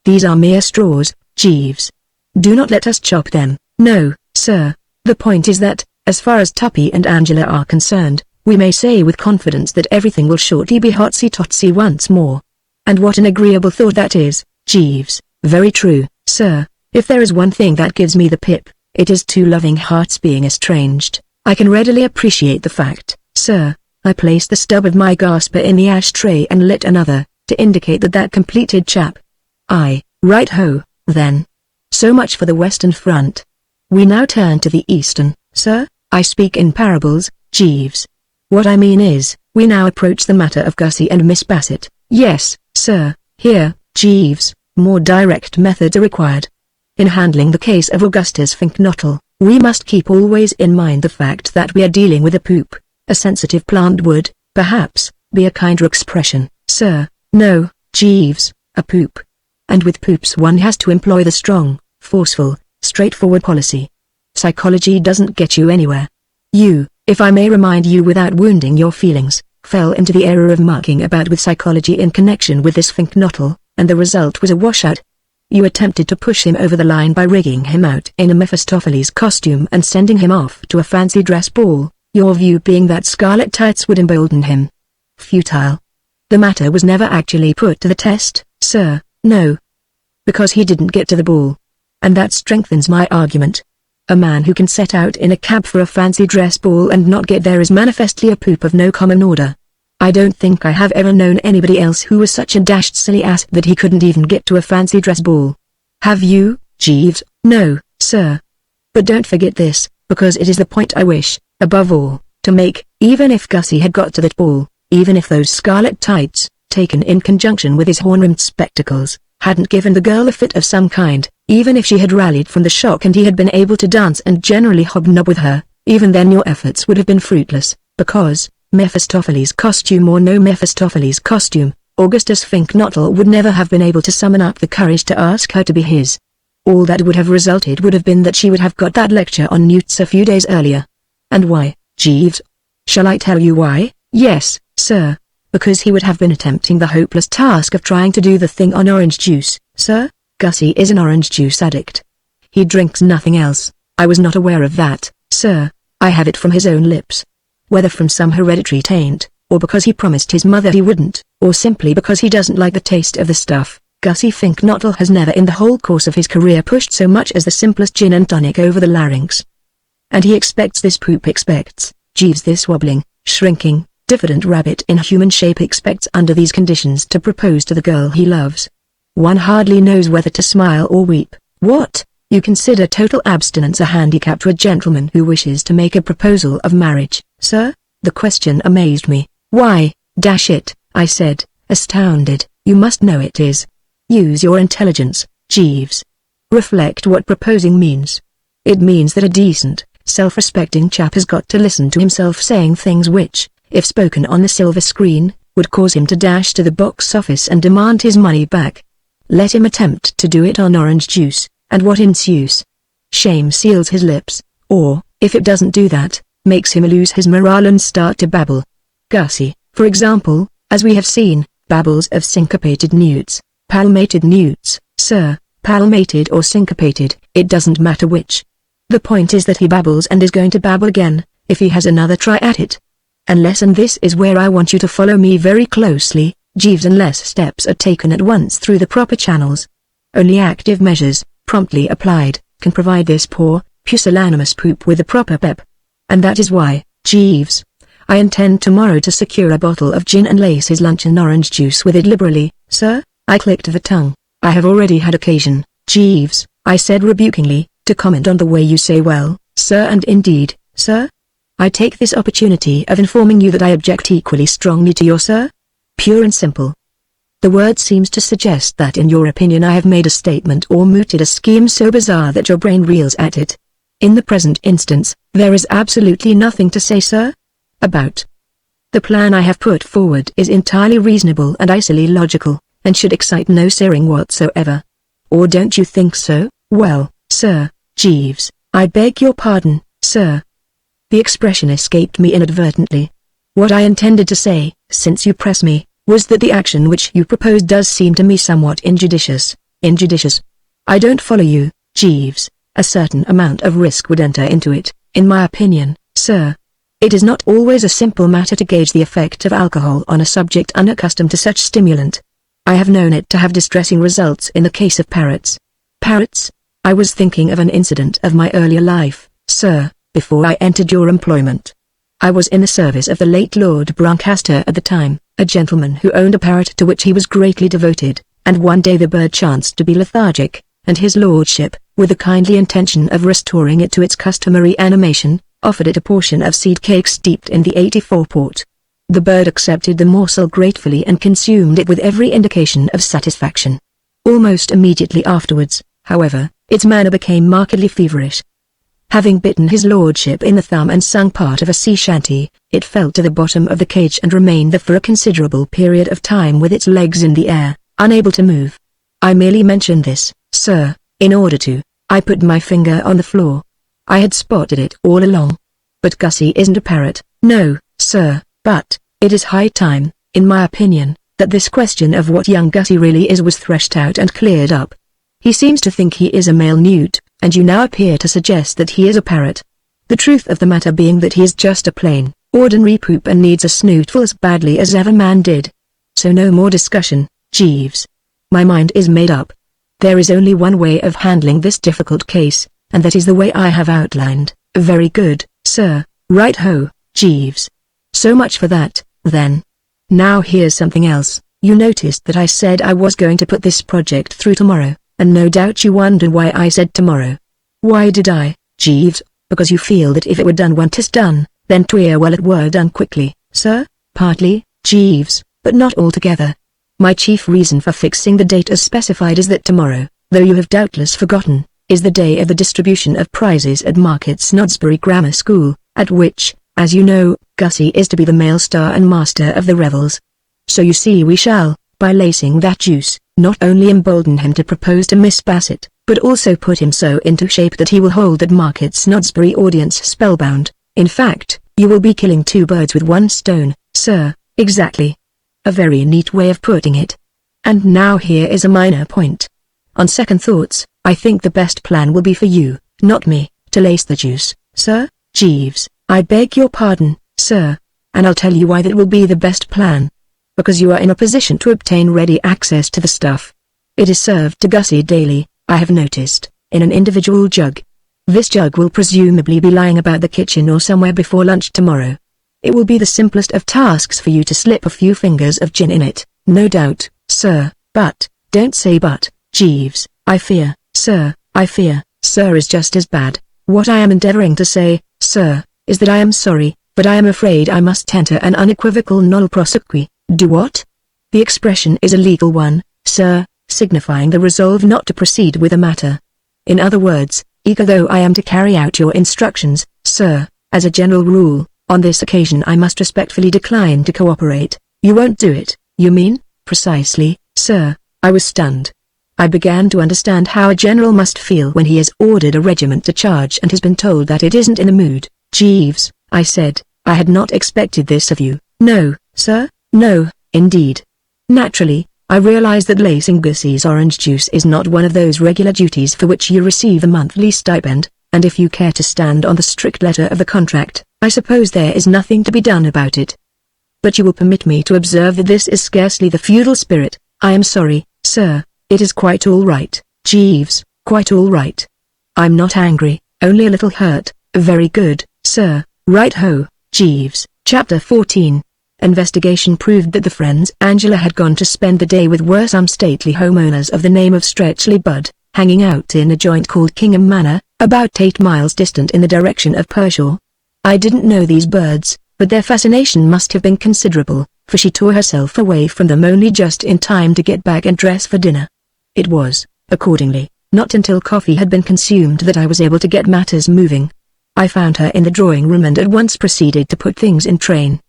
S1: These are mere straws, Jeeves. Do not let us chop them. No, sir. The point is that, as far as Tuppy and Angela are concerned, we may say with confidence that everything will shortly be hotsy-totsy once more. And what an agreeable thought that is, Jeeves. Very true, sir. If there is one thing that gives me the pip, it is 2 loving hearts being estranged. I can readily appreciate the fact, sir. I placed the stub of my gasper in the ashtray and lit another, to indicate that completed chap. Right ho, then. So much for the Western Front. We now turn to the Eastern, sir. I speak in parables, Jeeves. What I mean is, we now approach the matter of Gussie and Miss Bassett. Yes, sir. Here, Jeeves, more direct methods are required. In handling the case of Augustus Finknottle, we must keep always in mind the fact that we are dealing with a poop. A sensitive plant would, perhaps, be a kinder expression, sir. No, Jeeves, a poop. And with poops one has to employ the strong, forceful, straightforward policy. Psychology doesn't get you anywhere. You, if I may remind you without wounding your feelings, fell into the error of mucking about with psychology in connection with this Finknottle, and the result was a washout. You attempted to push him over the line by rigging him out in a Mephistopheles costume and sending him off to a fancy dress ball, your view being that scarlet tights would embolden him. Futile. The matter was never actually put to the test, sir, no. Because he didn't get to the ball. And that strengthens my argument. A man who can set out in a cab for a fancy dress ball and not get there is manifestly a poop of no common order. I don't think I have ever known anybody else who was such a dashed silly ass that he couldn't even get to a fancy dress ball. Have you, Jeeves? No, sir. But don't forget this, because it is the point I wish, above all, to make. Even if Gussie had got to that ball, even if those scarlet tights, taken in conjunction with his horn-rimmed spectacles, hadn't given the girl a fit of some kind, even if she had rallied from the shock and he had been able to dance and generally hobnob with her, even then your efforts would have been fruitless, because, Mephistopheles costume or no Mephistopheles costume, Augustus Finknottle would never have been able to summon up the courage to ask her to be his. All that would have resulted would have been that she would have got that lecture on newts a few days earlier. And why, Jeeves? Shall I tell you why? Yes, sir. Because he would have been attempting the hopeless task of trying to do the thing on orange juice, sir. Gussie is an orange juice addict. He drinks nothing else. I was not aware of that, sir. I have it from his own lips. Whether from some hereditary taint, or because he promised his mother he wouldn't, or simply because he doesn't like the taste of the stuff, Gussie Finknottle has never in the whole course of his career pushed so much as the simplest gin and tonic over the larynx. And he expects this poop expects, Jeeves this wobbling, shrinking, diffident rabbit in human shape expects under these conditions to propose to the girl he loves. One hardly knows whether to smile or weep. What? You consider total abstinence a handicap to a gentleman who wishes to make a proposal of marriage, sir? The question amazed me. Why, dash it, I said, astounded, you must know it is. Use your intelligence, Jeeves. Reflect what proposing means. It means that a decent, self-respecting chap has got to listen to himself saying things which, if spoken on the silver screen, would cause him to dash to the box office and demand his money back. Let him attempt to do it on orange juice, and what ensues? Shame seals his lips, or, if it doesn't do that, makes him lose his morale and start to babble. Gussie, for example, as we have seen, babbles of syncopated newts, palmated newts, sir, palmated or syncopated, it doesn't matter which. The point is that he babbles and is going to babble again, if he has another try at it. Unless, and this is where I want you to follow me very closely, Jeeves, unless steps are taken at once through the proper channels. Only active measures, promptly applied, can provide this poor, pusillanimous poop with the proper pep. And that is why, Jeeves, I intend tomorrow to secure a bottle of gin and lace his lunch and orange juice with it liberally, sir. I clicked the tongue. I have already had occasion, Jeeves, I said rebukingly, to comment on the way you say well, sir, and indeed, sir. I take this opportunity of informing you that I object equally strongly to your sir. Pure and simple. The word seems to suggest that in your opinion I have made a statement or mooted a scheme so bizarre that your brain reels at it. In the present instance, there is absolutely nothing to say, sir, about. The plan I have put forward is entirely reasonable and icily logical, and should excite no searing whatsoever. Or don't you think so? Well, sir, Jeeves, I beg your pardon, sir. The expression escaped me inadvertently. What I intended to say, since you press me, was that the action which you propose does seem to me somewhat injudicious. Injudicious? I don't follow you, Jeeves. A certain amount of risk would enter into it, in my opinion, sir. It is not always a simple matter to gauge the effect of alcohol on a subject unaccustomed to such stimulant. I have known it to have distressing results in the case of parrots. Parrots? I was thinking of an incident of my earlier life, sir, before I entered your employment. I was in the service of the late Lord Brancaster at the time, a gentleman who owned a parrot to which he was greatly devoted, and one day the bird chanced to be lethargic, and his lordship, with the kindly intention of restoring it to its customary animation, offered it a portion of seed cake steeped in the 84 port. The bird accepted the morsel gratefully and consumed it with every indication of satisfaction. Almost immediately afterwards, however, its manner became markedly feverish. Having bitten his lordship in the thumb and sung part of a sea shanty, it fell to the bottom of the cage and remained there for a considerable period of time with its legs in the air, unable to move. I merely mention this, sir, in order to, I put my finger on the floor. I had spotted it all along. But Gussie isn't a parrot, no, sir, but, it is high time, in my opinion, that this question of what young Gussie really is was threshed out and cleared up. He seems to think he is a male newt, and you now appear to suggest that he is a parrot. The truth of the matter being that he is just a plain, ordinary poop and needs a snootful as badly as ever man did. So no more discussion, Jeeves. My mind is made up. There is only one way of handling this difficult case, and that is the way I have outlined. Very good, sir, right-ho, Jeeves. So much for that, then. Now here's something else. You noticed that I said I was going to put this project through tomorrow, and no doubt you wonder why I said tomorrow. Why did I, Jeeves? Because you feel that if it were done when 'tis done, then 'twere well it were done quickly, sir? Partly, Jeeves, but not altogether. My chief reason for fixing the date as specified is that tomorrow, though you have doubtless forgotten, is the day of the distribution of prizes at Market Snodsbury Grammar School, at which, as you know, Gussie is to be the male star and master of the revels. So you see we shall, by lacing that juice, not only embolden him to propose to Miss Bassett, but also put him so into shape that he will hold that Market Snodsbury audience spellbound. In fact, you will be killing two birds with one stone, sir, exactly. A very neat way of putting it. And now here is a minor point. On second thoughts, I think the best plan will be for you, not me, to lace the juice, sir. Jeeves, I beg your pardon, sir, and I'll tell you why that will be the best plan. Because you are in a position to obtain ready access to the stuff. It is served to Gussie daily, I have noticed, in an individual jug. This jug will presumably be lying about the kitchen or somewhere before lunch tomorrow. It will be the simplest of tasks for you to slip a few fingers of gin in it, no doubt, sir, but, don't say but, Jeeves, I fear, sir is just as bad. What I am endeavoring to say, sir, is that I am sorry, but I am afraid I must tender an unequivocal nol prosequi. Do what? The expression is a legal one, sir, signifying the resolve not to proceed with the matter. In other words, eager though I am to carry out your instructions, sir, as a general rule, on this occasion I must respectfully decline to cooperate. You won't do it, you mean? Precisely, sir. I was stunned. I began to understand how a general must feel when he has ordered a regiment to charge and has been told that it isn't in the mood. Jeeves, I said, I had not expected this of you. No, sir, no, indeed. Naturally, I realize that lacing Gussie's orange juice is not one of those regular duties for which you receive a monthly stipend, and if you care to stand on the strict letter of the contract, I suppose there is nothing to be done about it. But you will permit me to observe that this is scarcely the feudal spirit. I am sorry, sir, it is quite all right, Jeeves, quite all right. I'm not angry, only a little hurt. Very good, sir, right-ho, Jeeves. Chapter 14. Investigation proved that the friends Angela had gone to spend the day with were some stately homeowners of the name of Stretchley Budd, hanging out in a joint called Kingham Manor, about 8 miles distant in the direction of Pershore. I didn't know these birds, but their fascination must have been considerable, for she tore herself away from them only just in time to get back and dress for dinner. It was, accordingly, not until coffee had been consumed that I was able to get matters moving. I found her in the drawing room and at once proceeded to put things in train.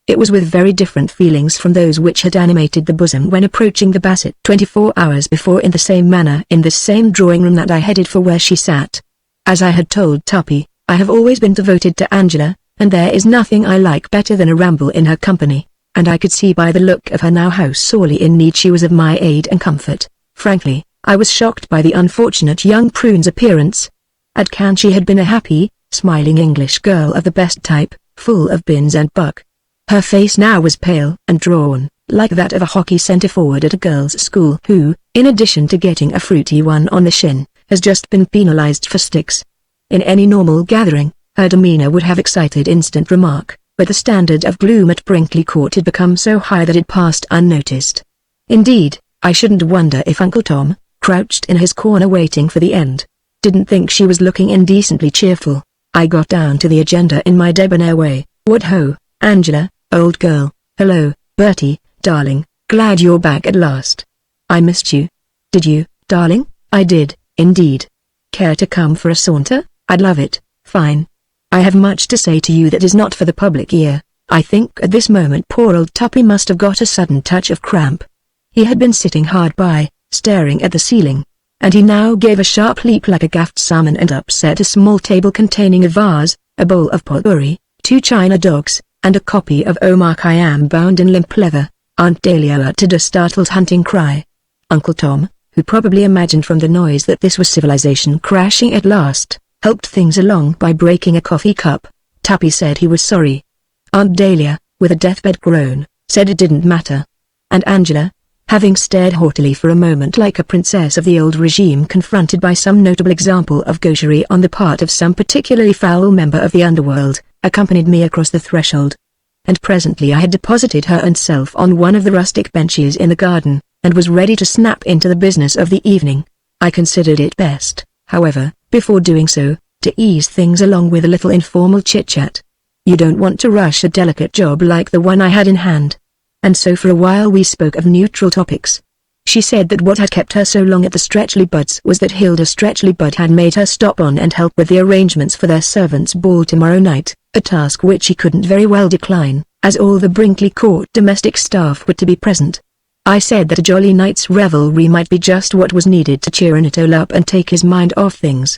S1: It was with very different feelings from those which had animated the bosom when approaching the Bassett 24 hours before in the same manner in this same drawing room that I headed for where she sat. As I had told Tuppy, I have always been devoted to Angela, and there is nothing I like better than a ramble in her company, and I could see by the look of her now how sorely in need she was of my aid and comfort. Frankly, I was shocked by the unfortunate young prune's appearance. At Cannes she had been a happy, smiling English girl of the best type, full of bins and buck. Her face now was pale and drawn, like that of a hockey centre-forward at a girls' school who, in addition to getting a fruity one on the shin, has just been penalized for sticks. In any normal gathering, her demeanor would have excited instant remark, but the standard of gloom at Brinkley Court had become so high that it passed unnoticed. Indeed, I shouldn't wonder if Uncle Tom, crouched in his corner waiting for the end, didn't think she was looking indecently cheerful. I got down to the agenda in my debonair way. Wodehouse, Angela, old girl, hello, Bertie, darling, glad you're back at last. I missed you. Did you, darling? I did, indeed. Care to come for a saunter? I'd love it. Fine. I have much to say to you that is not for the public ear. I think at this moment poor old Tuppy must have got a sudden touch of cramp. He had been sitting hard by, staring at the ceiling, and he now gave a sharp leap like a gaffed salmon and upset a small table containing a vase, a bowl of potpourri, 2 china dogs, and a copy of Omar Khayyam bound in limp leather. Aunt Dahlia uttered a startled hunting cry. Uncle Tom, who probably imagined from the noise that this was civilization crashing at last, helped things along by breaking a coffee cup. Tuppy said he was sorry. Aunt Dahlia, with a deathbed groan, said it didn't matter. And Angela, having stared haughtily for a moment like a princess of the old regime confronted by some notable example of gaucherie on the part of some particularly foul member of the underworld, accompanied me across the threshold. And presently I had deposited her and self on one of the rustic benches in the garden, and was ready to snap into the business of the evening. I considered it best, however, before doing so, to ease things along with a little informal chit-chat. You don't want to rush a delicate job like the one I had in hand. And so for a while we spoke of neutral topics. She said that what had kept her so long at the Stretchley Budds was that Hilda Stretchley Budd had made her stop on and help with the arrangements for their servants' ball tomorrow night, a task which she couldn't very well decline, as all the Brinkley Court domestic staff were to be present. I said that a jolly night's revelry might be just what was needed to cheer Anatole up and take his mind off things.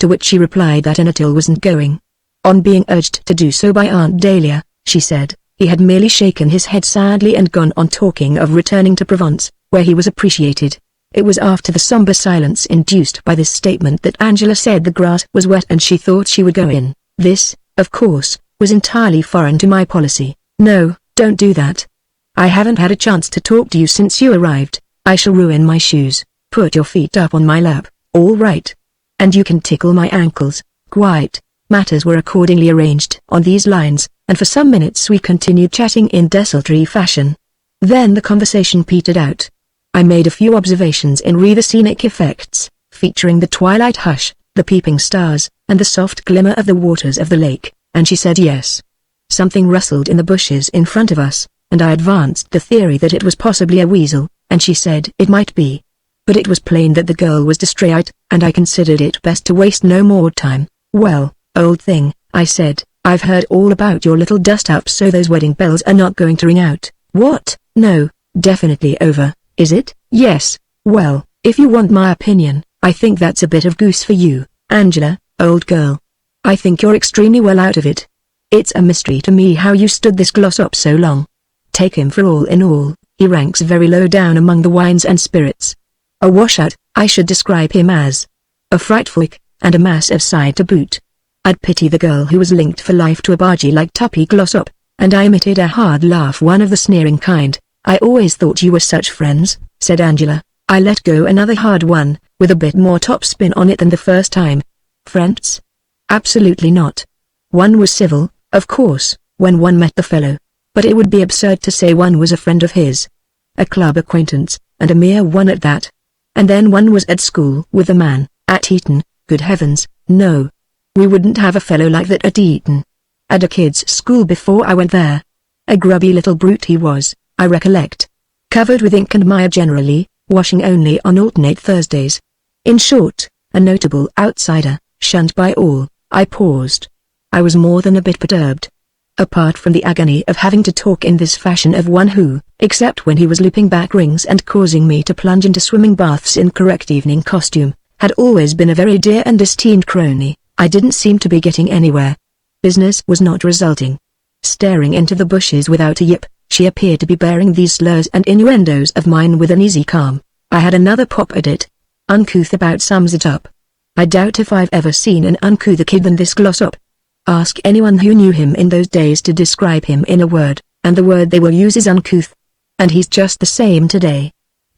S1: To which she replied that Anatole wasn't going. On being urged to do so by Aunt Dahlia, she said, he had merely shaken his head sadly and gone on talking of returning to Provence, where he was appreciated. It was after the somber silence induced by this statement that Angela said the grass was wet and she thought she would go in. This, of course, was entirely foreign to my policy. No, don't do that. I haven't had a chance to talk to you since you arrived. I shall ruin my shoes. Put your feet up on my lap, all right. And you can tickle my ankles. Quite. Matters were accordingly arranged on these lines, and for some minutes we continued chatting in desultory fashion. Then the conversation petered out. I made a few observations in re the scenic effects, featuring the twilight hush, the peeping stars, and the soft glimmer of the waters of the lake, and she said yes. Something rustled in the bushes in front of us, and I advanced the theory that it was possibly a weasel, and she said it might be. But it was plain that the girl was distraught, and I considered it best to waste no more time. Well, old thing, I said, I've heard all about your little dust-up, so those wedding bells are not going to ring out. What? No, definitely over, is it? Yes. Well, if you want my opinion, I think that's a bit of goose for you, Angela, old girl. I think you're extremely well out of it. It's a mystery to me how you stood this gloss-up so long. Take him for all in all, he ranks very low down among the wines and spirits. A washout, I should describe him as. A frightful ick, and a mass of side to boot. I'd pity the girl who was linked for life to a bargee like Tuppy Glossop, and I emitted a hard laugh, one of the sneering kind. I always thought you were such friends, said Angela. I let go another hard one, with a bit more top spin on it than the first time. Friends? Absolutely not. One was civil, of course, when one met the fellow. But it would be absurd to say one was a friend of his. A club acquaintance, and a mere one at that. And then one was at school with the man, at Eton. Good heavens, no. We wouldn't have a fellow like that at Eton. At a kid's school before I went there. A grubby little brute he was, I recollect. Covered with ink and mire generally, washing only on alternate Thursdays. In short, a notable outsider, shunned by all. I paused. I was more than a bit perturbed. Apart from the agony of having to talk in this fashion of one who, except when he was looping back rings and causing me to plunge into swimming baths in correct evening costume, had always been a very dear and esteemed crony, I didn't seem to be getting anywhere. Business was not resulting. Staring into the bushes without a yip, she appeared to be bearing these slurs and innuendos of mine with an easy calm. I had another pop at it. Uncouth about sums it up. I doubt if I've ever seen an uncouther kid than this Glossop. Ask anyone who knew him in those days to describe him in a word, and the word they will use is uncouth. And he's just the same today.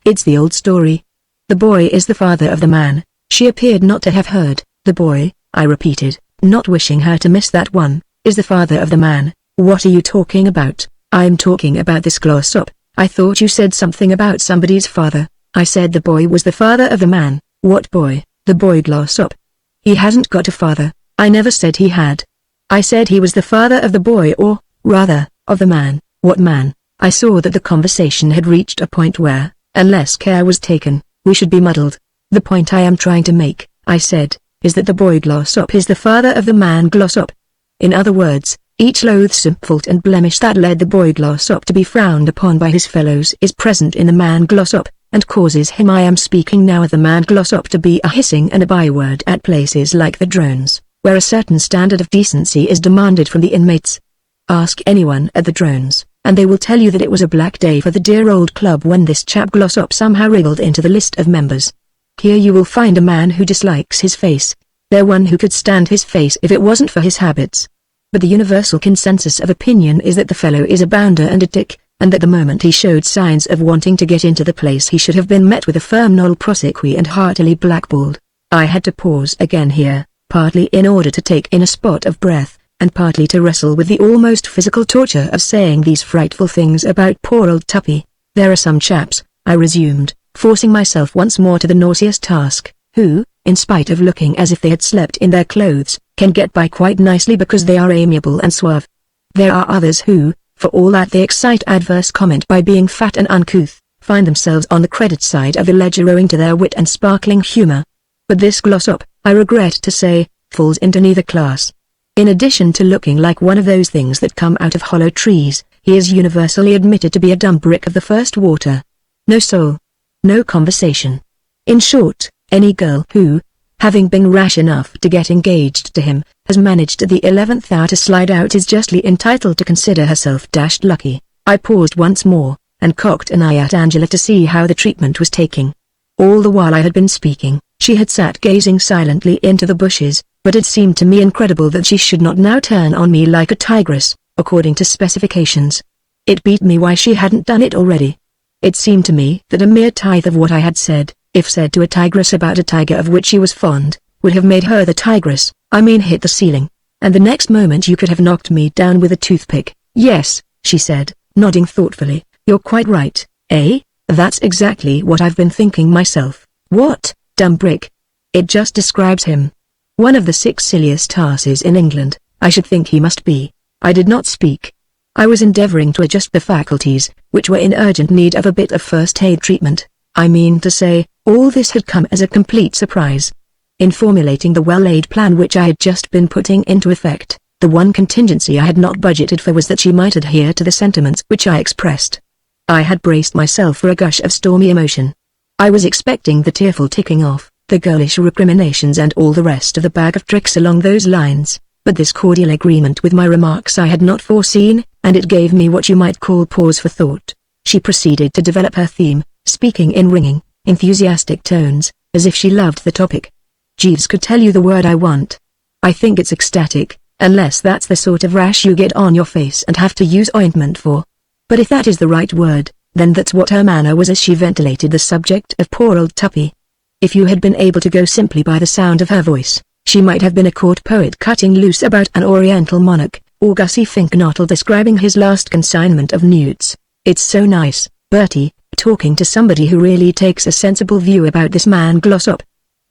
S1: It's the old story. The boy is the father of the man. She appeared not to have heard. The boy, I repeated, not wishing her to miss that one, is the father of the man. What are you talking about? I'm talking about this Glossop. I thought you said something about somebody's father. I said the boy was the father of the man. What boy? The boy Glossop. He hasn't got a father. I never said he had. I said he was the father of the boy, or, rather, of the man. What man? I saw that the conversation had reached a point where, unless care was taken, we should be muddled. The point I am trying to make, I said, is that the boy Glossop is the father of the man Glossop. In other words, each loathsome fault and blemish that led the boy Glossop to be frowned upon by his fellows is present in the man Glossop, and causes him, I am speaking now of the man Glossop, to be a hissing and a byword at places like the Drones, where a certain standard of decency is demanded from the inmates. Ask anyone at the Drones, and they will tell you that it was a black day for the dear old club when this chap Glossop somehow wriggled into the list of members. Here you will find a man who dislikes his face. There one who could stand his face if it wasn't for his habits. But the universal consensus of opinion is that the fellow is a bounder and a dick, and that the moment he showed signs of wanting to get into the place he should have been met with a firm nolle prosequi and heartily blackballed. I had to pause again here, partly in order to take in a spot of breath, and partly to wrestle with the almost physical torture of saying these frightful things about poor old Tuppy. There are some chaps, I resumed, forcing myself once more to the nauseous task, who, in spite of looking as if they had slept in their clothes, can get by quite nicely because they are amiable and suave. There are others who, for all that they excite adverse comment by being fat and uncouth, find themselves on the credit side of the ledger owing to their wit and sparkling humor. But this Glossop, I regret to say, falls into neither class. In addition to looking like one of those things that come out of hollow trees, he is universally admitted to be a dumb brick of the first water. No soul. No conversation. In short, any girl who, having been rash enough to get engaged to him, has managed at the 11th hour to slide out is justly entitled to consider herself dashed lucky. I paused once more, and cocked an eye at Angela to see how the treatment was taking. All the while I had been speaking, she had sat gazing silently into the bushes, but it seemed to me incredible that she should not now turn on me like a tigress, according to specifications. It beat me why she hadn't done it already. It seemed to me that a mere tithe of what I had said, if said to a tigress about a tiger of which she was fond, would have made her the tigress, hit the ceiling, and the next moment you could have knocked me down with a toothpick. Yes, she said, nodding thoughtfully, you're quite right, eh? That's exactly what I've been thinking myself. What, dumb brick? It just describes him. One of the 6 silliest asses in England, I should think he must be. I did not speak. I was endeavoring to adjust the faculties, which were in urgent need of a bit of first-aid treatment. I mean to say, all this had come as a complete surprise. In formulating the well-laid plan which I had just been putting into effect, the one contingency I had not budgeted for was that she might adhere to the sentiments which I expressed. I had braced myself for a gush of stormy emotion. I was expecting the tearful ticking off, the girlish recriminations and all the rest of the bag of tricks along those lines, but this cordial agreement with my remarks I had not foreseen, and it gave me what you might call pause for thought. She proceeded to develop her theme, speaking in ringing, enthusiastic tones, as if she loved the topic. Jeeves could tell you the word I want. I think it's ecstatic, unless that's the sort of rash you get on your face and have to use ointment for. But if that is the right word, then that's what her manner was as she ventilated the subject of poor old Tuppy. If you had been able to go simply by the sound of her voice, she might have been a court poet cutting loose about an oriental monarch, or Gussie Fink-Nottle describing his last consignment of newts. It's so nice, Bertie, talking to somebody who really takes a sensible view about this man Glossop.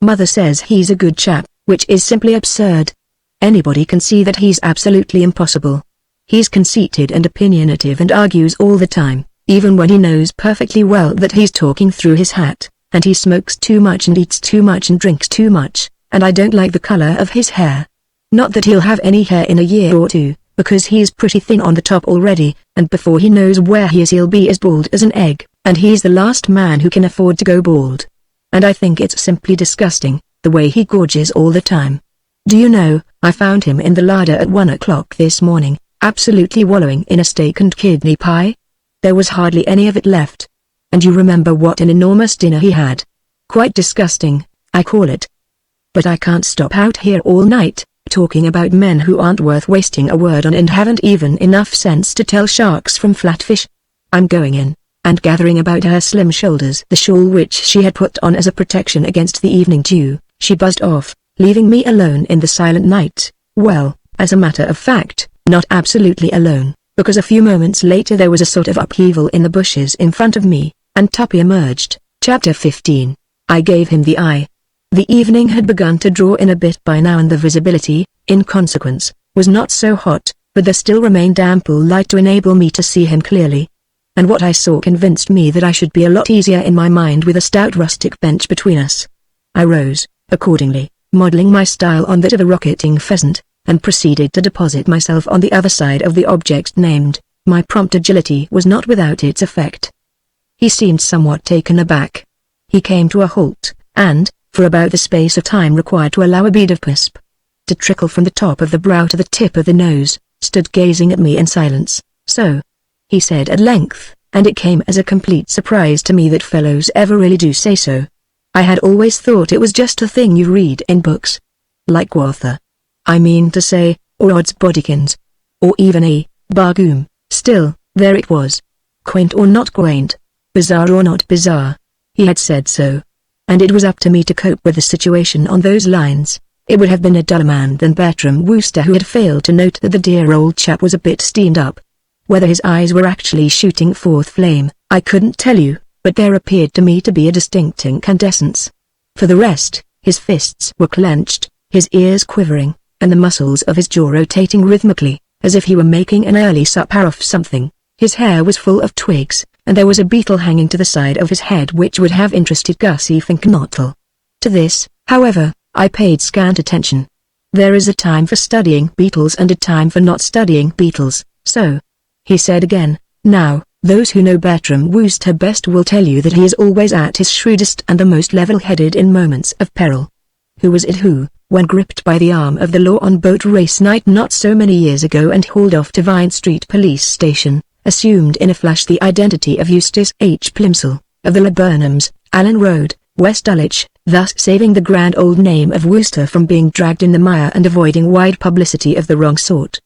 S1: Mother says he's a good chap, which is simply absurd. Anybody can see that he's absolutely impossible. He's conceited and opinionative and argues all the time, even when he knows perfectly well that he's talking through his hat, and he smokes too much and eats too much and drinks too much, and I don't like the color of his hair. Not that he'll have any hair in a year or two, because he's pretty thin on the top already, and before he knows where he is he'll be as bald as an egg, and he's the last man who can afford to go bald. And I think it's simply disgusting, the way he gorges all the time. Do you know, I found him in the larder at 1 o'clock this morning, absolutely wallowing in a steak and kidney pie. There was hardly any of it left. And you remember what an enormous dinner he had. Quite disgusting, I call it. But I can't stop out here all night, talking about men who aren't worth wasting a word on and haven't even enough sense to tell sharks from flatfish. I'm going in, and gathering about her slim shoulders the shawl which she had put on as a protection against the evening dew, she buzzed off, leaving me alone in the silent night. Well, as a matter of fact, not absolutely alone, because a few moments later there was a sort of upheaval in the bushes in front of me, and Tuppy emerged. Chapter 15. I gave him the eye. The evening had begun to draw in a bit by now and the visibility, in consequence, was not so hot, but there still remained ample light to enable me to see him clearly. And what I saw convinced me that I should be a lot easier in my mind with a stout rustic bench between us. I rose, accordingly, modeling my style on that of a rocketing pheasant, and proceeded to deposit myself on the other side of the object named. My prompt agility was not without its effect. He seemed somewhat taken aback. He came to a halt, and, for about the space of time required to allow a bead of perspire to trickle from the top of the brow to the tip of the nose, stood gazing at me in silence. So, he said at length, and it came as a complete surprise to me that fellows ever really do say so. I had always thought it was just a thing you read in books. Like Werther. I mean to say, or Odds Bodykins. Or even a Bargoom. Still, there it was. Quaint or not quaint. Bizarre or not bizarre. He had said so. And it was up to me to cope with the situation on those lines. It would have been a duller man than Bertram Wooster who had failed to note that the dear old chap was a bit steamed up. Whether his eyes were actually shooting forth flame, I couldn't tell you, but there appeared to me to be a distinct incandescence. For the rest, his fists were clenched, his ears quivering, and the muscles of his jaw rotating rhythmically, as if he were making an early supper of something. His hair was full of twigs, and there was a beetle hanging to the side of his head which would have interested Gussie Fink-Nottle. To this, however, I paid scant attention. There is a time for studying beetles and a time for not studying beetles, so. He said again, now, those who know Bertram Wooster best will tell you that he is always at his shrewdest and the most level-headed in moments of peril. Who was it who, when gripped by the arm of the law on boat race night not so many years ago and hauled off to Vine Street Police Station, assumed in a flash the identity of Eustace H. Plimsoll, of the Laburnums, Allen Road, West Dulwich, thus saving the grand old name of Wooster from being dragged in the mire and avoiding wide publicity of the wrong sort?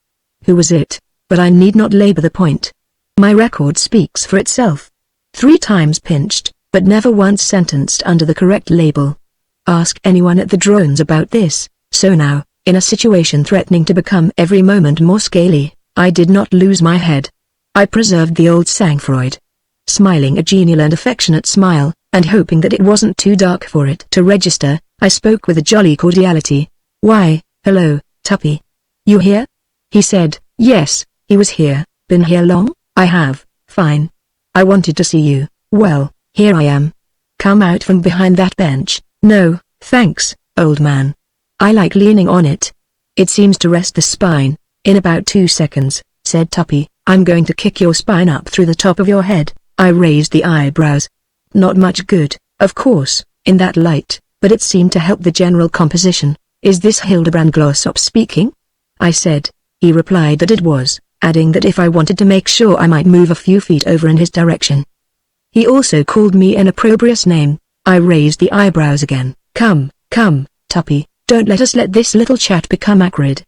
S1: Who was it? But I need not labor the point. My record speaks for itself. 3 times pinched, but never once sentenced under the correct label. Ask anyone at the drones about this. So now, in a situation threatening to become every moment more scaly, I did not lose my head. I preserved the old sang-froid. Smiling a genial and affectionate smile, and hoping that it wasn't too dark for it to register, I spoke with a jolly cordiality. Why, hello, Tuppy. You here? He said, yes, he was here. Been here long? I have. Fine. I wanted to see you. Well, here I am. Come out from behind that bench. No, thanks, old man. I like leaning on it. It seems to rest the spine. In about 2 seconds, said Tuppy, I'm going to kick your spine up through the top of your head. I raised the eyebrows. Not much good, of course, in that light, but it seemed to help the general composition. Is this Hildebrand Glossop speaking? I said. He replied that it was, adding that if I wanted to make sure I might move a few feet over in his direction. He also called me an opprobrious name. I raised the eyebrows again. Come, Tuppy, don't let us let this little chat become acrid.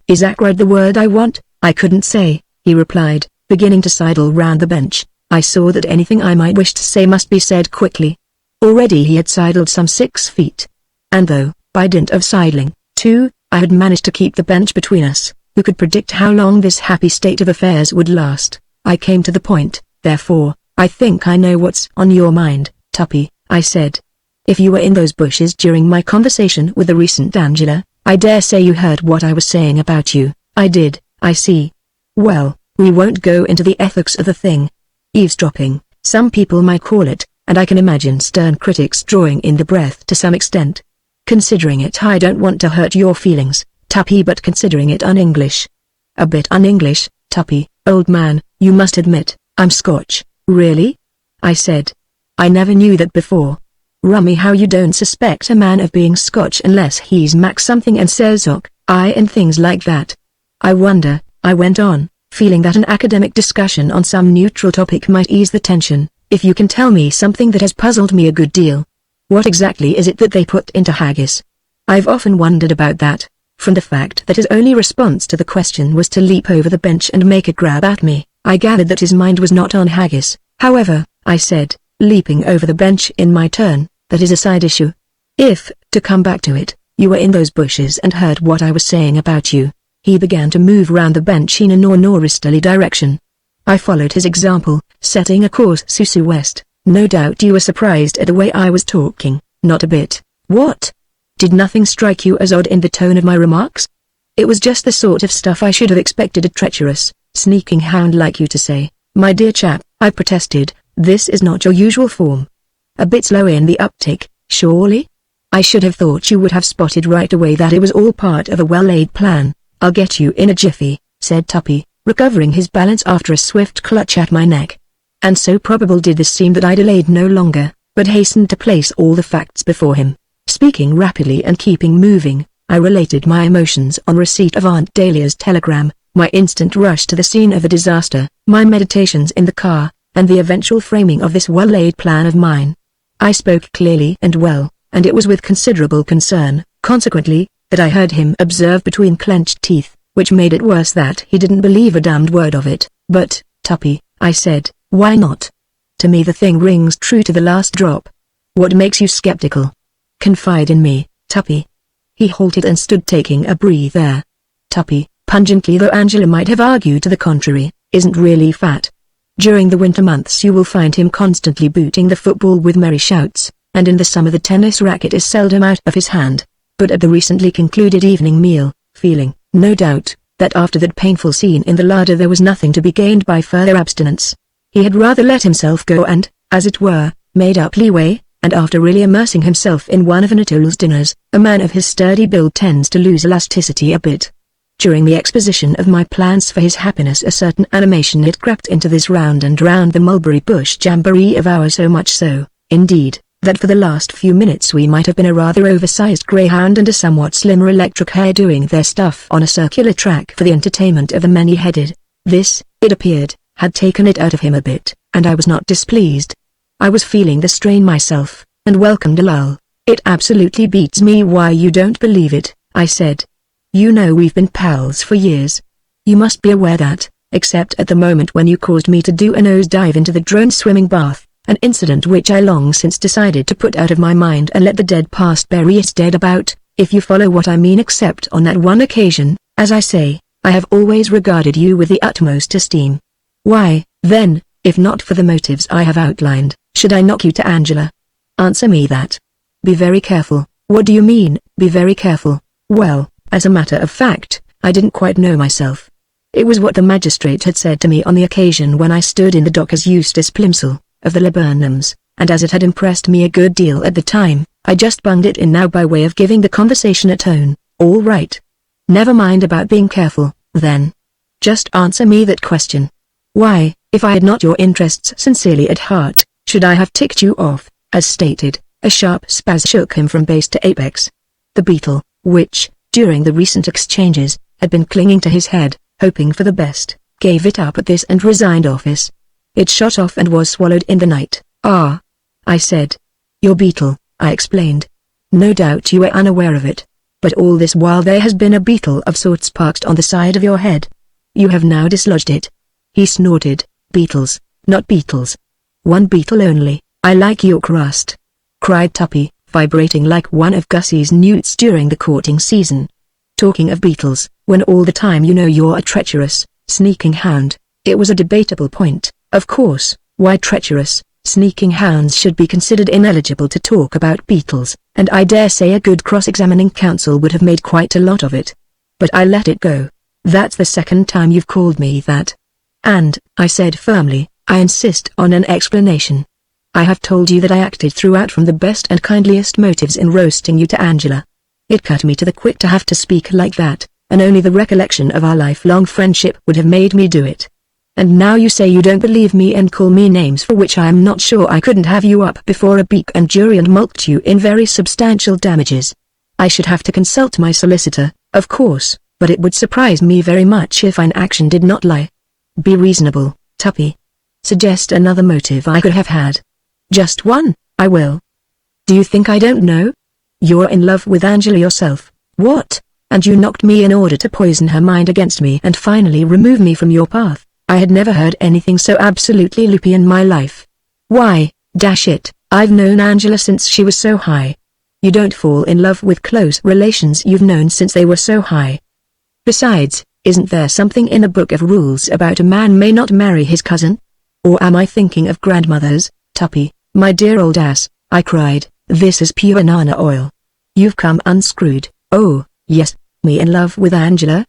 S1: Is acrid the word I want? I couldn't say, he replied, beginning to sidle round the bench. I saw that anything I might wish to say must be said quickly. Already he had sidled some 6 feet. And though, by dint of sidling, too, I had managed to keep the bench between us, who could predict how long this happy state of affairs would last? I came to the point, therefore. I think I know what's on your mind, Tuppy, I said. If you were in those bushes during my conversation with the recent Angela, I dare say you heard what I was saying about you. I did, I see. Well, we won't go into the ethics of the thing. Eavesdropping, some people might call it, and I can imagine stern critics drawing in the breath to some extent. Considering it, I don't want to hurt your feelings, Tuppy, but considering it un-English. A bit un-English, Tuppy, old man, you must admit, I'm Scotch. Really? I said. I never knew that before. Rummy how you don't suspect a man of being Scotch unless he's Mac something and says "och, I" and things like that. I wonder, I went on, feeling that an academic discussion on some neutral topic might ease the tension, if you can tell me something that has puzzled me a good deal. What exactly is it that they put into haggis? I've often wondered about that, from the fact that his only response to the question was to leap over the bench and make a grab at me. I gathered that his mind was not on haggis. However, I said, leaping over the bench in my turn, that is a side issue. If, to come back to it, you were in those bushes and heard what I was saying about you. He began to move round the bench in a northeasterly direction. I followed his example, setting a course south-west. No doubt you were surprised at the way I was talking. Not a bit. What? Did nothing strike you as odd in the tone of my remarks? It was just the sort of stuff I should have expected a treacherous, sneaking hound like you to say. My dear chap, I protested, this is not your usual form. A bit slow in the uptake, surely? I should have thought you would have spotted right away that it was all part of a well-laid plan. I'll get you in a jiffy, said Tuppy, recovering his balance after a swift clutch at my neck. And so probable did this seem that I delayed no longer, but hastened to place all the facts before him. Speaking rapidly and keeping moving, I related my emotions on receipt of Aunt Dahlia's telegram, my instant rush to the scene of the disaster, my meditations in the car, and the eventual framing of this well-laid plan of mine. I spoke clearly and well, and it was with considerable concern, consequently, that I heard him observe between clenched teeth, which made it worse that he didn't believe a damned word of it. But, Tuppy, I said, why not? To me the thing rings true to the last drop. What makes you skeptical? Confide in me, Tuppy. He halted and stood taking a breather. Tuppy, pungently though Angela might have argued to the contrary, isn't really fat. During the winter months you will find him constantly booting the football with merry shouts, and in the summer the tennis racket is seldom out of his hand. But at the recently concluded evening meal, feeling, no doubt, that after that painful scene in the larder there was nothing to be gained by further abstinence, he had rather let himself go and, as it were, made up leeway, and after really immersing himself in one of Anatole's dinners, a man of his sturdy build tends to lose elasticity a bit. During the exposition of my plans for his happiness a certain animation had crept into this round and round the mulberry bush jamboree of ours, so much so, indeed, that for the last few minutes we might have been a rather oversized greyhound and a somewhat slimmer electric hare doing their stuff on a circular track for the entertainment of the many-headed. This, it appeared, had taken it out of him a bit, and I was not displeased. I was feeling the strain myself, and welcomed a lull. It absolutely beats me why you don't believe it, I said. You know we've been pals for years. You must be aware that, except at the moment when you caused me to do a nosedive into the drone swimming bath, an incident which I long since decided to put out of my mind and let the dead past bury its dead about, if you follow what I mean, except on that one occasion, as I say, I have always regarded you with the utmost esteem. Why, then, if not for the motives I have outlined, should I knock you to Angela? Answer me that. Be very careful. What do you mean, be very careful? Well, as a matter of fact, I didn't quite know myself. It was what the magistrate had said to me on the occasion when I stood in the dock as Eustace Plimsoll, of the Laburnums, and as it had impressed me a good deal at the time, I just bunged it in now by way of giving the conversation a tone. All right. Never mind about being careful, then. Just answer me that question. Why, if I had not your interests sincerely at heart, should I have ticked you off, as stated? A sharp spaz shook him from base to apex. The beetle, which, during the recent exchanges, had been clinging to his head, hoping for the best, gave it up at this and resigned office. It shot off and was swallowed in the night. Ah, I said. Your beetle, I explained. No doubt you were unaware of it. But all this while there has been a beetle of sorts parked on the side of your head. You have now dislodged it. He snorted. Beetles, not beetles. One beetle only. I like your crust, cried Tuppy, vibrating like one of Gussie's newts during the courting season. Talking of beetles, when all the time you know you're a treacherous, sneaking hound. It was a debatable point, of course, why treacherous, sneaking hounds should be considered ineligible to talk about beetles, and I dare say a good cross-examining counsel would have made quite a lot of it. But I let it go. That's the second time you've called me that. And, I said firmly, I insist on an explanation. I have told you that I acted throughout from the best and kindliest motives in roasting you to Angela. It cut me to the quick to have to speak like that, and only the recollection of our lifelong friendship would have made me do it. And now you say you don't believe me and call me names for which I am not sure. I couldn't have you up before a beak and jury and mulct you in very substantial damages. I should have to consult my solicitor, of course, but it would surprise me very much if an action did not lie. Be reasonable, Tuppy. Suggest another motive I could have had. Just one, I will. Do you think I don't know? You're in love with Angela yourself. What? And you knocked me in order to poison her mind against me and finally remove me from your path. I had never heard anything so absolutely loopy in my life. Why, dash it, I've known Angela since she was so high. You don't fall in love with close relations you've known since they were so high. Besides, isn't there something in the book of rules about a man may not marry his cousin? Or am I thinking of grandmothers, Tuppy, my dear old ass, I cried, this is pure banana oil. You've come unscrewed. Oh, yes, me in love with Angela?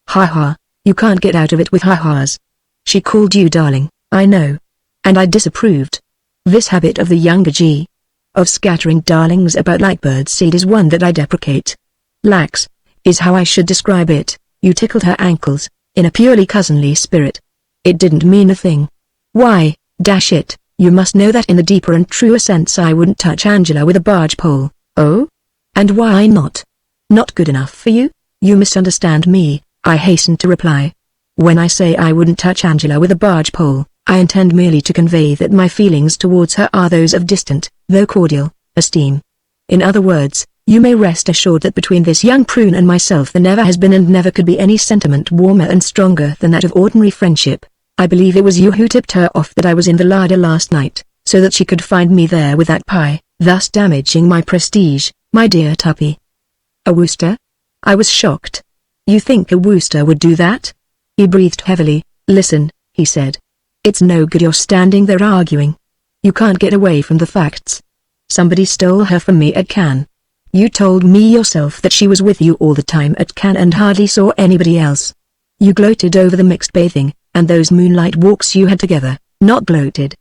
S1: Ha ha, you can't get out of it with ha-has. She called you darling, I know. And I disapproved. This habit of the younger G. of scattering darlings about like bird seed is one that I deprecate. Lax, is how I should describe it. You tickled her ankles, in a purely cousinly spirit. It didn't mean a thing. Why, dash it, you must know that in the deeper and truer sense I wouldn't touch Angela with a barge pole. Oh? And why not? Not good enough for you? You misunderstand me, I hastened to reply. When I say I wouldn't touch Angela with a barge pole, I intend merely to convey that my feelings towards her are those of distant, though cordial, esteem. In other words, you may rest assured that between this young prune and myself there never has been and never could be any sentiment warmer and stronger than that of ordinary friendship. I believe it was you who tipped her off that I was in the larder last night, so that she could find me there with that pie, thus damaging my prestige, my dear Tuppy. A Wooster? I was shocked. You think a Wooster would do that? He breathed heavily. Listen, he said. It's no good you're standing there arguing. You can't get away from the facts. Somebody stole her from me at Cannes. You told me yourself that she was with you all the time at Cannes and hardly saw anybody else. You gloated over the mixed bathing, and those moonlight walks you had together. Not gloated.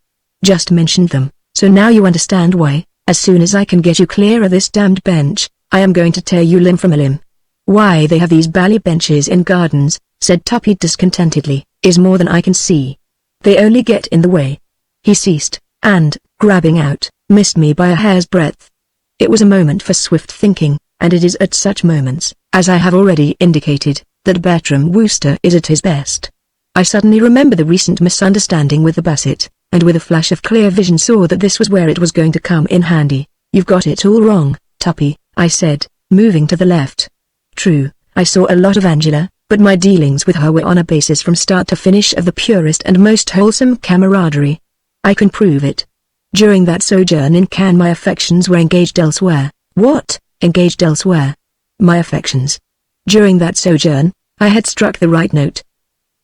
S1: Just mentioned them, so now you understand why, as soon as I can get you clear of this damned bench, I am going to tear you limb from a limb. Why they have these bally benches in gardens, said Tuppy discontentedly, is more than I can see. They only get in the way. He ceased, and, grabbing out, missed me by a hair's breadth. It was a moment for swift thinking, and it is at such moments, as I have already indicated, that Bertram Wooster is at his best. I suddenly remember the recent misunderstanding with the Basset, and with a flash of clear vision saw that this was where it was going to come in handy. You've got it all wrong, Tuppy, I said, moving to the left. True, I saw a lot of Angela, but my dealings with her were on a basis from start to finish of the purest and most wholesome camaraderie. I can prove it. During that sojourn in Cannes my affections were engaged elsewhere. What, engaged elsewhere? My affections. During that sojourn, I had struck the right note.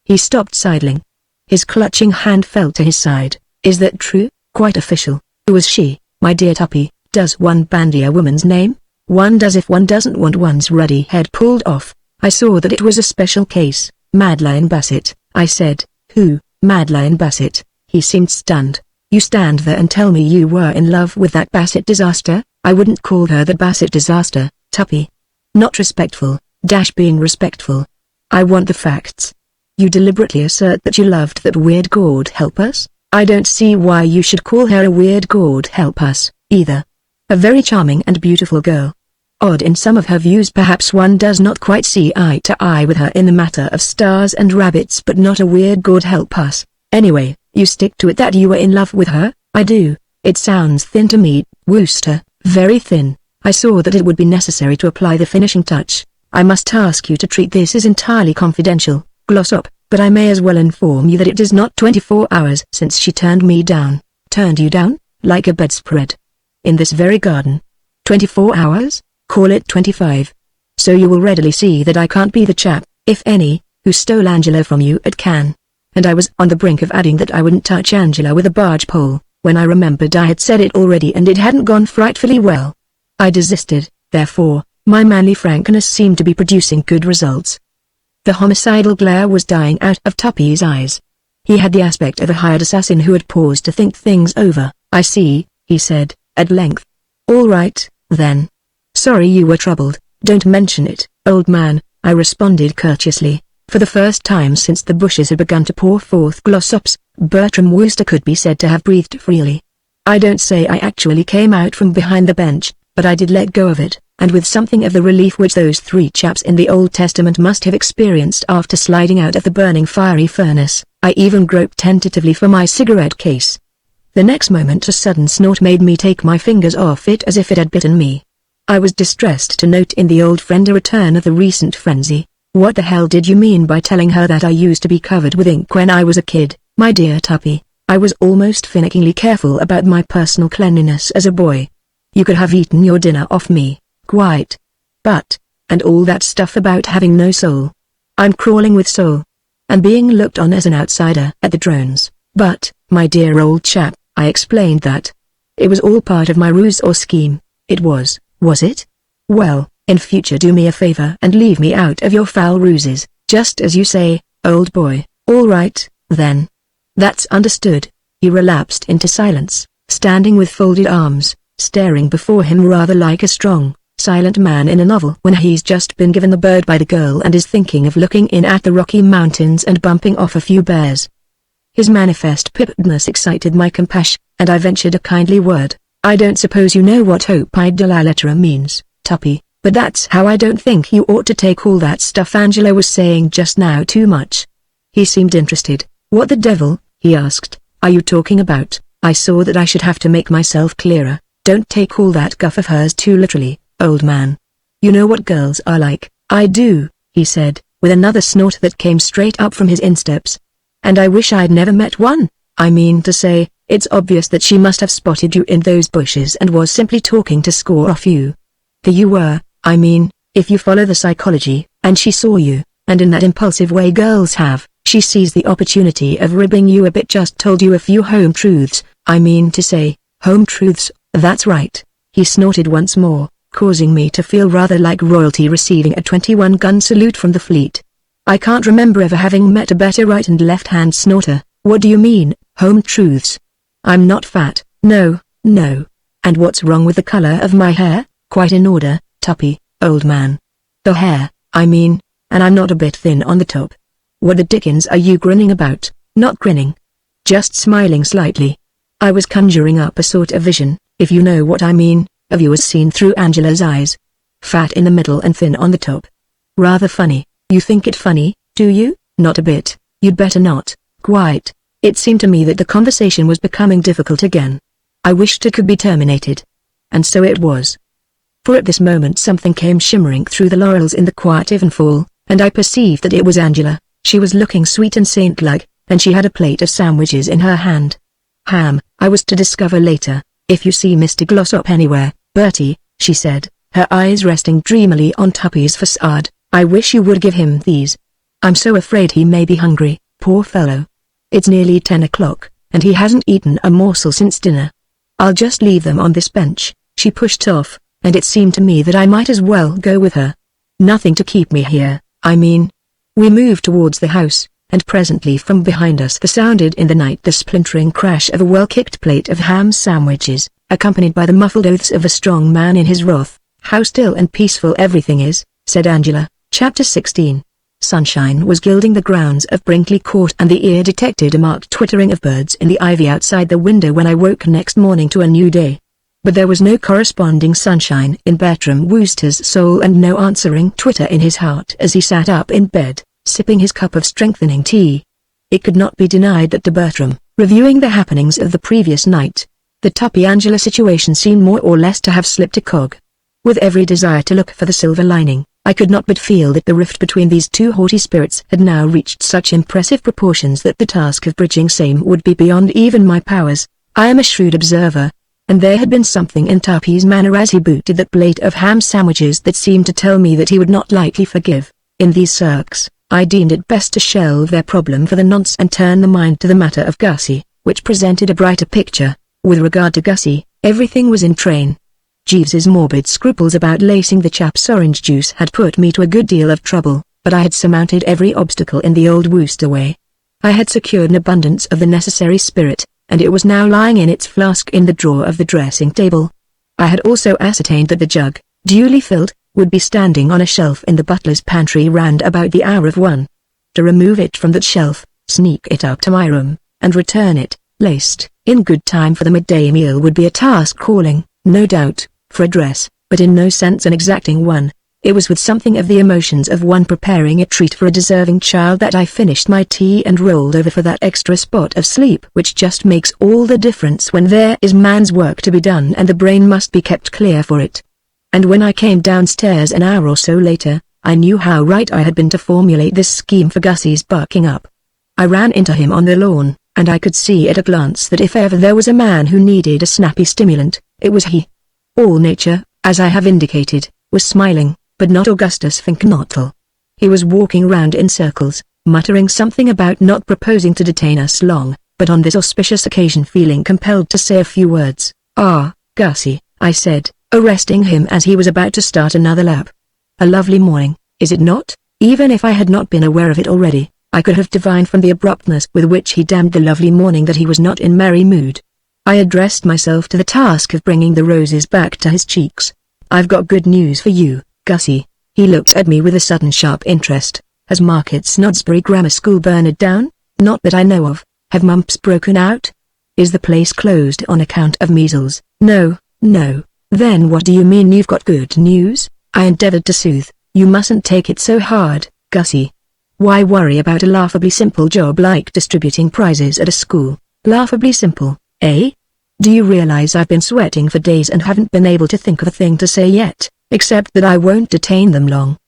S1: He stopped sidling. His clutching hand fell to his side. Is that true? Quite official. Who was she, my dear Tuppy? Does one bandy a woman's name? One does if one doesn't want one's ruddy head pulled off. I saw that it was a special case. Madeleine Basset, I said. Who, Madeleine Basset? He seemed stunned. You stand there and tell me you were in love with that Basset disaster? I wouldn't call her the Basset disaster, Tuppy. Not respectful, being respectful. I want the facts. You deliberately assert that you loved that weird God help us? I don't see why you should call her a weird God help us, either. A very charming and beautiful girl. Odd in some of her views, perhaps one does not quite see eye to eye with her in the matter of stars and rabbits, but not a weird, God help us. Anyway, you stick to it that you were in love with her? I do. It sounds thin to me, Wooster, very thin. I saw that it would be necessary to apply the finishing touch. I must ask you to treat this as entirely confidential, Glossop, but I may as well inform you that it is not 24 hours since she turned me down. Turned you down? Like a bedspread. In this very garden. 24 hours? Call it 25. So you will readily see that I can't be the chap, if any, who stole Angela from you at Cannes. And I was on the brink of adding that I wouldn't touch Angela with a barge pole, when I remembered I had said it already and it hadn't gone frightfully well. I desisted, therefore, my manly frankness seemed to be producing good results. The homicidal glare was dying out of Tuppy's eyes. He had the aspect of a hired assassin who had paused to think things over. I see, he said, at length. All right, then. Sorry you were troubled. Don't mention it, old man, I responded courteously. For the first time since the bushes had begun to pour forth glossops, Bertram Wooster could be said to have breathed freely. I don't say I actually came out from behind the bench, but I did let go of it, and with something of the relief which those three chaps in the Old Testament must have experienced after sliding out of the burning fiery furnace, I even groped tentatively for my cigarette case. The next moment a sudden snort made me take my fingers off it as if it had bitten me. I was distressed to note in the old friend a return of the recent frenzy. What the hell did you mean by telling her that I used to be covered with ink when I was a kid, my dear Tuppy? I was almost finickingly careful about my personal cleanliness as a boy. You could have eaten your dinner off me, quite. But, and all that stuff about having no soul. I'm crawling with soul. And being looked on as an outsider at the drones. But, my dear old chap, I explained that. It was all part of my ruse or scheme. It was it? Well, in future do me a favor and leave me out of your foul ruses, just as you say, old boy. All right, then. That's understood. He relapsed into silence, standing with folded arms, staring before him rather like a strong, silent man in a novel when he's just been given the bird by the girl and is thinking of looking in at the Rocky Mountains and bumping off a few bears. His manifest pipedness excited my compassion, and I ventured a kindly word. I don't suppose you know what hope idolatra means, Tuppy, but that's how I don't think you ought to take all that stuff Angela was saying just now too much. He seemed interested. What the devil, he asked, are you talking about? I saw that I should have to make myself clearer. Don't take all that guff of hers too literally, old man. You know what girls are like. I do, he said, with another snort that came straight up from his insteps. And I wish I'd never met one. I mean to say, it's obvious that she must have spotted you in those bushes and was simply talking to score off you. For you were, I mean, if you follow the psychology, and she saw you, and in that impulsive way girls have, she sees the opportunity of ribbing you a bit. Just told you a few home truths, I mean to say, home truths, that's right. He snorted once more, causing me to feel rather like royalty receiving a 21-gun salute from the fleet. I can't remember ever having met a better right and left-hand snorter. What do you mean, home truths? I'm not fat, no. And what's wrong with the color of my hair? Quite in order, Tuppy, old man. The hair, I mean, and I'm not a bit thin on the top. What the dickens are you grinning about? Not grinning. Just smiling slightly. I was conjuring up a sort of vision, if you know what I mean, of you as seen through Angela's eyes. Fat in the middle and thin on the top. Rather funny. You think it funny, do you? Not a bit. You'd better not. Quite. It seemed to me that the conversation was becoming difficult again. I wished it could be terminated. And so it was. For at this moment something came shimmering through the laurels in the quiet evenfall, and I perceived that it was Angela. She was looking sweet and saint-like, and she had a plate of sandwiches in her hand. Ham, I was to discover later. If you see Mr. Glossop anywhere, Bertie, she said, her eyes resting dreamily on Tuppy's facade, I wish you would give him these. I'm so afraid he may be hungry, poor fellow. It's nearly 10 o'clock, and he hasn't eaten a morsel since dinner. I'll just leave them on this bench. She pushed off, and it seemed to me that I might as well go with her. Nothing to keep me here, I mean. We moved towards the house, and presently from behind us there sounded in the night the splintering crash of a well-kicked plate of ham sandwiches, accompanied by the muffled oaths of a strong man in his wrath. How still and peaceful everything is, said Angela. Chapter 16. Sunshine was gilding the grounds of Brinkley Court, and the ear detected a marked twittering of birds in the ivy outside the window when I woke next morning to a new day. But there was no corresponding sunshine in Bertram Wooster's soul and no answering twitter in his heart as he sat up in bed, sipping his cup of strengthening tea. It could not be denied that to Bertram, reviewing the happenings of the previous night, the Tuppy Angela situation seemed more or less to have slipped a cog. With every desire to look for the silver lining, I could not but feel that the rift between these two haughty spirits had now reached such impressive proportions that the task of bridging same would be beyond even my powers. I am a shrewd observer, and there had been something in Tuppy's manner as he booted that plate of ham sandwiches that seemed to tell me that he would not likely forgive. In these circs, I deemed it best to shelve their problem for the nonce and turn the mind to the matter of Gussie, which presented a brighter picture. With regard to Gussie, everything was in train. Jeeves's morbid scruples about lacing the chap's orange juice had put me to a good deal of trouble, but I had surmounted every obstacle in the old Wooster way. I had secured an abundance of the necessary spirit, and it was now lying in its flask in the drawer of the dressing table. I had also ascertained that the jug, duly filled, would be standing on a shelf in the butler's pantry round about the hour of 1. To remove it from that shelf, sneak it up to my room, and return it, laced, in good time for the midday meal would be a task calling, no doubt, for a dress, but in no sense an exacting one. It was with something of the emotions of one preparing a treat for a deserving child that I finished my tea and rolled over for that extra spot of sleep which just makes all the difference when there is man's work to be done and the brain must be kept clear for it. And when I came downstairs an hour or so later, I knew how right I had been to formulate this scheme for Gussie's bucking up. I ran into him on the lawn, and I could see at a glance that if ever there was a man who needed a snappy stimulant, it was he. All nature, as I have indicated, was smiling, but not Augustus Finknottle. He was walking round in circles, muttering something about not proposing to detain us long, but on this auspicious occasion feeling compelled to say a few words. "Ah, Gussie," I said, arresting him as he was about to start another lap. "A lovely morning, is it not?" Even if I had not been aware of it already, I could have divined from the abruptness with which he damned the lovely morning that he was not in merry mood. I addressed myself to the task of bringing the roses back to his cheeks. "I've got good news for you, Gussie." He looked at me with a sudden sharp interest. "Has Market Snodsbury Grammar School burned down?" "Not that I know of." "Have mumps broken out?" "Is the place closed on account of measles?" "No, no." "Then what do you mean you've got good news?" I endeavored to soothe. "You mustn't take it so hard, Gussie. Why worry about a laughably simple job like distributing prizes at a school?" "Laughably simple, eh? Do you realize I've been sweating for days and haven't been able to think of a thing to say yet, except that I won't detain them long?"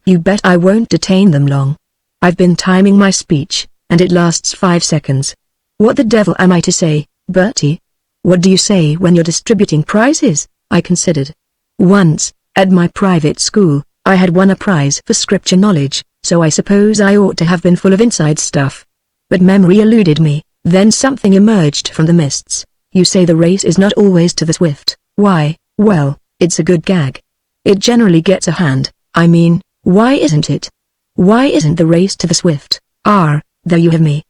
S1: "You bet I won't detain them long. I've been timing my speech, and it lasts 5 seconds. What the devil am I to say, Bertie?" "What do you say when you're distributing prizes?" I considered. "Once, at my private school, I had won a prize for scripture knowledge, so I suppose I ought to have been full of inside stuff. But memory eluded me, then something emerged from the mists. "You say the race is not always to the swift. Why, well, it's a good gag. It generally gets a hand. I mean, why isn't it? Why isn't the race to the swift? There you have me.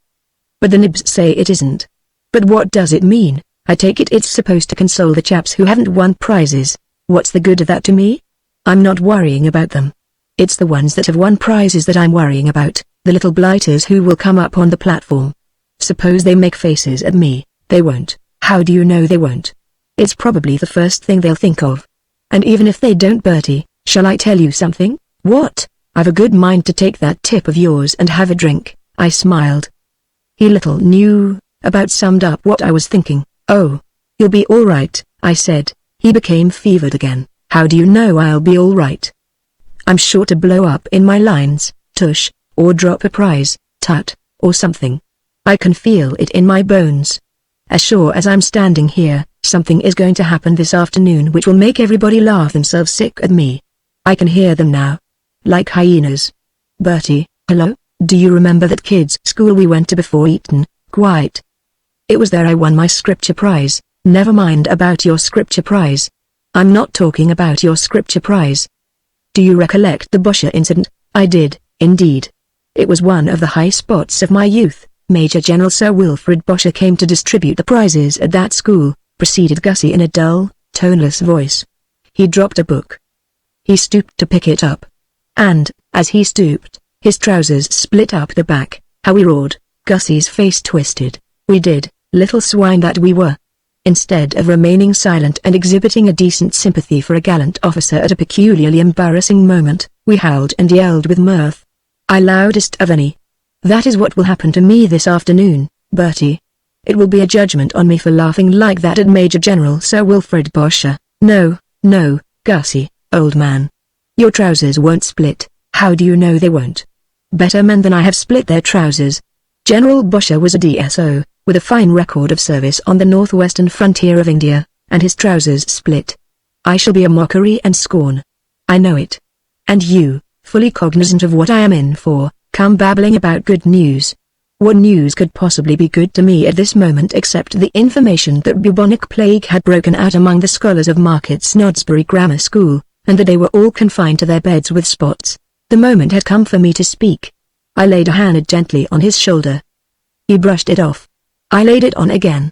S1: But the nibs say it isn't. But what does it mean? I take it it's supposed to console the chaps who haven't won prizes. What's the good of that to me? I'm not worrying about them. It's the ones that have won prizes that I'm worrying about, the little blighters who will come up on the platform. Suppose they make faces at me. They won't. How do you know they won't? It's probably the first thing they'll think of. And even if they don't, Bertie, shall I tell you something?" "What?" "I've a good mind to take that tip of yours and have a drink." I smiled. He little knew, about summed up what I was thinking. "Oh, you'll be all right," I said. He became fevered again. "How do you know I'll be all right?" "I'm sure to blow up in my lines, tush, or drop a prize, tut, or something. I can feel it in my bones. As sure as I'm standing here, something is going to happen this afternoon which will make everybody laugh themselves sick at me. I can hear them now. Like hyenas. Bertie, hello? Do you remember that kids' school we went to before Eton?" "Quite. It was there I won my scripture prize." "Never mind about your scripture prize. I'm not talking about your scripture prize. Do you recollect the Bosher incident?" I did, indeed. It was one of the high spots of my youth. "Major General Sir Wilfrid Bosher came to distribute the prizes at that school," proceeded Gussie in a dull, toneless voice. "He dropped a book. He stooped to pick it up. And, as he stooped, his trousers split up the back." How we roared. Gussie's face twisted. "We did, little swine that we were. Instead of remaining silent and exhibiting a decent sympathy for a gallant officer at a peculiarly embarrassing moment, we howled and yelled with mirth. I loudest of any. That is what will happen to me this afternoon, Bertie. It will be a judgment on me for laughing like that at Major General Sir Wilfrid Borsher. No, no, Gussie, old man. Your trousers won't split. How do you know they won't? Better men than I have split their trousers. General Borsher was a DSO, with a fine record of service on the northwestern frontier of India, and his trousers split. I shall be a mockery and scorn. I know it. And you, fully cognizant of what I am in for, come babbling about good news. What news could possibly be good to me at this moment except the information that bubonic plague had broken out among the scholars of Market Snodsbury Grammar School, and that they were all confined to their beds with spots? The moment had come for me to speak. I laid a hand gently on his shoulder. He brushed it off. I laid it on again.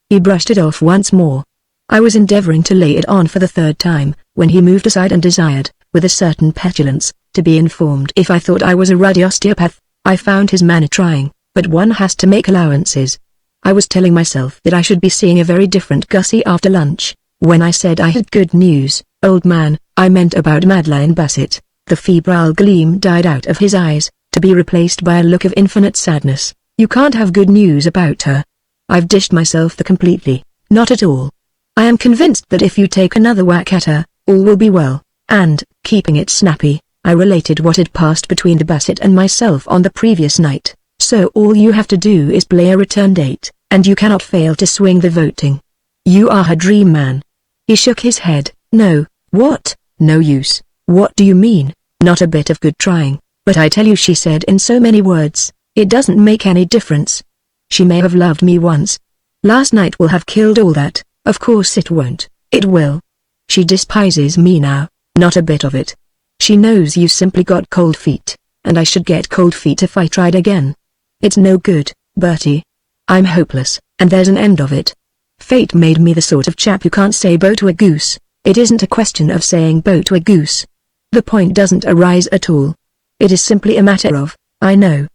S1: He brushed it off once more. I was endeavoring to lay it on for the third time, when he moved aside and desired, with a certain petulance, to be informed if I thought I was a ruddy osteopath. I found his manner trying, but one has to make allowances. I was telling myself that I should be seeing a very different Gussie after lunch. When I said I had good news, old man, I meant about Madeline Bassett. The febrile gleam died out of his eyes, to be replaced by a look of infinite sadness. You can't have good news about her. I've dished myself the completely. Not at all. I am convinced that if you take another whack at her, all will be well, and, keeping it snappy, I related what had passed between the Bassett and myself on the previous night. So all you have to do is play a return date, and you cannot fail to swing the voting. You are her dream man. He shook his head. No, what? No use. What do you mean? Not a bit of good trying. But I tell you, she said in so many words, it doesn't make any difference. She may have loved me once. Last night will have killed all that. Of course it won't. It will. She despises me now. Not a bit of it. She knows you simply got cold feet, and I should get cold feet if I tried again. It's no good, Bertie. I'm hopeless, and there's an end of it. Fate made me the sort of chap who can't say bo to a goose. It isn't a question of saying bo to a goose. The point doesn't arise at all. It is simply a matter of, I know.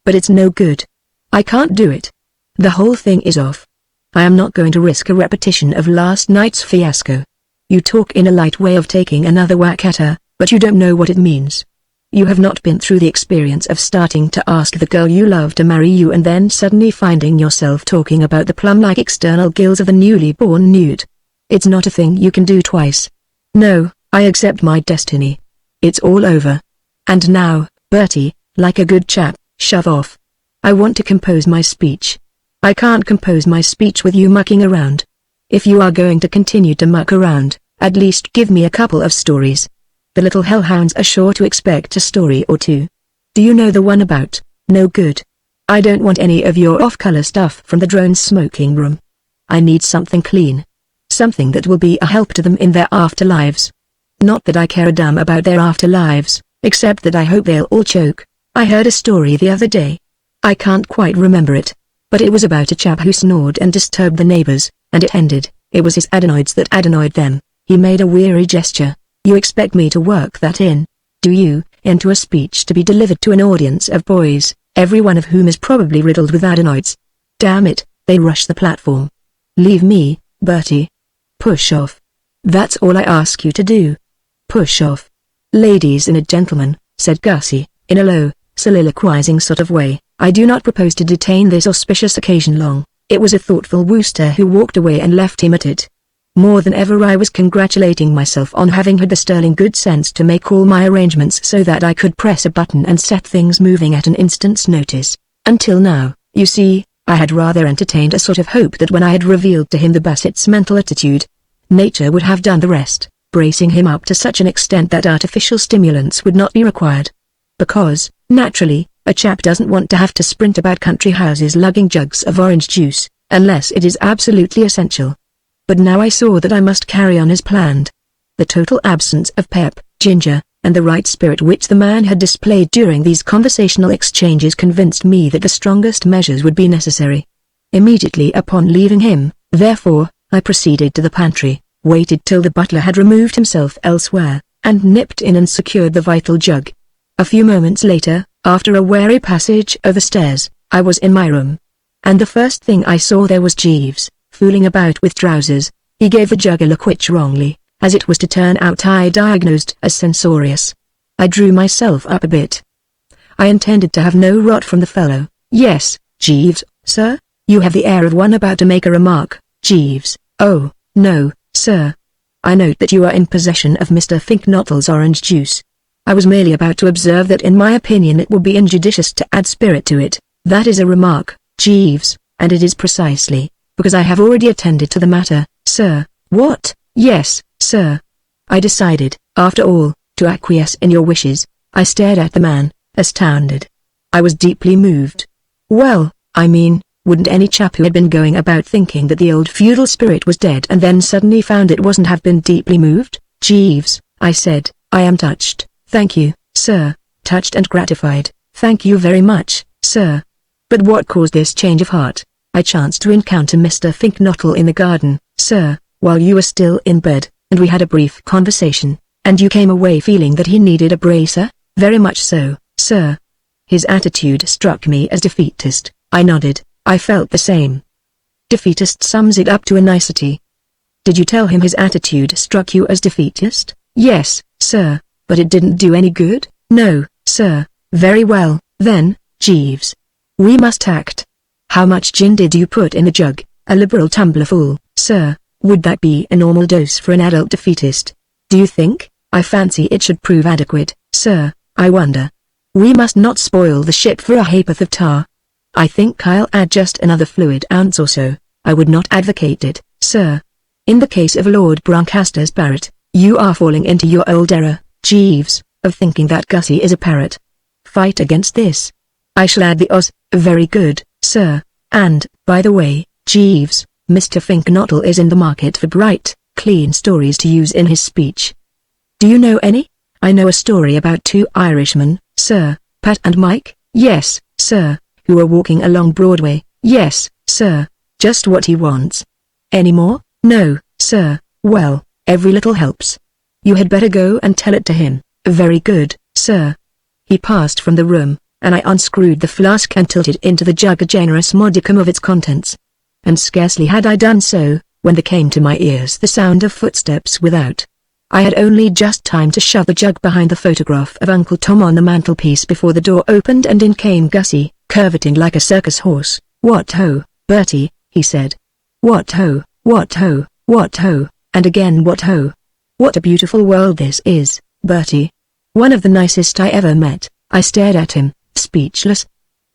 S1: But it's no good. I can't do it. The whole thing is off. I am not going to risk a repetition of last night's fiasco. You talk in a light way of taking another whack at her, but you don't know what it means. You have not been through the experience of starting to ask the girl you love to marry you and then suddenly finding yourself talking about the plum-like external gills of the newly born newt. It's not a thing you can do twice. No, I accept my destiny. It's all over. And now, Bertie, like a good chap, shove off. I want to compose my speech. I can't compose my speech with you mucking around. If you are going to continue to muck around, at least give me a couple of stories. The little hellhounds are sure to expect a story or two. Do you know the one about, no good? I don't want any of your off-color stuff from the drone's smoking room. I need something clean. Something that will be a help to them in their afterlives. Not that I care a damn about their afterlives, except that I hope they'll all choke. I heard a story the other day. I can't quite remember it, but it was about a chap who snored and disturbed the neighbors, and it ended. It was his adenoids that adenoid them. He made a weary gesture. You expect me to work that in, do you, into a speech to be delivered to an audience of boys, every one of whom is probably riddled with adenoids? Damn it, they rush the platform. Leave me, Bertie. Push off. That's all I ask you to do. Push off. Ladies and gentlemen, said Gussie, in a low, soliloquizing sort of way, I do not propose to detain this auspicious occasion long. It was a thoughtful Wooster who walked away and left him at it. More than ever I was congratulating myself on having had the sterling good sense to make all my arrangements so that I could press a button and set things moving at an instant's notice. Until now, you see, I had rather entertained a sort of hope that when I had revealed to him the Bassett's mental attitude, nature would have done the rest, bracing him up to such an extent that artificial stimulants would not be required. Because, naturally, a chap doesn't want to have to sprint about country houses lugging jugs of orange juice, unless it is absolutely essential. But now I saw that I must carry on as planned. The total absence of pep, ginger, and the right spirit which the man had displayed during these conversational exchanges convinced me that the strongest measures would be necessary. Immediately upon leaving him, therefore, I proceeded to the pantry, waited till the butler had removed himself elsewhere, and nipped in and secured the vital jug. A few moments later, after a wary passage over stairs, I was in my room. And the first thing I saw there was Jeeves, fooling about with trousers. He gave the jug a look which wrongly, as it was to turn out, I diagnosed as censorious. I drew myself up a bit. I intended to have no rot from the fellow. Yes, Jeeves, sir? You have the air of one about to make a remark, Jeeves. Oh, no, sir. I note that you are in possession of Mr. Finknottle's orange juice. I was merely about to observe that in my opinion it would be injudicious to add spirit to it. That is a remark, Jeeves, and it is precisely because I have already attended to the matter, sir. What? Yes, sir. I decided, after all, to acquiesce in your wishes. I stared at the man, astounded. I was deeply moved. Well, I mean, wouldn't any chap who had been going about thinking that the old feudal spirit was dead and then suddenly found it wasn't have been deeply moved? Jeeves, I said, I am touched. Thank you, sir. Touched and gratified. Thank you very much, sir. But what caused this change of heart? I chanced to encounter Mr. Finknottle in the garden, sir, while you were still in bed, and we had a brief conversation, and you came away feeling that he needed a bracer? Very much so, sir. His attitude struck me as defeatist. I nodded. I felt the same. Defeatist sums it up to a nicety. Did you tell him his attitude struck you as defeatist? Yes, sir, but it didn't do any good? No, sir. Very well, then, Jeeves. We must act. How much gin did you put in the jug? A liberal tumblerful, sir. Would that be a normal dose for an adult defeatist? Do you think? I fancy it should prove adequate, sir. I wonder. We must not spoil the ship for a ha'porth of tar. I think I'll add just another fluid ounce or so. I would not advocate it, sir. In the case of Lord Brancaster's parrot, you are falling into your old error, Jeeves, of thinking that Gussie is a parrot. Fight against this. I shall add the os. Very good, sir. And, by the way, Jeeves, Mr. Finknottle is in the market for bright, clean stories to use in his speech. Do you know any? I know a story about two Irishmen, sir, Pat and Mike. Yes, sir, who are walking along Broadway. Yes, sir. Just what he wants. Any more? No, sir. Well, every little helps. You had better go and tell it to him. Very good, sir. He passed from the room, and I unscrewed the flask and tilted into the jug a generous modicum of its contents. And scarcely had I done so, when there came to my ears the sound of footsteps without. I had only just time to shove the jug behind the photograph of Uncle Tom on the mantelpiece before the door opened and in came Gussie, curveting like a circus horse. What ho, Bertie, he said. What ho, what ho, what ho, and again what ho. What a beautiful world this is, Bertie. One of the nicest I ever met. I stared at him, speechless.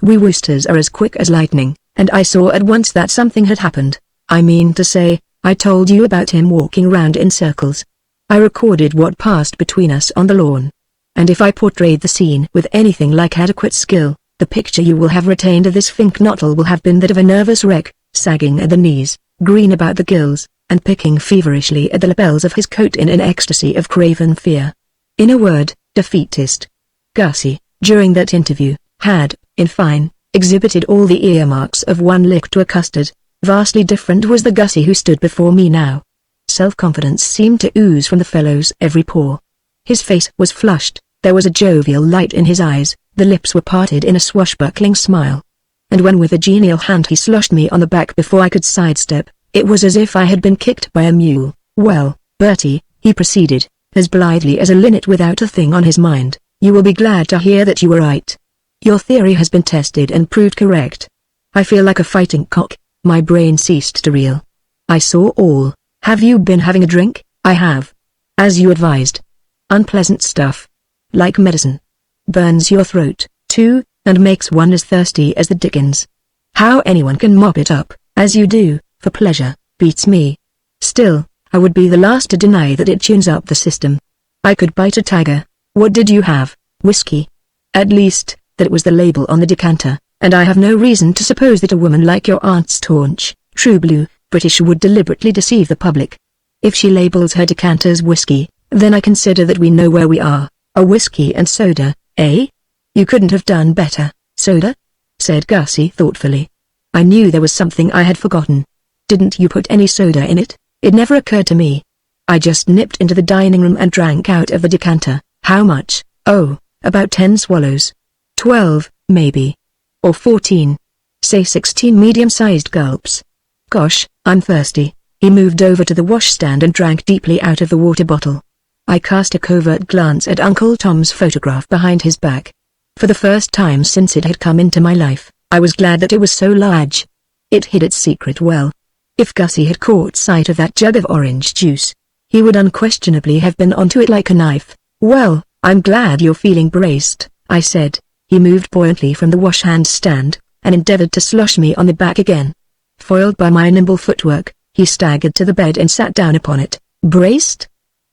S1: We Woosters are as quick as lightning, and I saw at once that something had happened. I mean to say, I told you about him walking round in circles. I recorded what passed between us on the lawn. And if I portrayed the scene with anything like adequate skill, the picture you will have retained of this Finknottle will have been that of a nervous wreck, sagging at the knees, green about the gills, and picking feverishly at the lapels of his coat in an ecstasy of craven fear. In a word, defeatist. Gussie, during that interview, had, in fine, exhibited all the earmarks of one lick to a custard. Vastly different was the Gussie who stood before me now. Self-confidence seemed to ooze from the fellow's every pore. His face was flushed, there was a jovial light in his eyes, the lips were parted in a swashbuckling smile. And when with a genial hand he sloshed me on the back before I could sidestep, it was as if I had been kicked by a mule. Well, Bertie, he proceeded, as blithely as a linnet without a thing on his mind, you will be glad to hear that you were right. Your theory has been tested and proved correct. I feel like a fighting cock, my brain ceased to reel. I saw all. Have you been having a drink? I have. As you advised. Unpleasant stuff. Like medicine. Burns your throat, too, and makes one as thirsty as the dickens. How anyone can mop it up, as you do, for pleasure, beats me. Still, I would be the last to deny that it tunes up the system. I could bite a tiger. What did you have? Whiskey. At least, that was the label on the decanter, and I have no reason to suppose that a woman like your aunt staunch, true blue, British would deliberately deceive the public. If she labels her decanters whiskey, then I consider that we know where we are. A whiskey and soda, eh? You couldn't have done better. Soda? Said Gussie thoughtfully. I knew there was something I had forgotten. Didn't you put any soda in it? It never occurred to me. I just nipped into the dining room and drank out of the decanter. How much? Oh, about 10 swallows. 12, maybe. Or 14. Say 16 medium-sized gulps. Gosh, I'm thirsty. He moved over to the washstand and drank deeply out of the water bottle. I cast a covert glance at Uncle Tom's photograph behind his back. For the first time since it had come into my life, I was glad that it was so large. It hid its secret well. If Gussie had caught sight of that jug of orange juice, he would unquestionably have been onto it like a knife. Well, I'm glad you're feeling braced, I said. He moved buoyantly from the washhand stand, and endeavored to slosh me on the back again. Foiled by my nimble footwork, he staggered to the bed and sat down upon it. Braced?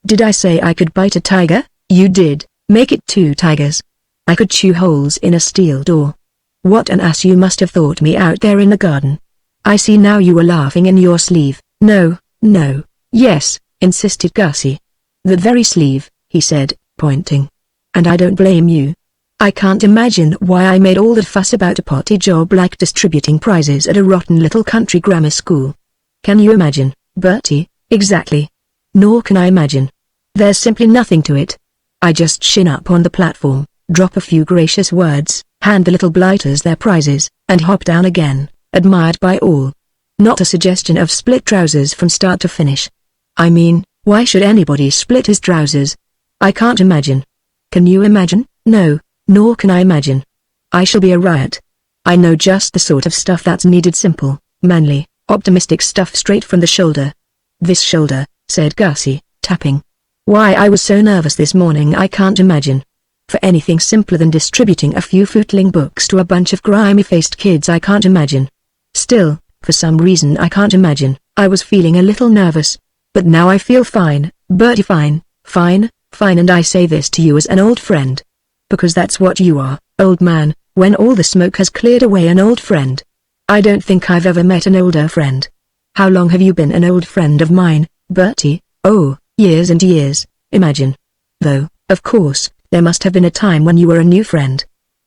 S1: Did I say I could bite a tiger? You did. Make it 2 tigers. I could chew holes in a steel door. What an ass you must have thought me out there in the garden. I see now you were laughing in your sleeve. No, no, yes, insisted Gussie. The very sleeve, he said, pointing. And I don't blame you. I can't imagine why I made all that fuss about a potty job like distributing prizes at a rotten little country grammar school. Can you imagine, Bertie? Exactly. Nor can I imagine. There's simply nothing to it. I just shin up on the platform, drop a few gracious words, hand the little blighters their prizes, and hop down again, admired by all. Not a suggestion of split trousers from start to finish. I mean, why should anybody split his trousers? I can't imagine. Can you imagine? No, nor can I imagine. I shall be a riot. I know just the sort of stuff that's needed, simple, manly, optimistic stuff straight from the shoulder. This shoulder, said Gussie, tapping. Why I was so nervous this morning I can't imagine. For anything simpler than distributing a few footling books to a bunch of grimy-faced kids I can't imagine. Still, for some reason I can't imagine, I was feeling a little nervous. But now I feel fine, Bertie, fine, fine, fine, and I say this to you as an old friend. Because that's what you are, old man, when all the smoke has cleared away, an old friend. I don't think I've ever met an older friend. How long have you been an old friend of mine, Bertie? Oh, years and years, imagine. Though, of course, there must have been a time when you were a new friend.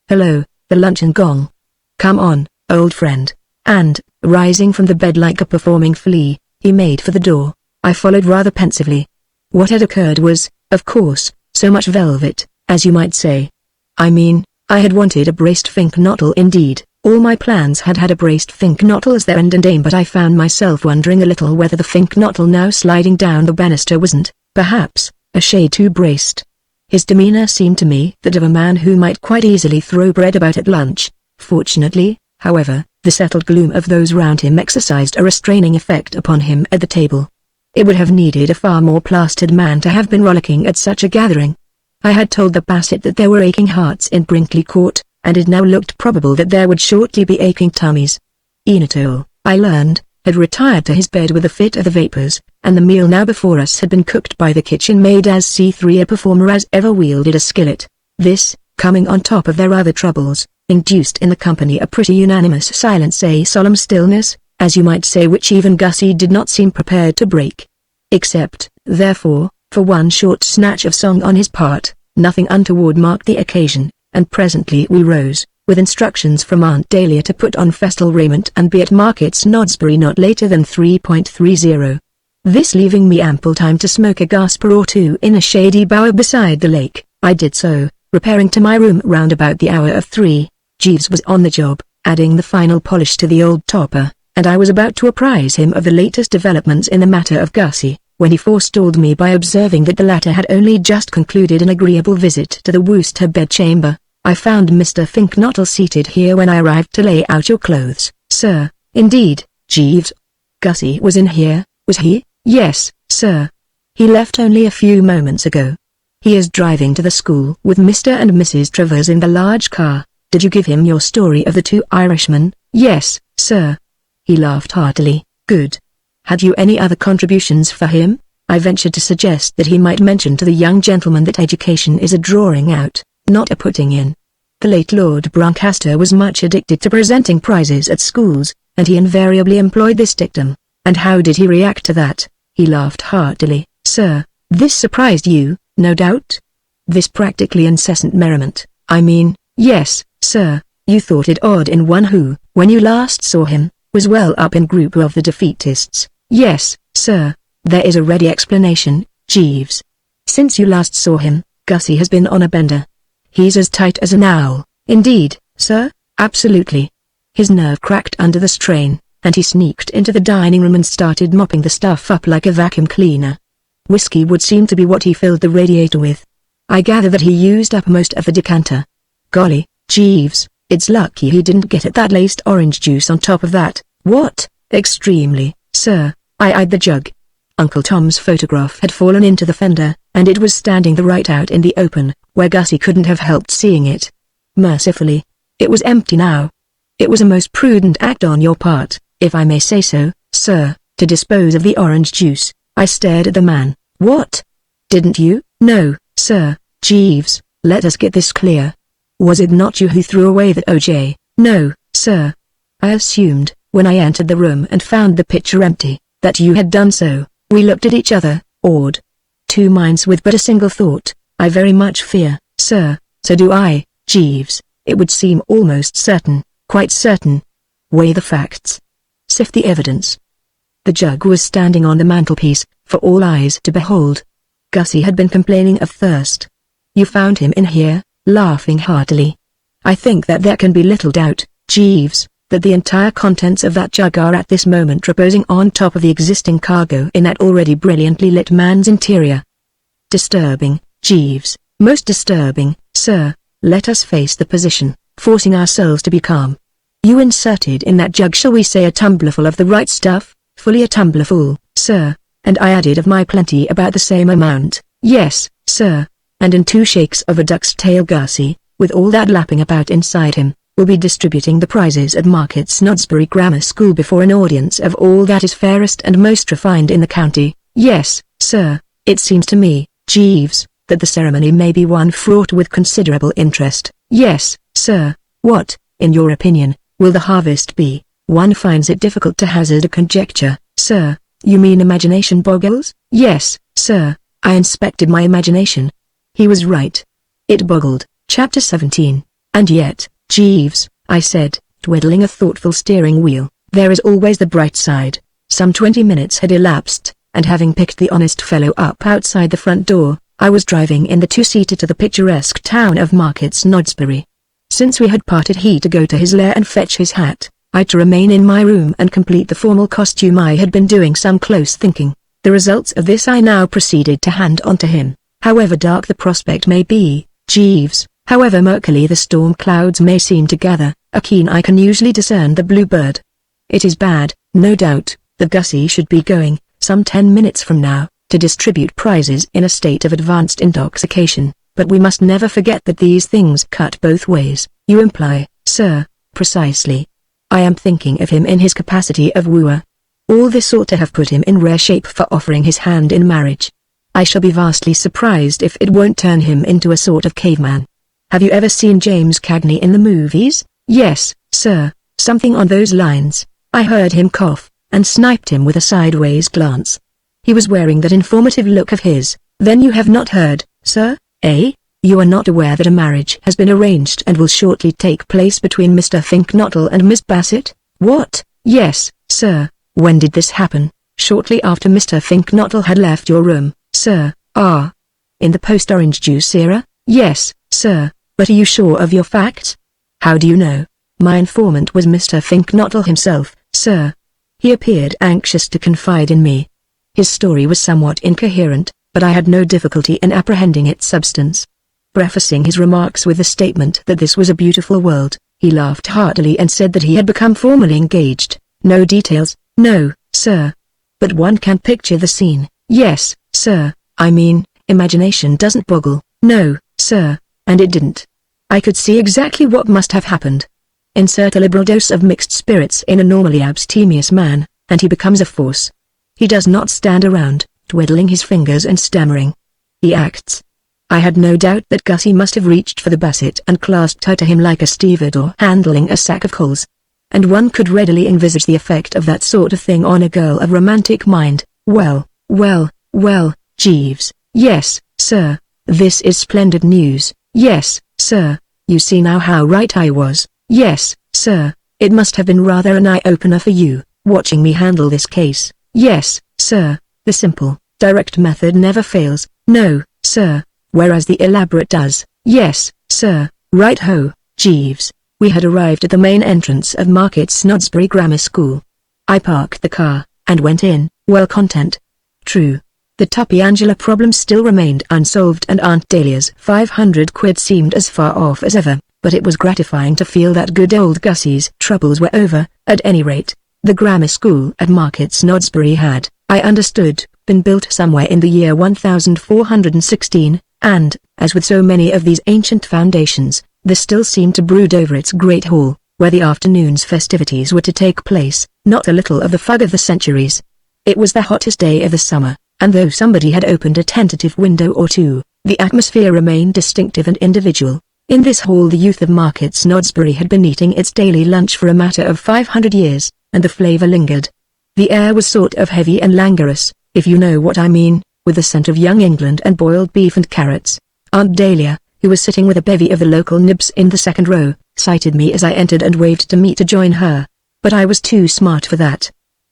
S1: Hello, the luncheon gong. Come on, old friend. And, rising from the bed like a performing flea, he made for the door. I followed rather pensively. What had occurred was, of course, so much velvet, as you might say. I mean, I had wanted a braced fink knottle indeed. All my plans had had a braced fink knottle as their end and aim, but I found myself wondering a little whether the fink knottle now sliding down the banister wasn't, perhaps, a shade too braced. His demeanor seemed to me that of a man who might quite easily throw bread about at lunch. Fortunately, however, the settled gloom of those round him exercised a restraining effect upon him at the table. It would have needed a far more plastered man to have been rollicking at such a gathering. I had told the Bassett that there were aching hearts in Brinkley Court, and it now looked probable that there would shortly be aching tummies. Enatole, I learned, had retired to his bed with a fit of the vapors, and the meal now before us had been cooked by the kitchen maid as C3 a performer as ever wielded a skillet. This, coming on top of their other troubles, induced in the company a pretty unanimous silence, a solemn stillness, as you might say, which even Gussie did not seem prepared to break. Except, therefore, for one short snatch of song on his part, nothing untoward marked the occasion, and presently we rose, with instructions from Aunt Dahlia to put on festal raiment and be at Market's Snodsbury not later than 3:30. This leaving me ample time to smoke a gasper or two in a shady bower beside the lake. I did so, repairing to my room round about the hour of 3. Jeeves was on the job, adding the final polish to the old topper, and I was about to apprise him of the latest developments in the matter of Gussie, when he forestalled me by observing that the latter had only just concluded an agreeable visit to the Wooster bedchamber. I found Mr. Finknottle seated here when I arrived to lay out your clothes, sir. Indeed, Jeeves. Gussie was in here, was he? Yes, sir. He left only a few moments ago. He is driving to the school with Mr. and Mrs. Travers in the large car. Did you give him your story of the 2 Irishmen? Yes, sir. He laughed heartily. Good. Had you any other contributions for him? I ventured to suggest that he might mention to the young gentleman that education is a drawing out, not a putting in. The late Lord Brancaster was much addicted to presenting prizes at schools, and he invariably employed this dictum. And how did he react to that? He laughed heartily. Sir, this surprised you, no doubt? This practically incessant merriment, I mean, yes, sir, you thought it odd in one who, when you last saw him, was well up in group of the defeatists. Yes, sir, there is a ready explanation, Jeeves. Since you last saw him, Gussie has been on a bender. He's as tight as an owl. Indeed, sir, absolutely. His nerve cracked under the strain. and he sneaked into the dining room and started mopping the stuff up like a vacuum cleaner. Whiskey would seem to be what he filled the radiator with. I gather that he used up most of the decanter. Golly, Jeeves, it's lucky he didn't get at that laced orange juice on top of that. What? Extremely, sir. I eyed the jug. Uncle Tom's photograph had fallen into the fender, and it was standing right out in the open, where Gussie couldn't have helped seeing it. Mercifully, it was empty now. It was a most prudent act on your part, if I may say so, sir, to dispose of the orange juice. I stared at the man. What? Didn't you? No, sir. Jeeves, let us get this clear. Was it not you who threw away the OJ? No, sir. I assumed, when I entered the room and found the pitcher empty, that you had done so. We looked at each other, awed. Two minds with but a single thought. I very much fear, sir. So do I, Jeeves. It would seem almost certain, quite certain. Weigh the facts. Sift the evidence. The jug was standing on the mantelpiece, for all eyes to behold. Gussie had been complaining of thirst. You found him in here, laughing heartily. I think that there can be little doubt, Jeeves, that the entire contents of that jug are at this moment reposing on top of the existing cargo in that already brilliantly lit man's interior. Disturbing, Jeeves, most disturbing, sir. Let us face the position, forcing ourselves to be calm. You inserted in that jug, shall we say, a tumblerful of the right stuff, fully a tumblerful, sir, and I added of my plenty about the same amount. Yes, sir. And in 2 shakes of a duck's tail Gussie, with all that lapping about inside him, will be distributing the prizes at Market Snodsbury Grammar School before an audience of all that is fairest and most refined in the county. Yes, sir, it seems to me, Jeeves, that the ceremony may be one fraught with considerable interest. Yes, sir. What, in your opinion, will the harvest be? One finds it difficult to hazard a conjecture, sir. You mean imagination boggles? Yes, sir. I inspected my imagination. He was right. It boggled. Chapter 17. And yet, Jeeves, I said, twiddling a thoughtful steering wheel, there is always the bright side. Some 20 minutes had elapsed, and having picked the honest fellow up outside the front door, I was driving in the 2-seater to the picturesque town of Market Snodsbury. Since we had parted, he to go to his lair and fetch his hat, I to remain in my room and complete the formal costume. I had been doing some close thinking. The results of this I now proceeded to hand on to him. However dark the prospect may be, Jeeves, however murkily the storm clouds may seem to gather, a keen eye can usually discern the bluebird. It is bad, no doubt, that Gussie should be going, some 10 minutes from now, to distribute prizes in a state of advanced intoxication, but we must never forget that these things cut both ways. You imply, sir, precisely. I am thinking of him in his capacity of wooer. All this ought to have put him in rare shape for offering his hand in marriage. I shall be vastly surprised if it won't turn him into a sort of caveman. Have you ever seen James Cagney in the movies? Yes, sir, something on those lines. I heard him cough, and sniped him with a sideways glance. He was wearing that informative look of his. Then you have not heard, sir, eh? You are not aware that a marriage has been arranged and will shortly take place between Mr. Finknottle and Miss Bassett? What? Yes, sir. When did this happen? Shortly after Mr. Finknottle had left your room, sir. Ah. In the post-orange juice era? Yes, sir. But are you sure of your facts? How do you know? My informant was Mr. Finknottle himself, sir. He appeared anxious to confide in me. His story was somewhat incoherent, but I had no difficulty in apprehending its substance. Prefacing his remarks with the statement that this was a beautiful world, he laughed heartily and said that he had become formally engaged. No details, no, sir. But one can picture the scene. Yes, sir. I mean, imagination doesn't boggle. No, sir, and it didn't. I could see exactly what must have happened. Insert a liberal dose of mixed spirits in a normally abstemious man, and he becomes a force. He does not stand around, twiddling his fingers and stammering. He acts. I had no doubt that Gussie must have reached for the Bassett and clasped her to him like a stevedore handling a sack of coals. And one could readily envisage the effect of that sort of thing on a girl of romantic mind. Well, Jeeves. Yes, sir. This is splendid news. Yes, sir. You see now how right I was. Yes, sir. It must have been rather an eye-opener for you, watching me handle this case. Yes, sir. The simple, direct method never fails. No, sir. Whereas the elaborate does. Yes, sir. Right-ho, Jeeves. We had arrived at the main entrance of Market Snodsbury Grammar School. I parked the car, and went in, well content. True. The Tuppy Angela problem still remained unsolved, and Aunt Dahlia's 500 quid seemed as far off as ever, but it was gratifying to feel that good old Gussie's troubles were over. At any rate, the grammar school at Market Snodsbury had, I understood, been built somewhere in the year 1416, and, as with so many of these ancient foundations, there still seemed to brood over its great hall, where the afternoon's festivities were to take place, not a little of the fug of the centuries. It was the hottest day of the summer, and though somebody had opened a tentative window or two, the atmosphere remained distinctive and individual. In this hall the youth of Market Snodsbury had been eating its daily lunch for a matter of 500 years, and the flavour lingered. The air was sort of heavy and languorous, if you know what I mean, with the scent of young England and boiled beef and carrots. Aunt Dahlia, who was sitting with a bevy of the local nibs in the second row, sighted me as I entered and waved to me to join her. But I was too smart for that.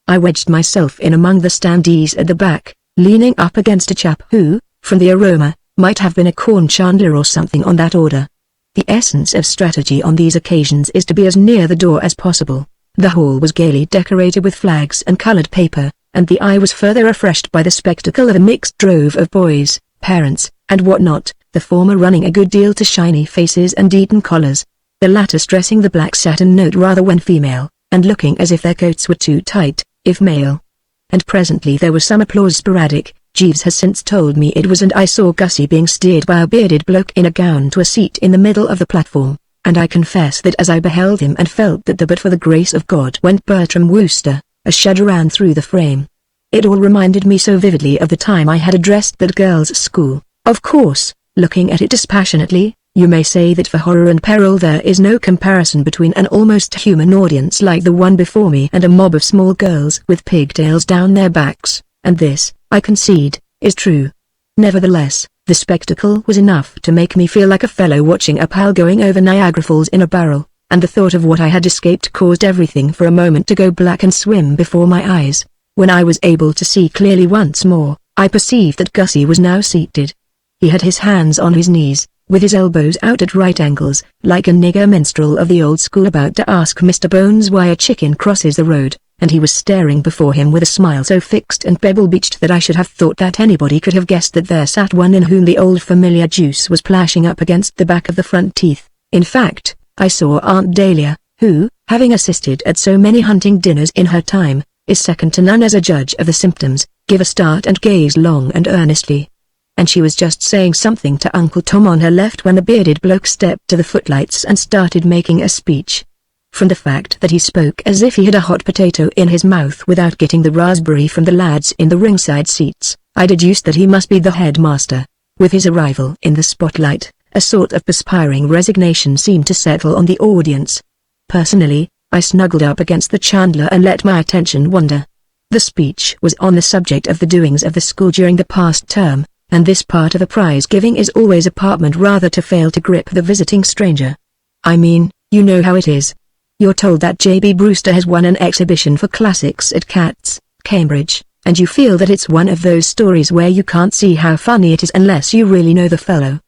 S1: I wedged myself in among the standees at the back, leaning up against a chap who, from the aroma, might have been a corn chandler or something on that order. The essence of strategy on these occasions is to be as near the door as possible. The hall was gaily decorated with flags and coloured paper, and the eye was further refreshed by the spectacle of a mixed drove of boys, parents, and what-not, the former running a good deal to shiny faces and Eton collars, the latter stressing the black satin note rather when female, and looking as if their coats were too tight, if male. And presently there was some applause sporadic. Jeeves has since told me it was, and I saw Gussie being steered by a bearded bloke in a gown to a seat in the middle of the platform, and I confess that as I beheld him and felt that the but for the grace of God went Bertram Wooster, a shudder ran through the frame. It all reminded me so vividly of the time I had addressed that girls' school. Of course, looking at it dispassionately, you may say that for horror and peril there is no comparison between an almost human audience like the one before me and a mob of small girls with pigtails down their backs, and this, I concede, is true. Nevertheless, the spectacle was enough to make me feel like a fellow watching a pal going over Niagara Falls in a barrel, and the thought of what I had escaped caused everything for a moment to go black and swim before my eyes. When I was able to see clearly once more, I perceived that Gussie was now seated. He had his hands on his knees, with his elbows out at right angles, like a nigger minstrel of the old school about to ask Mr. Bones why a chicken crosses the road, and he was staring before him with a smile so fixed and pebble-beached that I should have thought that anybody could have guessed that there sat one in whom the old familiar juice was plashing up against the back of the front teeth. In fact, I saw Aunt Dahlia, who, having assisted at so many hunting dinners in her time, is second to none as a judge of the symptoms, give a start and gaze long and earnestly. And she was just saying something to Uncle Tom on her left when the bearded bloke stepped to the footlights and started making a speech. From the fact that he spoke as if he had a hot potato in his mouth without getting the raspberry from the lads in the ringside seats, I deduced that he must be the headmaster. With his arrival in the spotlight, a sort of perspiring resignation seemed to settle on the audience. Personally, I snuggled up against the chandler and let my attention wander. The speech was on the subject of the doings of the school during the past term, and this part of a prize giving is always a part rather to fail to grip the visiting stranger. I mean, you know how it is. You're told that J.B. Brewster has won an exhibition for classics at Cats, Cambridge, and you feel that it's one of those stories where you can't see how funny it is unless you really know the fellow.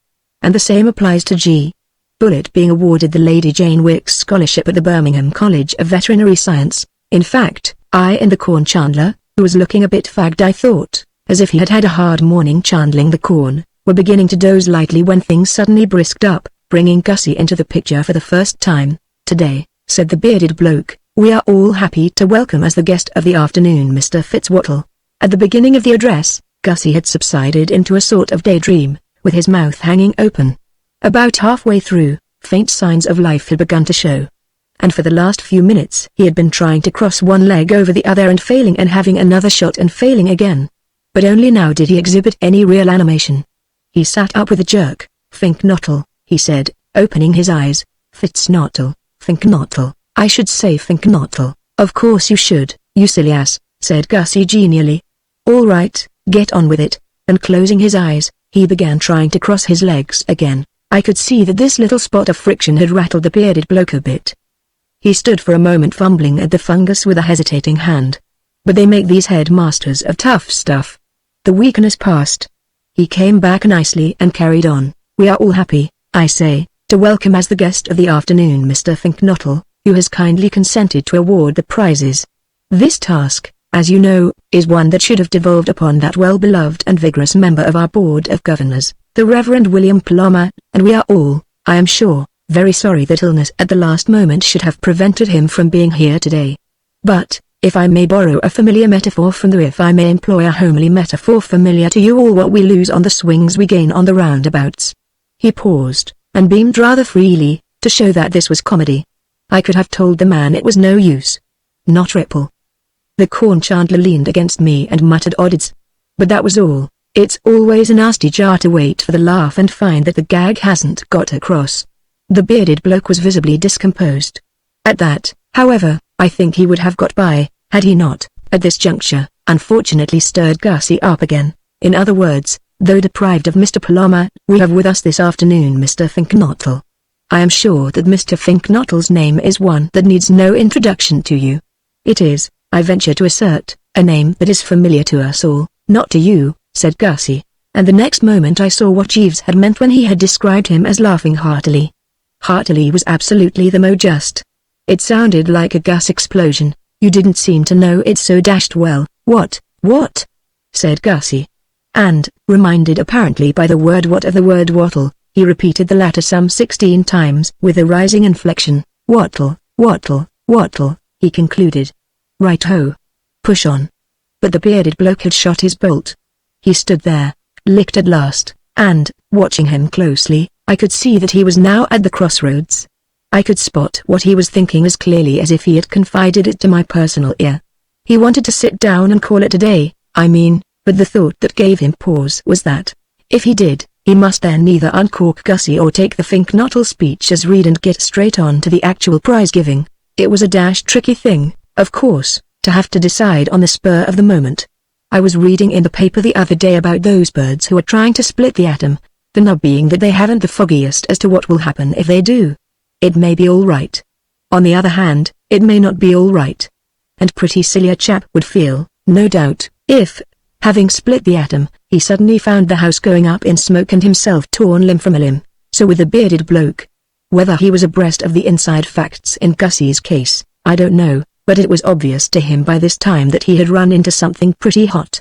S1: And the same applies to G. Bullitt being awarded the Lady Jane Wicks Scholarship at the Birmingham College of Veterinary Science. In fact, I and the corn chandler, who was looking a bit fagged I thought, as if he had had a hard morning chandling the corn, were beginning to doze lightly when things suddenly brisked up, bringing Gussie into the picture for the first time. "Today," said the bearded bloke, "we are all happy to welcome as the guest of the afternoon Mr. Fitzwattle." At the beginning of the address, Gussie had subsided into a sort of daydream, with his mouth hanging open. About halfway through, faint signs of life had begun to show. And for the last few minutes he had been trying to cross one leg over the other and failing, and having another shot and failing again. But only now did he exhibit any real animation. He sat up with a jerk. "Finknottle," he said, opening his eyes. "Fitznottle, Finknottle, I should say Finknottle." "Of course you should, you silly ass," said Gussie genially. "All right, get on with it," and closing his eyes, he began trying to cross his legs again. I could see that this little spot of friction had rattled the bearded bloke a bit. He stood for a moment fumbling at the fungus with a hesitating hand. But they make these headmasters of tough stuff. The weakness passed. He came back nicely and carried on. "We are all happy, I say, to welcome as the guest of the afternoon Mr. Finknottle, who has kindly consented to award the prizes. This task, as you know, is one that should have devolved upon that well-beloved and vigorous member of our Board of Governors, the Reverend William Palmer, and we are all, I am sure, very sorry that illness at the last moment should have prevented him from being here today. But, if I may borrow a familiar metaphor from the if I may employ a homely metaphor familiar to you all, what we lose on the swings we gain on the roundabouts. He paused, and beamed rather freely, to show that this was comedy. I could have told the man it was no use. Not Ripple. The corn chandler leaned against me and muttered odds. But that was all. It's always a nasty jar to wait for the laugh and find that the gag hasn't got across. The bearded bloke was visibly discomposed. At that, however, I think he would have got by, had he not, at this juncture, unfortunately stirred Gussie up again. In other words, though deprived of Mr. Palmer, we have with us this afternoon Mr. Finknottle. I am sure that Mr. Finknottle's name is one that needs no introduction to you. It is, I venture to assert, a name that is familiar to us all, not to you, said Gussie, and the next moment I saw what Jeeves had meant when he had described him as laughing heartily. Heartily was absolutely the mot just. It sounded like a gas explosion. You didn't seem to know it so dashed well. What, said Gussie. And, reminded apparently by the word what of the word wattle, he repeated the latter some 16 times with a rising inflection. Wattle, he concluded. Right-ho. Push on. But the bearded bloke had shot his bolt. He stood there, licked at last, and, watching him closely, I could see that he was now at the crossroads. I could spot what he was thinking as clearly as if he had confided it to my personal ear. He wanted to sit down and call it a day, I mean, but the thought that gave him pause was that, if he did, he must then neither uncork Gussie or take the Finknottle speech as read and get straight on to the actual prize-giving. It was a tricky thing, of course, to have to decide on the spur of the moment. I was reading in the paper the other day about those birds who are trying to split the atom, the nub being that they haven't the foggiest as to what will happen if they do. It may be all right. On the other hand, it may not be all right. And pretty silly a chap would feel, no doubt, if, having split the atom, he suddenly found the house going up in smoke and himself torn limb from a limb. So with the bearded bloke. Whether he was abreast of the inside facts in Gussie's case, I don't know, but it was obvious to him by this time that he had run into something pretty hot.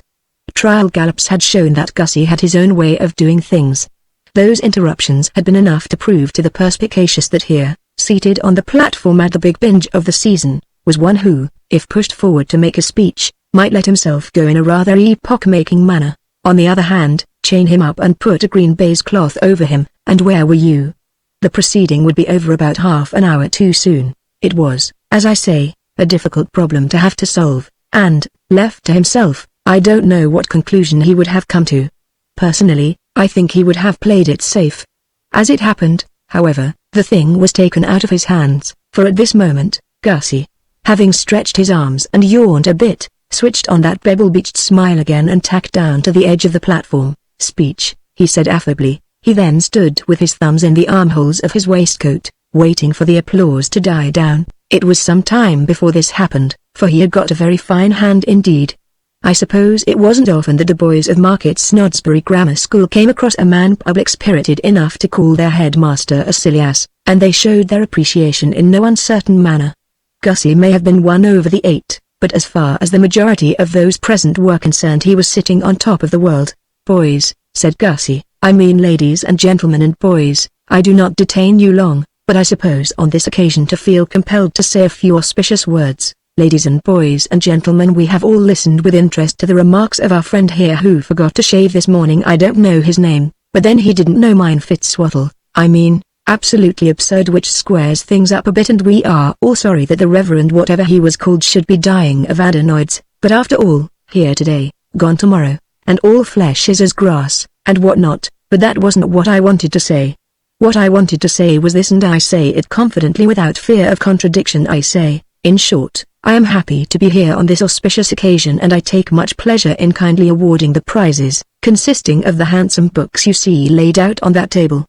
S1: Trial gallops had shown that Gussie had his own way of doing things. Those interruptions had been enough to prove to the perspicacious that here, seated on the platform at the big binge of the season, was one who, if pushed forward to make a speech, might let himself go in a rather epoch-making manner. On the other hand, chain him up and put a green baize cloth over him, and where were you? The proceeding would be over about half an hour too soon. It was, as I say, a difficult problem to have to solve, and, left to himself, I don't know what conclusion he would have come to. Personally, I think he would have played it safe. As it happened, however, the thing was taken out of his hands, for at this moment, Gussie, having stretched his arms and yawned a bit, switched on that pebble-beached smile again and tacked down to the edge of the platform. Speech, he said affably. He then stood with his thumbs in the armholes of his waistcoat, waiting for the applause to die down. It was some time before this happened, for he had got a very fine hand indeed. I suppose it wasn't often that the boys of Market Snodsbury Grammar School came across a man public-spirited enough to call their headmaster a silly ass, and they showed their appreciation in no uncertain manner. Gussie may have been one over the 8, but as far as the majority of those present were concerned he was sitting on top of the world. Boys, said Gussie, I mean ladies and gentlemen and boys, I do not detain you long, but I suppose on this occasion to feel compelled to say a few auspicious words. Ladies and boys and gentlemen, we have all listened with interest to the remarks of our friend here who forgot to shave this morning. I don't know his name, but then he didn't know mine. Fitzwaddle, I mean, absolutely absurd, which squares things up a bit, and we are all sorry that the Reverend whatever he was called should be dying of adenoids, but after all, here today, gone tomorrow, and all flesh is as grass, and what not. But that wasn't what I wanted to say. What I wanted to say was this, and I say it confidently without fear of contradiction. I say, in short, I am happy to be here on this auspicious occasion, and I take much pleasure in kindly awarding the prizes, consisting of the handsome books you see laid out on that table.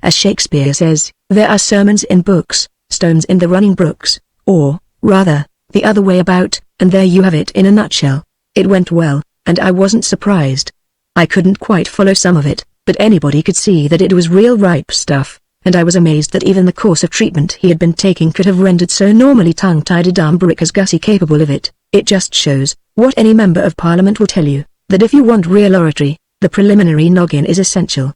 S1: As Shakespeare says, there are sermons in books, stones in the running brooks, or, rather, the other way about, and there you have it in a nutshell. It went well, and I wasn't surprised. I couldn't quite follow some of it, but anybody could see that it was real ripe stuff, and I was amazed that even the course of treatment he had been taking could have rendered so normally tongue-tied a dumb brick as Gussie capable of it. It just shows, what any member of parliament will tell you, that if you want real oratory, the preliminary noggin is essential.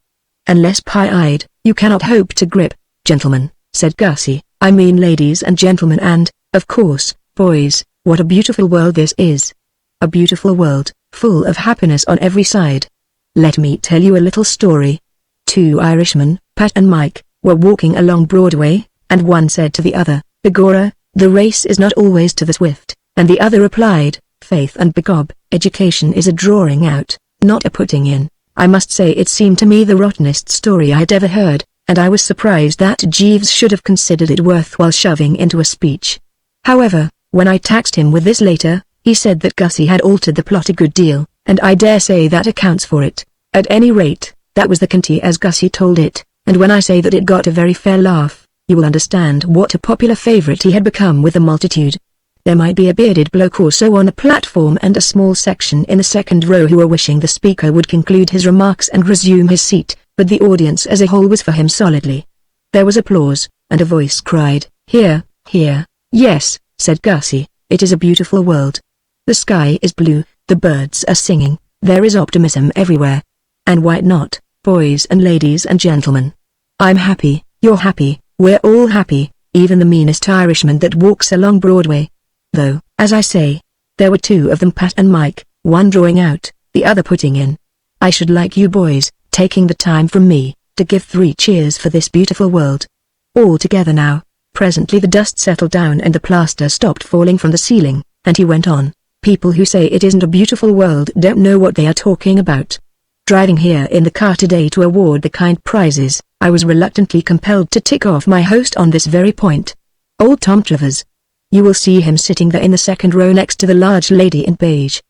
S1: Unless pie-eyed, you cannot hope to grip. Gentlemen, said Gussie, I mean ladies and gentlemen and, of course, boys, what a beautiful world this is. A beautiful world, full of happiness on every side. Let me tell you a little story. Two Irishmen, Pat and Mike, were walking along Broadway, and one said to the other, Begorra, the race is not always to the swift, and the other replied, Faith and begob, education is a drawing out, not a putting in. I must say it seemed to me the rottenest story I had ever heard, and I was surprised that Jeeves should have considered it worthwhile shoving into a speech. However, when I taxed him with this later, he said that Gussie had altered the plot a good deal, and I dare say that accounts for it. At any rate, that was the canty as Gussie told it, and when I say that it got a very fair laugh, you will understand what a popular favourite he had become with the multitude. There might be a bearded bloke or so on the platform and a small section in the second row who were wishing the speaker would conclude his remarks and resume his seat, but the audience as a whole was for him solidly. There was applause, and a voice cried, Hear, hear. Yes, said Gussie, it is a beautiful world. The sky is blue, the birds are singing, there is optimism everywhere. And why not, boys and ladies and gentlemen? I'm happy, you're happy, we're all happy, even the meanest Irishman that walks along Broadway. Though, as I say, there were two of them, Pat and Mike, one drawing out, the other putting in. I should like you boys, taking the time from me, to give 3 cheers for this beautiful world. All together now. Presently the dust settled down and the plaster stopped falling from the ceiling, and he went on, People who say it isn't a beautiful world don't know what they are talking about. Driving here in the car today to award the kind prizes, I was reluctantly compelled to tick off my host on this very point. Old Tom Travers. You will see him sitting there in the second row next to the large lady in beige.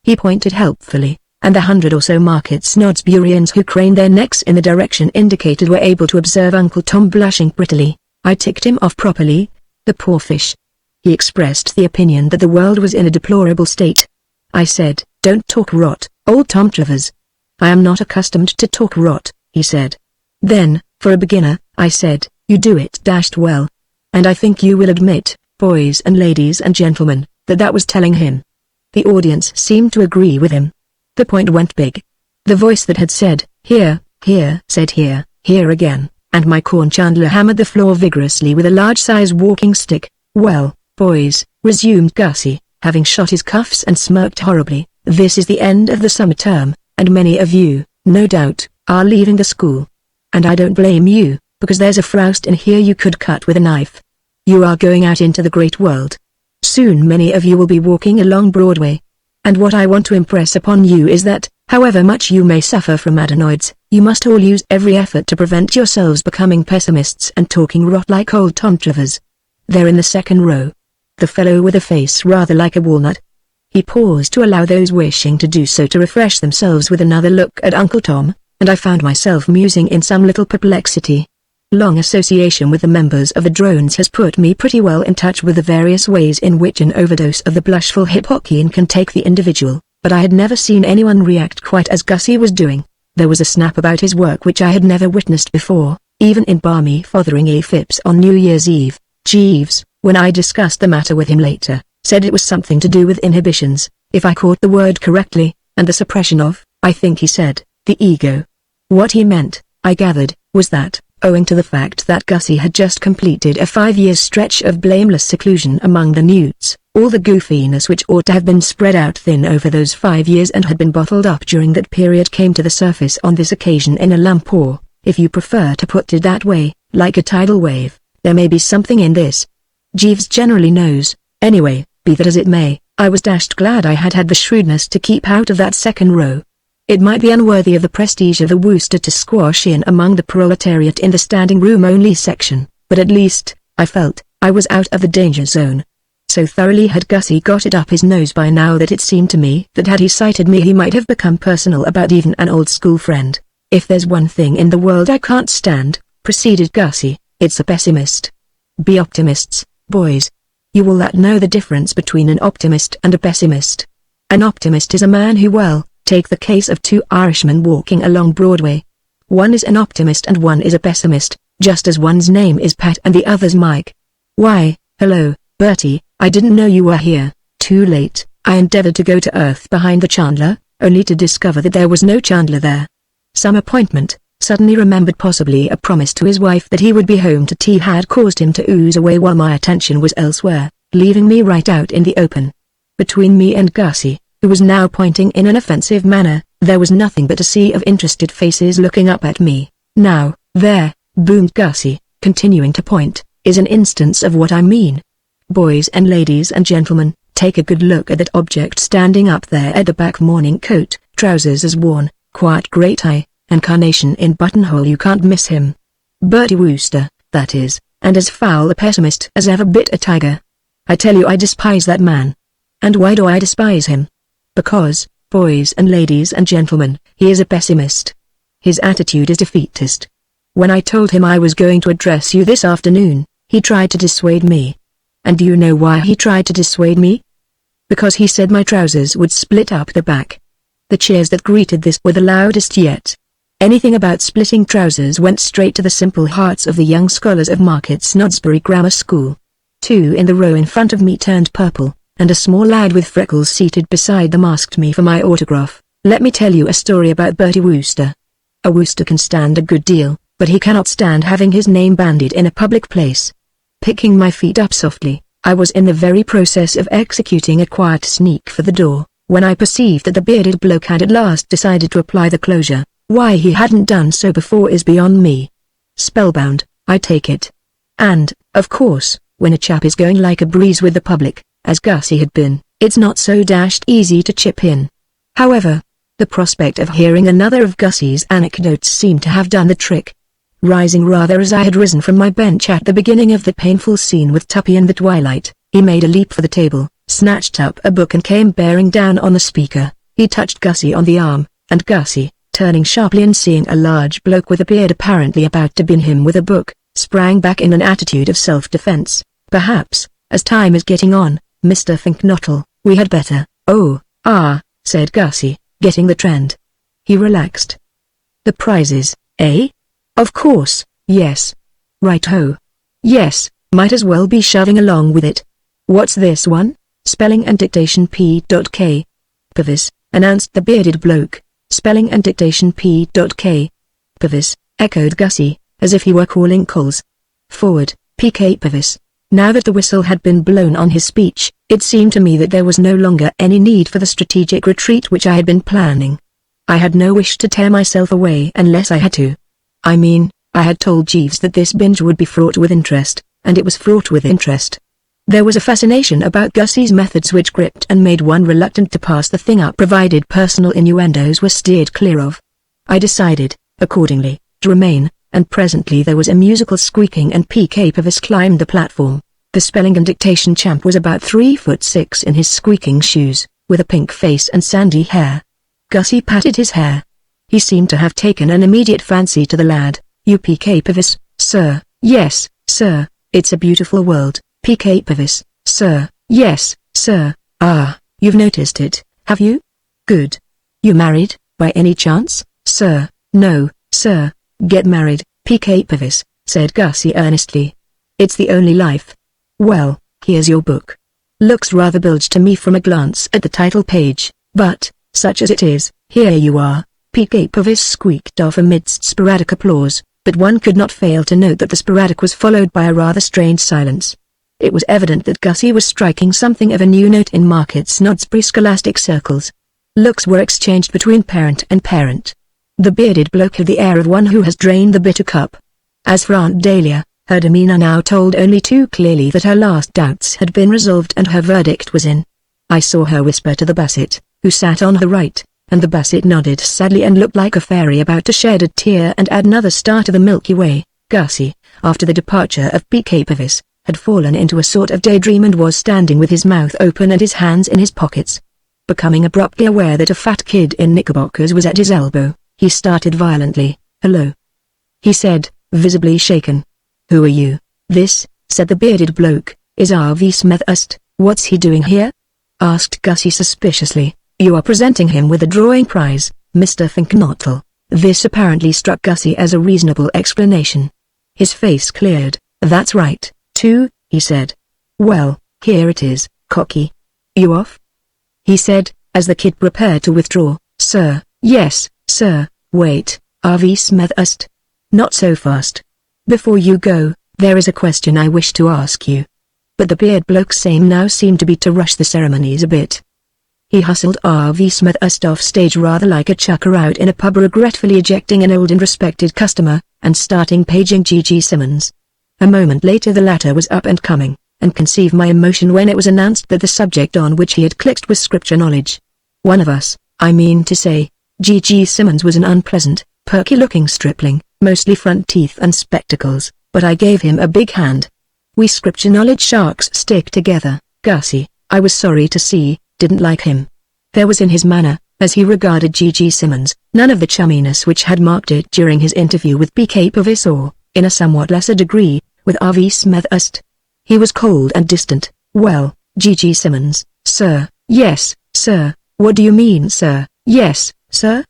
S1: He pointed helpfully, and the 100 or so Market Snodsburians who craned their necks in the direction indicated were able to observe Uncle Tom blushing prettily. I ticked him off properly. The poor fish. He expressed the opinion that the world was in a deplorable state. I said, Don't talk rot, Old Tom Travers. I am not accustomed to talk rot, he said. Then, for a beginner, I said, You do it dashed well. And I think you will admit, boys and ladies and gentlemen, that was telling him. The audience seemed to agree with him. The point went big. The voice that had said, Here, here, said here, here again, and my corn chandler hammered the floor vigorously with a large-size walking stick. Well, boys, resumed Gussie, having shot his cuffs and smirked horribly, this is the end of the summer term, and many of you, no doubt, are leaving the school. And I don't blame you, because there's a frost in here you could cut with a knife. You are going out into the great world. Soon many of you will be walking along Broadway. And what I want to impress upon you is that, however much you may suffer from adenoids, you must all use every effort to prevent yourselves becoming pessimists and talking rot like Old Tom Travers. There in the second row. The fellow with a face rather like a walnut. He paused to allow those wishing to do so to refresh themselves with another look at Uncle Tom, and I found myself musing in some little perplexity. Long association with the members of the drones has put me pretty well in touch with the various ways in which an overdose of the blushful Hippocratean can take the individual, but I had never seen anyone react quite as Gussie was doing. There was a snap about his work which I had never witnessed before, even in balmy Fotheringay Phipps on New Year's Eve. Jeeves, when I discussed the matter with him later, said it was something to do with inhibitions, if I caught the word correctly, and the suppression of, I think he said, the ego. What he meant, I gathered, was that, owing to the fact that Gussie had just completed a 5-year stretch of blameless seclusion among the newts, all the goofiness which ought to have been spread out thin over those 5 years and had been bottled up during that period came to the surface on this occasion in a lump or, if you prefer to put it that way, like a tidal wave. There may be something in this. Jeeves generally knows. Anyway, be that as it may, I was dashed glad I had had the shrewdness to keep out of that second row. It might be unworthy of the prestige of the Wooster to squash in among the proletariat in the standing room only section, but at least, I felt, I was out of the danger zone. So thoroughly had Gussie got it up his nose by now that it seemed to me that had he sighted me he might have become personal about even an old school friend. If there's one thing in the world I can't stand, proceeded Gussie, it's a pessimist. Be optimists, boys. You will know the difference between an optimist and a pessimist. An optimist is a man who take the case of 2 Irishmen walking along Broadway. One is an optimist and one is a pessimist, just as one's name is Pat and the other's Mike. Why, hello, Bertie, I didn't know you were here. too late. I endeavored to go to Earth behind the Chandler, only to discover that there was no Chandler there. Some appointment, suddenly remembered, possibly a promise to his wife that he would be home to tea, had caused him to ooze away while my attention was elsewhere, leaving me right out in the open. Between me and Gussie, who was now pointing in an offensive manner, there was nothing but a sea of interested faces looking up at me. "Now, there," boomed Gussie, continuing to point, "is an instance of what I mean. Boys and ladies and gentlemen, take a good look at that object standing up there at the back. Morning coat, trousers as worn, quiet grey tie, and carnation in buttonhole. You can't miss him. Bertie Wooster, that is, and as foul a pessimist as ever bit a tiger. I tell you, I despise that man. And why do I despise him? Because, boys and ladies and gentlemen, he is a pessimist. His attitude is defeatist. When I told him I was going to address you this afternoon, he tried to dissuade me. And do you know why he tried to dissuade me? Because he said my trousers would split up the back. The cheers that greeted this were the loudest yet. Anything about splitting trousers went straight to the simple hearts of the young scholars of Market Snodsbury Grammar School. 2 in the row in front of me turned purple, and a small lad with freckles seated beside them asked me for my autograph. Let me tell you a story about Bertie Wooster. A Wooster can stand a good deal, but he cannot stand having his name bandied in a public place. Picking my feet up softly, I was in the very process of executing a quiet sneak for the door, when I perceived that the bearded bloke had at last decided to apply the closure. Why he hadn't done so before is beyond me. Spellbound, I take it. And, of course, when a chap is going like a breeze with the public, as Gussie had been, it's not so dashed easy to chip in. However, the prospect of hearing another of Gussie's anecdotes seemed to have done the trick. Rising rather as I had risen from my bench at the beginning of the painful scene with Tuppy and the Twilight, he made a leap for the table, snatched up a book and came bearing down on the speaker. He touched Gussie on the arm, and Gussie, turning sharply and seeing a large bloke with a beard apparently about to bin him with a book, sprang back in an attitude of self-defense. Perhaps, as time is getting on, Mr. Finknottle, we had better. Oh, said Gussie, getting the trend. He relaxed. The prizes, eh? Of course, yes. Right-ho. Yes, might as well be shoving along with it. What's this one? Spelling and dictation P.K. Purvis, announced the bearded bloke. Spelling and dictation P.K. Purvis, echoed Gussie, as if he were calling calls. Forward, P.K. Purvis. Now that the whistle had been blown on his speech, it seemed to me that there was no longer any need for the strategic retreat which I had been planning. I had no wish to tear myself away unless I had to. I mean, I had told Jeeves that this binge would be fraught with interest, and it was fraught with interest. There was a fascination about Gussie's methods which gripped and made one reluctant to pass the thing up provided personal innuendos were steered clear of. I decided, accordingly, to remain, and presently there was a musical squeaking and P.K. Purvis climbed the platform. The spelling and dictation champ was about 3'6" in his squeaking shoes, with a pink face and sandy hair. Gussie patted his hair. He seemed to have taken an immediate fancy to the lad. You P.K. Purvis, sir? Yes, sir, it's a beautiful world. P.K. Purvis, sir? Yes, sir. Ah, you've noticed it, have you? Good. You married, by any chance, sir? No, sir. Get married, P.K. Purvis, said Gussie earnestly. It's the only life. Well, here's your book. Looks rather bilged to me from a glance at the title page, but, such as it is, here you are. P.K. Purvis squeaked off amidst sporadic applause, but one could not fail to note that the sporadic was followed by a rather strained silence. It was evident that Gussie was striking something of a new note in Market Snodsbury scholastic circles. Looks were exchanged between parent and parent. The bearded bloke had the air of one who has drained the bitter cup. As for Aunt Dahlia, her demeanor now told only too clearly that her last doubts had been resolved and her verdict was in. I saw her whisper to the Basset, who sat on her right, and the Basset nodded sadly and looked like a fairy about to shed a tear and add another star to the Milky Way. Gussie, after the departure of P.K. Purvis, had fallen into a sort of daydream and was standing with his mouth open and his hands in his pockets. Becoming abruptly aware that a fat kid in knickerbockers was at his elbow, he started violently. Hello, he said, visibly shaken. Who are you? This, said the bearded bloke, is R.V. Smethurst. What's he doing here? Asked Gussie suspiciously. You are presenting him with a drawing prize, Mr. Finknottle. This apparently struck Gussie as a reasonable explanation. His face cleared. That's right, too, he said. Well, here it is, cocky. You off?" he said, as the kid prepared to withdraw. "Sir." "Yes, sir." "Wait, R.V. Smethurst. Not so fast. Before you go, there is a question I wish to ask you." But the beard bloke's aim now seemed to be to rush the ceremonies a bit. He hustled R.V. Smethurst off stage rather like a chucker out in a pub regretfully ejecting an old and respected customer, and starting paging G.G. Simmons. A moment later the latter was up and coming, and conceive my emotion when it was announced that the subject on which he had clicked was scripture knowledge. One of us, I mean to say, G.G. Simmons was an unpleasant, perky-looking stripling, mostly front teeth and spectacles, but I gave him a big hand. We scripture knowledge sharks stick together. Gussie, I was sorry to see, didn't like him. There was in his manner, as he regarded G.G. Simmons, none of the chumminess which had marked it during his interview with B.K. Purvis or, in a somewhat lesser degree, with R.V. Smethurst. He was cold and distant. "Well, G.G. Simmons, sir." "Yes, sir." "What do you mean, sir?" "Yes, sir."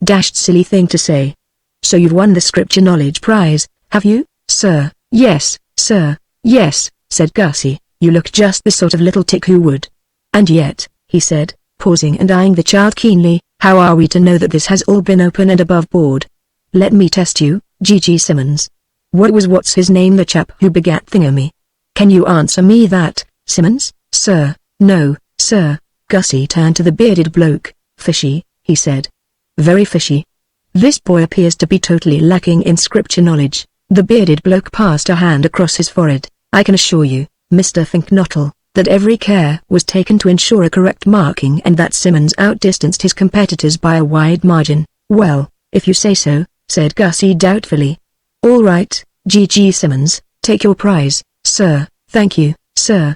S1: Dashed silly thing to say. "So you've won the scripture knowledge prize, have you, sir?" "Yes, sir." "Yes," said Gussie, "you look just the sort of little tick who would." "And yet," he said, pausing and eyeing the child keenly, "how are we to know that this has all been open and above board? Let me test you, G.G. Simmons. What's his name, the chap who begat Thingamy? Can you answer me that, Simmons?" "Sir, no, sir." Gussie turned to the bearded bloke. "Fishy," he said. "Very fishy. This boy appears to be totally lacking in scripture knowledge." The bearded bloke passed a hand across his forehead. "I can assure you, Mr. Finknottle, that every care was taken to ensure a correct marking and that Simmons outdistanced his competitors by a wide margin." "Well, if you say so," said Gussie doubtfully. "All right, G.G. Simmons, take your prize, sir." "Thank you, sir.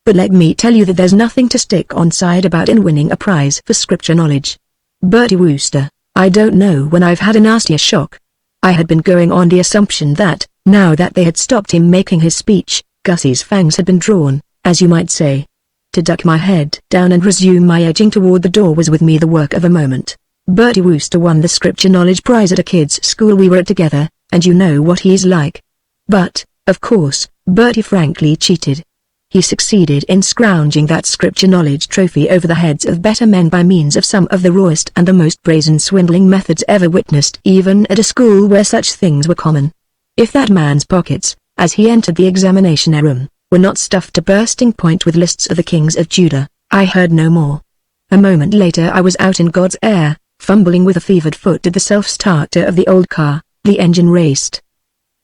S1: But let me tell you that there's nothing to stick on side about in winning a prize for scripture knowledge. Bertie Wooster, I don't know when I've had a nastier shock." I had been going on the assumption that, now that they had stopped him making his speech, Gussie's fangs had been drawn, as you might say. To duck my head down and resume my edging toward the door was with me the work of a moment. Bertie Wooster won the scripture knowledge prize at a kids' school we were at together, and you know what he's like. But, of course, Bertie frankly cheated. He succeeded in scrounging that scripture knowledge trophy over the heads of better men by means of some of the rawest and the most brazen swindling methods ever witnessed even at a school where such things were common. If that man's pockets, as he entered the examination room, were not stuffed to bursting point with lists of the kings of Judah, I heard no more. A moment later I was out in God's air, fumbling with a fevered foot at the self-starter of the old car. The engine raced.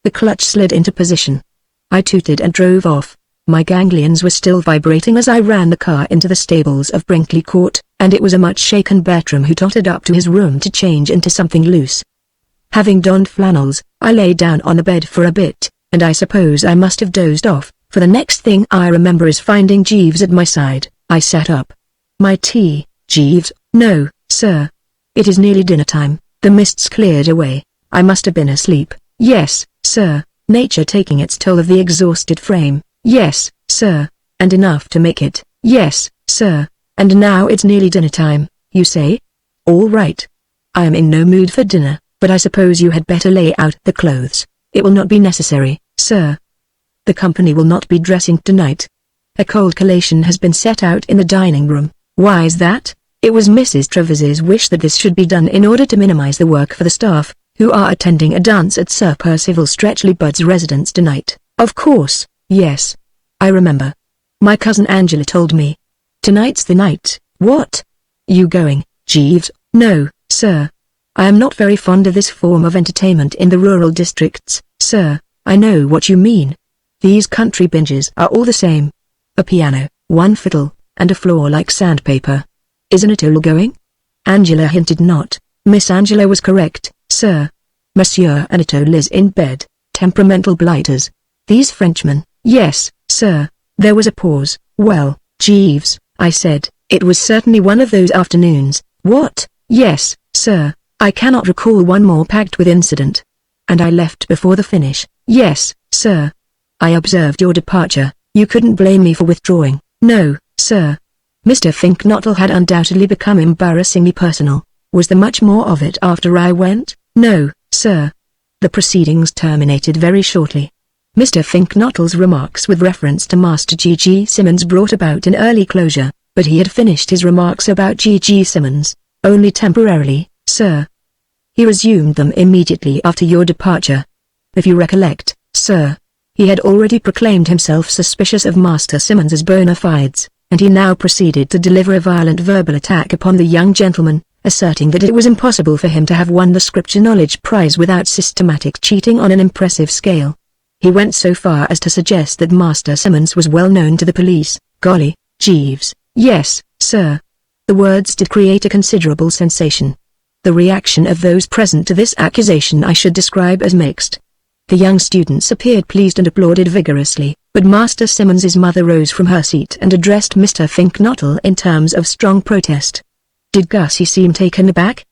S1: The clutch slid into position. I tooted and drove off. My ganglions were still vibrating as I ran the car into the stables of Brinkley Court, and it was a much shaken Bertram who tottered up to his room to change into something loose. Having donned flannels, I lay down on the bed for a bit, and I suppose I must have dozed off, for the next thing I remember is finding Jeeves at my side. I sat up. "My tea, Jeeves?" "No, sir. It is nearly dinner time." The mists cleared away. I must have been asleep. "Yes, sir." Nature taking its toll of the exhausted frame. "Yes, sir. And enough to make it." "Yes, sir. And now it's nearly dinner time, you say?" "All right. I am in no mood for dinner, but I suppose you had better lay out the clothes." "It will not be necessary, sir. The company will not be dressing tonight. A cold collation has been set out in the dining room." "Why is that?" "It was Mrs. Trevor's wish that this should be done in order to minimize the work for the staff, who are attending a dance at Sir Percival Stretchley Budd's residence tonight." "Of course, yes. I remember. My cousin Angela told me. Tonight's the night." "What? You going, Jeeves?" "No, sir. I am not very fond of this form of entertainment in the rural districts, sir." "I know what you mean. These country binges are all the same. A piano, one fiddle, and a floor like sandpaper. Isn't it all going?" Angela hinted not. Miss Angela was correct, sir. Monsieur Anatole is in bed. Temperamental blighters. These Frenchmen. "Yes, sir." There was a pause. "Well, Jeeves," I said, "it was certainly one of those afternoons." "What?" "Yes, sir. I cannot recall one more packed with incident." "And I left before the finish." "Yes, sir. I observed your departure. You couldn't blame me for withdrawing." "No, sir." Mr. Finknottle had undoubtedly become embarrassingly personal. "Was there much more of it after I went?" "No, sir." The proceedings terminated very shortly. Mr. Finknottle's remarks with reference to Master G.G. Simmons brought about an early closure, but he had finished his remarks about G.G. Simmons, only temporarily, sir. He resumed them immediately after your departure. If you recollect, sir, he had already proclaimed himself suspicious of Master Simmons's bona fides, and he now proceeded to deliver a violent verbal attack upon the young gentleman, asserting that it was impossible for him to have won the Scripture Knowledge Prize without systematic cheating on an impressive scale. He went so far as to suggest that Master Simmons was well known to the police. Golly, Jeeves, yes, sir. The words did create a considerable sensation. The reaction of those present to this accusation I should describe as mixed. The young students appeared pleased and applauded vigorously, but Master Simmons's mother rose from her seat and addressed Mr. Finknottle in terms of strong protest. Did Gussie seem taken aback?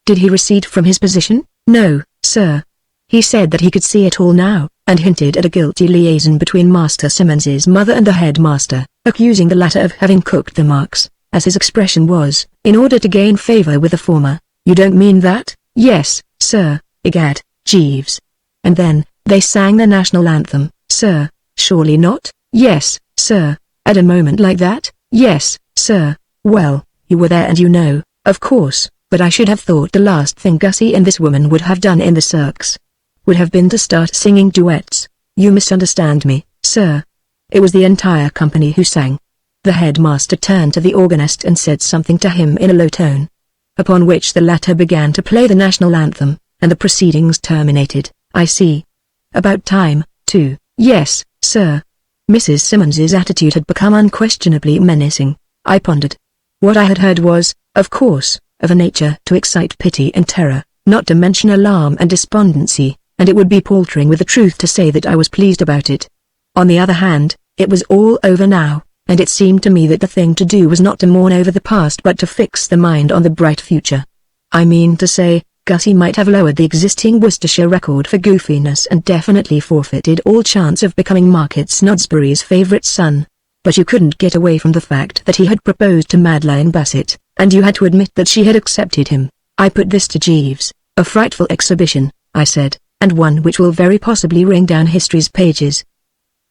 S1: Did he recede from his position? No, sir. He said that he could see it all now, and hinted at a guilty liaison between Master Simmons's mother and the headmaster, accusing the latter of having cooked the marks, as his expression was, in order to gain favor with the former. You don't mean that? Yes, sir, egad, Jeeves. And then, they sang the national anthem, sir, surely not? Yes, sir. At a moment like that? Yes, sir. Well, you were there and you know, of course, but I should have thought the last thing Gussie and this woman would have done in the circus would have been to start singing duets. You misunderstand me, sir. It was the entire company who sang. The headmaster turned to the organist and said something to him in a low tone, upon which the latter began to play the national anthem, and the proceedings terminated. I see. About time, too. Yes, sir. Mrs. Simmons's attitude had become unquestionably menacing. I pondered. What I had heard was, of course, of a nature to excite pity and terror, not to mention alarm and despondency, and it would be paltering with the truth to say that I was pleased about it. On the other hand, it was all over now, and it seemed to me that the thing to do was not to mourn over the past but to fix the mind on the bright future. I mean to say, Gussie might have lowered the existing Worcestershire record for goofiness and definitely forfeited all chance of becoming Market Snodsbury's favourite son. But you couldn't get away from the fact that he had proposed to Madeline Bassett, and you had to admit that she had accepted him. I put this to Jeeves. A frightful exhibition, I said, and one which will very possibly ring down history's pages.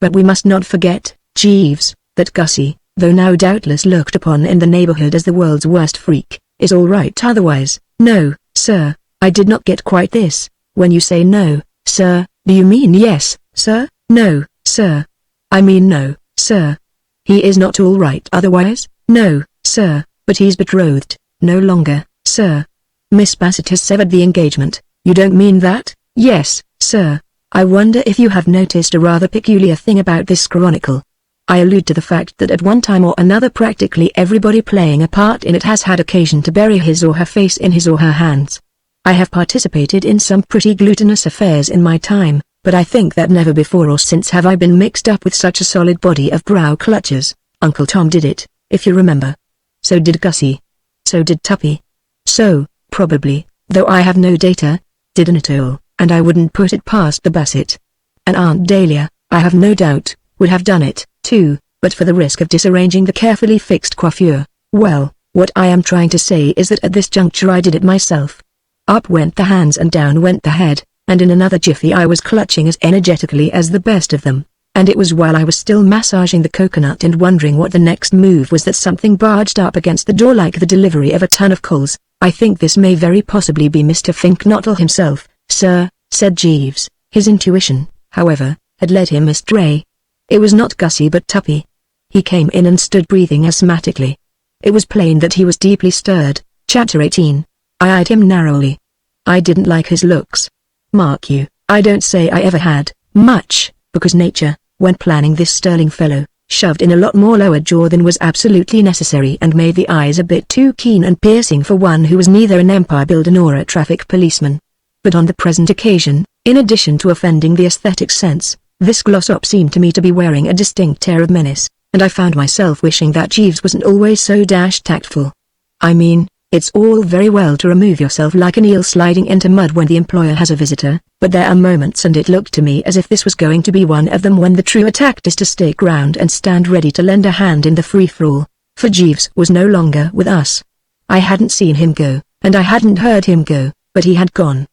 S1: But we must not forget, Jeeves, that Gussie, though now doubtless looked upon in the neighborhood as the world's worst freak, is all right otherwise. No, sir, I did not get quite this. When you say no, sir, do you mean yes, sir? No, sir. I mean no, sir. He is not all right otherwise? No, sir, but he's betrothed, no longer, sir. Miss Bassett has severed the engagement. You don't mean that? Yes, sir. I wonder if you have noticed a rather peculiar thing about this chronicle. I allude to the fact that at one time or another practically everybody playing a part in it has had occasion to bury his or her face in his or her hands. I have participated in some pretty glutinous affairs in my time, but I think that never before or since have I been mixed up with such a solid body of brow clutchers. Uncle Tom did it, if you remember. So did Gussie. So did Tuppy. So, probably, though I have no data, did Anatole, and I wouldn't put it past the Bassett. And Aunt Dahlia, I have no doubt, would have done it, too, but for the risk of disarranging the carefully fixed coiffure. Well, what I am trying to say is that at this juncture I did it myself. Up went the hands and down went the head, and in another jiffy I was clutching as energetically as the best of them, and it was while I was still massaging the coconut and wondering what the next move was that something barged up against the door like the delivery of a ton of coals. I think this may very possibly be Mr. Finknottle himself, sir, said Jeeves. His intuition, however, had led him astray. It was not Gussie but Tuppy. He came in and stood breathing asthmatically. It was plain that he was deeply stirred. Chapter 18. I eyed him narrowly. I didn't like his looks. Mark you, I don't say I ever had, much, because nature, when planning this sterling fellow, shoved in a lot more lower jaw than was absolutely necessary and made the eyes a bit too keen and piercing for one who was neither an empire builder nor a traffic policeman. But on the present occasion, in addition to offending the aesthetic sense, this glossop seemed to me to be wearing a distinct air of menace, and I found myself wishing that Jeeves wasn't always so tactful. I mean, it's all very well to remove yourself like an eel sliding into mud when the employer has a visitor, but there are moments, and it looked to me as if this was going to be one of them, when the true tact is to stay ground and stand ready to lend a hand in the free-for-all, for Jeeves was no longer with us. I hadn't seen him go, and I hadn't heard him go, but he had gone.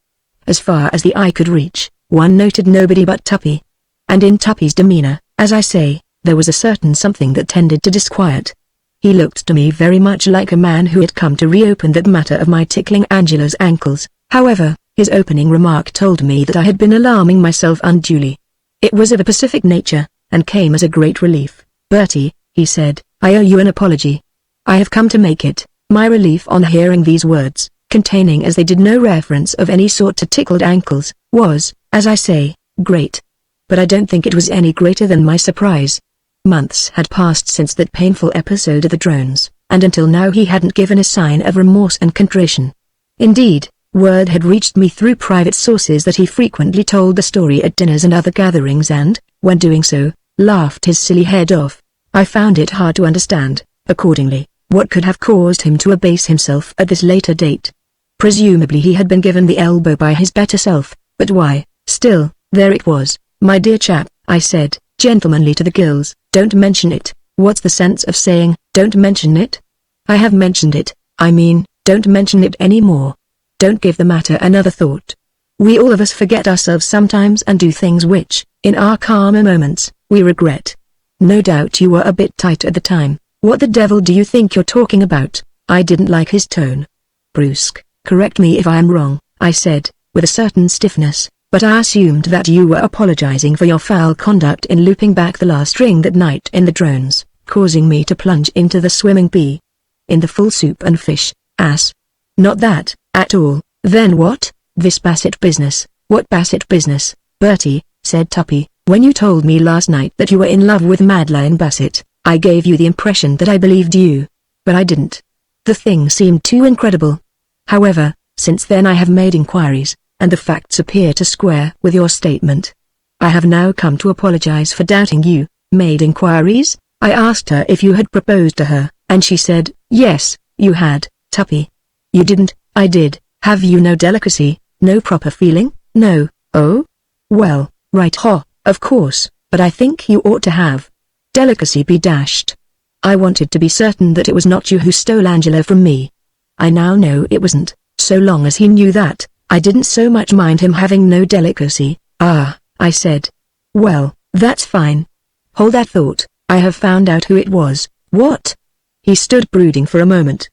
S1: As far as the eye could reach, one noted nobody but Tuppy. And in Tuppy's demeanor, as I say, there was a certain something that tended to disquiet. He looked to me very much like a man who had come to reopen that matter of my tickling Angela's ankles. However, his opening remark told me that I had been alarming myself unduly. It was of a pacific nature, and came as a great relief. "Bertie," he said, "I owe you an apology. I have come to make it." My relief on hearing these words, containing as they did no reference of any sort to tickled ankles, was, as I say, great. But I don't think it was any greater than my surprise. Months had passed since that painful episode at the drones, and until now he hadn't given a sign of remorse and contrition. Indeed, word had reached me through private sources that he frequently told the story at dinners and other gatherings and, when doing so, laughed his silly head off. I found it hard to understand, accordingly, what could have caused him to abase himself at this later date. Presumably he had been given the elbow by his better self, but why? Still, there it was. "My dear chap," I said, gentlemanly to the gills, "don't mention it." "What's the sense of saying, 'Don't mention it'? I have mentioned it. I mean, don't mention it any more. Don't give the matter another thought. We all of us forget ourselves sometimes and do things which, in our calmer moments, we regret. No doubt you were a bit tight at the time. What the devil do you think you're talking about?" I didn't like his tone. "Brusque, correct me if I am wrong," I said, with a certain stiffness, "but I assumed that you were apologizing for your foul conduct in looping back the last ring that night in the drones, causing me to plunge into the swimming pea. In the full soup and fish, ass. Not that, at all." "Then what? This Bassett business." "What Bassett business, Bertie?" said Tuppy. "When you told me last night that you were in love with Madeline Bassett, I gave you the impression that I believed you. But I didn't. The thing seemed too incredible. However, since then I have made inquiries, and the facts appear to square with your statement. I have now come to apologize for doubting you." "Made inquiries?" "I asked her if you had proposed to her, and she said, yes, you had, Tuppy." "You didn't." "I did." "Have you no delicacy, no proper feeling?" "No." "Oh? Well, right ho, of course, but I think you ought to have. Delicacy be dashed. I wanted to be certain that it was not you who stole Angela from me. I now know it wasn't. So long as he knew that, I didn't so much mind him having no delicacy." "Ah," I said. "Well, that's fine. Hold that thought, I have found out who it was." "What?" He stood brooding for a moment.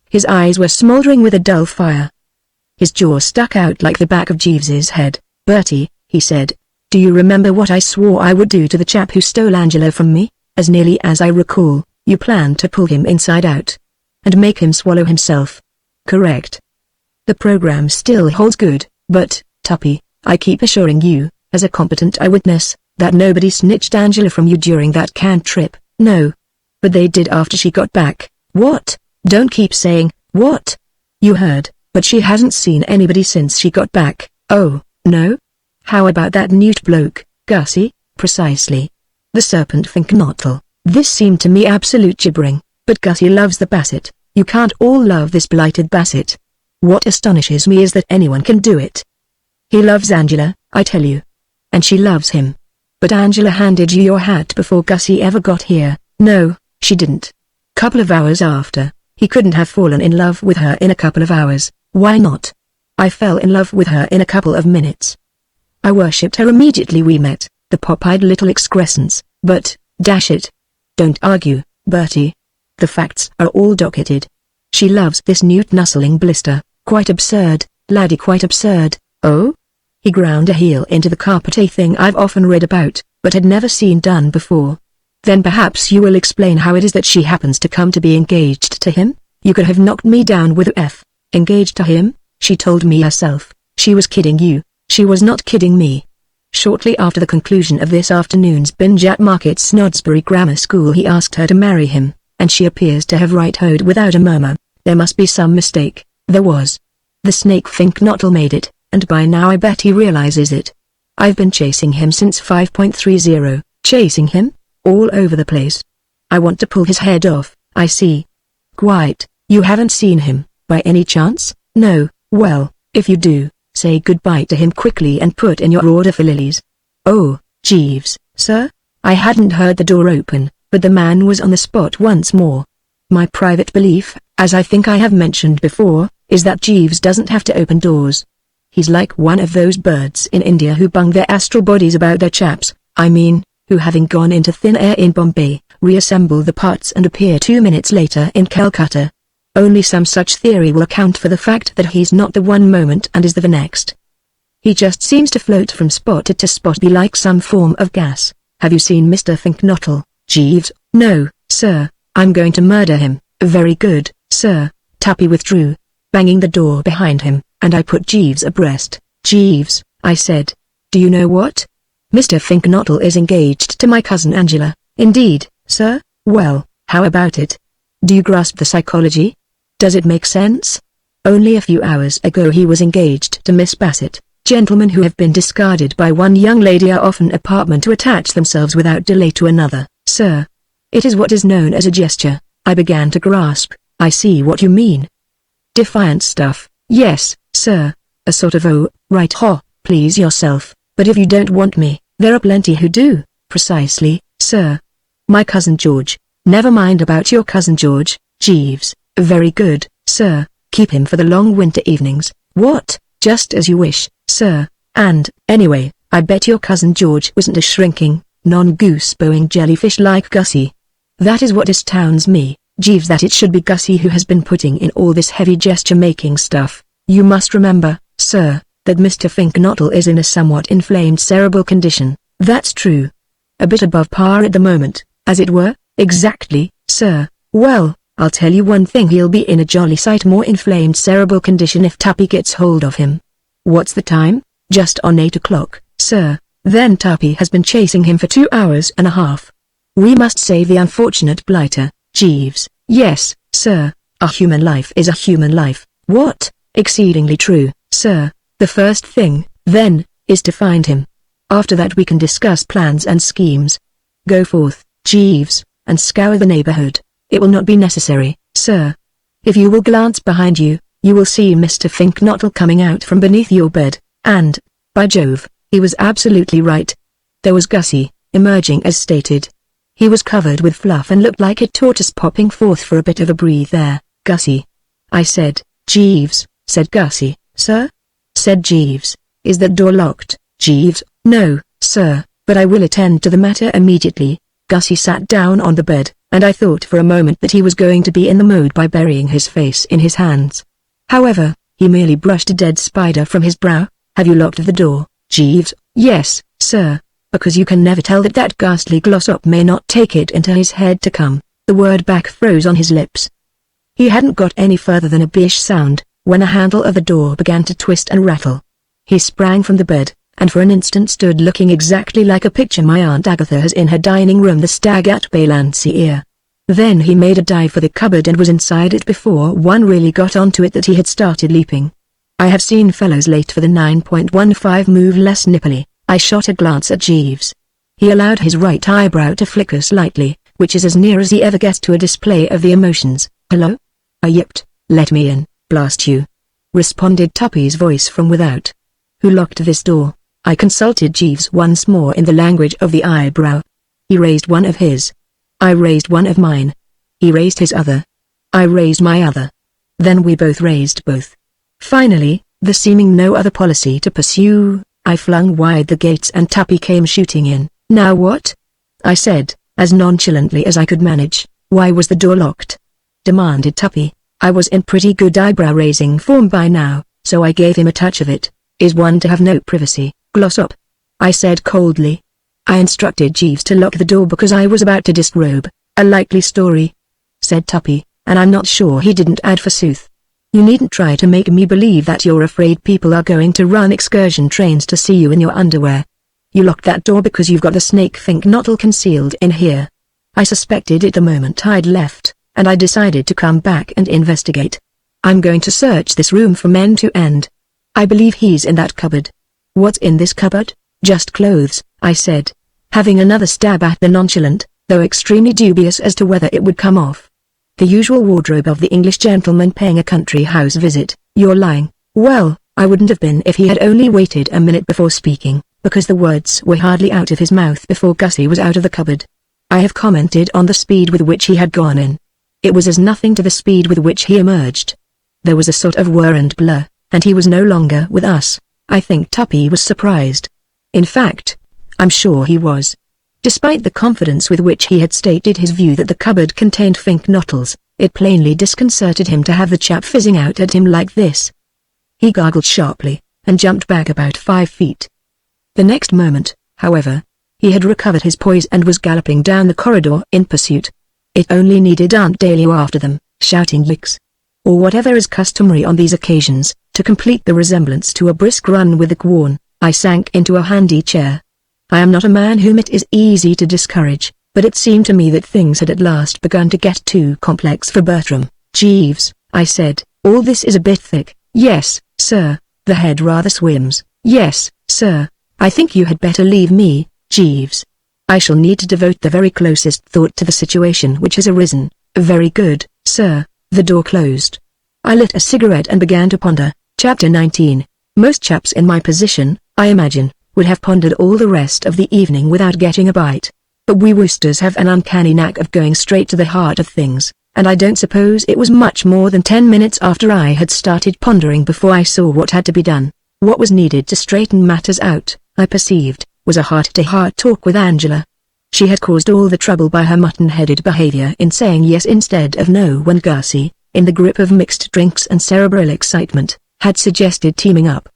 S1: His eyes were smoldering with a dull fire. His jaw stuck out like the back of Jeeves's head. "Bertie," he said, "do you remember what I swore I would do to the chap who stole Angela from me? As nearly as I recall, you planned to pull him inside out and make him swallow himself. Correct? The program still holds good, but, Tuppy, I keep assuring you, as a competent eyewitness, that nobody snitched Angela from you during that canned trip." "No. But they did after she got back." "What? Don't keep saying, what?" "You heard, but she hasn't seen anybody since she got back." "Oh, no? How about that newt bloke, Gussie?" "Precisely. The serpent Finknottle." This seemed to me absolute gibbering, but Gussie loves the Bassett. You can't all love this blighted Bassett. What astonishes me is that anyone can do it. He loves Angela, I tell you. And she loves him. But Angela handed you your hat before Gussie ever got here." "No, she didn't. Couple of hours after. He couldn't have fallen in love with her in a couple of hours." "Why not?" "I fell in love with her in a couple of minutes. I worshipped her immediately we met, the pop-eyed little excrescence, but, dash it. Don't argue, Bertie. The facts are all docketed. She loves this newt-nuzzling blister. Quite absurd, laddie, quite absurd." "Oh?" He ground a heel into the carpet, a thing I've often read about, but had never seen done before. "Then perhaps you will explain how it is that she happens to come to be engaged to him? You could have knocked me down with F. Engaged to him? She told me herself. She was kidding you." "She was not kidding me." Shortly after the conclusion of this afternoon's binge at Market Snodsbury Grammar School he asked her to marry him, and she appears to have right-hoed without a murmur. There must be some mistake. There was. The snake Finknottle made it, and by now I bet he realizes it. I've been chasing him since 5.30. Chasing him? All over the place. I want to pull his head off. "I see. Quite. You haven't seen him, by any chance?" "No." "Well, if you do, say goodbye to him quickly and put in your order for lilies." "Oh, Jeeves, sir?" I hadn't heard the door open, but the man was on the spot once more. My private belief, as I think I have mentioned before, is that Jeeves doesn't have to open doors. He's like one of those birds in India who bung their astral bodies about their chaps, who having gone into thin air in Bombay, reassemble the parts and appear 2 minutes later in Calcutta. Only some such theory will account for the fact that he's not the one moment and is the next. He just seems to float from spot to spot, be like some form of gas. Have you seen Mr. Finknottle, Jeeves? No, sir, I'm going to murder him. Very good, sir. Tuppy withdrew, banging the door behind him, and I put Jeeves abreast. Jeeves, I said. Do you know what? Mr. Finknottle is engaged to my cousin Angela. Indeed, sir? Well, how about it? Do you grasp the psychology? Does it make sense? Only a few hours ago he was engaged to Miss Bassett. Gentlemen who have been discarded by one young lady are often apartment to attach themselves without delay to another, sir. It is what is known as a gesture. I began to grasp. I see what you mean. Defiant stuff. Yes, sir. A sort of oh, right please yourself, but if you don't want me, there are plenty who do. Precisely, sir. My cousin George. Never mind about your cousin George, Jeeves. Very good, sir. Keep him for the long winter evenings. What? Just as you wish, sir. And, anyway, I bet your cousin George wasn't a shrinking, non-goose-bowing jellyfish like Gussie. That is what astounds me, Jeeves, that it should be Gussie who has been putting in all this heavy gesture-making stuff. You must remember, sir, that Mr. Finknottle is in a somewhat inflamed cerebral condition. That's true. A bit above par at the moment, as it were. Exactly, sir. Well, I'll tell you one thing, he'll be in a jolly sight more inflamed cerebral condition if Tuppy gets hold of him. What's the time? Just on 8 o'clock, sir. Then Tuppy has been chasing him for 2 hours and a half. We must save the unfortunate blighter, Jeeves. Yes, sir. A human life is a human life. What? Exceedingly true, sir. The first thing, then, is to find him. After that we can discuss plans and schemes. Go forth, Jeeves, and scour the neighborhood. It will not be necessary, sir. If you will glance behind you, you will see Mr. Finknottle coming out from beneath your bed, and, by Jove, he was absolutely right. There was Gussie, emerging as stated. He was covered with fluff and looked like a tortoise popping forth for a bit of a breathe there. Gussie. I said. Jeeves, said Gussie. Sir? Said Jeeves. Is that door locked, Jeeves? No, sir, but I will attend to the matter immediately. Gussie sat down on the bed, and I thought for a moment that he was going to be in the mood by burying his face in his hands. However, he merely brushed a dead spider from his brow. Have you locked the door, Jeeves? Yes, sir, because you can never tell that ghastly Glossop may not take it into his head to come. The word back froze on his lips. He hadn't got any further than a bish sound, when a handle of the door began to twist and rattle. He sprang from the bed, and for an instant stood looking exactly like a picture my Aunt Agatha has in her dining room, the stag at Baylandsea. Then he made a dive for the cupboard and was inside it before one really got onto it that he had started leaping. I have seen fellows late for the 9.15 move less nippily. I shot a glance at Jeeves. He allowed his right eyebrow to flicker slightly, which is as near as he ever gets to a display of the emotions. Hello? I yipped. Let me in, blast you. Responded Tuppy's voice from without. Who locked this door? I consulted Jeeves once more in the language of the eyebrow. He raised one of his. I raised one of mine. He raised his other. I raised my other. Then we both raised both. Finally, there seeming no other policy to pursue, I flung wide the gates and Tuppy came shooting in. Now what? I said, as nonchalantly as I could manage. Why was the door locked? Demanded Tuppy. I was in pretty good eyebrow-raising form by now, so I gave him a touch of it. Is one to have no privacy, Glossop? I said coldly. I instructed Jeeves to lock the door because I was about to disrobe. A likely story, said Tuppy, and I'm not sure he didn't add forsooth. You needn't try to make me believe that you're afraid people are going to run excursion trains to see you in your underwear. You locked that door because you've got the snake Finknottle concealed in here. I suspected it the moment I'd left, and I decided to come back and investigate. I'm going to search this room from end to end. I believe he's in that cupboard. What's in this cupboard? Just clothes, I said, having another stab at the nonchalant, though extremely dubious as to whether it would come off. The usual wardrobe of the English gentleman paying a country house visit. You're lying. Well, I wouldn't have been if he had only waited a minute before speaking, because the words were hardly out of his mouth before Gussie was out of the cupboard. I have commented on the speed with which he had gone in. It was as nothing to the speed with which he emerged. There was a sort of whir and blur, and he was no longer with us. I think Tuppy was surprised. In fact, I'm sure he was. Despite the confidence with which he had stated his view that the cupboard contained Fink Nottles, it plainly disconcerted him to have the chap fizzing out at him like this. He gargled sharply, and jumped back about 5 feet. The next moment, however, he had recovered his poise and was galloping down the corridor in pursuit. It only needed Aunt Dahlia after them, shouting licks, or whatever is customary on these occasions, to complete the resemblance to a brisk run with the Quorn. I sank into a handy chair. I am not a man whom it is easy to discourage, but it seemed to me that things had at last begun to get too complex for Bertram. Jeeves, I said, all this is a bit thick. Yes, sir, the head rather swims. Yes, sir, I think you had better leave me, Jeeves. I shall need to devote the very closest thought to the situation which has arisen. Very good, sir. The door closed. I lit a cigarette and began to ponder. Chapter 19. Most chaps in my position, I imagine, would have pondered all the rest of the evening without getting a bite. But we Woosters have an uncanny knack of going straight to the heart of things, and I don't suppose it was much more than 10 minutes after I had started pondering before I saw what had to be done. What was needed to straighten matters out, I perceived, was a heart-to-heart talk with Angela. She had caused all the trouble by her mutton-headed behavior in saying yes instead of no when Gussie, in the grip of mixed drinks and cerebral excitement, had suggested teaming up.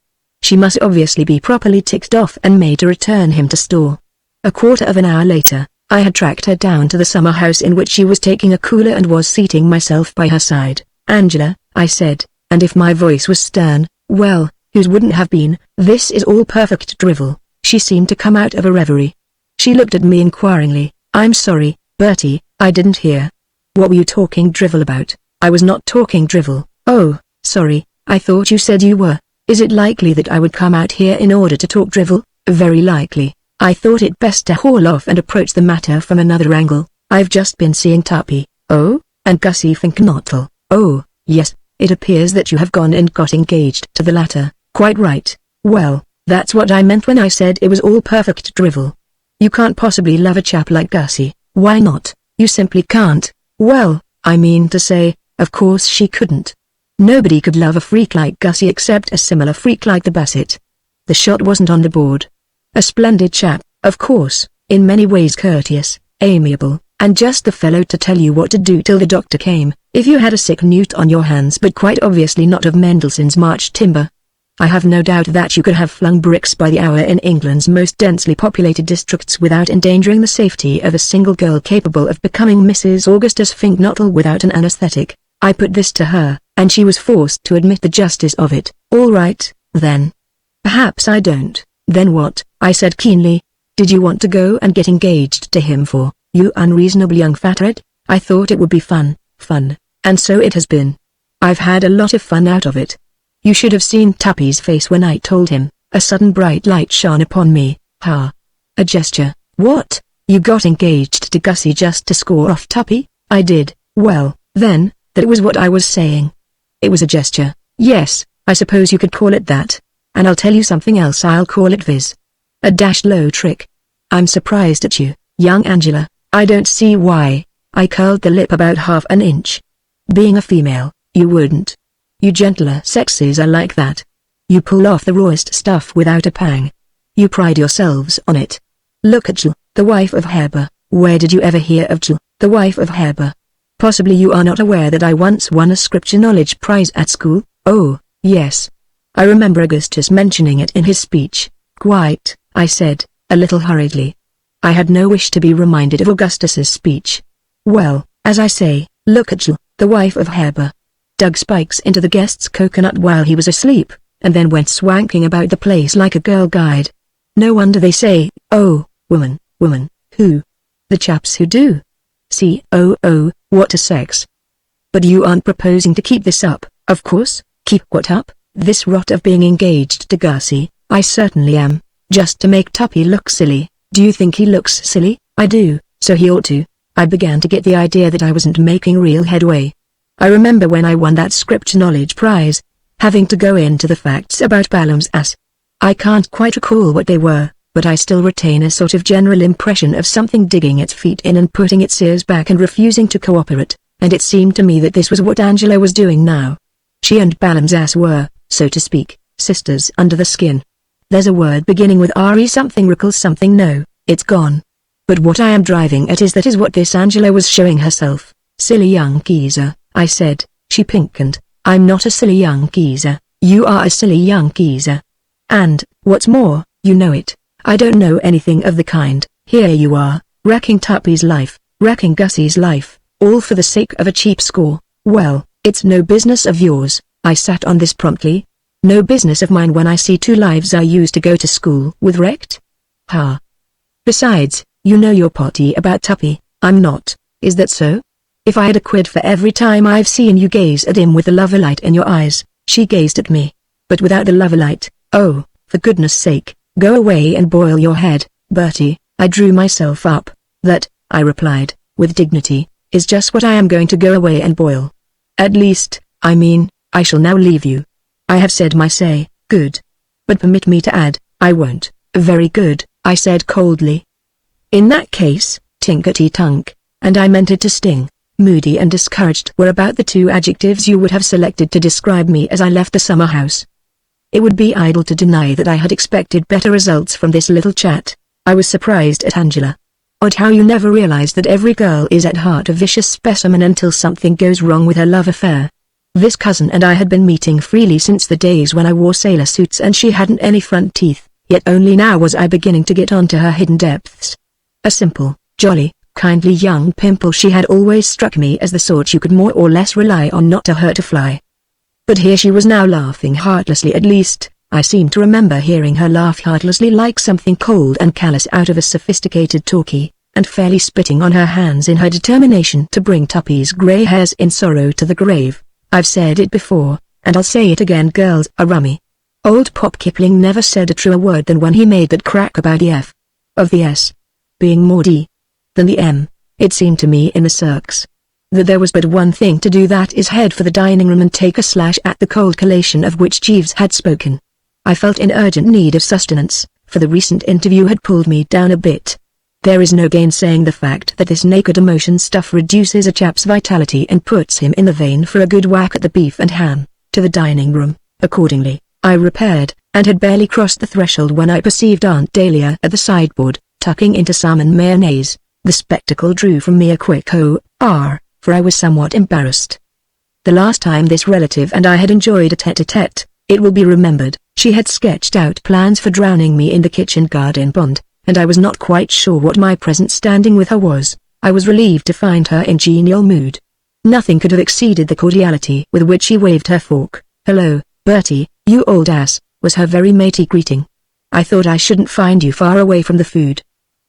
S1: She must obviously be properly ticked off and made to return him to store. A quarter of an hour later, I had tracked her down to the summer house in which she was taking a cooler and was seating myself by her side. Angela, I said, and if my voice was stern, well, whose wouldn't have been? This is all perfect drivel. She seemed to come out of a reverie. She looked at me inquiringly. I'm sorry, Bertie, I didn't hear. What were you talking drivel about? I was not talking drivel. Oh, sorry, I thought you said you were. Is it likely that I would come out here in order to talk drivel? Very likely. I thought it best to haul off and approach the matter from another angle. I've just been seeing Tuppy. Oh, and Gussie Fink Nottle. Oh, yes, it appears that you have gone and got engaged to the latter. Quite right. Well, that's what I meant when I said it was all perfect drivel. You can't possibly love a chap like Gussie. Why not? You simply can't. Well, I mean to say, of course she couldn't. Nobody could love a freak like Gussie except a similar freak like the Bassett. The shot wasn't on the board. A splendid chap, of course, in many ways courteous, amiable, and just the fellow to tell you what to do till the doctor came, if you had a sick newt on your hands, but quite obviously not of Mendelssohn's March timber. I have no doubt that you could have flung bricks by the hour in England's most densely populated districts without endangering the safety of a single girl capable of becoming Mrs. Augustus Fink Nottle without an anesthetic. I put this to her, and she was forced to admit the justice of it. All right, then. Perhaps I don't. Then what? I said keenly. Did you want to go and get engaged to him for, you unreasonable young fathead? I thought it would be fun, and so it has been. I've had a lot of fun out of it. You should have seen Tuppy's face when I told him. A sudden bright light shone upon me. Ha! A gesture. What? You got engaged to Gussie just to score off Tuppy? I did. Well, then, that was what I was saying. It was a gesture. Yes, I suppose you could call it that. And I'll tell you something else. I'll call it viz. A dashed low trick. I'm surprised at you, young Angela. I don't see why. I curled the lip about half an inch. Being a female, you wouldn't. You gentler sexes are like that. You pull off the rawest stuff without a pang. You pride yourselves on it. Look at Jill, the wife of Heber. Where did you ever hear of Jill, the wife of Heber? Possibly you are not aware that I once won a scripture knowledge prize at school? Oh, yes. I remember Augustus mentioning it in his speech. Quite, I said, a little hurriedly. I had no wish to be reminded of Augustus's speech. Well, as I say, look at Jill, the wife of Heber. Dug spikes into the guest's coconut while he was asleep, and then went swanking about the place like a girl guide. No wonder they say, oh, woman, who? The chaps who do. Oh, what a sex. But you aren't proposing to keep this up, of course? Keep what up? This rot of being engaged to Gussie? I certainly am, just to make Tuppy look silly. Do you think he looks silly? I do, so he ought to. I began to get the idea that I wasn't making real headway. I remember when I won that scripture knowledge prize, having to go into the facts about Balaam's ass. I can't quite recall what they were, but I still retain a sort of general impression of something digging its feet in and putting its ears back and refusing to cooperate, and it seemed to me that this was what Angela was doing now. She and Balaam's ass were, so to speak, sisters under the skin. There's a word beginning with re something rickles something no, it's gone. But what I am driving at is that is what this Angela was showing herself. Silly young geezer, I said. She pinkened. I'm not a silly young geezer, you are a silly young geezer. And, what's more, you know it. I don't know anything of the kind. Here you are, wrecking Tuppy's life, wrecking Gussie's life, all for the sake of a cheap score. Well, it's no business of yours. I sat on this promptly. No business of mine when I see two lives I used to go to school with wrecked. Ha. Besides, you know you're potty about Tuppy. I'm not. Is that so? If I had a quid for every time I've seen you gaze at him with the lover light in your eyes. She gazed at me. But without the lover light. Oh, for goodness sake, go away and boil your head, Bertie. I drew myself up. That, I replied, with dignity, is just what I am going to go away and boil. At least, I mean, I shall now leave you. I have said my say. Good. But permit me to add, I won't. Very good, I said coldly. In that case, tinkety-tunk, and I meant it to sting. Moody and discouraged were about the two adjectives you would have selected to describe me as I left the summer house. It would be idle to deny that I had expected better results from this little chat. I was surprised at Angela. Odd how you never realize that every girl is at heart a vicious specimen until something goes wrong with her love affair. This cousin and I had been meeting freely since the days when I wore sailor suits and she hadn't any front teeth, yet only now was I beginning to get onto her hidden depths. A simple, jolly, kindly young pimple, she had always struck me as the sort you could more or less rely on not to hurt a fly. But here she was now laughing heartlessly. At least, I seemed to remember hearing her laugh heartlessly like something cold and callous out of a sophisticated talkie, and fairly spitting on her hands in her determination to bring Tuppy's grey hairs in sorrow to the grave. I've said it before, and I'll say it again, girls are rummy. Old Pop Kipling never said a truer word than when he made that crack about the F of the S being more D than the M. It seemed to me in the circs that there was but one thing to do, that is head for the dining room and take a slash at the cold collation of which Jeeves had spoken. I felt in urgent need of sustenance, for the recent interview had pulled me down a bit. There is no gainsaying the fact that this naked emotion stuff reduces a chap's vitality and puts him in the vein for a good whack at the beef and ham. To the dining room, accordingly, I repaired, and had barely crossed the threshold when I perceived Aunt Dahlia at the sideboard, tucking into salmon mayonnaise. The spectacle drew from me a quick "Oh," for I was somewhat embarrassed. The last time this relative and I had enjoyed a tete-a-tete, it will be remembered, she had sketched out plans for drowning me in the kitchen garden pond, and I was not quite sure what my present standing with her was. I was relieved to find her in genial mood. Nothing could have exceeded the cordiality with which she waved her fork. "Hello, Bertie, you old ass," was her very matey greeting. "I thought I shouldn't find you far away from the food.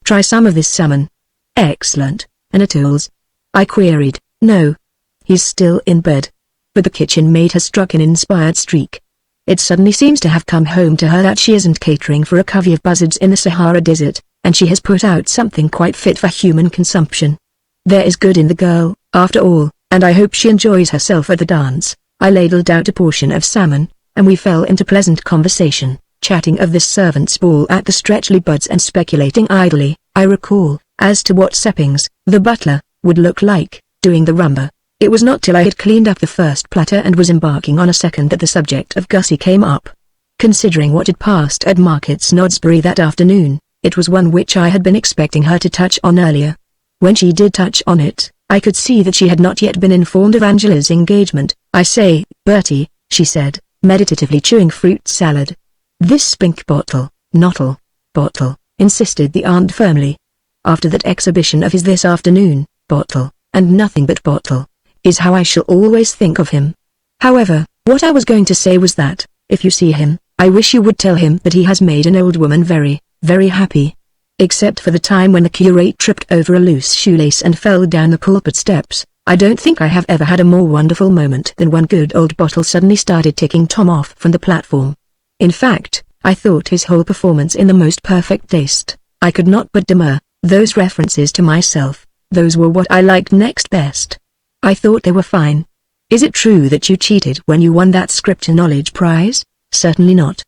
S1: Try some of this salmon." "Excellent, and Atools?" I queried. "No. He's still in bed." But the kitchen maid has struck an inspired streak. It suddenly seems to have come home to her that she isn't catering for a covey of buzzards in the Sahara Desert, and she has put out something quite fit for human consumption. There is good in the girl, after all, and I hope she enjoys herself at the dance. I ladled out a portion of salmon, and we fell into pleasant conversation, chatting of this servants' ball at the Stretchley Buds and speculating idly, I recall, as to what Seppings, the butler, would look like, doing the rumba. It was not till I had cleaned up the first platter and was embarking on a second that the subject of Gussie came up. Considering what had passed at Market's Snodsbury that afternoon, it was one which I had been expecting her to touch on earlier. When she did touch on it, I could see that she had not yet been informed of Angela's engagement. "I say, Bertie," she said, meditatively chewing fruit salad. "This spink bottle, nottle, bottle," insisted the aunt firmly. "After that exhibition of his this afternoon, bottle, and nothing but bottle, is how I shall always think of him. However, what I was going to say was that, if you see him, I wish you would tell him that he has made an old woman very, very happy. Except for the time when the curate tripped over a loose shoelace and fell down the pulpit steps, I don't think I have ever had a more wonderful moment than when good old Bottle suddenly started ticking Tom off from the platform. In fact, I thought his whole performance in the most perfect taste. I could not but demur. Those references to myself, those were what I liked next best. I thought they were fine. Is it true that you cheated when you won that scripture knowledge prize? Certainly not.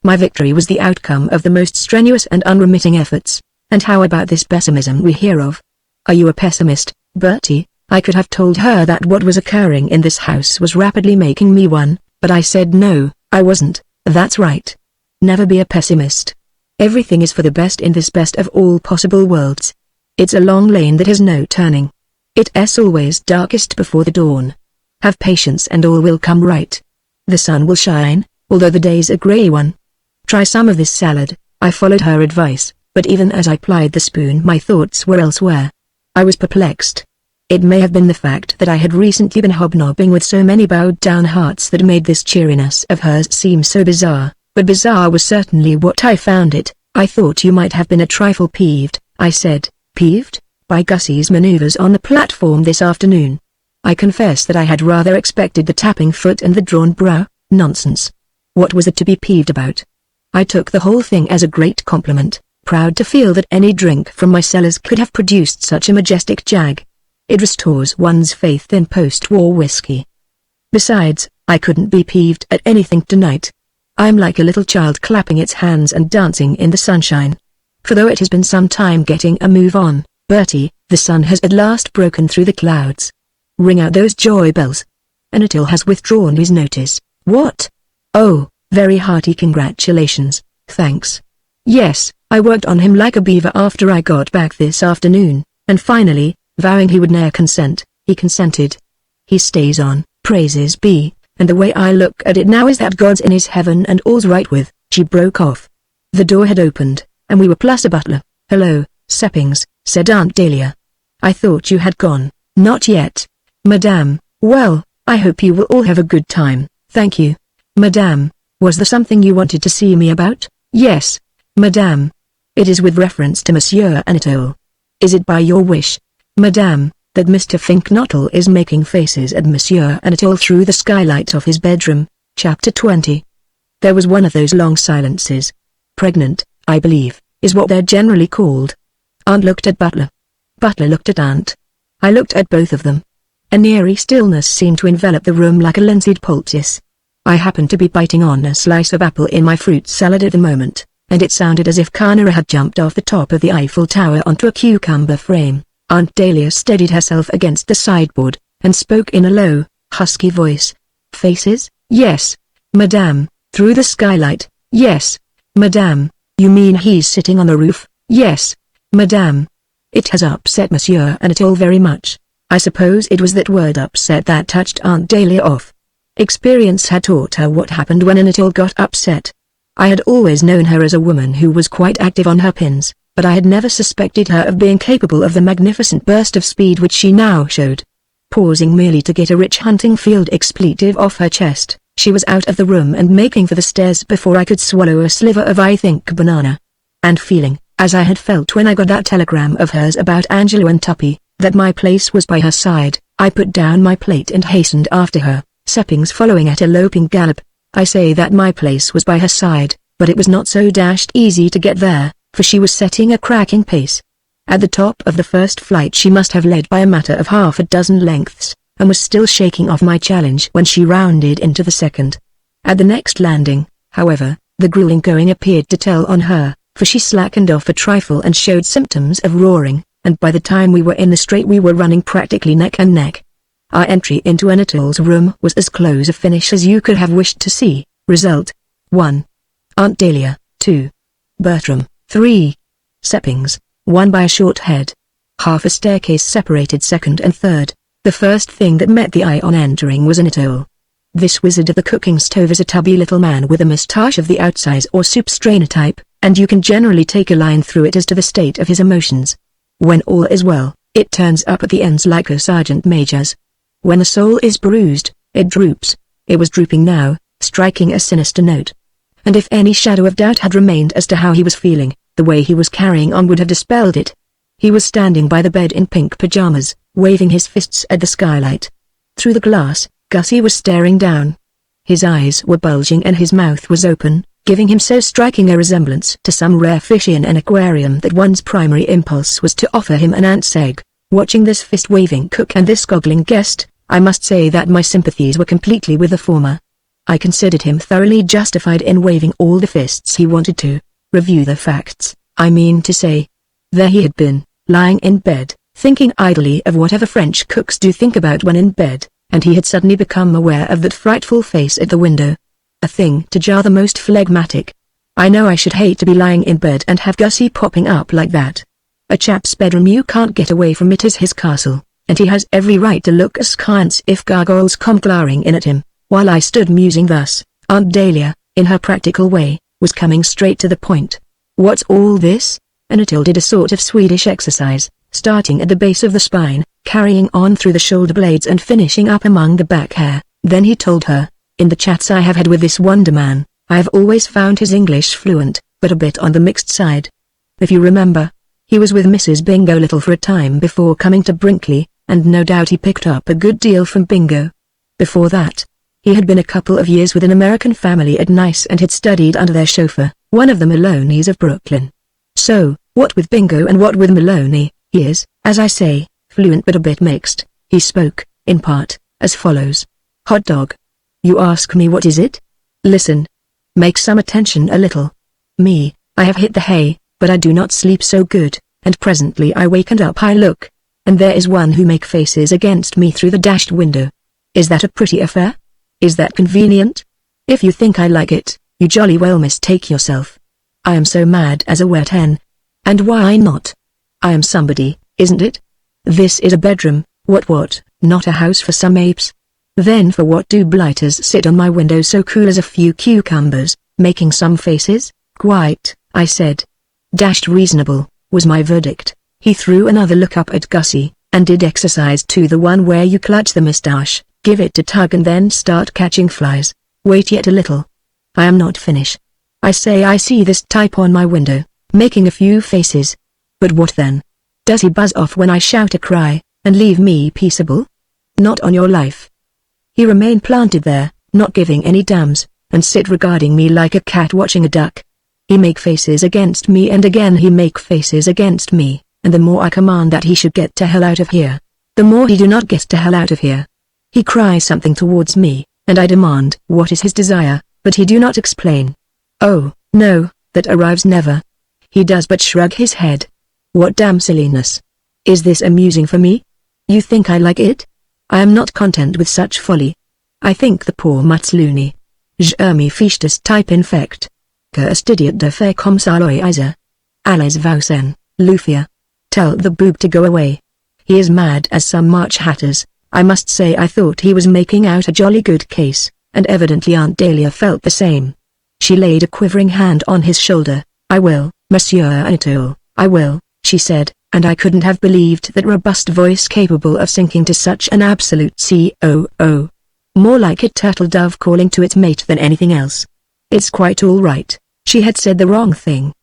S1: My victory was the outcome of the most strenuous and unremitting efforts. And how about this pessimism we hear of? Are you a pessimist, Bertie? I could have told her that what was occurring in this house was rapidly making me one, but I said no, I wasn't. That's right. Never be a pessimist. Everything is for the best in this best of all possible worlds. It's a long lane that has no turning. It's always darkest before the dawn. Have patience and all will come right. The sun will shine, although the day's a grey one. Try some of this salad. I followed her advice, but even as I plied the spoon my thoughts were elsewhere. I was perplexed. It may have been the fact that I had recently been hobnobbing with so many bowed-down hearts that made this cheeriness of hers seem so bizarre, but bizarre was certainly what I found it. I thought you might have been a trifle peeved, I said. Peeved? By Gussie's maneuvers on the platform this afternoon. I confess that I had rather expected the tapping foot and the drawn brow. Nonsense. What was it to be peeved about? I took the whole thing as a great compliment, proud to feel that any drink from my cellars could have produced such a majestic jag. It restores one's faith in post-war whiskey. Besides, I couldn't be peeved at anything tonight. I'm like a little child clapping its hands and dancing in the sunshine. For though it has been some time getting a move on, Bertie, the sun has at last broken through the clouds. Ring out those joy bells. Anatole has withdrawn his notice. What? Oh, very hearty congratulations, thanks. Yes, I worked on him like a beaver after I got back this afternoon, and finally, vowing he would ne'er consent, he consented. He stays on, praises be, and the way I look at it now is that God's in his heaven and all's right with. She broke off. The door had opened, and we were plus a butler. Hello, Seppings, said Aunt Dahlia. I thought you had gone. Not yet, Madame. Well, I hope you will all have a good time. Thank you, Madame. Was there something you wanted to see me about? Yes, Madame. It is with reference to Monsieur Anatole. Is it by your wish, Madame, that Mr. Finknottle is making faces at Monsieur Anatole through the skylight of his bedroom? Chapter 20. There was one of those long silences. Pregnant, I believe, is what they're generally called. Aunt looked at Butler. Butler looked at Aunt. I looked at both of them. An eerie stillness seemed to envelop the room like a linseed poultice. I happened to be biting on a slice of apple in my fruit salad at the moment, and it sounded as if Carnera had jumped off the top of the Eiffel Tower onto a cucumber frame. Aunt Dahlia steadied herself against the sideboard, and spoke in a low, husky voice. Faces? Yes, Madame. Through the skylight? Yes, Madame. You mean he's sitting on the roof? Yes, Madame. It has upset Monsieur Anatole very much. I suppose it was that word upset that touched Aunt Dahlia off. Experience had taught her what happened when Anatole got upset. I had always known her as a woman who was quite active on her pins, but I had never suspected her of being capable of the magnificent burst of speed which she now showed. Pausing merely to get a rich hunting field expletive off her chest, she was out of the room and making for the stairs before I could swallow a sliver of banana. And feeling, as I had felt when I got that telegram of hers about Angelo and Tuppy, that my place was by her side, I put down my plate and hastened after her, Seppings following at a loping gallop. I say that my place was by her side, but it was not so dashed easy to get there, for she was setting a cracking pace. At the top of the first flight she must have led by a matter of half a dozen lengths, and was still shaking off my challenge when she rounded into the second. At the next landing, however, the grueling going appeared to tell on her, for she slackened off a trifle and showed symptoms of roaring, and by the time we were in the straight we were running practically neck and neck. Our entry into Anatole's room was as close a finish as you could have wished to see. Result: 1. Aunt Dahlia, 2. Bertram, 3. Seppings, 1 by a short head. Half a staircase separated second and third. The first thing that met the eye on entering was Anatole. This wizard of the cooking stove is a tubby little man with a moustache of the outsize or soup strainer type, and you can generally take a line through it as to the state of his emotions. When all is well, it turns up at the ends like a sergeant major's. When the soul is bruised, it droops. It was drooping now, striking a sinister note. And if any shadow of doubt had remained as to how he was feeling, the way he was carrying on would have dispelled it. He was standing by the bed in pink pajamas, waving his fists at the skylight. Through the glass, Gussie was staring down. His eyes were bulging and his mouth was open, giving him so striking a resemblance to some rare fish in an aquarium that one's primary impulse was to offer him an ant's egg. Watching this fist-waving cook and this goggling guest, I must say that my sympathies were completely with the former. I considered him thoroughly justified in waving all the fists he wanted to. Review the facts, I mean to say. There he had been, lying in bed, thinking idly of whatever French cooks do think about when in bed, and he had suddenly become aware of that frightful face at the window. A thing to jar the most phlegmatic. I know I should hate to be lying in bed and have Gussie popping up like that. A chap's bedroom, you can't get away from it, is his castle, and he has every right to look askance if gargoyles come glaring in at him. While I stood musing thus, Aunt Dahlia, in her practical way, was coming straight to the point. What's all this? Anatole did a sort of Swedish exercise, starting at the base of the spine, carrying on through the shoulder blades and finishing up among the back hair. Then he told her, in the chats I have had with this wonder man, I have always found his English fluent, but a bit on the mixed side. If you remember, he was with Mrs. Bingo Little for a time before coming to Brinkley, and no doubt he picked up a good deal from Bingo. Before that, he had been a couple of years with an American family at Nice and had studied under their chauffeur, one of the Maloneys of Brooklyn. So, what with Bingo and what with Maloney, he is, as I say, fluent but a bit mixed. He spoke, in part, as follows. Hot dog. You ask me what is it? Listen. Make some attention a little. Me, I have hit the hay, but I do not sleep so good, and presently I wake and up I look. And there is one who make faces against me through the dashed window. Is that a pretty affair? Is that convenient? If you think I like it, you jolly well mistake yourself. I am so mad as a wet hen. And why not? I am somebody, isn't it? This is a bedroom, what, not a house for some apes? Then for what do blighters sit on my window so cool as a few cucumbers, making some faces? Quite, I said. Dashed reasonable, was my verdict. He threw another look up at Gussie, and did exercise too, the one where you clutch the moustache, give it a tug and then start catching flies. Wait yet a little. I am not finished. I say I see this type on my window, making a few faces. But what then? Does he buzz off when I shout a cry, and leave me peaceable? Not on your life. He remained planted there, not giving any damns, and sit regarding me like a cat watching a duck. He make faces against me and again he make faces against me, and the more I command that he should get to hell out of here, the more he do not get to hell out of here. He cries something towards me, and I demand what is his desire, but he do not explain. Oh, no, that arrives never. He does but shrug his head. What damn silliness. Is this amusing for me? You think I like it? I am not content with such folly. I think the poor mutt's loony. Je me fiche this type infect. Que idiot de faire comme ça loiser. Allez vausen, Lufia. Tell the boob to go away. He is mad as some March hatters. I must say I thought he was making out a jolly good case, and evidently Aunt Dahlia felt the same. She laid a quivering hand on his shoulder. I will, Monsieur Anatole, I will, she said, and I couldn't have believed that robust voice capable of sinking to such an absolute COO. More like a turtle dove calling to its mate than anything else. It's quite all right, she had said the wrong thing.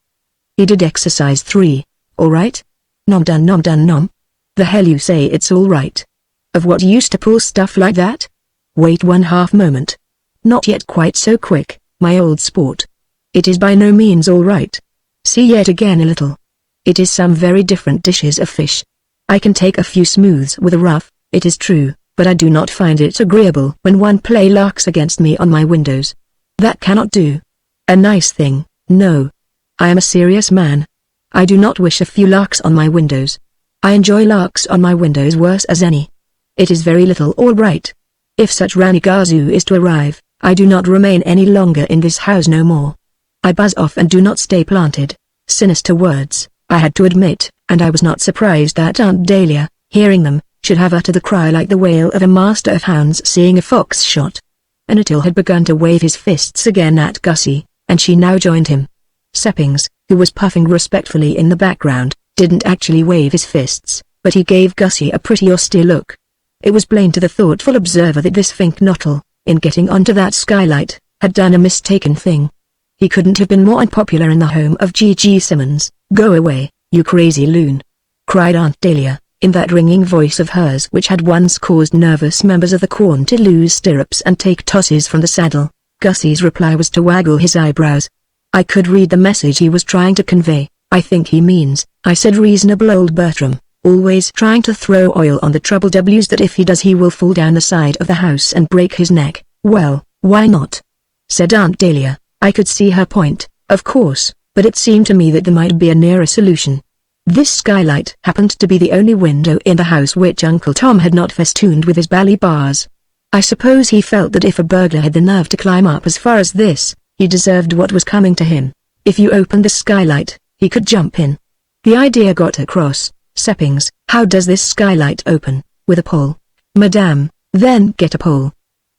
S1: He did exercise 3, all right? Nom dun nom dun nom. The hell you say it's all right? Of what use to pull stuff like that? Wait 1/2 moment. Not yet quite so quick, my old sport. It is by no means all right. See yet again a little. It is some very different dishes of fish. I can take a few smooths with a rough, it is true, but I do not find it agreeable when one play larks against me on my windows. That cannot do. A nice thing, no. I am a serious man. I do not wish a few larks on my windows. I enjoy larks on my windows worse as any. It is very little all right. If such Ranigazoo is to arrive, I do not remain any longer in this house no more. I buzz off and do not stay planted. Sinister words, I had to admit, and I was not surprised that Aunt Dahlia, hearing them, should have uttered the cry like the wail of a master of hounds seeing a fox shot. Anatole had begun to wave his fists again at Gussie, and she now joined him. Seppings, who was puffing respectfully in the background, didn't actually wave his fists, but he gave Gussie a pretty austere look. It was plain to the thoughtful observer that this Finknottle, in getting onto that skylight, had done a mistaken thing. He couldn't have been more unpopular in the home of G.G. Simmons. Go away, you crazy loon, cried Aunt Dahlia, in that ringing voice of hers which had once caused nervous members of the Quorn to lose stirrups and take tosses from the saddle. Gussie's reply was to waggle his eyebrows. I could read the message he was trying to convey. I think he means, I said, reasonable old Bertram, always trying to throw oil on the trouble W's that if he does he will fall down the side of the house and break his neck. Well, why not? Said Aunt Dahlia. I could see her point, of course, but it seemed to me that there might be a nearer solution. This skylight happened to be the only window in the house which Uncle Tom had not festooned with his bally bars. I suppose he felt that if a burglar had the nerve to climb up as far as this, he deserved what was coming to him. If you opened the skylight, he could jump in. The idea got across. Seppings, how does this skylight open? With a pole. Madame, then get a pole.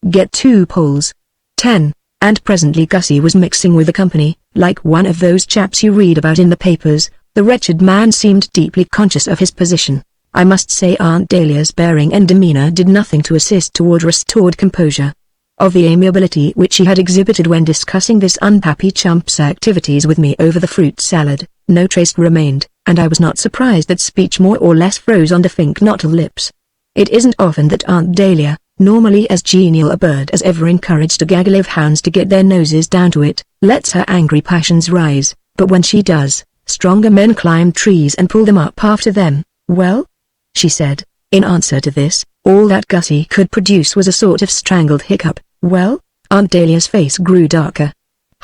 S1: Get 2 poles. 10. And presently Gussie was mixing with the company, like one of those chaps you read about in the papers. The wretched man seemed deeply conscious of his position. I must say Aunt Dahlia's bearing and demeanor did nothing to assist toward restored composure. Of the amiability which she had exhibited when discussing this unhappy chump's activities with me over the fruit salad, no trace remained, and I was not surprised that speech more or less froze on Definknottle lips. It isn't often that Aunt Dahlia, normally as genial a bird as ever encouraged a gaggle of hounds to get their noses down to it, lets her angry passions rise, but when she does, stronger men climb trees and pull them up after them. Well? She said. In answer to this, all that Gussie could produce was a sort of strangled hiccup. Well? Aunt Dahlia's face grew darker.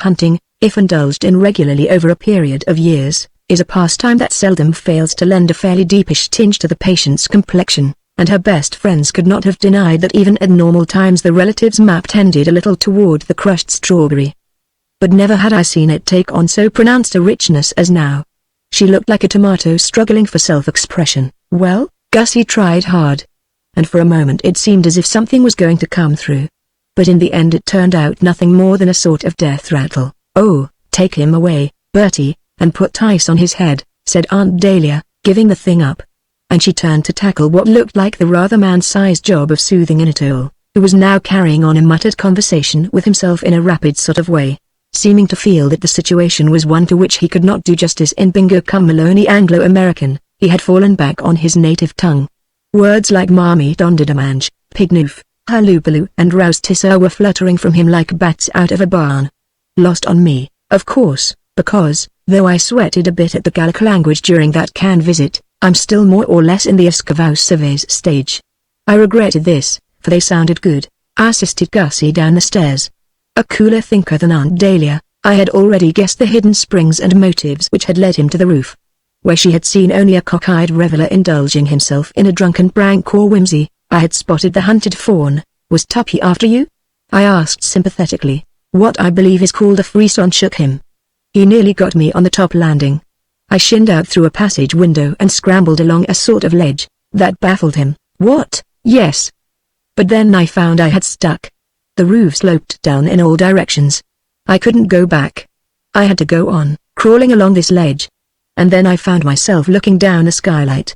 S1: Hunting, if indulged in regularly over a period of years, is a pastime that seldom fails to lend a fairly deepish tinge to the patient's complexion, and her best friends could not have denied that even at normal times the relative's map tended a little toward the crushed strawberry. But never had I seen it take on so pronounced a richness as now. She looked like a tomato struggling for self-expression. Well? Gussie tried hard. And for a moment it seemed as if something was going to come through. But in the end it turned out nothing more than a sort of death rattle. Oh, take him away, Bertie, and put ice on his head, said Aunt Dahlia, giving the thing up. And she turned to tackle what looked like the rather man-sized job of soothing Anatole, who was now carrying on a muttered conversation with himself in a rapid sort of way, seeming to feel that the situation was one to which he could not do justice in Bingo-cum-Maloney Anglo-American. He had fallen back on his native tongue. Words like marmite ondidamange, pignoof, halloobaloo and roustisser were fluttering from him like bats out of a barn. Lost on me, of course, because, though I sweated a bit at the Gallic language during that Cannes visit, I'm still more or less in the escavaux stage. I regretted this, for they sounded good. I assisted Gussie down the stairs. A cooler thinker than Aunt Dahlia, I had already guessed the hidden springs and motives which had led him to the roof, where she had seen only a cock-eyed reveler indulging himself in a drunken prank or whimsy. I had spotted the hunted fawn. Was Tuppy after you? I asked sympathetically. What I believe is called a frisson shook him. He nearly got me on the top landing. I shinned out through a passage window and scrambled along a sort of ledge. That baffled him. What? Yes. But then I found I had stuck. The roof sloped down in all directions. I couldn't go back. I had to go on, crawling along this ledge. And then I found myself looking down the skylight.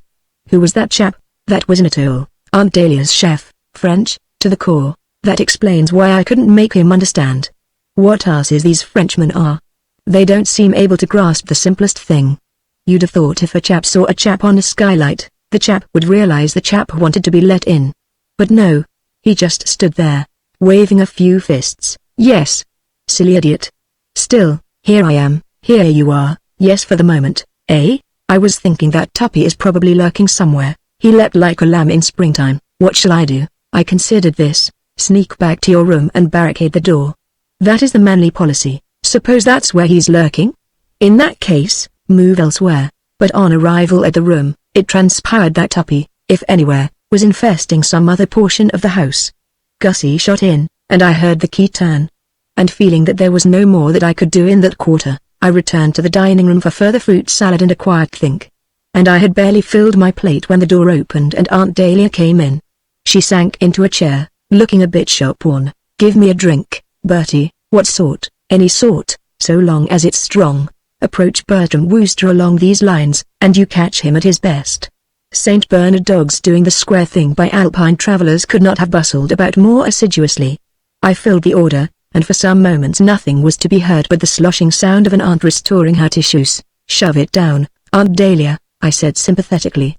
S1: Who was that chap? That was Anatole, Aunt Dahlia's chef, French, to the core. That explains why I couldn't make him understand. What asses these Frenchmen are. They don't seem able to grasp the simplest thing. You'd have thought if a chap saw a chap on a skylight, the chap would realize the chap wanted to be let in. But no. He just stood there, waving a few fists. Yes. Silly idiot. Still, here I am, here you are. Yes, for the moment, eh? I was thinking that Tuppy is probably lurking somewhere. He leapt like a lamb in springtime. What shall I do? I considered this. Sneak back to your room and barricade the door. That is the manly policy. Suppose that's where he's lurking? In that case, move elsewhere. But on arrival at the room, it transpired that Tuppy, if anywhere, was infesting some other portion of the house. Gussie shot in, and I heard the key turn. And feeling that there was no more that I could do in that quarter, I returned to the dining room for further fruit salad and a quiet think. And I had barely filled my plate when the door opened and Aunt Dahlia came in. She sank into a chair, looking a bit shop-worn. Give me a drink, Bertie. What sort? Any sort, so long as it's strong. Approach Bertram Wooster along these lines, and you catch him at his best. St. Bernard dogs doing the square thing by Alpine travelers could not have bustled about more assiduously. I filled the order, and for some moments nothing was to be heard but the sloshing sound of an aunt restoring her tissues. Shove it down, Aunt Dahlia, I said sympathetically.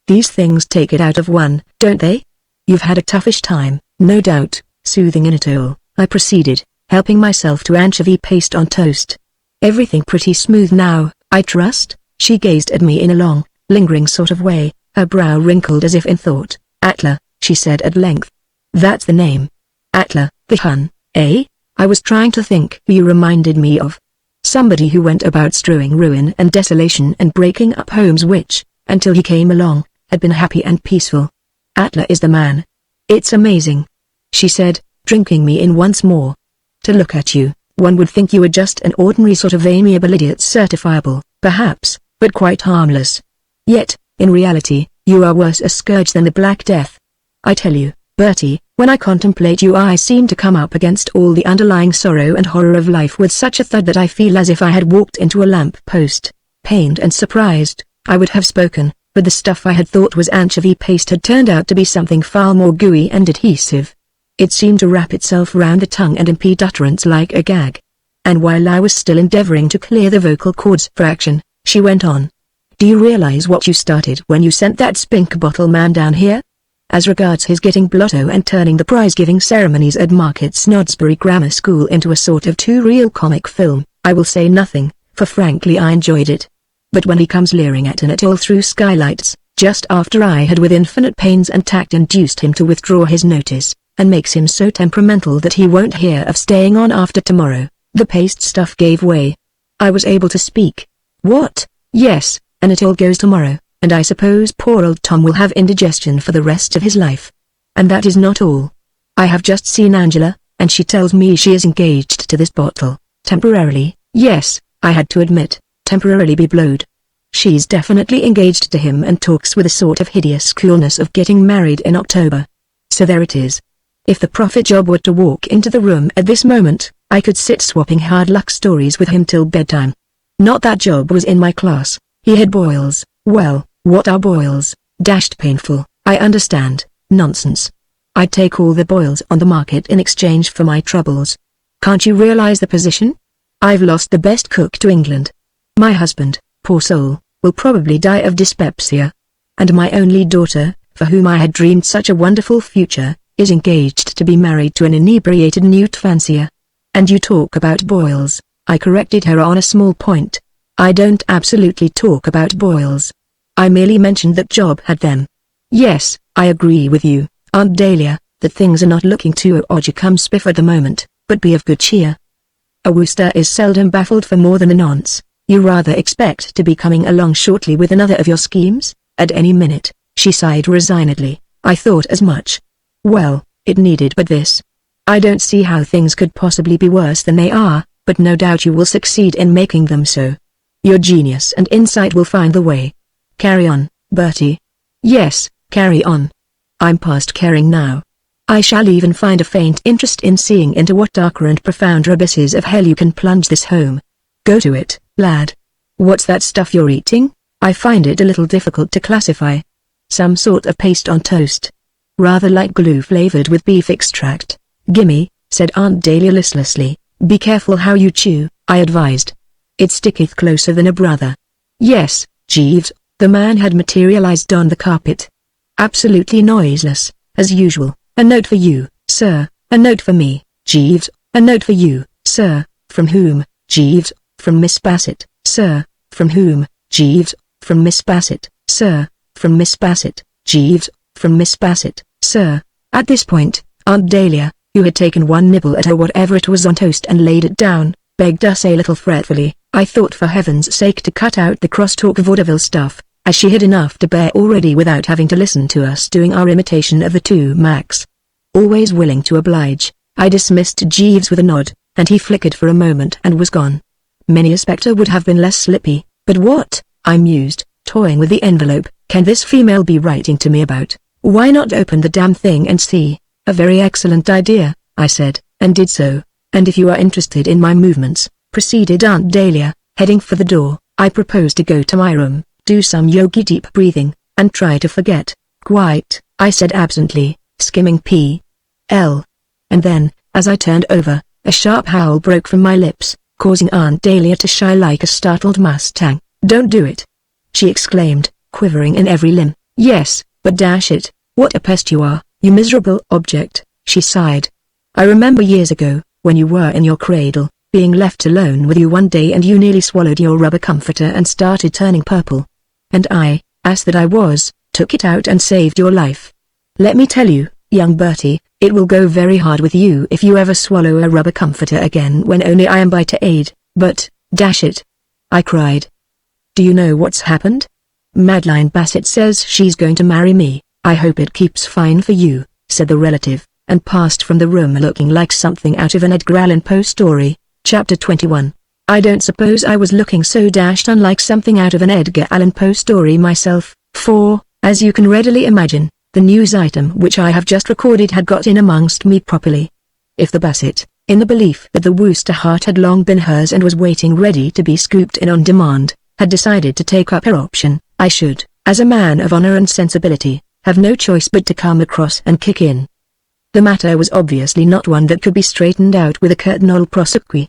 S1: These things take it out of one, don't they? You've had a toughish time, no doubt, soothing Anatole, I proceeded, helping myself to anchovy paste on toast. Everything pretty smooth now, I trust? She gazed at me in a long, lingering sort of way, her brow wrinkled as if in thought. Atla, she said at length. That's the name. Atla, the Hun, eh? I was trying to think who you reminded me of. Somebody who went about strewing ruin and desolation and breaking up homes which, until he came along, had been happy and peaceful. Atla is the man. It's amazing, she said, drinking me in once more. To look at you, one would think you were just an ordinary sort of amiable idiot, certifiable, perhaps, but quite harmless. Yet, in reality, you are worse a scourge than the Black Death. I tell you, Bertie, when I contemplate you I seem to come up against all the underlying sorrow and horror of life with such a thud that I feel as if I had walked into a lamp post. Pained and surprised, I would have spoken, but the stuff I had thought was anchovy paste had turned out to be something far more gooey and adhesive. It seemed to wrap itself round the tongue and impede utterance like a gag. And while I was still endeavoring to clear the vocal cords for action, she went on. Do you realize what you started when you sent that spink bottle man down here? As regards his getting blotto and turning the prize-giving ceremonies at Market Snodsbury Grammar School into a sort of too-real comic film, I will say nothing, for frankly I enjoyed it. But when he comes leering at an all through skylights, just after I had with infinite pains and tact induced him to withdraw his notice, and makes him so temperamental that he won't hear of staying on after tomorrow, the paste stuff gave way. I was able to speak. What? Yes, and it all goes tomorrow, and I suppose poor old Tom will have indigestion for the rest of his life. And that is not all. I have just seen Angela, and she tells me she is engaged to this bottle, temporarily. Yes, I had to admit, temporarily be blowed. She's definitely engaged to him and talks with a sort of hideous coolness of getting married in October. So there it is. If the prophet Job were to walk into the room at this moment, I could sit swapping hard luck stories with him till bedtime. Not that Job was in my class. He had boils. Well, what are boils? Dashed painful, I understand. Nonsense. I'd take all the boils on the market in exchange for my troubles. Can't you realize the position? I've lost the best cook to England. My husband, poor soul, will probably die of dyspepsia. And my only daughter, for whom I had dreamed such a wonderful future, is engaged to be married to an inebriated newt fancier. And you talk about boils, I corrected her on a small point. I don't absolutely talk about boils. I merely mentioned that Job had them. Yes, I agree with you, Aunt Dahlia, that things are not looking too spiff at the moment, but be of good cheer. A Wooster is seldom baffled for more than a nonce. You rather expect to be coming along shortly with another of your schemes, at any minute, she sighed resignedly. I thought as much. Well, it needed but this. I don't see how things could possibly be worse than they are, but no doubt you will succeed in making them so. Your genius and insight will find the way. Carry on, Bertie. Yes, carry on. I'm past caring now. I shall even find a faint interest in seeing into what darker and profounder abysses of hell you can plunge this home. Go to it, lad. What's that stuff you're eating? I find it a little difficult to classify. Some sort of paste on toast. Rather like glue flavored with beef extract. Gimme, said Aunt Dahlia listlessly. Be careful how you chew, I advised. It sticketh closer than a brother. Yes, Jeeves, the man had materialized on the carpet. Absolutely noiseless, as usual. A note for you, sir. A note for me, Jeeves. A note for you, sir. From whom, Jeeves? From Miss Bassett, sir. From whom, Jeeves? From Miss Bassett, sir. From Miss Bassett, Jeeves. From Miss Bassett, sir. At this point, Aunt Dahlia, who had taken one nibble at her whatever it was on toast and laid it down, begged us a little fretfully, I thought for heaven's sake to cut out the crosstalk vaudeville stuff, as she had enough to bear already without having to listen to us doing our imitation of the two Macs. Always willing to oblige, I dismissed Jeeves with a nod, and he flickered for a moment and was gone. Many a spectre would have been less slippy, but what, I mused, toying with the envelope, can this female be writing to me about? Why not open the damn thing and see? A very excellent idea, I said, and did so. And if you are interested in my movements, proceeded Aunt Dahlia, heading for the door, I propose to go to my room, do some yogi deep breathing, and try to forget. Quite, I said absently, skimming P.L. And then, as I turned over, a sharp howl broke from my lips, causing Aunt Dahlia to shy like a startled mustang. Don't do it, she exclaimed, quivering in every limb. Yes, but dash it, what a pest you are, you miserable object, she sighed. I remember years ago, when you were in your cradle, being left alone with you one day and you nearly swallowed your rubber comforter and started turning purple. And I, ass that I was, took it out and saved your life. Let me tell you, young Bertie, it will go very hard with you if you ever swallow a rubber comforter again when only I am by to aid, but, dash it, I cried. Do you know what's happened? Madeline Bassett says she's going to marry me. I hope it keeps fine for you, said the relative, and passed from the room looking like something out of an Edgar Allan Poe story. Chapter 21. I don't suppose I was looking so dashed unlike something out of an Edgar Allan Poe story myself, for, as you can readily imagine, the news item which I have just recorded had got in amongst me properly. If the Basset, in the belief that the Wooster heart had long been hers and was waiting ready to be scooped in on demand, had decided to take up her option, I should, as a man of honor and sensibility, have no choice but to come across and kick in. The matter was obviously not one that could be straightened out with a curtinol prosloquy.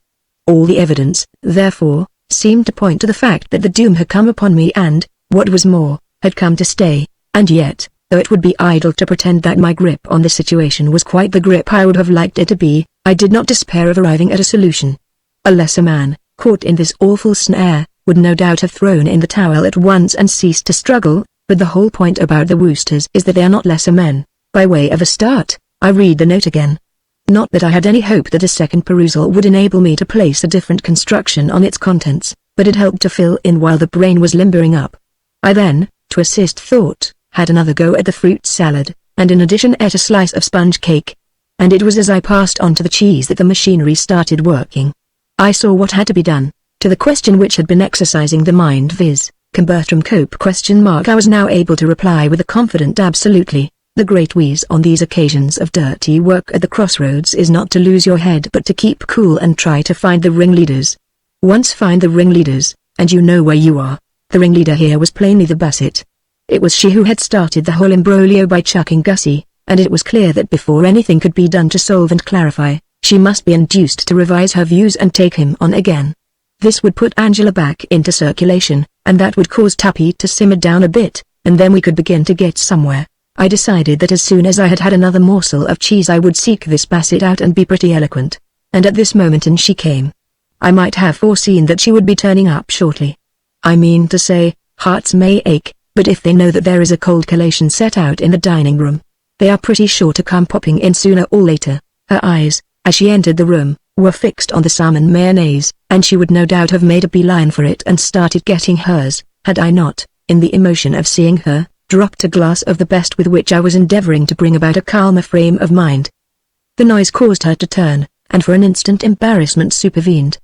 S1: All the evidence, therefore, seemed to point to the fact that the doom had come upon me and, what was more, had come to stay, and yet, though it would be idle to pretend that my grip on the situation was quite the grip I would have liked it to be, I did not despair of arriving at a solution. A lesser man, caught in this awful snare, would no doubt have thrown in the towel at once and ceased to struggle, but the whole point about the Woosters is that they are not lesser men. By way of a start, I read the note again. Not that I had any hope that a second perusal would enable me to place a different construction on its contents, but it helped to fill in while the brain was limbering up. I then, to assist thought, had another go at the fruit salad, and in addition ate a slice of sponge cake. And it was as I passed on to the cheese that the machinery started working. I saw what had to be done. To the question which had been exercising the mind, viz., can Bertram cope ? I was now able to reply with a confident absolutely. The great wheeze on these occasions of dirty work at the crossroads is not to lose your head but to keep cool and try to find the ringleaders. Once find the ringleaders, and you know where you are. The ringleader here was plainly the Basset. It was she who had started the whole imbroglio by chucking Gussie, and it was clear that before anything could be done to solve and clarify, she must be induced to revise her views and take him on again. This would put Angela back into circulation, and that would cause Tuppy to simmer down a bit, and then we could begin to get somewhere. I decided that as soon as I had had another morsel of cheese I would seek this Basset out and be pretty eloquent. And at this moment in she came. I might have foreseen that she would be turning up shortly. I mean to say, hearts may ache, but if they know that there is a cold collation set out in the dining room, they are pretty sure to come popping in sooner or later. Her eyes, as she entered the room, were fixed on the salmon mayonnaise, and she would no doubt have made a beeline for it and started getting hers, had I not, in the emotion of seeing her, dropped a glass of the best with which I was endeavoring to bring about a calmer frame of mind. The noise caused her to turn, and for an instant embarrassment supervened.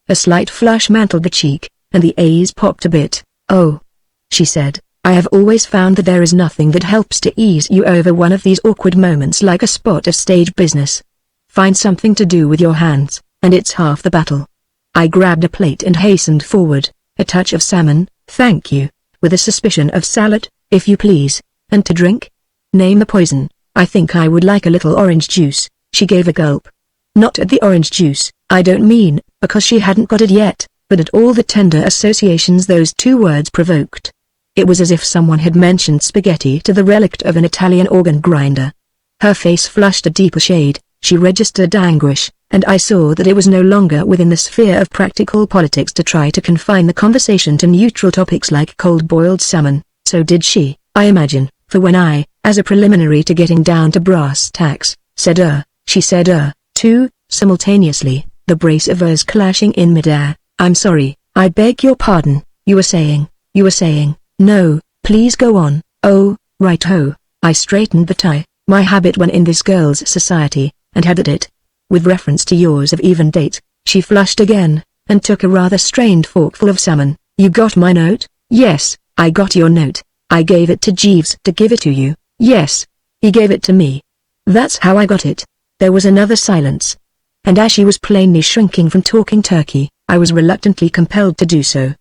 S1: A slight flush mantled the cheek, and the eyes popped a bit. "Oh," she said, "I have always found that there is nothing that helps to ease you over one of these awkward moments like a spot of stage business. Find something to do with your hands, and it's half the battle." I grabbed a plate and hastened forward. "A touch of salmon, thank you, with a suspicion of salad, if you please, and to drink?" "Name the poison. I think I would like a little orange juice." She gave a gulp. Not at the orange juice, I don't mean, because she hadn't got it yet, but at all the tender associations those two words provoked. It was as if someone had mentioned spaghetti to the relict of an Italian organ grinder. Her face flushed a deeper shade, she registered anguish, and I saw that it was no longer within the sphere of practical politics to try to confine the conversation to neutral topics like cold-boiled salmon. So did she, I imagine, for when I, as a preliminary to getting down to brass tacks, said she said too, simultaneously, the brace of ers clashing in midair. "I'm sorry, I beg your pardon, you were saying. No, please go on." "Oh, right-ho." I straightened the tie, my habit when in this girl's society, and had at it. "With reference to yours of even date." She flushed again, and took a rather strained forkful of salmon. "You got my note?" "Yes, I got your note. I gave it to Jeeves to give it to you." "Yes. He gave it to me." "That's how I got it." There was another silence. And as she was plainly shrinking from talking turkey, I was reluctantly compelled to do so.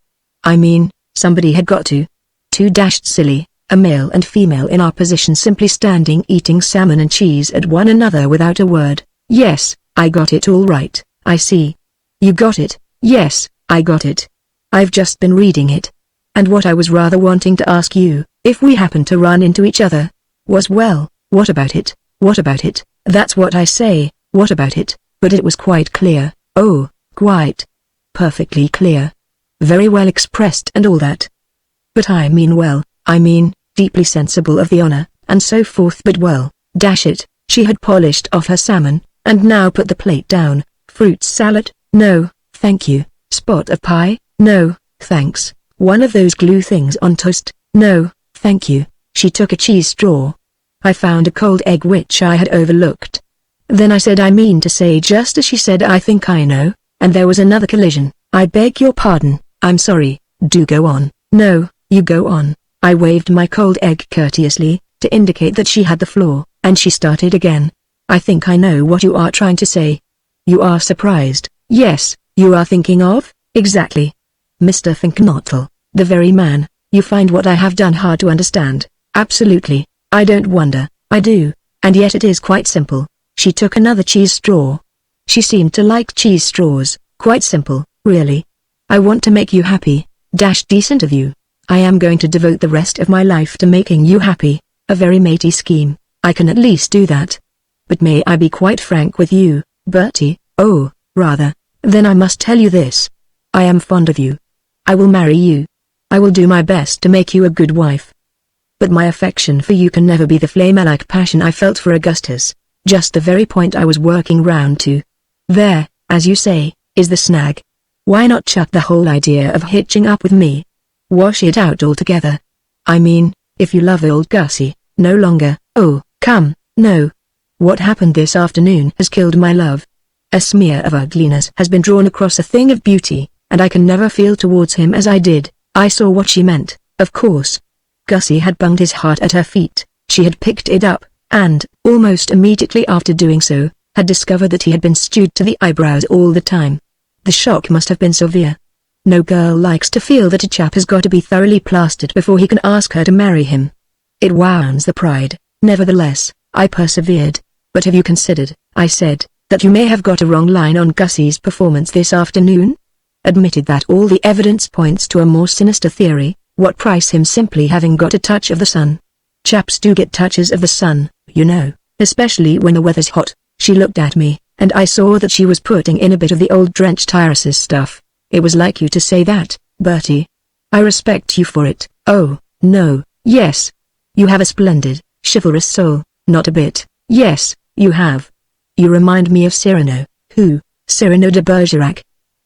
S1: "I mean, somebody had got to. Too dashed silly, a male and female in our position simply standing eating salmon and cheese at one another without a word." "Yes, I got it all right, I see." "You got it?" "Yes, I got it. I've just been reading it. And what I was rather wanting to ask you, if we happen to run into each other, was well, what about it? What about it? That's what I say, what about it?" But it was quite clear. "Oh, quite. Perfectly clear. Very well expressed and all that. But I mean, deeply sensible of the honor, and so forth, but well, dash it." She had polished off her salmon, and now put the plate down. "Fruit salad? No, thank you. Spot of pie? No, thanks. One of those glue things on toast? No, thank you." She took a cheese straw. I found a cold egg which I had overlooked. Then I said, I mean to say, just as she said, "I think I know," and there was another collision. I beg your pardon, I'm sorry, do go on. No, you go on. I waved my cold egg courteously, to indicate that she had the floor, and she started again. I think I know what you are trying to say. You are surprised. Yes, you are thinking of? Exactly. Mr. Finknottle, the very man. You find what I have done hard to understand. Absolutely. I don't wonder. I do. And yet it is quite simple. She took another cheese straw. She seemed to like cheese straws. Quite simple, really. I want to make you happy. Decent of you. I am going to devote the rest of my life to making you happy. A very matey scheme. I can at least do that. But may I be quite frank with you, Bertie? Oh, rather. Then I must tell you this. I am fond of you. I will marry you. I will do my best to make you a good wife. But my affection for you can never be the flame-like passion I felt for Augustus. Just the very point I was working round to. There, as you say, is the snag. Why not chuck the whole idea of hitching up with me? Wash it out altogether. I mean, if you love old Gussie, no longer. Oh, come, no. What happened this afternoon has killed my love. A smear of ugliness has been drawn across a thing of beauty, and I can never feel towards him as I did. I saw what she meant, of course. Gussie had bunged his heart at her feet. She had picked it up, and, almost immediately after doing so, had discovered that he had been stewed to the eyebrows all the time. The shock must have been severe. No girl likes to feel that a chap has got to be thoroughly plastered before he can ask her to marry him. It wounds the pride. Nevertheless, I persevered. But have you considered, I said, that you may have got a wrong line on Gussie's performance this afternoon? Admitted that all the evidence points to a more sinister theory, what price him simply having got a touch of the sun? Chaps do get touches of the sun, you know, especially when the weather's hot. She looked at me, and I saw that she was putting in a bit of the old drenched irises stuff. It was like you to say that, Bertie. I respect you for it. Oh, no, yes. You have a splendid, chivalrous soul, not a bit. Yes, you have. You remind me of Cyrano. Who? Cyrano de Bergerac.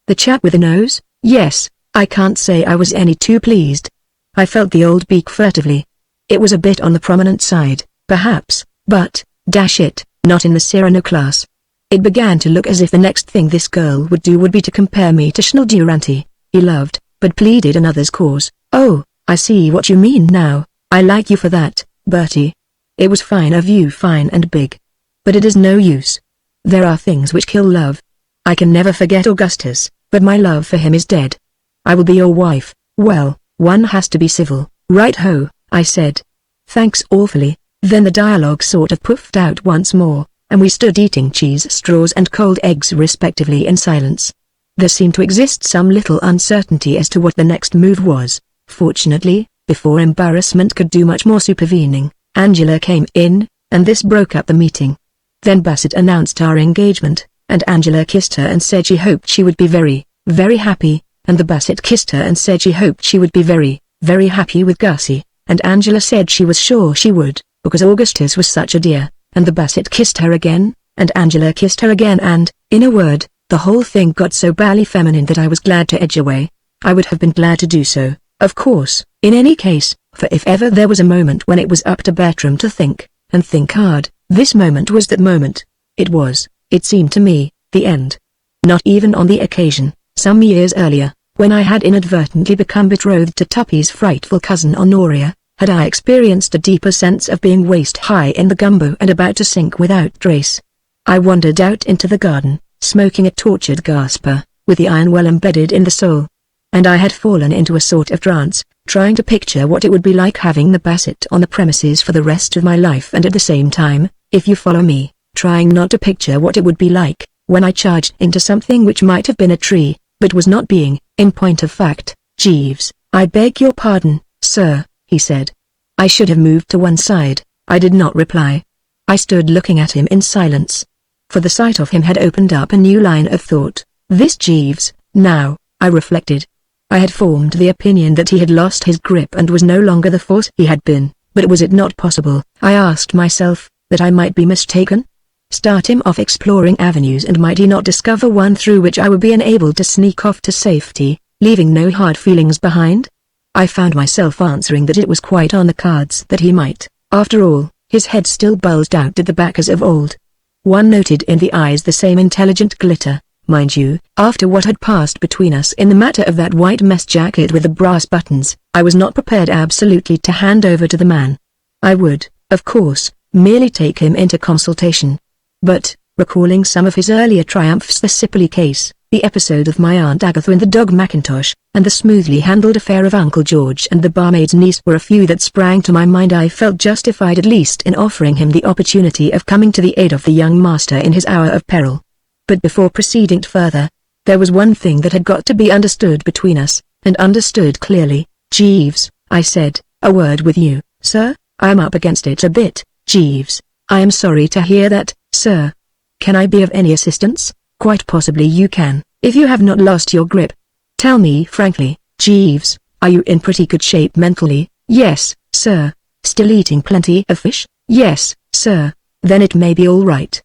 S1: The chap with the nose? Yes, I can't say I was any too pleased. I felt the old beak furtively. It was a bit on the prominent side, perhaps, but, dash it, not in the Cyrano class. It began to look as if the next thing this girl would do would be to compare me to Schnell Durante. He loved, but pleaded another's cause. Oh, I see what you mean now. I like you for that, Bertie. It was fine of you, fine and big. But it is no use. There are things which kill love. I can never forget Augustus, but my love for him is dead. I will be your wife. Well, one has to be civil, right ho, I said. Thanks awfully. Then the dialogue sort of puffed out once more, and we stood eating cheese straws and cold eggs respectively in silence. There seemed to exist some little uncertainty as to what the next move was. Fortunately, before embarrassment could do much more supervening, Angela came in, and this broke up the meeting. Then Bassett announced our engagement, and Angela kissed her and said she hoped she would be very, very happy, and the Bassett kissed her and said she hoped she would be very, very happy with Gussie, and Angela said she was sure she would, because Augustus was such a dear, and the Bassett kissed her again, and Angela kissed her again and, in a word, the whole thing got so bally feminine that I was glad to edge away. I would have been glad to do so, of course, in any case, for if ever there was a moment when it was up to Bertram to think, and think hard, this moment was that moment. It was, it seemed to me, the end. Not even on the occasion, some years earlier, when I had inadvertently become betrothed to Tuppy's frightful cousin Honoria, had I experienced a deeper sense of being waist-high in the gumbo and about to sink without trace. I wandered out into the garden, smoking a tortured gasper, with the iron well embedded in the soul. And I had fallen into a sort of trance, trying to picture what it would be like having the Bassett on the premises for the rest of my life, and at the same time, if you follow me, trying not to picture what it would be like, when I charged into something which might have been a tree, but was not being, in point of fact. Jeeves, I beg your pardon, sir, he said. I should have moved to one side. I did not reply. I stood looking at him in silence. For the sight of him had opened up a new line of thought. This Jeeves, now, I reflected. I had formed the opinion that he had lost his grip and was no longer the force he had been, but was it not possible, I asked myself, that I might be mistaken? Start him off exploring avenues, and might he not discover one through which I would be enabled to sneak off to safety, leaving no hard feelings behind? I found myself answering that it was quite on the cards that he might. After all, his head still bulged out at the back as of old. One noted in the eyes the same intelligent glitter, mind you, after what had passed between us in the matter of that white mess jacket with the brass buttons, I was not prepared absolutely to hand over to the man. I would, of course, merely take him into consultation. But, recalling some of his earlier triumphs, the Sipley case, the episode of my Aunt Agatha and the dog Mackintosh, and the smoothly handled affair of Uncle George and the barmaid's niece were a few that sprang to my mind, I felt justified at least in offering him the opportunity of coming to the aid of the young master in his hour of peril. But before proceeding further, there was one thing that had got to be understood between us, and understood clearly. Jeeves, I said, a word with you, sir. I am up against it a bit, Jeeves. I am sorry to hear that, sir. Can I be of any assistance? Quite possibly you can, if you have not lost your grip. Tell me frankly, Jeeves, are you in pretty good shape mentally? Yes, sir. Still eating plenty of fish? Yes, sir. Then it may be all right.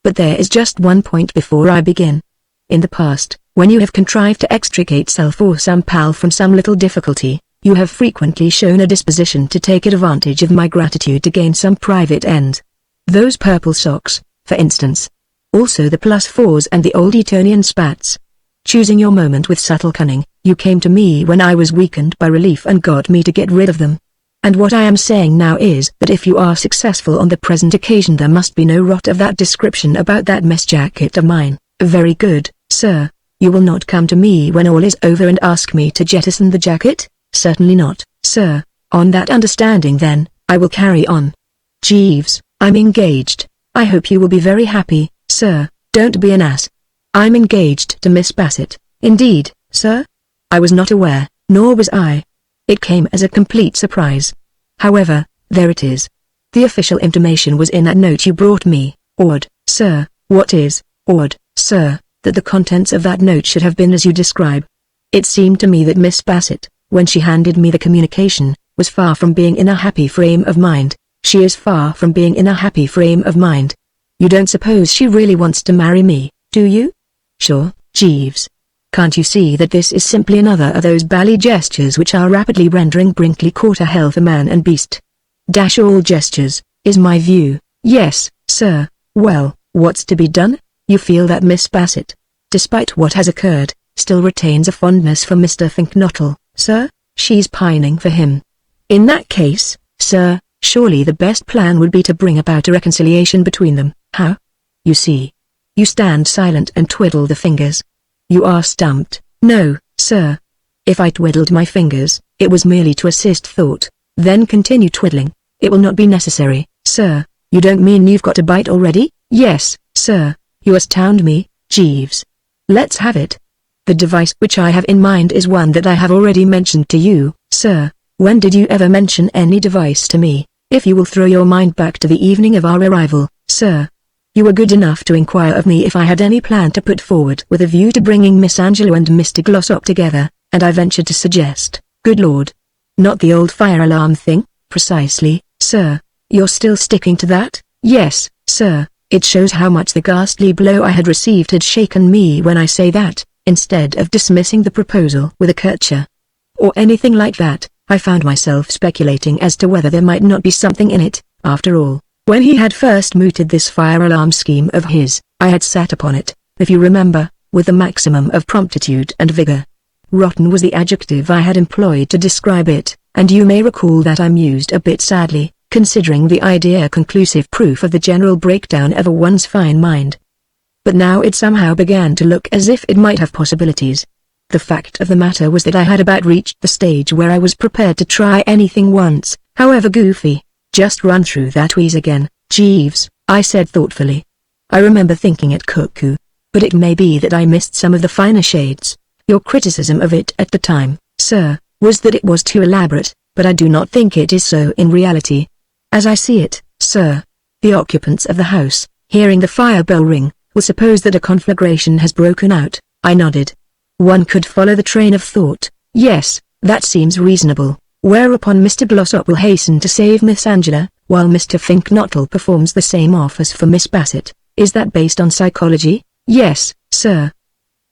S1: But there is just one point before I begin. In the past, when you have contrived to extricate self or some pal from some little difficulty, you have frequently shown a disposition to take advantage of my gratitude to gain some private end. Those purple socks, for instance. Also the +4s and the old Etonian spats. Choosing your moment with subtle cunning, you came to me when I was weakened by relief and got me to get rid of them. And what I am saying now is that if you are successful on the present occasion there must be no rot of that description about that mess jacket of mine. Very good, sir. You will not come to me when all is over and ask me to jettison the jacket? Certainly not, sir. On that understanding then, I will carry on. Jeeves, I'm engaged. I hope you will be very happy, sir. Don't be an ass. I'm engaged to Miss Bassett. Indeed, sir? I was not aware, nor was I. It came as a complete surprise. However, there it is. The official intimation was in that note you brought me. Odd, sir. What is odd, sir, that the contents of that note should have been as you describe. It seemed to me that Miss Bassett, when she handed me the communication, was far from being in a happy frame of mind. She is far from being in a happy frame of mind. You don't suppose she really wants to marry me, do you? Sure, Jeeves. Can't you see that this is simply another of those bally gestures which are rapidly rendering Brinkley Court a hell for man and beast? Dash all gestures, is my view. Yes, sir. Well, what's to be done? You feel that Miss Bassett, despite what has occurred, still retains a fondness for Mr. Finknottle, sir? She's pining for him. In that case, sir, surely the best plan would be to bring about a reconciliation between them. How? You see. You stand silent and twiddle the fingers. You are stumped. No, sir. If I twiddled my fingers, it was merely to assist thought. Then continue twiddling. It will not be necessary, sir. You don't mean you've got a bite already? Yes, sir. You astound me, Jeeves. Let's have it. The device which I have in mind is one that I have already mentioned to you, sir. When did you ever mention any device to me? If you will throw your mind back to the evening of our arrival, sir. You were good enough to inquire of me if I had any plan to put forward with a view to bringing Miss Angela and Mr. Glossop together, and I ventured to suggest, good Lord. Not the old fire alarm thing? Precisely, sir. You're still sticking to that? Yes, sir. It shows how much the ghastly blow I had received had shaken me when I say that, instead of dismissing the proposal with a curtsy, or anything like that, I found myself speculating as to whether there might not be something in it, after all. When he had first mooted this fire alarm scheme of his, I had sat upon it, if you remember, with the maximum of promptitude and vigor. Rotten was the adjective I had employed to describe it, and you may recall that I mused a bit sadly, considering the idea conclusive proof of the general breakdown of one's fine mind. But now it somehow began to look as if it might have possibilities. The fact of the matter was that I had about reached the stage where I was prepared to try anything once, however goofy. Just run through that wheeze again, Jeeves, I said thoughtfully. I remember thinking it cuckoo, but it may be that I missed some of the finer shades. Your criticism of it at the time, sir, was that it was too elaborate, but I do not think it is so in reality. As I see it, sir, the occupants of the house, hearing the fire bell ring, will suppose that a conflagration has broken out. I nodded. One could follow the train of thought. Yes, that seems reasonable. Whereupon Mr. Glossop will hasten to save Miss Angela, while Mr. Finknottle performs the same office for Miss Bassett. Is that based on psychology? Yes, sir.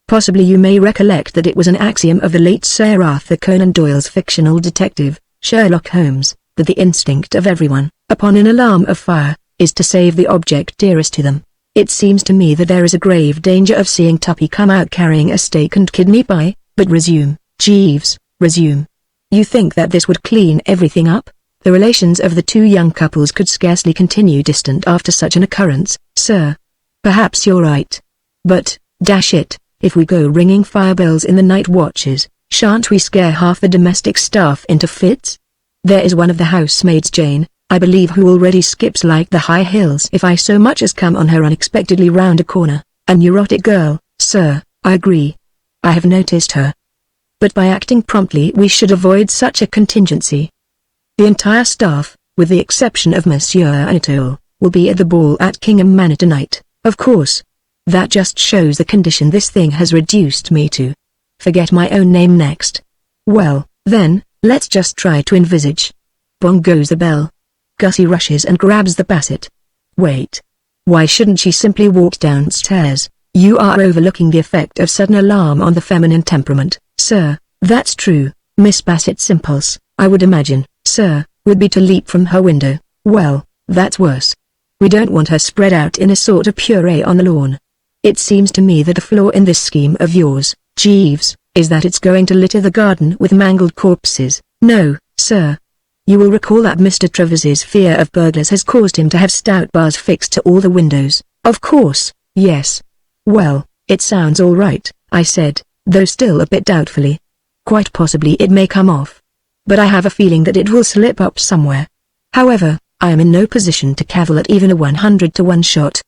S1: Possibly you may recollect that it was an axiom of the late Sir Arthur Conan Doyle's fictional detective, Sherlock Holmes, that the instinct of everyone, upon an alarm of fire, is to save the object dearest to them. It seems to me that there is a grave danger of seeing Tuppy come out carrying a steak and kidney pie, but resume, Jeeves, resume. You think that this would clean everything up? The relations of the two young couples could scarcely continue distant after such an occurrence, sir. Perhaps you're right. But, dash it, if we go ringing fire bells in the night watches, shan't we scare half the domestic staff into fits? There is one of the housemaids, Jane, I believe, who already skips like the high hills if I so much as come on her unexpectedly round a corner. A neurotic girl, sir, I agree. I have noticed her. But by acting promptly we should avoid such a contingency. The entire staff, with the exception of Monsieur Anatole, will be at the ball at Kingham Manor tonight, of course. That just shows the condition this thing has reduced me to. Forget my own name next. Well, then, let's just try to envisage. Bong goes the bell. Gussie rushes and grabs the basset. Wait. Why shouldn't she simply walk downstairs? You are overlooking the effect of sudden alarm on the feminine temperament, sir. That's true. Miss Bassett's impulse, I would imagine, sir, would be to leap from her window. Well, that's worse. We don't want her spread out in a sort of puree on the lawn. It seems to me that the flaw in this scheme of yours, Jeeves, is that it's going to litter the garden with mangled corpses. No, sir. You will recall that Mr. Trevor's fear of burglars has caused him to have stout bars fixed to all the windows. Of course, yes. Well, it sounds all right, I said, though still a bit doubtfully. Quite possibly it may come off. But I have a feeling that it will slip up somewhere. However, I am in no position to cavil at even a 100-to-1 shot.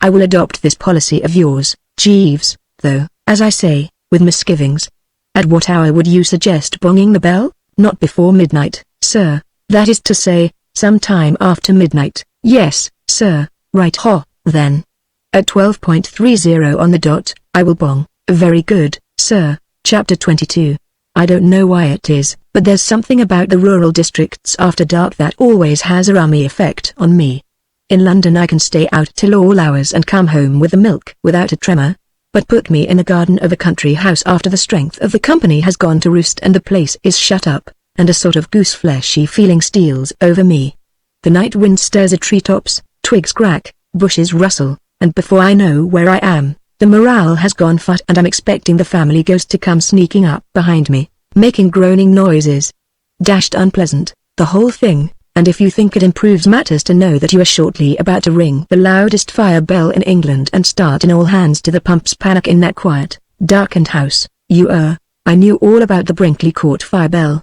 S1: I will adopt this policy of yours, Jeeves, though, as I say, with misgivings. At what hour would you suggest bonging the bell? Not before midnight, sir. That is to say, some time after midnight. Yes, sir. Right ho, then. At 12:30 on the dot, I will bong. Very good, sir. Chapter 22. I don't know why it is, but there's something about the rural districts after dark that always has a rummy effect on me. In London I can stay out till all hours and come home with the milk without a tremor. But put me in the garden of a country house after the strength of the company has gone to roost and the place is shut up, and a sort of goose-fleshy feeling steals over me. The night wind stirs the treetops, twigs crack, bushes rustle, and before I know where I am, the morale has gone flat and I'm expecting the family ghost to come sneaking up behind me, making groaning noises. Dashed unpleasant, the whole thing, and if you think it improves matters to know that you are shortly about to ring the loudest fire bell in England and start an all hands to the pumps panic in that quiet, darkened house, I knew all about the Brinkley Court fire bell.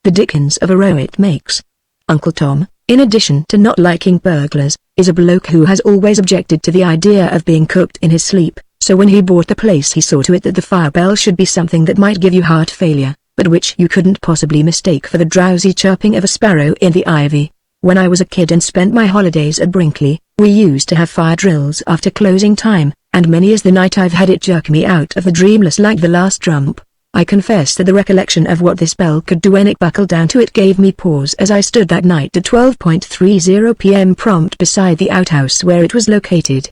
S1: The dickens of a row it makes. Uncle Tom, in addition to not liking burglars, is a bloke who has always objected to the idea of being cooked in his sleep, so when he bought the place he saw to it that the fire bell should be something that might give you heart failure, but which you couldn't possibly mistake for the drowsy chirping of a sparrow in the ivy. When I was a kid and spent my holidays at Brinkley, we used to have fire drills after closing time, and many is the night I've had it jerk me out of the dreamless like the last trump. I confess that the recollection of what this bell could do when it buckled down to it gave me pause as I stood that night at 12:30 p.m. prompt beside the outhouse where it was located.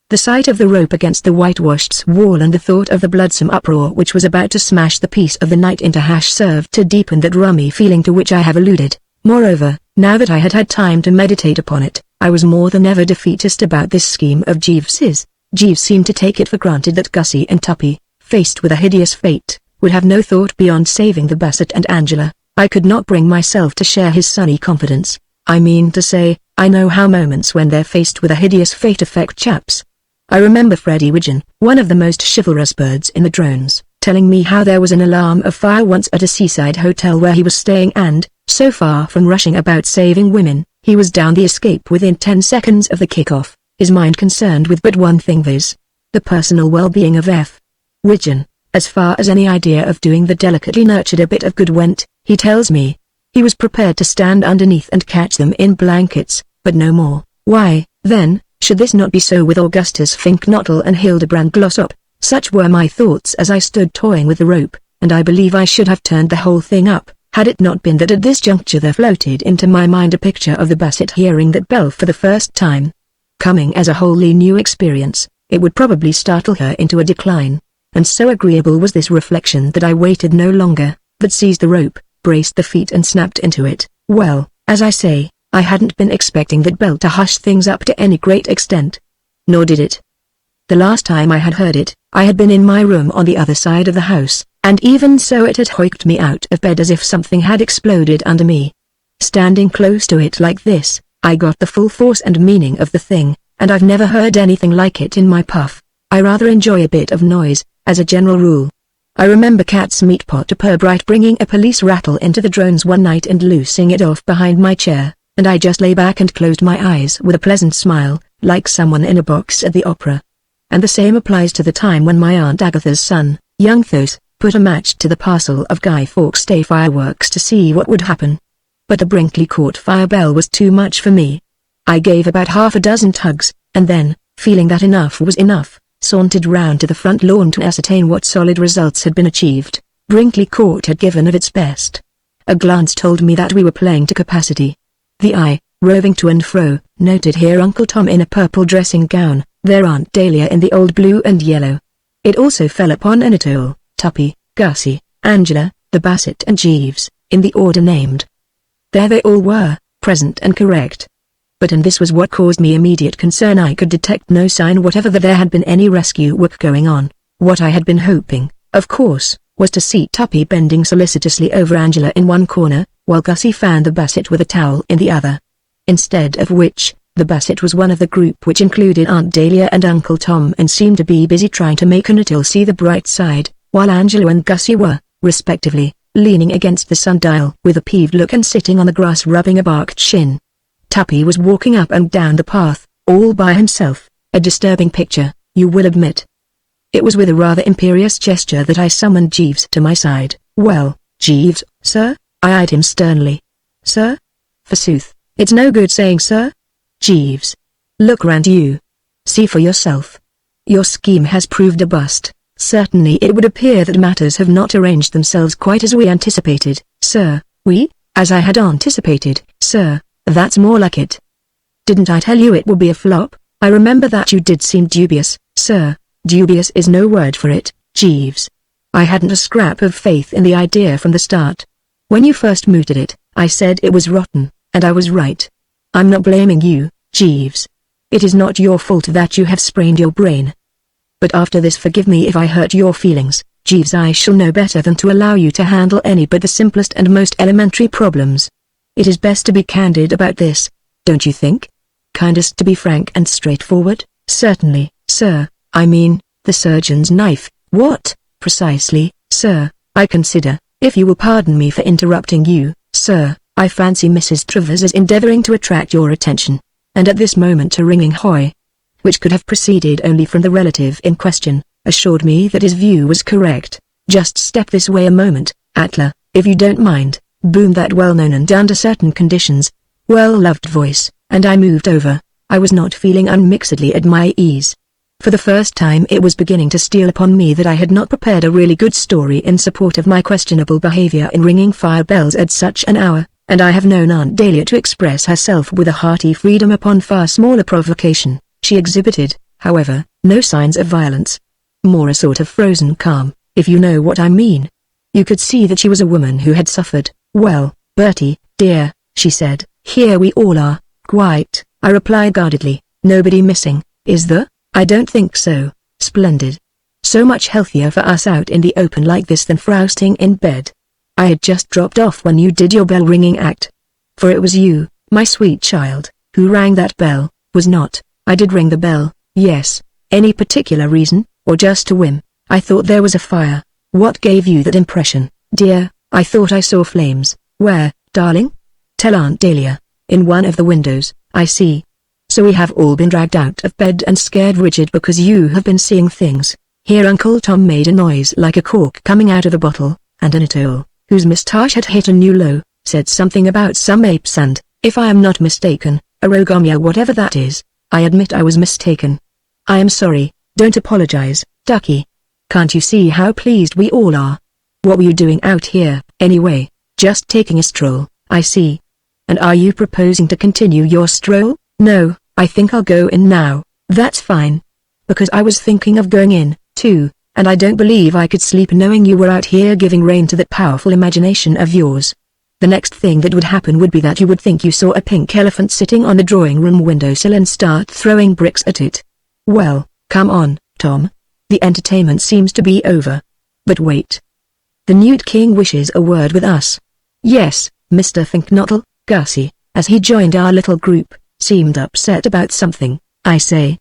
S1: The sight of the rope against the whitewashed wall and the thought of the bloodsome uproar which was about to smash the peace of the night into hash served to deepen that rummy feeling to which I have alluded. Moreover, now that I had had time to meditate upon it, I was more than ever defeatist about this scheme of Jeeves's. Jeeves seemed to take it for granted that Gussie and Tuppy, faced with a hideous fate, would have no thought beyond saving the Bassett and Angela. I could not bring myself to share his sunny confidence. I mean to say, I know how moments when they're faced with a hideous fate affect chaps. I remember Freddie Widgeon, one of the most chivalrous birds in the drones, telling me how there was an alarm of fire once at a seaside hotel where he was staying and, so far from rushing about saving women, he was down the escape within 10 seconds of the kickoff, his mind concerned with but one thing, viz. the personal well-being of F. Widgeon. As far as any idea of doing the delicately nurtured a bit of good went, he tells me, he was prepared to stand underneath and catch them in blankets, but no more. Why, then, should this not be so with Augustus Finknottle and Hildebrand Glossop? Such were my thoughts as I stood toying with the rope, and I believe I should have turned the whole thing up, had it not been that at this juncture there floated into my mind a picture of the Bassett hearing that bell for the first time. Coming as a wholly new experience, it would probably startle her into a decline. And so agreeable was this reflection that I waited no longer, but seized the rope, braced the feet and snapped into it. Well, as I say, I hadn't been expecting that bell to hush things up to any great extent. nor did it. The last time I had heard it, I had been in my room on the other side of the house, and even so it had hoiked me out of bed as if something had exploded under me. Standing close to it like this, I got the full force and meaning of the thing, and I've never heard anything like it in my puff. I rather enjoy a bit of noise, as a general rule. I remember Cat's Meat Pot to Purbright bringing a police rattle into the drones one night and loosing it off behind my chair, and I just lay back and closed my eyes with a pleasant smile, like someone in a box at the opera. And the same applies to the time when my Aunt Agatha's son, young Thos, put a match to the parcel of Guy Fawkes Day fireworks to see what would happen. But the Brinkley Court fire bell was too much for me. I gave about half a dozen tugs, and then, feeling that enough was enough, sauntered round to the front lawn to ascertain what solid results had been achieved. Brinkley Court had given of its best. A glance told me that we were playing to capacity. The eye, roving to and fro, noted here Uncle Tom in a purple dressing gown, their Aunt Dahlia in the old blue and yellow. It also fell upon Anatole, Tuppy, Gussie, Angela, the Bassett and Jeeves, in the order named. There they all were, present and correct. But and this was what caused me immediate concern, I could detect no sign whatever that there had been any rescue work going on. What I had been hoping, of course, was to see Tuppy bending solicitously over Angela in one corner, while Gussie fanned the Bassett with a towel in the other. Instead of which, the Bassett was one of the group which included Aunt Dahlia and Uncle Tom and seemed to be busy trying to make Anatole see the bright side, while Angela and Gussie were, respectively, leaning against the sundial with a peeved look and sitting on the grass rubbing a barked shin. Tuppy was walking up and down the path, all by himself, a disturbing picture, you will admit. It was with a rather imperious gesture that I summoned Jeeves to my side. Well, Jeeves, sir? I eyed him sternly. Sir? Forsooth, it's no good saying sir. Jeeves. Look round you. See for yourself. Your scheme has proved a bust. Certainly it would appear that matters have not arranged themselves quite as we anticipated, sir. We? As I had anticipated, sir, that's more like it. Didn't I tell you it would be a flop? I remember that you did seem dubious, sir. Dubious is no word for it, Jeeves. I hadn't a scrap of faith in the idea from the start. When you first mooted it, I said it was rotten, and I was right. I'm not blaming you, Jeeves. It is not your fault that you have sprained your brain. But after this, forgive me if I hurt your feelings, Jeeves. I shall know better than to allow you to handle any but the simplest and most elementary problems. It is best to be candid about this, don't you think? Kindest to be frank and straightforward? Certainly, sir. I mean, the surgeon's knife. What, precisely, sir? I consider, if you will pardon me for interrupting you, sir, I fancy Mrs. Travers is endeavoring to attract your attention. And at this moment a ringing hoy, which could have proceeded only from the relative in question, assured me that his view was correct. Just step this way a moment, Atla, if you don't mind, boomed that well-known and under certain conditions, well-loved voice, and I moved over. I was not feeling unmixedly at my ease. For the first time it was beginning to steal upon me that I had not prepared a really good story in support of my questionable behavior in ringing fire bells at such an hour, and I have known Aunt Dahlia to express herself with a hearty freedom upon far smaller provocation. She exhibited, however, no signs of violence. More a sort of frozen calm, if you know what I mean. You could see that she was a woman who had suffered. Well, Bertie, dear, she said, here we all are. Quite, I replied guardedly. Nobody missing, is there? I don't think so. Splendid. So much healthier for us out in the open like this than frowsting in bed. I had just dropped off when you did your bell-ringing act. For it was you, my sweet child, who rang that bell, was not. I did ring the bell, yes. Any particular reason, or just a whim? I thought there was a fire. What gave you that impression, dear? I thought I saw flames. Where, darling? Tell Aunt Dahlia. In one of the windows, I see. So we have all been dragged out of bed and scared rigid because you have been seeing things. Here Uncle Tom made a noise like a cork coming out of a bottle, and Anatole, whose moustache had hit a new low, said something about some apes and, if I am not mistaken, a rogomia, whatever that is. I admit I was mistaken. I am sorry, don't apologize, Ducky. Can't you see how pleased we all are? What were you doing out here, anyway? Just taking a stroll, I see. And are you proposing to continue your stroll? No, I think I'll go in now. That's fine. Because I was thinking of going in, too, and I don't believe I could sleep knowing you were out here giving rein to that powerful imagination of yours. The next thing that would happen would be that you would think you saw a pink elephant sitting on the drawing room windowsill and start throwing bricks at it. Well, come on, Tom. The entertainment seems to be over. But wait. The Newt King wishes a word with us. Yes, Mr. Finknottle, Gussie, as he joined our little group, seemed upset about something. I say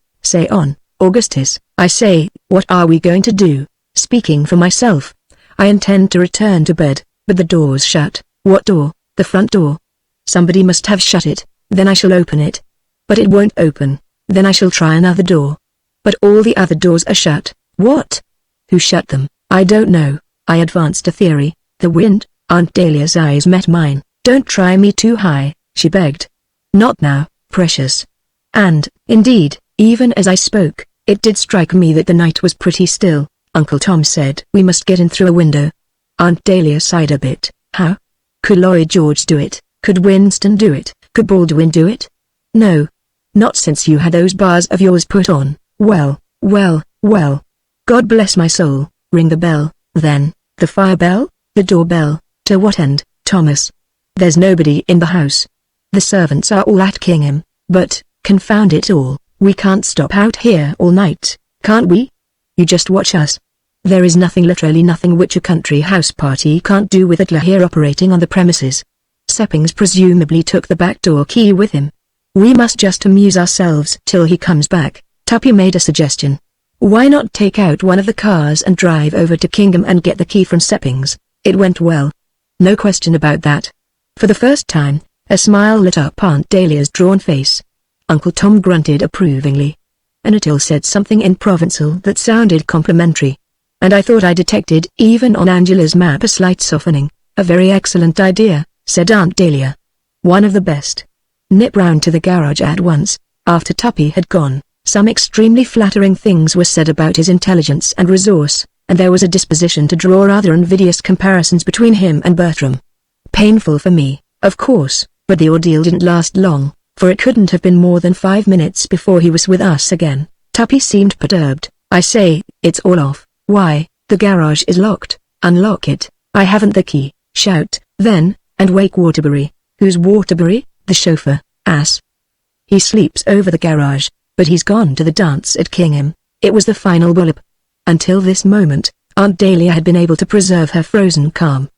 S1: on, Augustus, I say, what are we going to do? Speaking for myself, I intend to return to bed, but the door's shut. What door? The front door. Somebody must have shut it, then I shall open it. But it won't open, then I shall try another door. But all the other doors are shut. What? Who shut them? I don't know. I advanced a theory. The wind. Aunt Dahlia's eyes met mine. Don't try me too high, she begged. Not now, precious. And, indeed, even as I spoke, it did strike me that the night was pretty still. Uncle Tom said we must get in through a window. Aunt Dahlia sighed a bit. How? Could Lloyd George do it? Could Winston do it? Could Baldwin do it? No. Not since you had those bars of yours put on. Well. God bless my soul. Ring the bell, then. The fire bell? The door bell? To what end, Thomas? There's nobody in the house. The servants are all at Kingham, but, confound it all, we can't stop out here all night, can't we? You just watch us. There is nothing, literally nothing, which a country house party can't do with Adler here operating on the premises. Seppings presumably took the back door key with him. We must just amuse ourselves till he comes back. Tuppy made a suggestion. Why not take out one of the cars and drive over to Kingham and get the key from Seppings? It went well. No question about that. For the first time, a smile lit up Aunt Dahlia's drawn face. Uncle Tom grunted approvingly. Anatole said something in Provençal that sounded complimentary. And I thought I detected even on Angela's map a slight softening. A very excellent idea, said Aunt Dahlia. One of the best. Nip round to the garage at once. After Tuppy had gone, some extremely flattering things were said about his intelligence and resource, and there was a disposition to draw rather invidious comparisons between him and Bertram. Painful for me, of course, but the ordeal didn't last long, for it couldn't have been more than 5 minutes before he was with us again. Tuppy seemed perturbed. I say, it's all off. Why, the garage is locked. Unlock it. I haven't the key. Shout, then, and wake Waterbury. Who's Waterbury? The chauffeur, ass. He sleeps over the garage, but he's gone to the dance at Kingham. It was the final wallop. Until this moment, Aunt Dahlia had been able to preserve her frozen calm.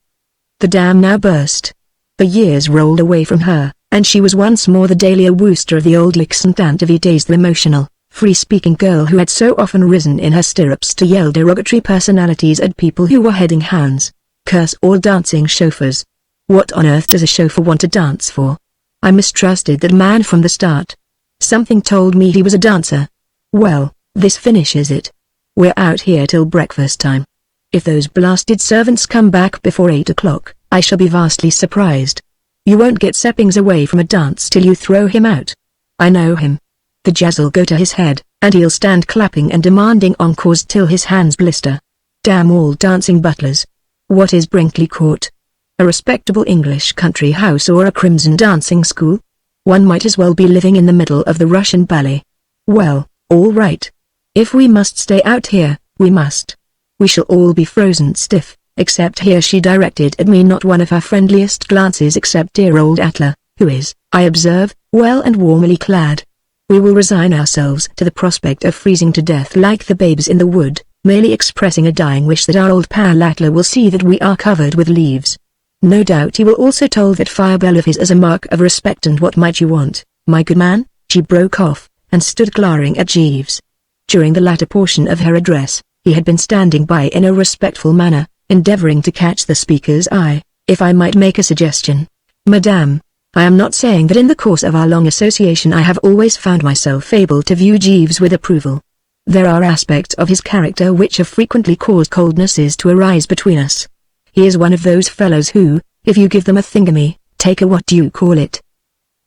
S1: The dam now burst. The years rolled away from her, and she was once more the Dahlia Wooster of the old Licks and Tantivy days, the emotional, free-speaking girl who had so often risen in her stirrups to yell derogatory personalities at people who were heading hounds. Curse all dancing chauffeurs. What on earth does a chauffeur want to dance for? I mistrusted that man from the start. Something told me he was a dancer. Well, this finishes it. We're out here till breakfast time. If those blasted servants come back before 8 o'clock, I shall be vastly surprised. You won't get Seppings away from a dance till you throw him out. I know him. The jazz'll go to his head, and he'll stand clapping and demanding encores till his hands blister. Damn all dancing butlers. What is Brinkley Court? A respectable English country house or a crimson dancing school? One might as well be living in the middle of the Russian ballet. Well, all right. If we must stay out here, we must. We shall all be frozen stiff, except here. She directed at me not one of her friendliest glances except dear old Atla, who is, I observe, well and warmly clad. We will resign ourselves to the prospect of freezing to death like the babes in the wood, merely expressing a dying wish that our old pal Atla will see that we are covered with leaves. No doubt he will also toll that firebell of his as a mark of respect. And what might you want, my good man? She broke off, and stood glaring at Jeeves. During the latter portion of her address, he had been standing by in a respectful manner, endeavoring to catch the speaker's eye. If I might make a suggestion, Madame, I am not saying that in the course of our long association I have always found myself able to view Jeeves with approval. There are aspects of his character which have frequently caused coldnesses to arise between us. He is one of those fellows who, if you give them a thingamy, take a what do you call it.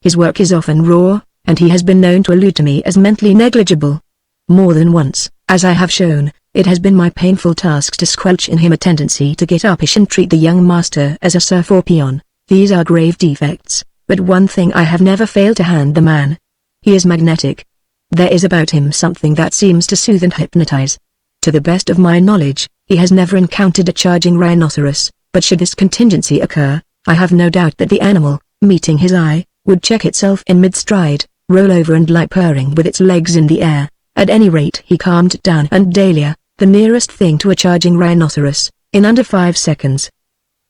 S1: His work is often raw, and he has been known to allude to me as mentally negligible. More than once, as I have shown, it has been my painful task to squelch in him a tendency to get uppish and treat the young master as a serf or peon. These are grave defects, but one thing I have never failed to hand the man. He is magnetic. There is about him something that seems to soothe and hypnotize. To the best of my knowledge, he has never encountered a charging rhinoceros, but should this contingency occur, I have no doubt that the animal, meeting his eye, would check itself in mid-stride, roll over and lie purring with its legs in the air, At any rate he calmed down Aunt Dahlia, the nearest thing to a charging rhinoceros, in under 5 seconds.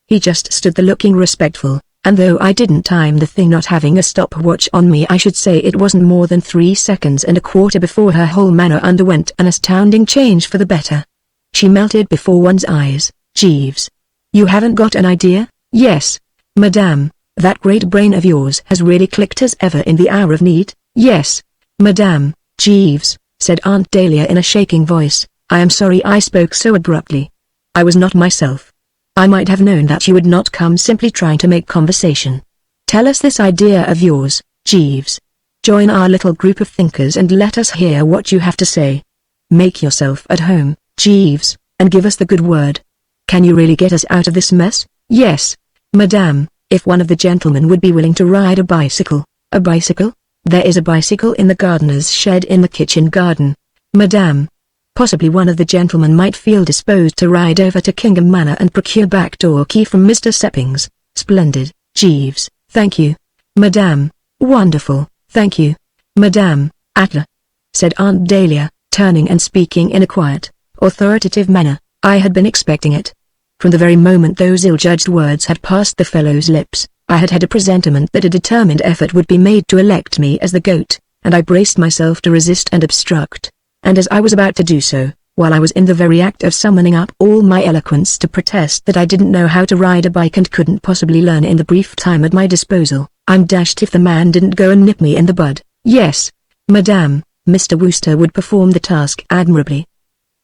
S1: He just stood there looking respectful, and though I didn't time the thing not having a stopwatch on me, I should say it wasn't more than 3 seconds and a quarter before her whole manner underwent an astounding change for the better. She melted before one's eyes. Jeeves. You haven't got an idea? Yes, madame, that great brain of yours has really clicked as ever in the hour of need. Yes, madame. Jeeves, said Aunt Dahlia in a shaking voice, I am sorry I spoke so abruptly. I was not myself. I might have known that you would not come simply trying to make conversation. Tell us this idea of yours, Jeeves. Join our little group of thinkers and let us hear what you have to say. Make yourself at home, Jeeves, and give us the good word. Can you really get us out of this mess? Yes, madame, if one of the gentlemen would be willing to ride a bicycle. A bicycle? There is a bicycle in the gardener's shed in the kitchen garden, madame. Possibly one of the gentlemen might feel disposed to ride over to Kingham Manor and procure backdoor key from Mr. Seppings. Splendid, Jeeves, thank you, madame. Wonderful, thank you, madame. Atla, said Aunt Dahlia, turning and speaking in a quiet, authoritative manner. I had been expecting it. From the very moment those ill-judged words had passed the fellow's lips, I had had a presentiment that a determined effort would be made to elect me as the goat, and I braced myself to resist and obstruct. And as I was about to do so, while I was in the very act of summoning up all my eloquence to protest that I didn't know how to ride a bike and couldn't possibly learn in the brief time at my disposal, I'm dashed if the man didn't go and nip me in the bud. Yes, madame, Mr. Wooster would perform the task admirably.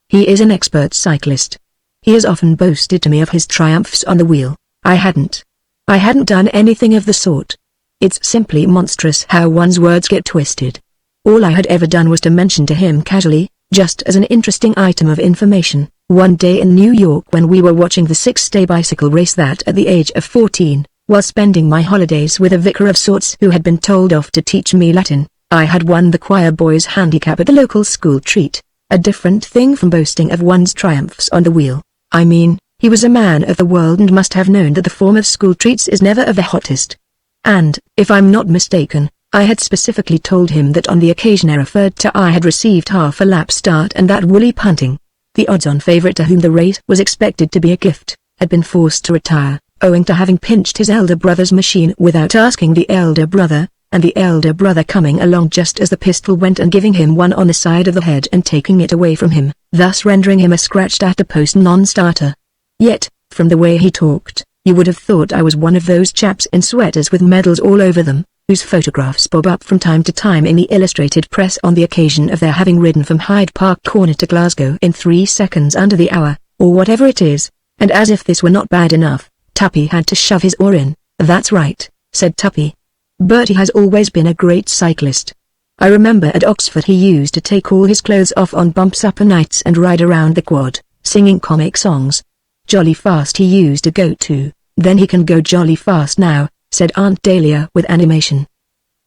S1: He is an expert cyclist. He has often boasted to me of his triumphs on the wheel. I hadn't done anything of the sort. It's simply monstrous how one's words get twisted. All I had ever done was to mention to him casually, just as an interesting item of information, one day in New York when we were watching the 6-day bicycle race that at the age of 14, while spending my holidays with a vicar of sorts who had been told off to teach me Latin, I had won the choir boys' handicap at the local school treat, a different thing from boasting of one's triumphs on the wheel. I mean, he was a man of the world and must have known that the form of school treats is never of the hottest. And, if I'm not mistaken, I had specifically told him that on the occasion I referred to I had received half a lap start and that woolly punting, the odds-on favourite to whom the race was expected to be a gift, had been forced to retire, owing to having pinched his elder brother's machine without asking the elder brother, and the elder brother coming along just as the pistol went and giving him one on the side of the head and taking it away from him, thus rendering him a scratched-at-the-post non-starter. Yet, from the way he talked, you would have thought I was one of those chaps in sweaters with medals all over them, whose photographs bob up from time to time in the illustrated press on the occasion of their having ridden from Hyde Park Corner to Glasgow in 3 seconds under the hour, or whatever it is, and as if this were not bad enough, Tuppy had to shove his oar in. That's right, said Tuppy. Bertie has always been a great cyclist. I remember at Oxford he used to take all his clothes off on bump-supper nights and ride around the quad, singing comic songs. Jolly fast he used to go too. Then he can go jolly fast now, said Aunt Dahlia with animation.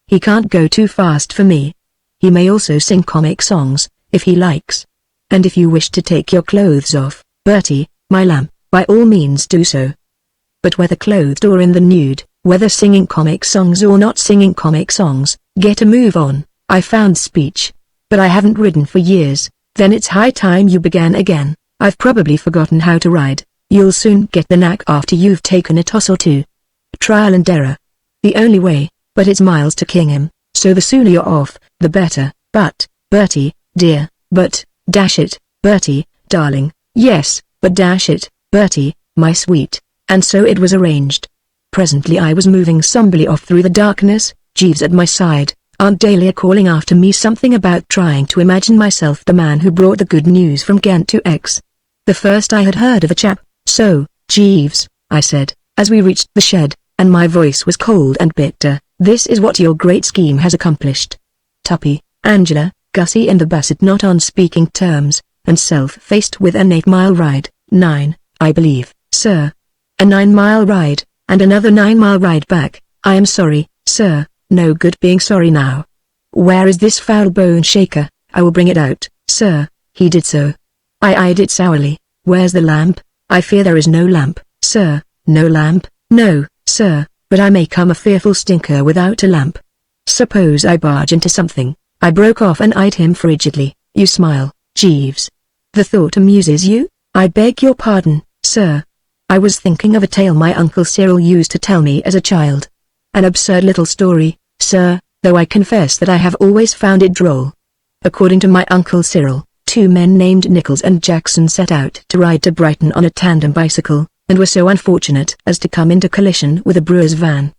S1: He can't go too fast for me. He may also sing comic songs, if he likes. And if you wish to take your clothes off, Bertie, my lamb, by all means do so. But whether clothed or in the nude, whether singing comic songs or not singing comic songs, get a move on. I found speech. But I haven't ridden for years. Then it's high time you began again. I've probably forgotten how to ride. You'll soon get the knack after you've taken a toss or two. Trial and error. The only way, but it's miles to Kingham, so the sooner you're off, the better. But, Bertie, dear, but, dash it, Bertie, darling, yes, but dash it, Bertie, my sweet. And so it was arranged. Presently I was moving somberly off through the darkness, Jeeves at my side, Aunt Dahlia calling after me something about trying to imagine myself the man who brought the good news from Ghent to X. The first I had heard of a chap. So, Jeeves, I said, as we reached the shed, and my voice was cold and bitter, this is what your great scheme has accomplished. Tuppy, Angela, Gussie and the Basset not on speaking terms, and self-faced with an 8-mile ride, 9, I believe, sir. A 9-mile ride, and another 9-mile ride back. I am sorry, sir, no good being sorry now. Where is this foul bone shaker? I will bring it out, sir. He did so. I eyed it sourly. Where's the lamp? I fear there is no lamp, sir. No lamp? No, sir, but I may come a fearful stinker without a lamp. Suppose I barge into something. I broke off and eyed him frigidly. You smile, Jeeves. The thought amuses you? I beg your pardon, sir. I was thinking of a tale my Uncle Cyril used to tell me as a child. An absurd little story, sir, though I confess that I have always found it droll. According to my Uncle Cyril, two men named Nichols and Jackson set out to ride to Brighton on a tandem bicycle, and were so unfortunate as to come into collision with a brewer's van.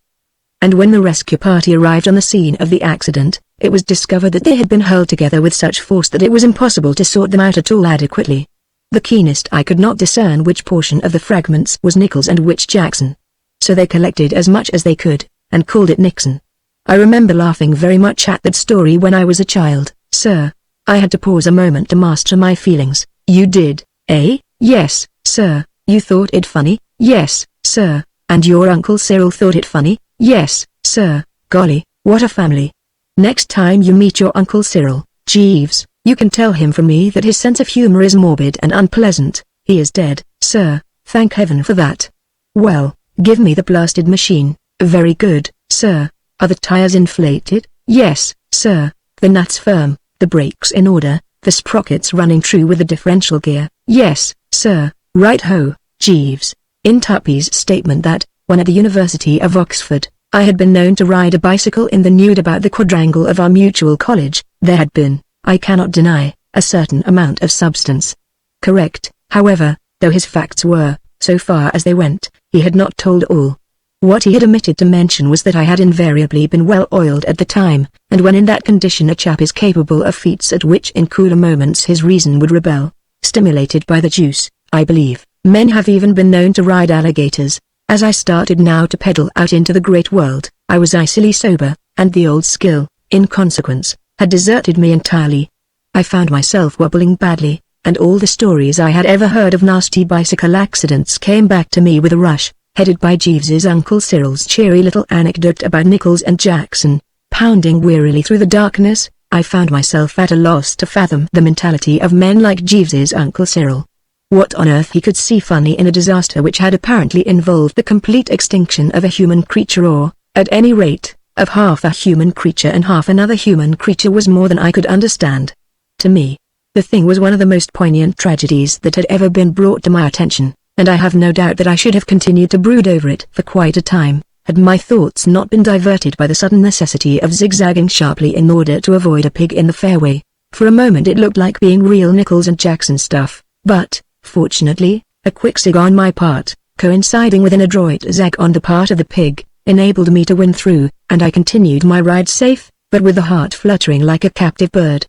S1: And when the rescue party arrived on the scene of the accident, it was discovered that they had been hurled together with such force that it was impossible to sort them out at all adequately. The keenest eye could not discern which portion of the fragments was Nichols and which Jackson. So they collected as much as they could, and called it Nixon. I remember laughing very much at that story when I was a child, sir. I had to pause a moment to master my feelings. You did, eh? Yes, sir. You thought it funny? Yes, sir. And your Uncle Cyril thought it funny? Yes, sir. Golly, what a family. Next time you meet your Uncle Cyril, Jeeves, you can tell him from me that his sense of humor is morbid and unpleasant. He is dead, sir. Thank heaven for that. Well, give me the blasted machine. Very good, sir. Are the tires inflated? Yes, sir. The nuts firm, the brakes in order, the sprockets running true with the differential gear? Yes, sir. Right-ho, Jeeves. In Tuppy's statement that, when at the University of Oxford, I had been known to ride a bicycle in the nude about the quadrangle of our mutual college, there had been, I cannot deny, a certain amount of substance. Correct, however, though his facts were, so far as they went, he had not told all. What he had omitted to mention was that I had invariably been well oiled at the time, and when in that condition a chap is capable of feats at which in cooler moments his reason would rebel. Stimulated by the juice, I believe, men have even been known to ride alligators. As I started now to pedal out into the great world, I was icily sober, and the old skill, in consequence, had deserted me entirely. I found myself wobbling badly, and all the stories I had ever heard of nasty bicycle accidents came back to me with a rush, headed by Jeeves's Uncle Cyril's cheery little anecdote about Nichols and Jackson. Pounding wearily through the darkness, I found myself at a loss to fathom the mentality of men like Jeeves's Uncle Cyril. What on earth he could see funny in a disaster which had apparently involved the complete extinction of a human creature or, at any rate, of half a human creature and half another human creature was more than I could understand. To me, the thing was one of the most poignant tragedies that had ever been brought to my attention, and I have no doubt that I should have continued to brood over it for quite a time, had my thoughts not been diverted by the sudden necessity of zigzagging sharply in order to avoid a pig in the fairway. For a moment it looked like being real Nichols and Jackson stuff, but, fortunately, a quick zig on my part, coinciding with an adroit zag on the part of the pig, enabled me to win through, and I continued my ride safe, but with the heart fluttering like a captive bird.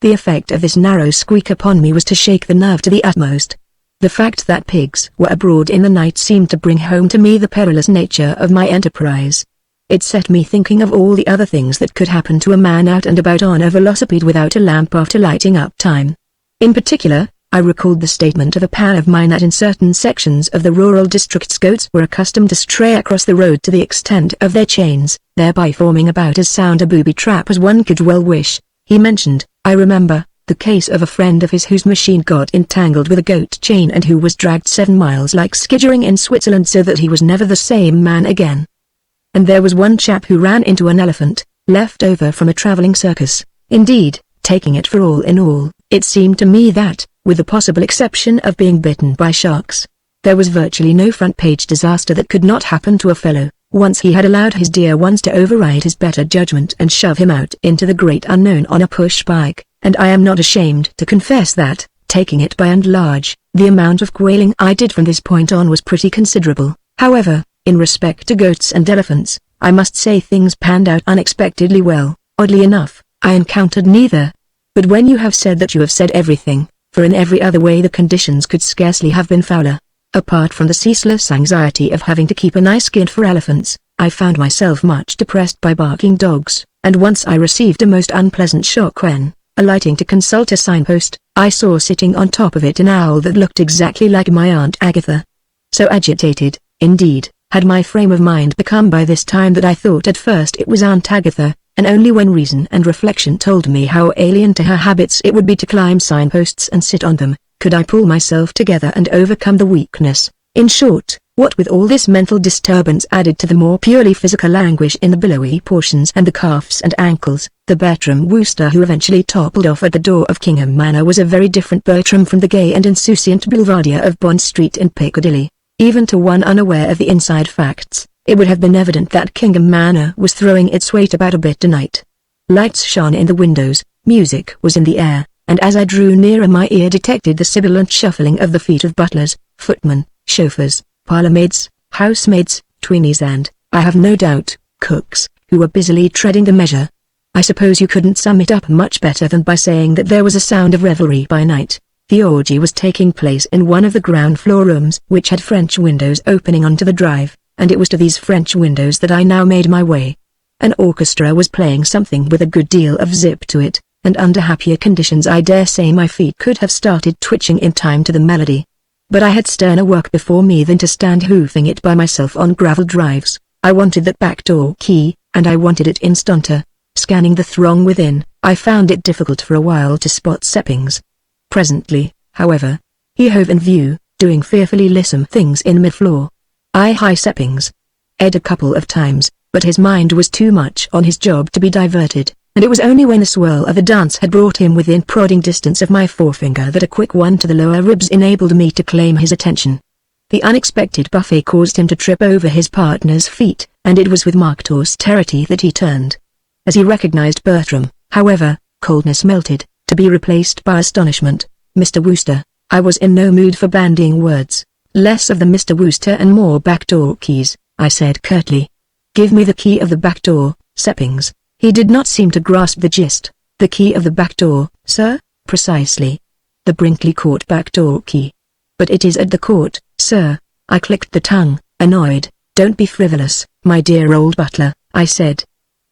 S1: The effect of this narrow squeak upon me was to shake the nerve to the utmost. The fact that pigs were abroad in the night seemed to bring home to me the perilous nature of my enterprise. It set me thinking of all the other things that could happen to a man out and about on a velocipede without a lamp after lighting up time. In particular, I recalled the statement of a pal of mine that in certain sections of the rural districts goats were accustomed to stray across the road to the extent of their chains, thereby forming about as sound a booby trap as one could well wish. He mentioned, I remember, the case of a friend of his whose machine got entangled with a goat chain and who was dragged 7 miles like skiddering in Switzerland so that he was never the same man again. And there was one chap who ran into an elephant, left over from a traveling circus. Indeed, taking it for all in all, it seemed to me that, with the possible exception of being bitten by sharks, there was virtually no front-page disaster that could not happen to a fellow, once he had allowed his dear ones to override his better judgment and shove him out into the great unknown on a push bike, and I am not ashamed to confess that, taking it by and large, the amount of quailing I did from this point on was pretty considerable. However, in respect to goats and elephants, I must say things panned out unexpectedly well. Oddly enough, I encountered neither. But when you have said that you have said everything, for in every other way the conditions could scarcely have been fouler. Apart from the ceaseless anxiety of having to keep an eye skinned for elephants, I found myself much depressed by barking dogs, and once I received a most unpleasant shock when, alighting to consult a signpost, I saw sitting on top of it an owl that looked exactly like my Aunt Agatha. So agitated, indeed, had my frame of mind become by this time that I thought at first it was Aunt Agatha, and only when reason and reflection told me how alien to her habits it would be to climb signposts and sit on them, could I pull myself together and overcome the weakness. In short, What with all this mental disturbance added to the more purely physical anguish in the billowy portions and the calves and ankles, the Bertram Wooster who eventually toppled off at the door of Kingham Manor was a very different Bertram from the gay and insouciant boulevardier of Bond Street in Piccadilly. Even to one unaware of the inside facts, it would have been evident that Kingham Manor was throwing its weight about a bit tonight. Lights shone in the windows, music was in the air, and as I drew nearer my ear detected the sibilant shuffling of the feet of butlers, footmen, chauffeurs, parlourmaids, housemaids, tweenies and, I have no doubt, cooks, who were busily treading the measure. I suppose you couldn't sum it up much better than by saying that there was a sound of revelry by night. The orgy was taking place in one of the ground floor rooms which had French windows opening onto the drive, and it was to these French windows that I now made my way. An orchestra was playing something with a good deal of zip to it, and under happier conditions I dare say my feet could have started twitching in time to the melody. But I had sterner work before me than to stand hoofing it by myself on gravel drives. I wanted that back door key, and I wanted it instanter. Scanning the throng within, I found it difficult for a while to spot Seppings. Presently, however, he hove in view, doing fearfully lissom things in mid-floor. Hi Seppings. Ed a couple of times, but his mind was too much on his job to be diverted, and it was only when the swirl of the dance had brought him within prodding distance of my forefinger that a quick one to the lower ribs enabled me to claim his attention. The unexpected buffet caused him to trip over his partner's feet, and it was with marked austerity that he turned. As he recognized Bertram, however, coldness melted, to be replaced by astonishment. Mr. Wooster, I was in no mood for bandying words. Less of the Mr. Wooster and more backdoor keys, I said curtly. Give me the key of the back door, Seppings. He did not seem to grasp the gist. The key of the back door, sir? Precisely. The Brinkley Court back door key. But it is at the court, sir. I clicked the tongue, annoyed. Don't be frivolous, my dear old butler, I said.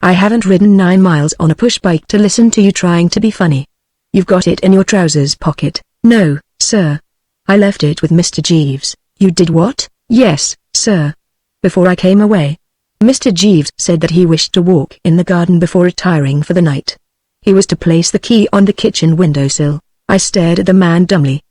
S1: I haven't ridden 9 miles on a push bike to listen to you trying to be funny. You've got it in your trousers pocket. No, sir. I left it with Mr. Jeeves. You did what? Yes, sir. Before I came away. Mr. Jeeves said that he wished to walk in the garden before retiring for the night. He was to place the key on the kitchen windowsill. I stared at the man dumbly.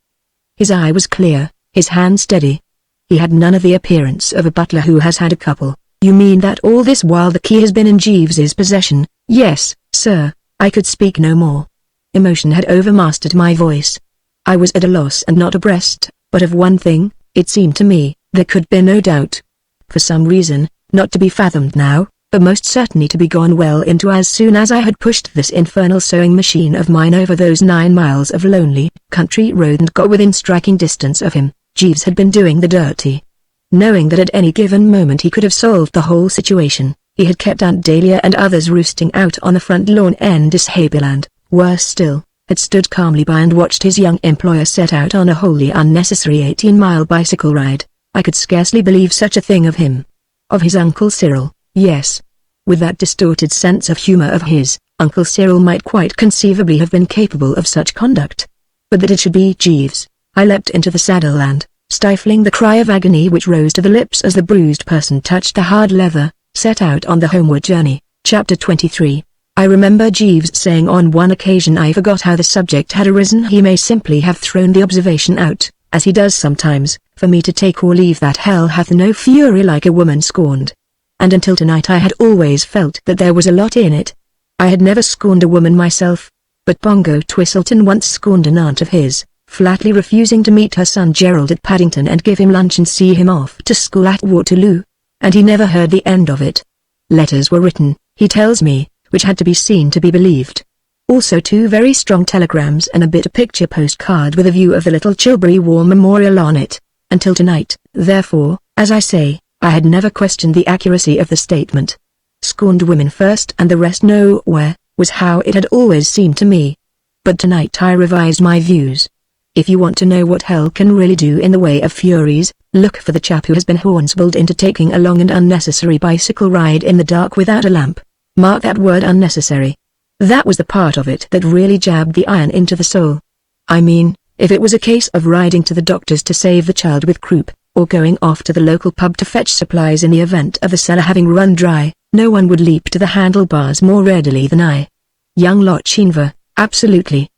S1: His eye was clear, his hand steady. He had none of the appearance of a butler who has had a couple. You mean that all this while the key has been in Jeeves's possession? Yes, sir. I could speak no more. Emotion had overmastered my voice. I was at a loss and not abreast, but of one thing, it seemed to me, there could be no doubt. For some reason, not to be fathomed now, but most certainly to be gone well into as soon as I had pushed this infernal sewing machine of mine over those 9 miles of lonely, country road and got within striking distance of him, Jeeves had been doing the dirty. Knowing that at any given moment he could have solved the whole situation, he had kept Aunt Dahlia and others roosting out on the front lawn in Dishaby and, worse still, had stood calmly by and watched his young employer set out on a wholly unnecessary 18-mile bicycle ride. I could scarcely believe such a thing of him. Of his Uncle Cyril, yes. With that distorted sense of humor of his, Uncle Cyril might quite conceivably have been capable of such conduct. But that it should be Jeeves, I leapt into the saddle and, stifling the cry of agony which rose to the lips as the bruised person touched the hard leather, set out on the homeward journey. Chapter 23. I remember Jeeves saying on one occasion, I forgot how the subject had arisen, he may simply have thrown the observation out, as he does sometimes, for me to take or leave, that hell hath no fury like a woman scorned. And until tonight I had always felt that there was a lot in it. I had never scorned a woman myself, but Bongo Twistleton once scorned an aunt of his, flatly refusing to meet her son Gerald at Paddington and give him lunch and see him off to school at Waterloo. And he never heard the end of it. Letters were written, he tells me, which had to be seen to be believed. Also 2 very strong telegrams and a bit of picture postcard with a view of the little Chilbury War Memorial on it. Until tonight, therefore, as I say, I had never questioned the accuracy of the statement. Scorned women first and the rest nowhere, was how it had always seemed to me. But tonight I revised my views. If you want to know what hell can really do in the way of furies, look for the chap who has been hornswoggled into taking a long and unnecessary bicycle ride in the dark without a lamp. Mark that word, unnecessary. That was the part of it that really jabbed the iron into the soul. I mean, if it was a case of riding to the doctor's to save the child with croup, or going off to the local pub to fetch supplies in the event of the cellar having run dry, no one would leap to the handlebars more readily than I. Young Lochinver, absolutely.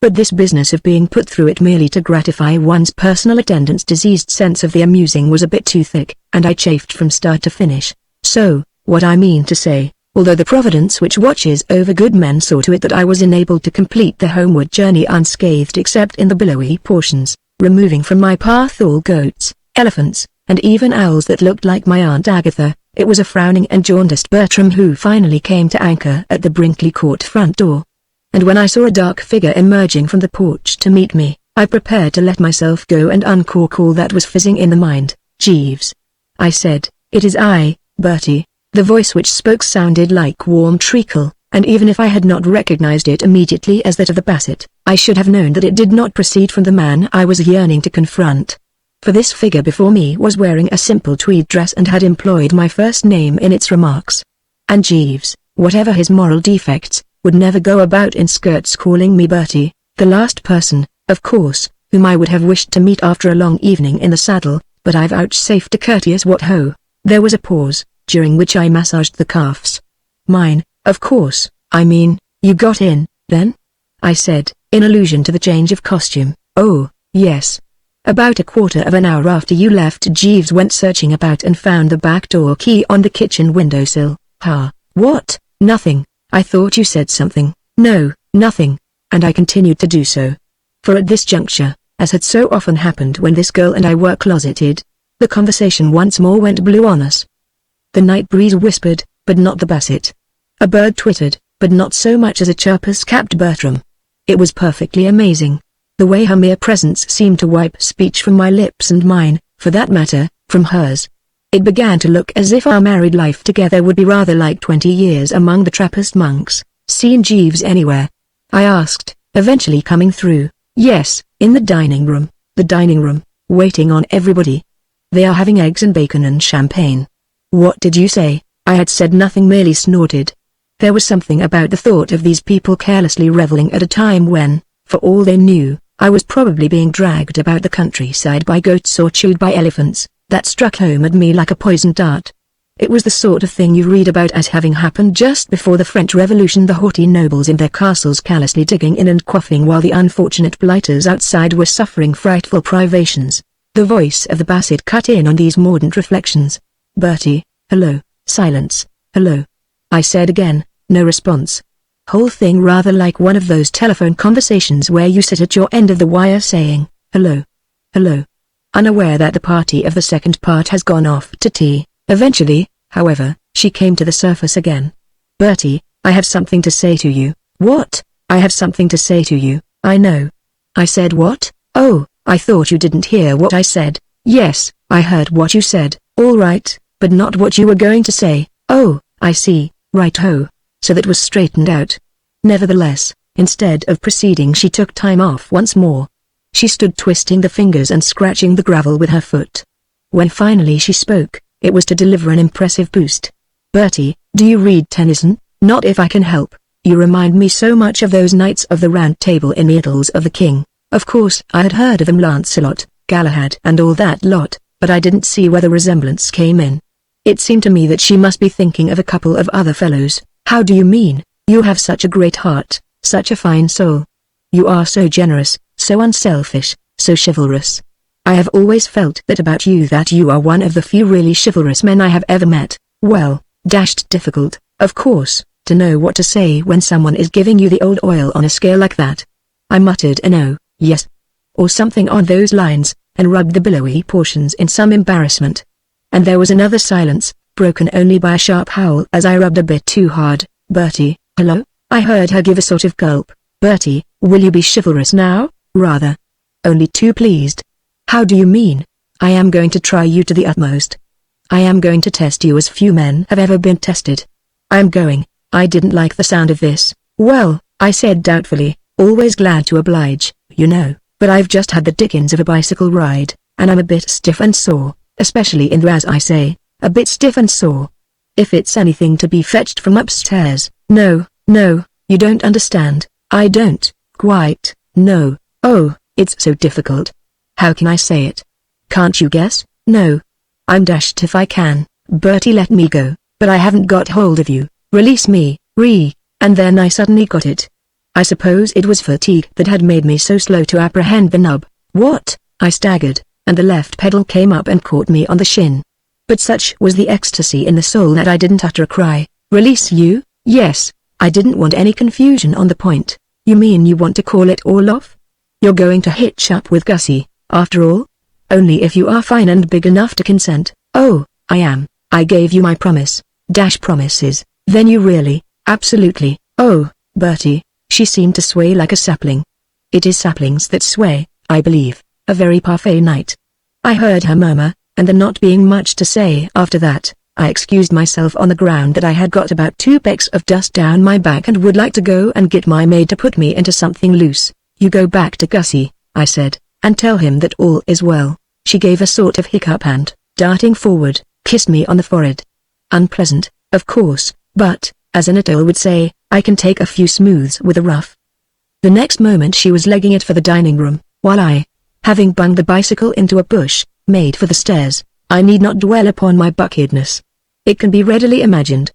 S1: But this business of being put through it merely to gratify one's personal attendant's diseased sense of the amusing was a bit too thick, and I chafed from start to finish. So, what I mean to say, although the providence which watches over good men saw to it that I was enabled to complete the homeward journey unscathed except in the billowy portions, removing from my path all goats, elephants, and even owls that looked like my Aunt Agatha, it was a frowning and jaundiced Bertram who finally came to anchor at the Brinkley Court front door. And when I saw a dark figure emerging from the porch to meet me, I prepared to let myself go and uncork all that was fizzing in the mind. "Jeeves," I said. "It is I, Bertie." The voice which spoke sounded like warm treacle, and even if I had not recognized it immediately as that of the Basset, I should have known that it did not proceed from the man I was yearning to confront. For this figure before me was wearing a simple tweed dress and had employed my first name in its remarks. And Jeeves, whatever his moral defects, would never go about in skirts calling me Bertie, the last person, of course, whom I would have wished to meet after a long evening in the saddle, but I vouchsafed a courteous what ho. There was a pause, during which I massaged the calves. "Mine, of course, I mean, you got in, then?" I said, in allusion to the change of costume. "Oh, yes. About a quarter of an hour after you left, Jeeves went searching about and found the back door key on the kitchen windowsill." "Ha, what? Nothing. I thought you said something." "No, nothing." And I continued to do so. For at this juncture, as had so often happened when this girl and I were closeted, the conversation once more went blue on us. The night breeze whispered, but not the Basset. A bird twittered, but not so much as a chirpus capped Bertram. It was perfectly amazing, the way her mere presence seemed to wipe speech from my lips and mine, for that matter, from hers. It began to look as if our married life together would be rather like 20 years among the Trappist monks. "Seen Jeeves anywhere?" I asked, eventually coming through. "Yes, in the dining room, waiting on everybody. They are having eggs and bacon and champagne." "What did you say?" I had said nothing, merely snorted. There was something about the thought of these people carelessly reveling at a time when, for all they knew, I was probably being dragged about the countryside by goats or chewed by elephants, that struck home at me like a poisoned dart. It was the sort of thing you read about as having happened just before the French Revolution, the haughty nobles in their castles callously digging in and quaffing while the unfortunate blighters outside were suffering frightful privations. The voice of the Basset cut in on these mordant reflections. "Bertie, hello." Silence. "Hello." I said again, no response. Whole thing rather like one of those telephone conversations where you sit at your end of the wire saying, "Hello. Hello." Unaware that the party of the second part has gone off to tea. Eventually, however, she came to the surface again. "Bertie, I have something to say to you." "What?" "I have something to say to you, I know." I said, "What?" "Oh, I thought you didn't hear what I said." "Yes, I heard what you said, all right, but not what you were going to say." "Oh, I see, right-ho." So that was straightened out. Nevertheless, instead of proceeding, she took time off once more. She stood twisting the fingers and scratching the gravel with her foot. When finally she spoke, it was to deliver an impressive boost. "Bertie, do you read Tennyson?" "Not if I can help. You remind me so much of those knights of the Round Table in the Idylls of the King." Of course I had heard of them, Lancelot, Galahad and all that lot, but I didn't see where the resemblance came in. It seemed to me that she must be thinking of a couple of other fellows. "How do you mean?" "You have such a great heart, such a fine soul. You are so generous, so unselfish, so chivalrous. I have always felt that about you, that you are one of the few really chivalrous men I have ever met." Well, dashed difficult, of course, to know what to say when someone is giving you the old oil on a scale like that. I muttered an "oh, yes," or something on those lines, and rubbed the billowy portions in some embarrassment. And there was another silence, broken only by a sharp howl as I rubbed a bit too hard. "Bertie, hello?" I heard her give a sort of gulp. "Bertie, will you be chivalrous now?" "Rather. Only too pleased." "How do you mean?" "I am going to try you to the utmost. I am going to test you as few men have ever been tested. I am going." I didn't like the sound of this. "Well," I said doubtfully, always glad to oblige, you know, "but I've just had the dickens of a bicycle ride, and I'm a bit stiff and sore, especially in the, as I say, a bit stiff and sore. If it's anything to be fetched from upstairs." "No, no, you don't understand." "I don't, quite, no." "Oh, it's so difficult. How can I say it?" "Can't you guess?" "No. I'm dashed if I can." "Bertie, let me go." "But I haven't got hold of you." "Release me." And then I suddenly got it. I suppose it was fatigue that had made me so slow to apprehend the nub. What? I staggered, and the left pedal came up and caught me on the shin. But such was the ecstasy in the soul that I didn't utter a cry. Release you? Yes. I didn't want any confusion on the point. You mean you want to call it all off? You're going to hitch up with Gussie, after all? Only if you are fine and big enough to consent. Oh, I am. I gave you my promise. Promises. Then you really, absolutely. Oh, Bertie. She seemed to sway like a sapling. It is saplings that sway, I believe. A very parfait night. I heard her murmur, and there not being much to say after that, I excused myself on the ground that I had got about 2 pecks of dust down my back and would like to go and get my maid to put me into something loose. You go back to Gussie, I said, and tell him that all is well. She gave a sort of hiccup and, darting forward, kissed me on the forehead. Unpleasant, of course, but, as an atoll would say, I can take a few smooths with a rough. The next moment she was legging it for the dining room, while I, having bunged the bicycle into a bush, made for the stairs. I need not dwell upon my bucketheadness. It can be readily imagined.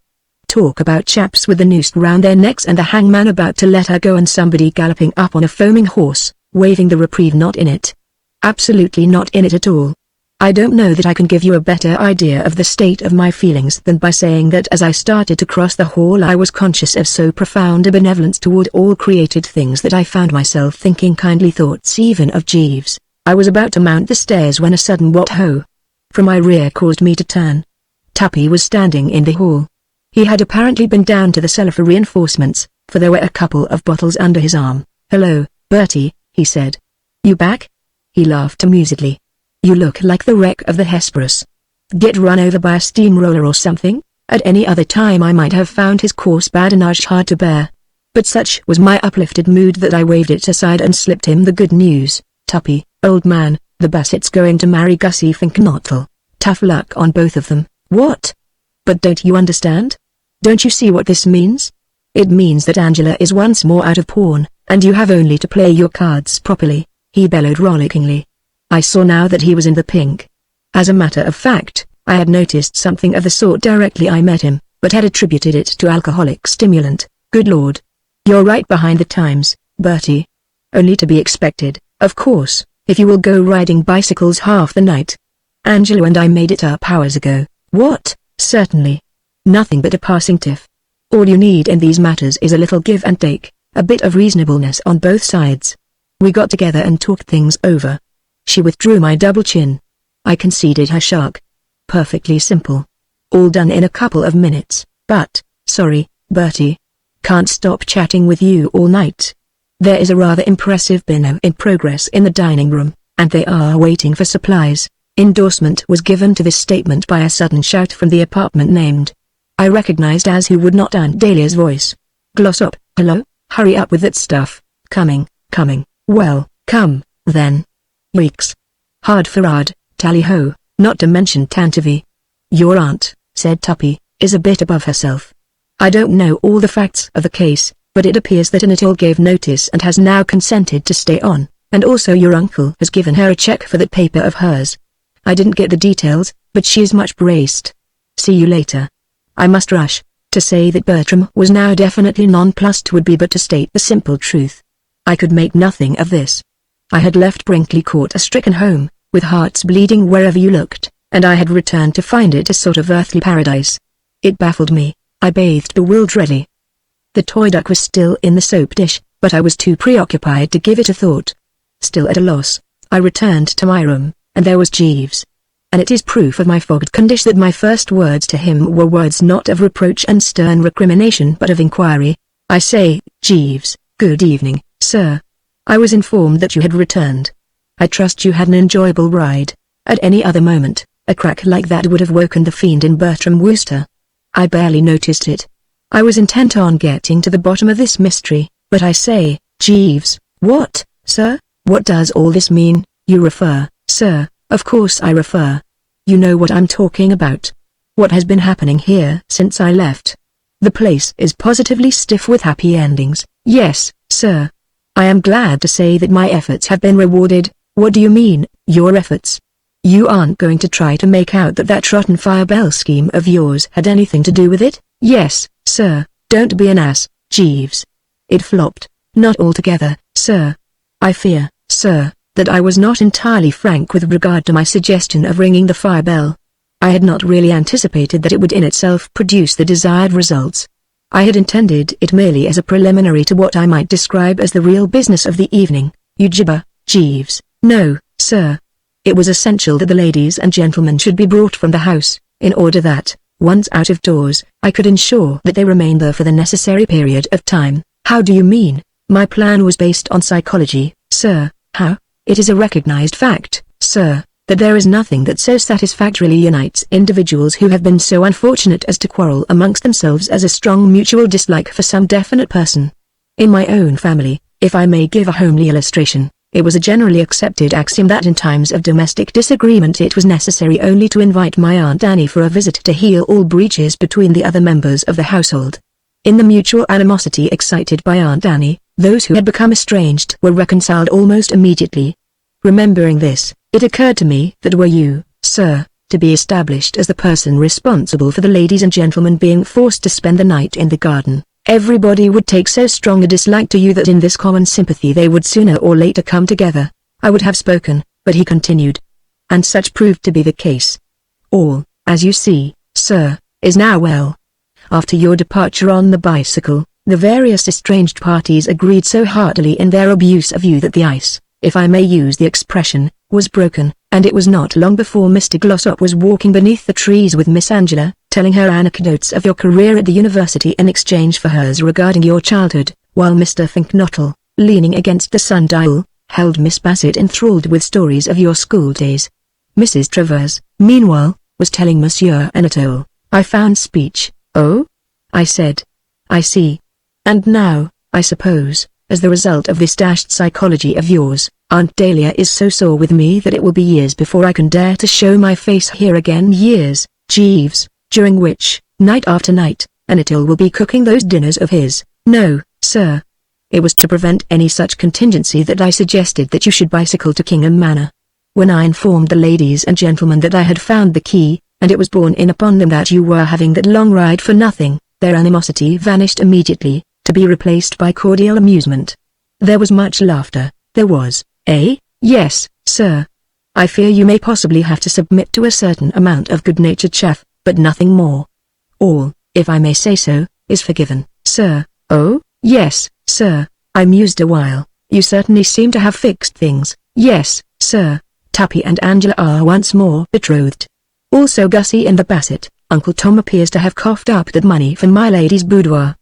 S1: Talk about chaps with the noose round their necks and the hangman about to let her go and somebody galloping up on a foaming horse, waving the reprieve not in it. Absolutely not in it at all. I don't know that I can give you a better idea of the state of my feelings than by saying that as I started to cross the hall I was conscious of so profound a benevolence toward all created things that I found myself thinking kindly thoughts even of Jeeves. I was about to mount the stairs when a sudden what-ho from my rear caused me to turn. Tuppy was standing in the hall. He had apparently been down to the cellar for reinforcements, for there were a couple of bottles under his arm. "Hello, Bertie," he said. "You back?" He laughed amusedly. "You look like the wreck of the Hesperus. Get run over by a steamroller or something?" At any other time I might have found his coarse badinage hard to bear. But such was my uplifted mood that I waved it aside and slipped him the good news. "Tuppy, old man, the Bassett's going to marry Gussie Finknottle. Tough luck on both of them." "What? But don't you understand? Don't you see what this means? It means that Angela is once more out of pawn, and you have only to play your cards properly," he bellowed rollickingly. I saw now that he was in the pink. As a matter of fact, I had noticed something of the sort directly I met him, but had attributed it to alcoholic stimulant. Good Lord. You're right behind the times, Bertie. Only to be expected, of course, if you will go riding bicycles half the night. Angela and I made it up hours ago. What? Certainly. Nothing but a passing tiff. All you need in these matters is a little give and take, a bit of reasonableness on both sides. We got together and talked things over. She withdrew my double chin. I conceded her shark. Perfectly simple. All done in a couple of minutes, but, sorry, Bertie. Can't stop chatting with you all night. There is a rather impressive bingo in progress in the dining room, and they are waiting for supplies. Endorsement was given to this statement by a sudden shout from the apartment named. I recognized as who would not Aunt Dahlia's voice. Glossop, hello, hurry up with that stuff. Coming. Well, come, then. Weeks. Hard for hard, tally-ho, not to mention Tantivy. Your aunt, said Tuppy, is a bit above herself. I don't know all the facts of the case, but it appears that Anatole gave notice and has now consented to stay on, and also your uncle has given her a check for that paper of hers. I didn't get the details, but she is much braced. See you later. I must rush. To say that Bertram was now definitely nonplussed would be but to state the simple truth. I could make nothing of this. I had left Brinkley Court a stricken home, with hearts bleeding wherever you looked, and I had returned to find it a sort of earthly paradise. It baffled me. I bathed bewilderedly. The toy duck was still in the soap dish, but I was too preoccupied to give it a thought. Still at a loss, I returned to my room, and there was Jeeves. And it is proof of my fogged condition that my first words to him were words not of reproach and stern recrimination but of inquiry. I say, Jeeves, good evening, sir. I was informed that you had returned. I trust you had an enjoyable ride. At any other moment, a crack like that would have woken the fiend in Bertram Wooster. I barely noticed it. I was intent on getting to the bottom of this mystery, but I say, Jeeves, what, sir? What does all this mean? You refer, sir, of course I refer. You know what I'm talking about. What has been happening here since I left? The place is positively stiff with happy endings. Yes, sir. I am glad to say that my efforts have been rewarded. What do you mean, your efforts? You aren't going to try to make out that that rotten Firebell scheme of yours had anything to do with it? Yes, sir, don't be an ass, Jeeves. It flopped. Not altogether, sir. I fear, sir, that I was not entirely frank with regard to my suggestion of ringing the fire bell. I had not really anticipated that it would in itself produce the desired results. I had intended it merely as a preliminary to what I might describe as the real business of the evening. You gibber, Jeeves. No, sir. It was essential that the ladies and gentlemen should be brought from the house, in order that, once out of doors, I could ensure that they remained there for the necessary period of time. How do you mean? My plan was based on psychology, sir. How? It is a recognized fact, sir, that there is nothing that so satisfactorily unites individuals who have been so unfortunate as to quarrel amongst themselves as a strong mutual dislike for some definite person. In my own family, if I may give a homely illustration, it was a generally accepted axiom that in times of domestic disagreement it was necessary only to invite my Aunt Annie for a visit to heal all breaches between the other members of the household. In the mutual animosity excited by Aunt Annie, those who had become estranged were reconciled almost immediately. Remembering this, it occurred to me that were you, sir, to be established as the person responsible for the ladies and gentlemen being forced to spend the night in the garden, everybody would take so strong a dislike to you that in this common sympathy they would sooner or later come together. I would have spoken, but he continued. And such proved to be the case. All, as you see, sir, is now well. After your departure on the bicycle, the various estranged parties agreed so heartily in their abuse of you that the ice, if I may use the expression, was broken, and it was not long before Mr. Glossop was walking beneath the trees with Miss Angela, telling her anecdotes of your career at the university in exchange for hers regarding your childhood, while Mr. Finknottle, leaning against the sundial, held Miss Bassett enthralled with stories of your school days. Mrs. Travers, meanwhile, was telling Monsieur Anatole. I found speech. Oh? I said. I see. And now, I suppose, as the result of this dashed psychology of yours, Aunt Dahlia is so sore with me that it will be years before I can dare to show my face here again. Years, Jeeves, during which, night after night, Anatole will be cooking those dinners of his. No, sir. It was to prevent any such contingency that I suggested that you should bicycle to Kingham Manor. When I informed the ladies and gentlemen that I had found the key, and it was borne in upon them that you were having that long ride for nothing, their animosity vanished immediately, to be replaced by cordial amusement. There was much laughter, there was. Yes, sir. I fear you may possibly have to submit to a certain amount of good-natured chaff, but nothing more. All, if I may say so, is forgiven, sir. Oh, yes, sir. I mused a while. You certainly seem to have fixed things. Yes, sir. Tappy and Angela are once more betrothed. Also Gussie and the Bassett. Uncle Tom appears to have coughed up that money for my lady's boudoir.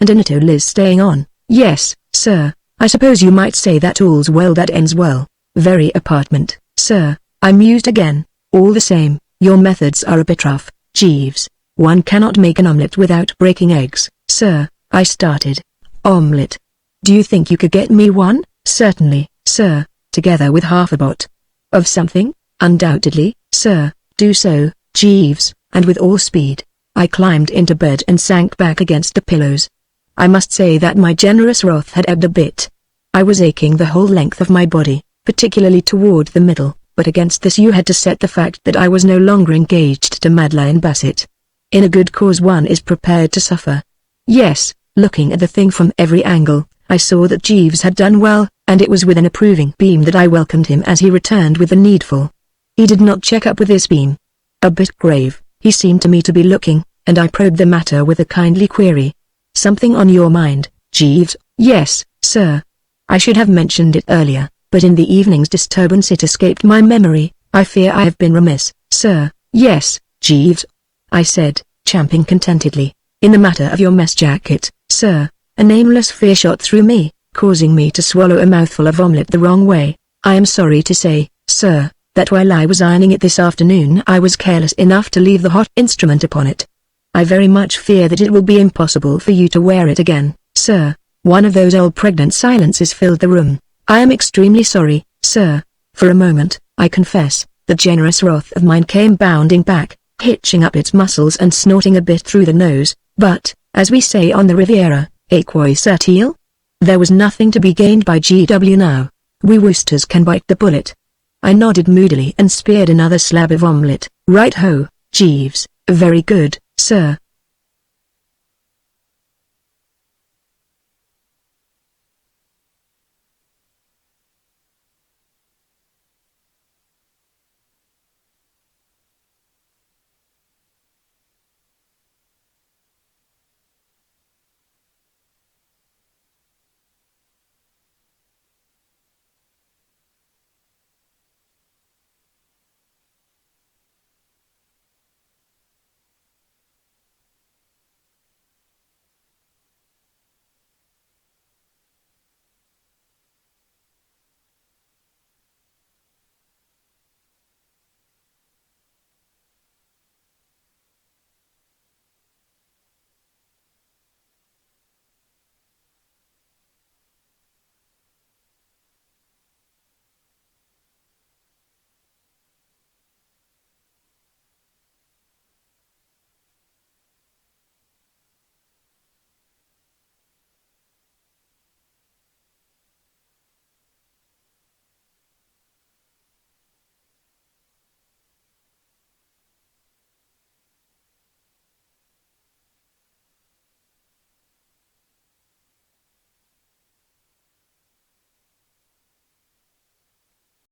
S1: And Anatole is staying on. Yes, sir. I suppose you might say that all's well that ends well. Very apartment, sir. I mused again. All the same, your methods are a bit rough, Jeeves. One cannot make an omelette without breaking eggs, sir. I started. Omelette. Do you think you could get me one? Certainly, sir, together with half a bot of something? Undoubtedly, sir. Do so, Jeeves, and with all speed. I climbed into bed and sank back against the pillows. I must say that my generous wrath had ebbed a bit. I was aching the whole length of my body, particularly toward the middle, but against this you had to set the fact that I was no longer engaged to Madeline Bassett. In a good cause one is prepared to suffer. Yes, looking at the thing from every angle, I saw that Jeeves had done well, and it was with an approving beam that I welcomed him as he returned with the needful. He did not check up with this beam. A bit grave, he seemed to me to be looking, and I probed the matter with a kindly query. Something on your mind, Jeeves? Yes, sir. I should have mentioned it earlier, but in the evening's disturbance it escaped my memory. I fear I have been remiss, sir. Yes, Jeeves, I said, champing contentedly. In the matter of your mess jacket, sir, a nameless fear shot through me, causing me to swallow a mouthful of omelette the wrong way. I am sorry to say, sir, that while I was ironing it this afternoon I was careless enough to leave the hot instrument upon it. I very much fear that it will be impossible for you to wear it again, sir. One of those old pregnant silences filled the room. I am extremely sorry, sir. For a moment, I confess, the generous wrath of mine came bounding back, hitching up its muscles and snorting a bit through the nose, but, as we say on the Riviera, quoi certil? There was nothing to be gained by GW now. We Woosters can bite the bullet. I nodded moodily and speared another slab of omelette. Right ho, Jeeves, very good, sir.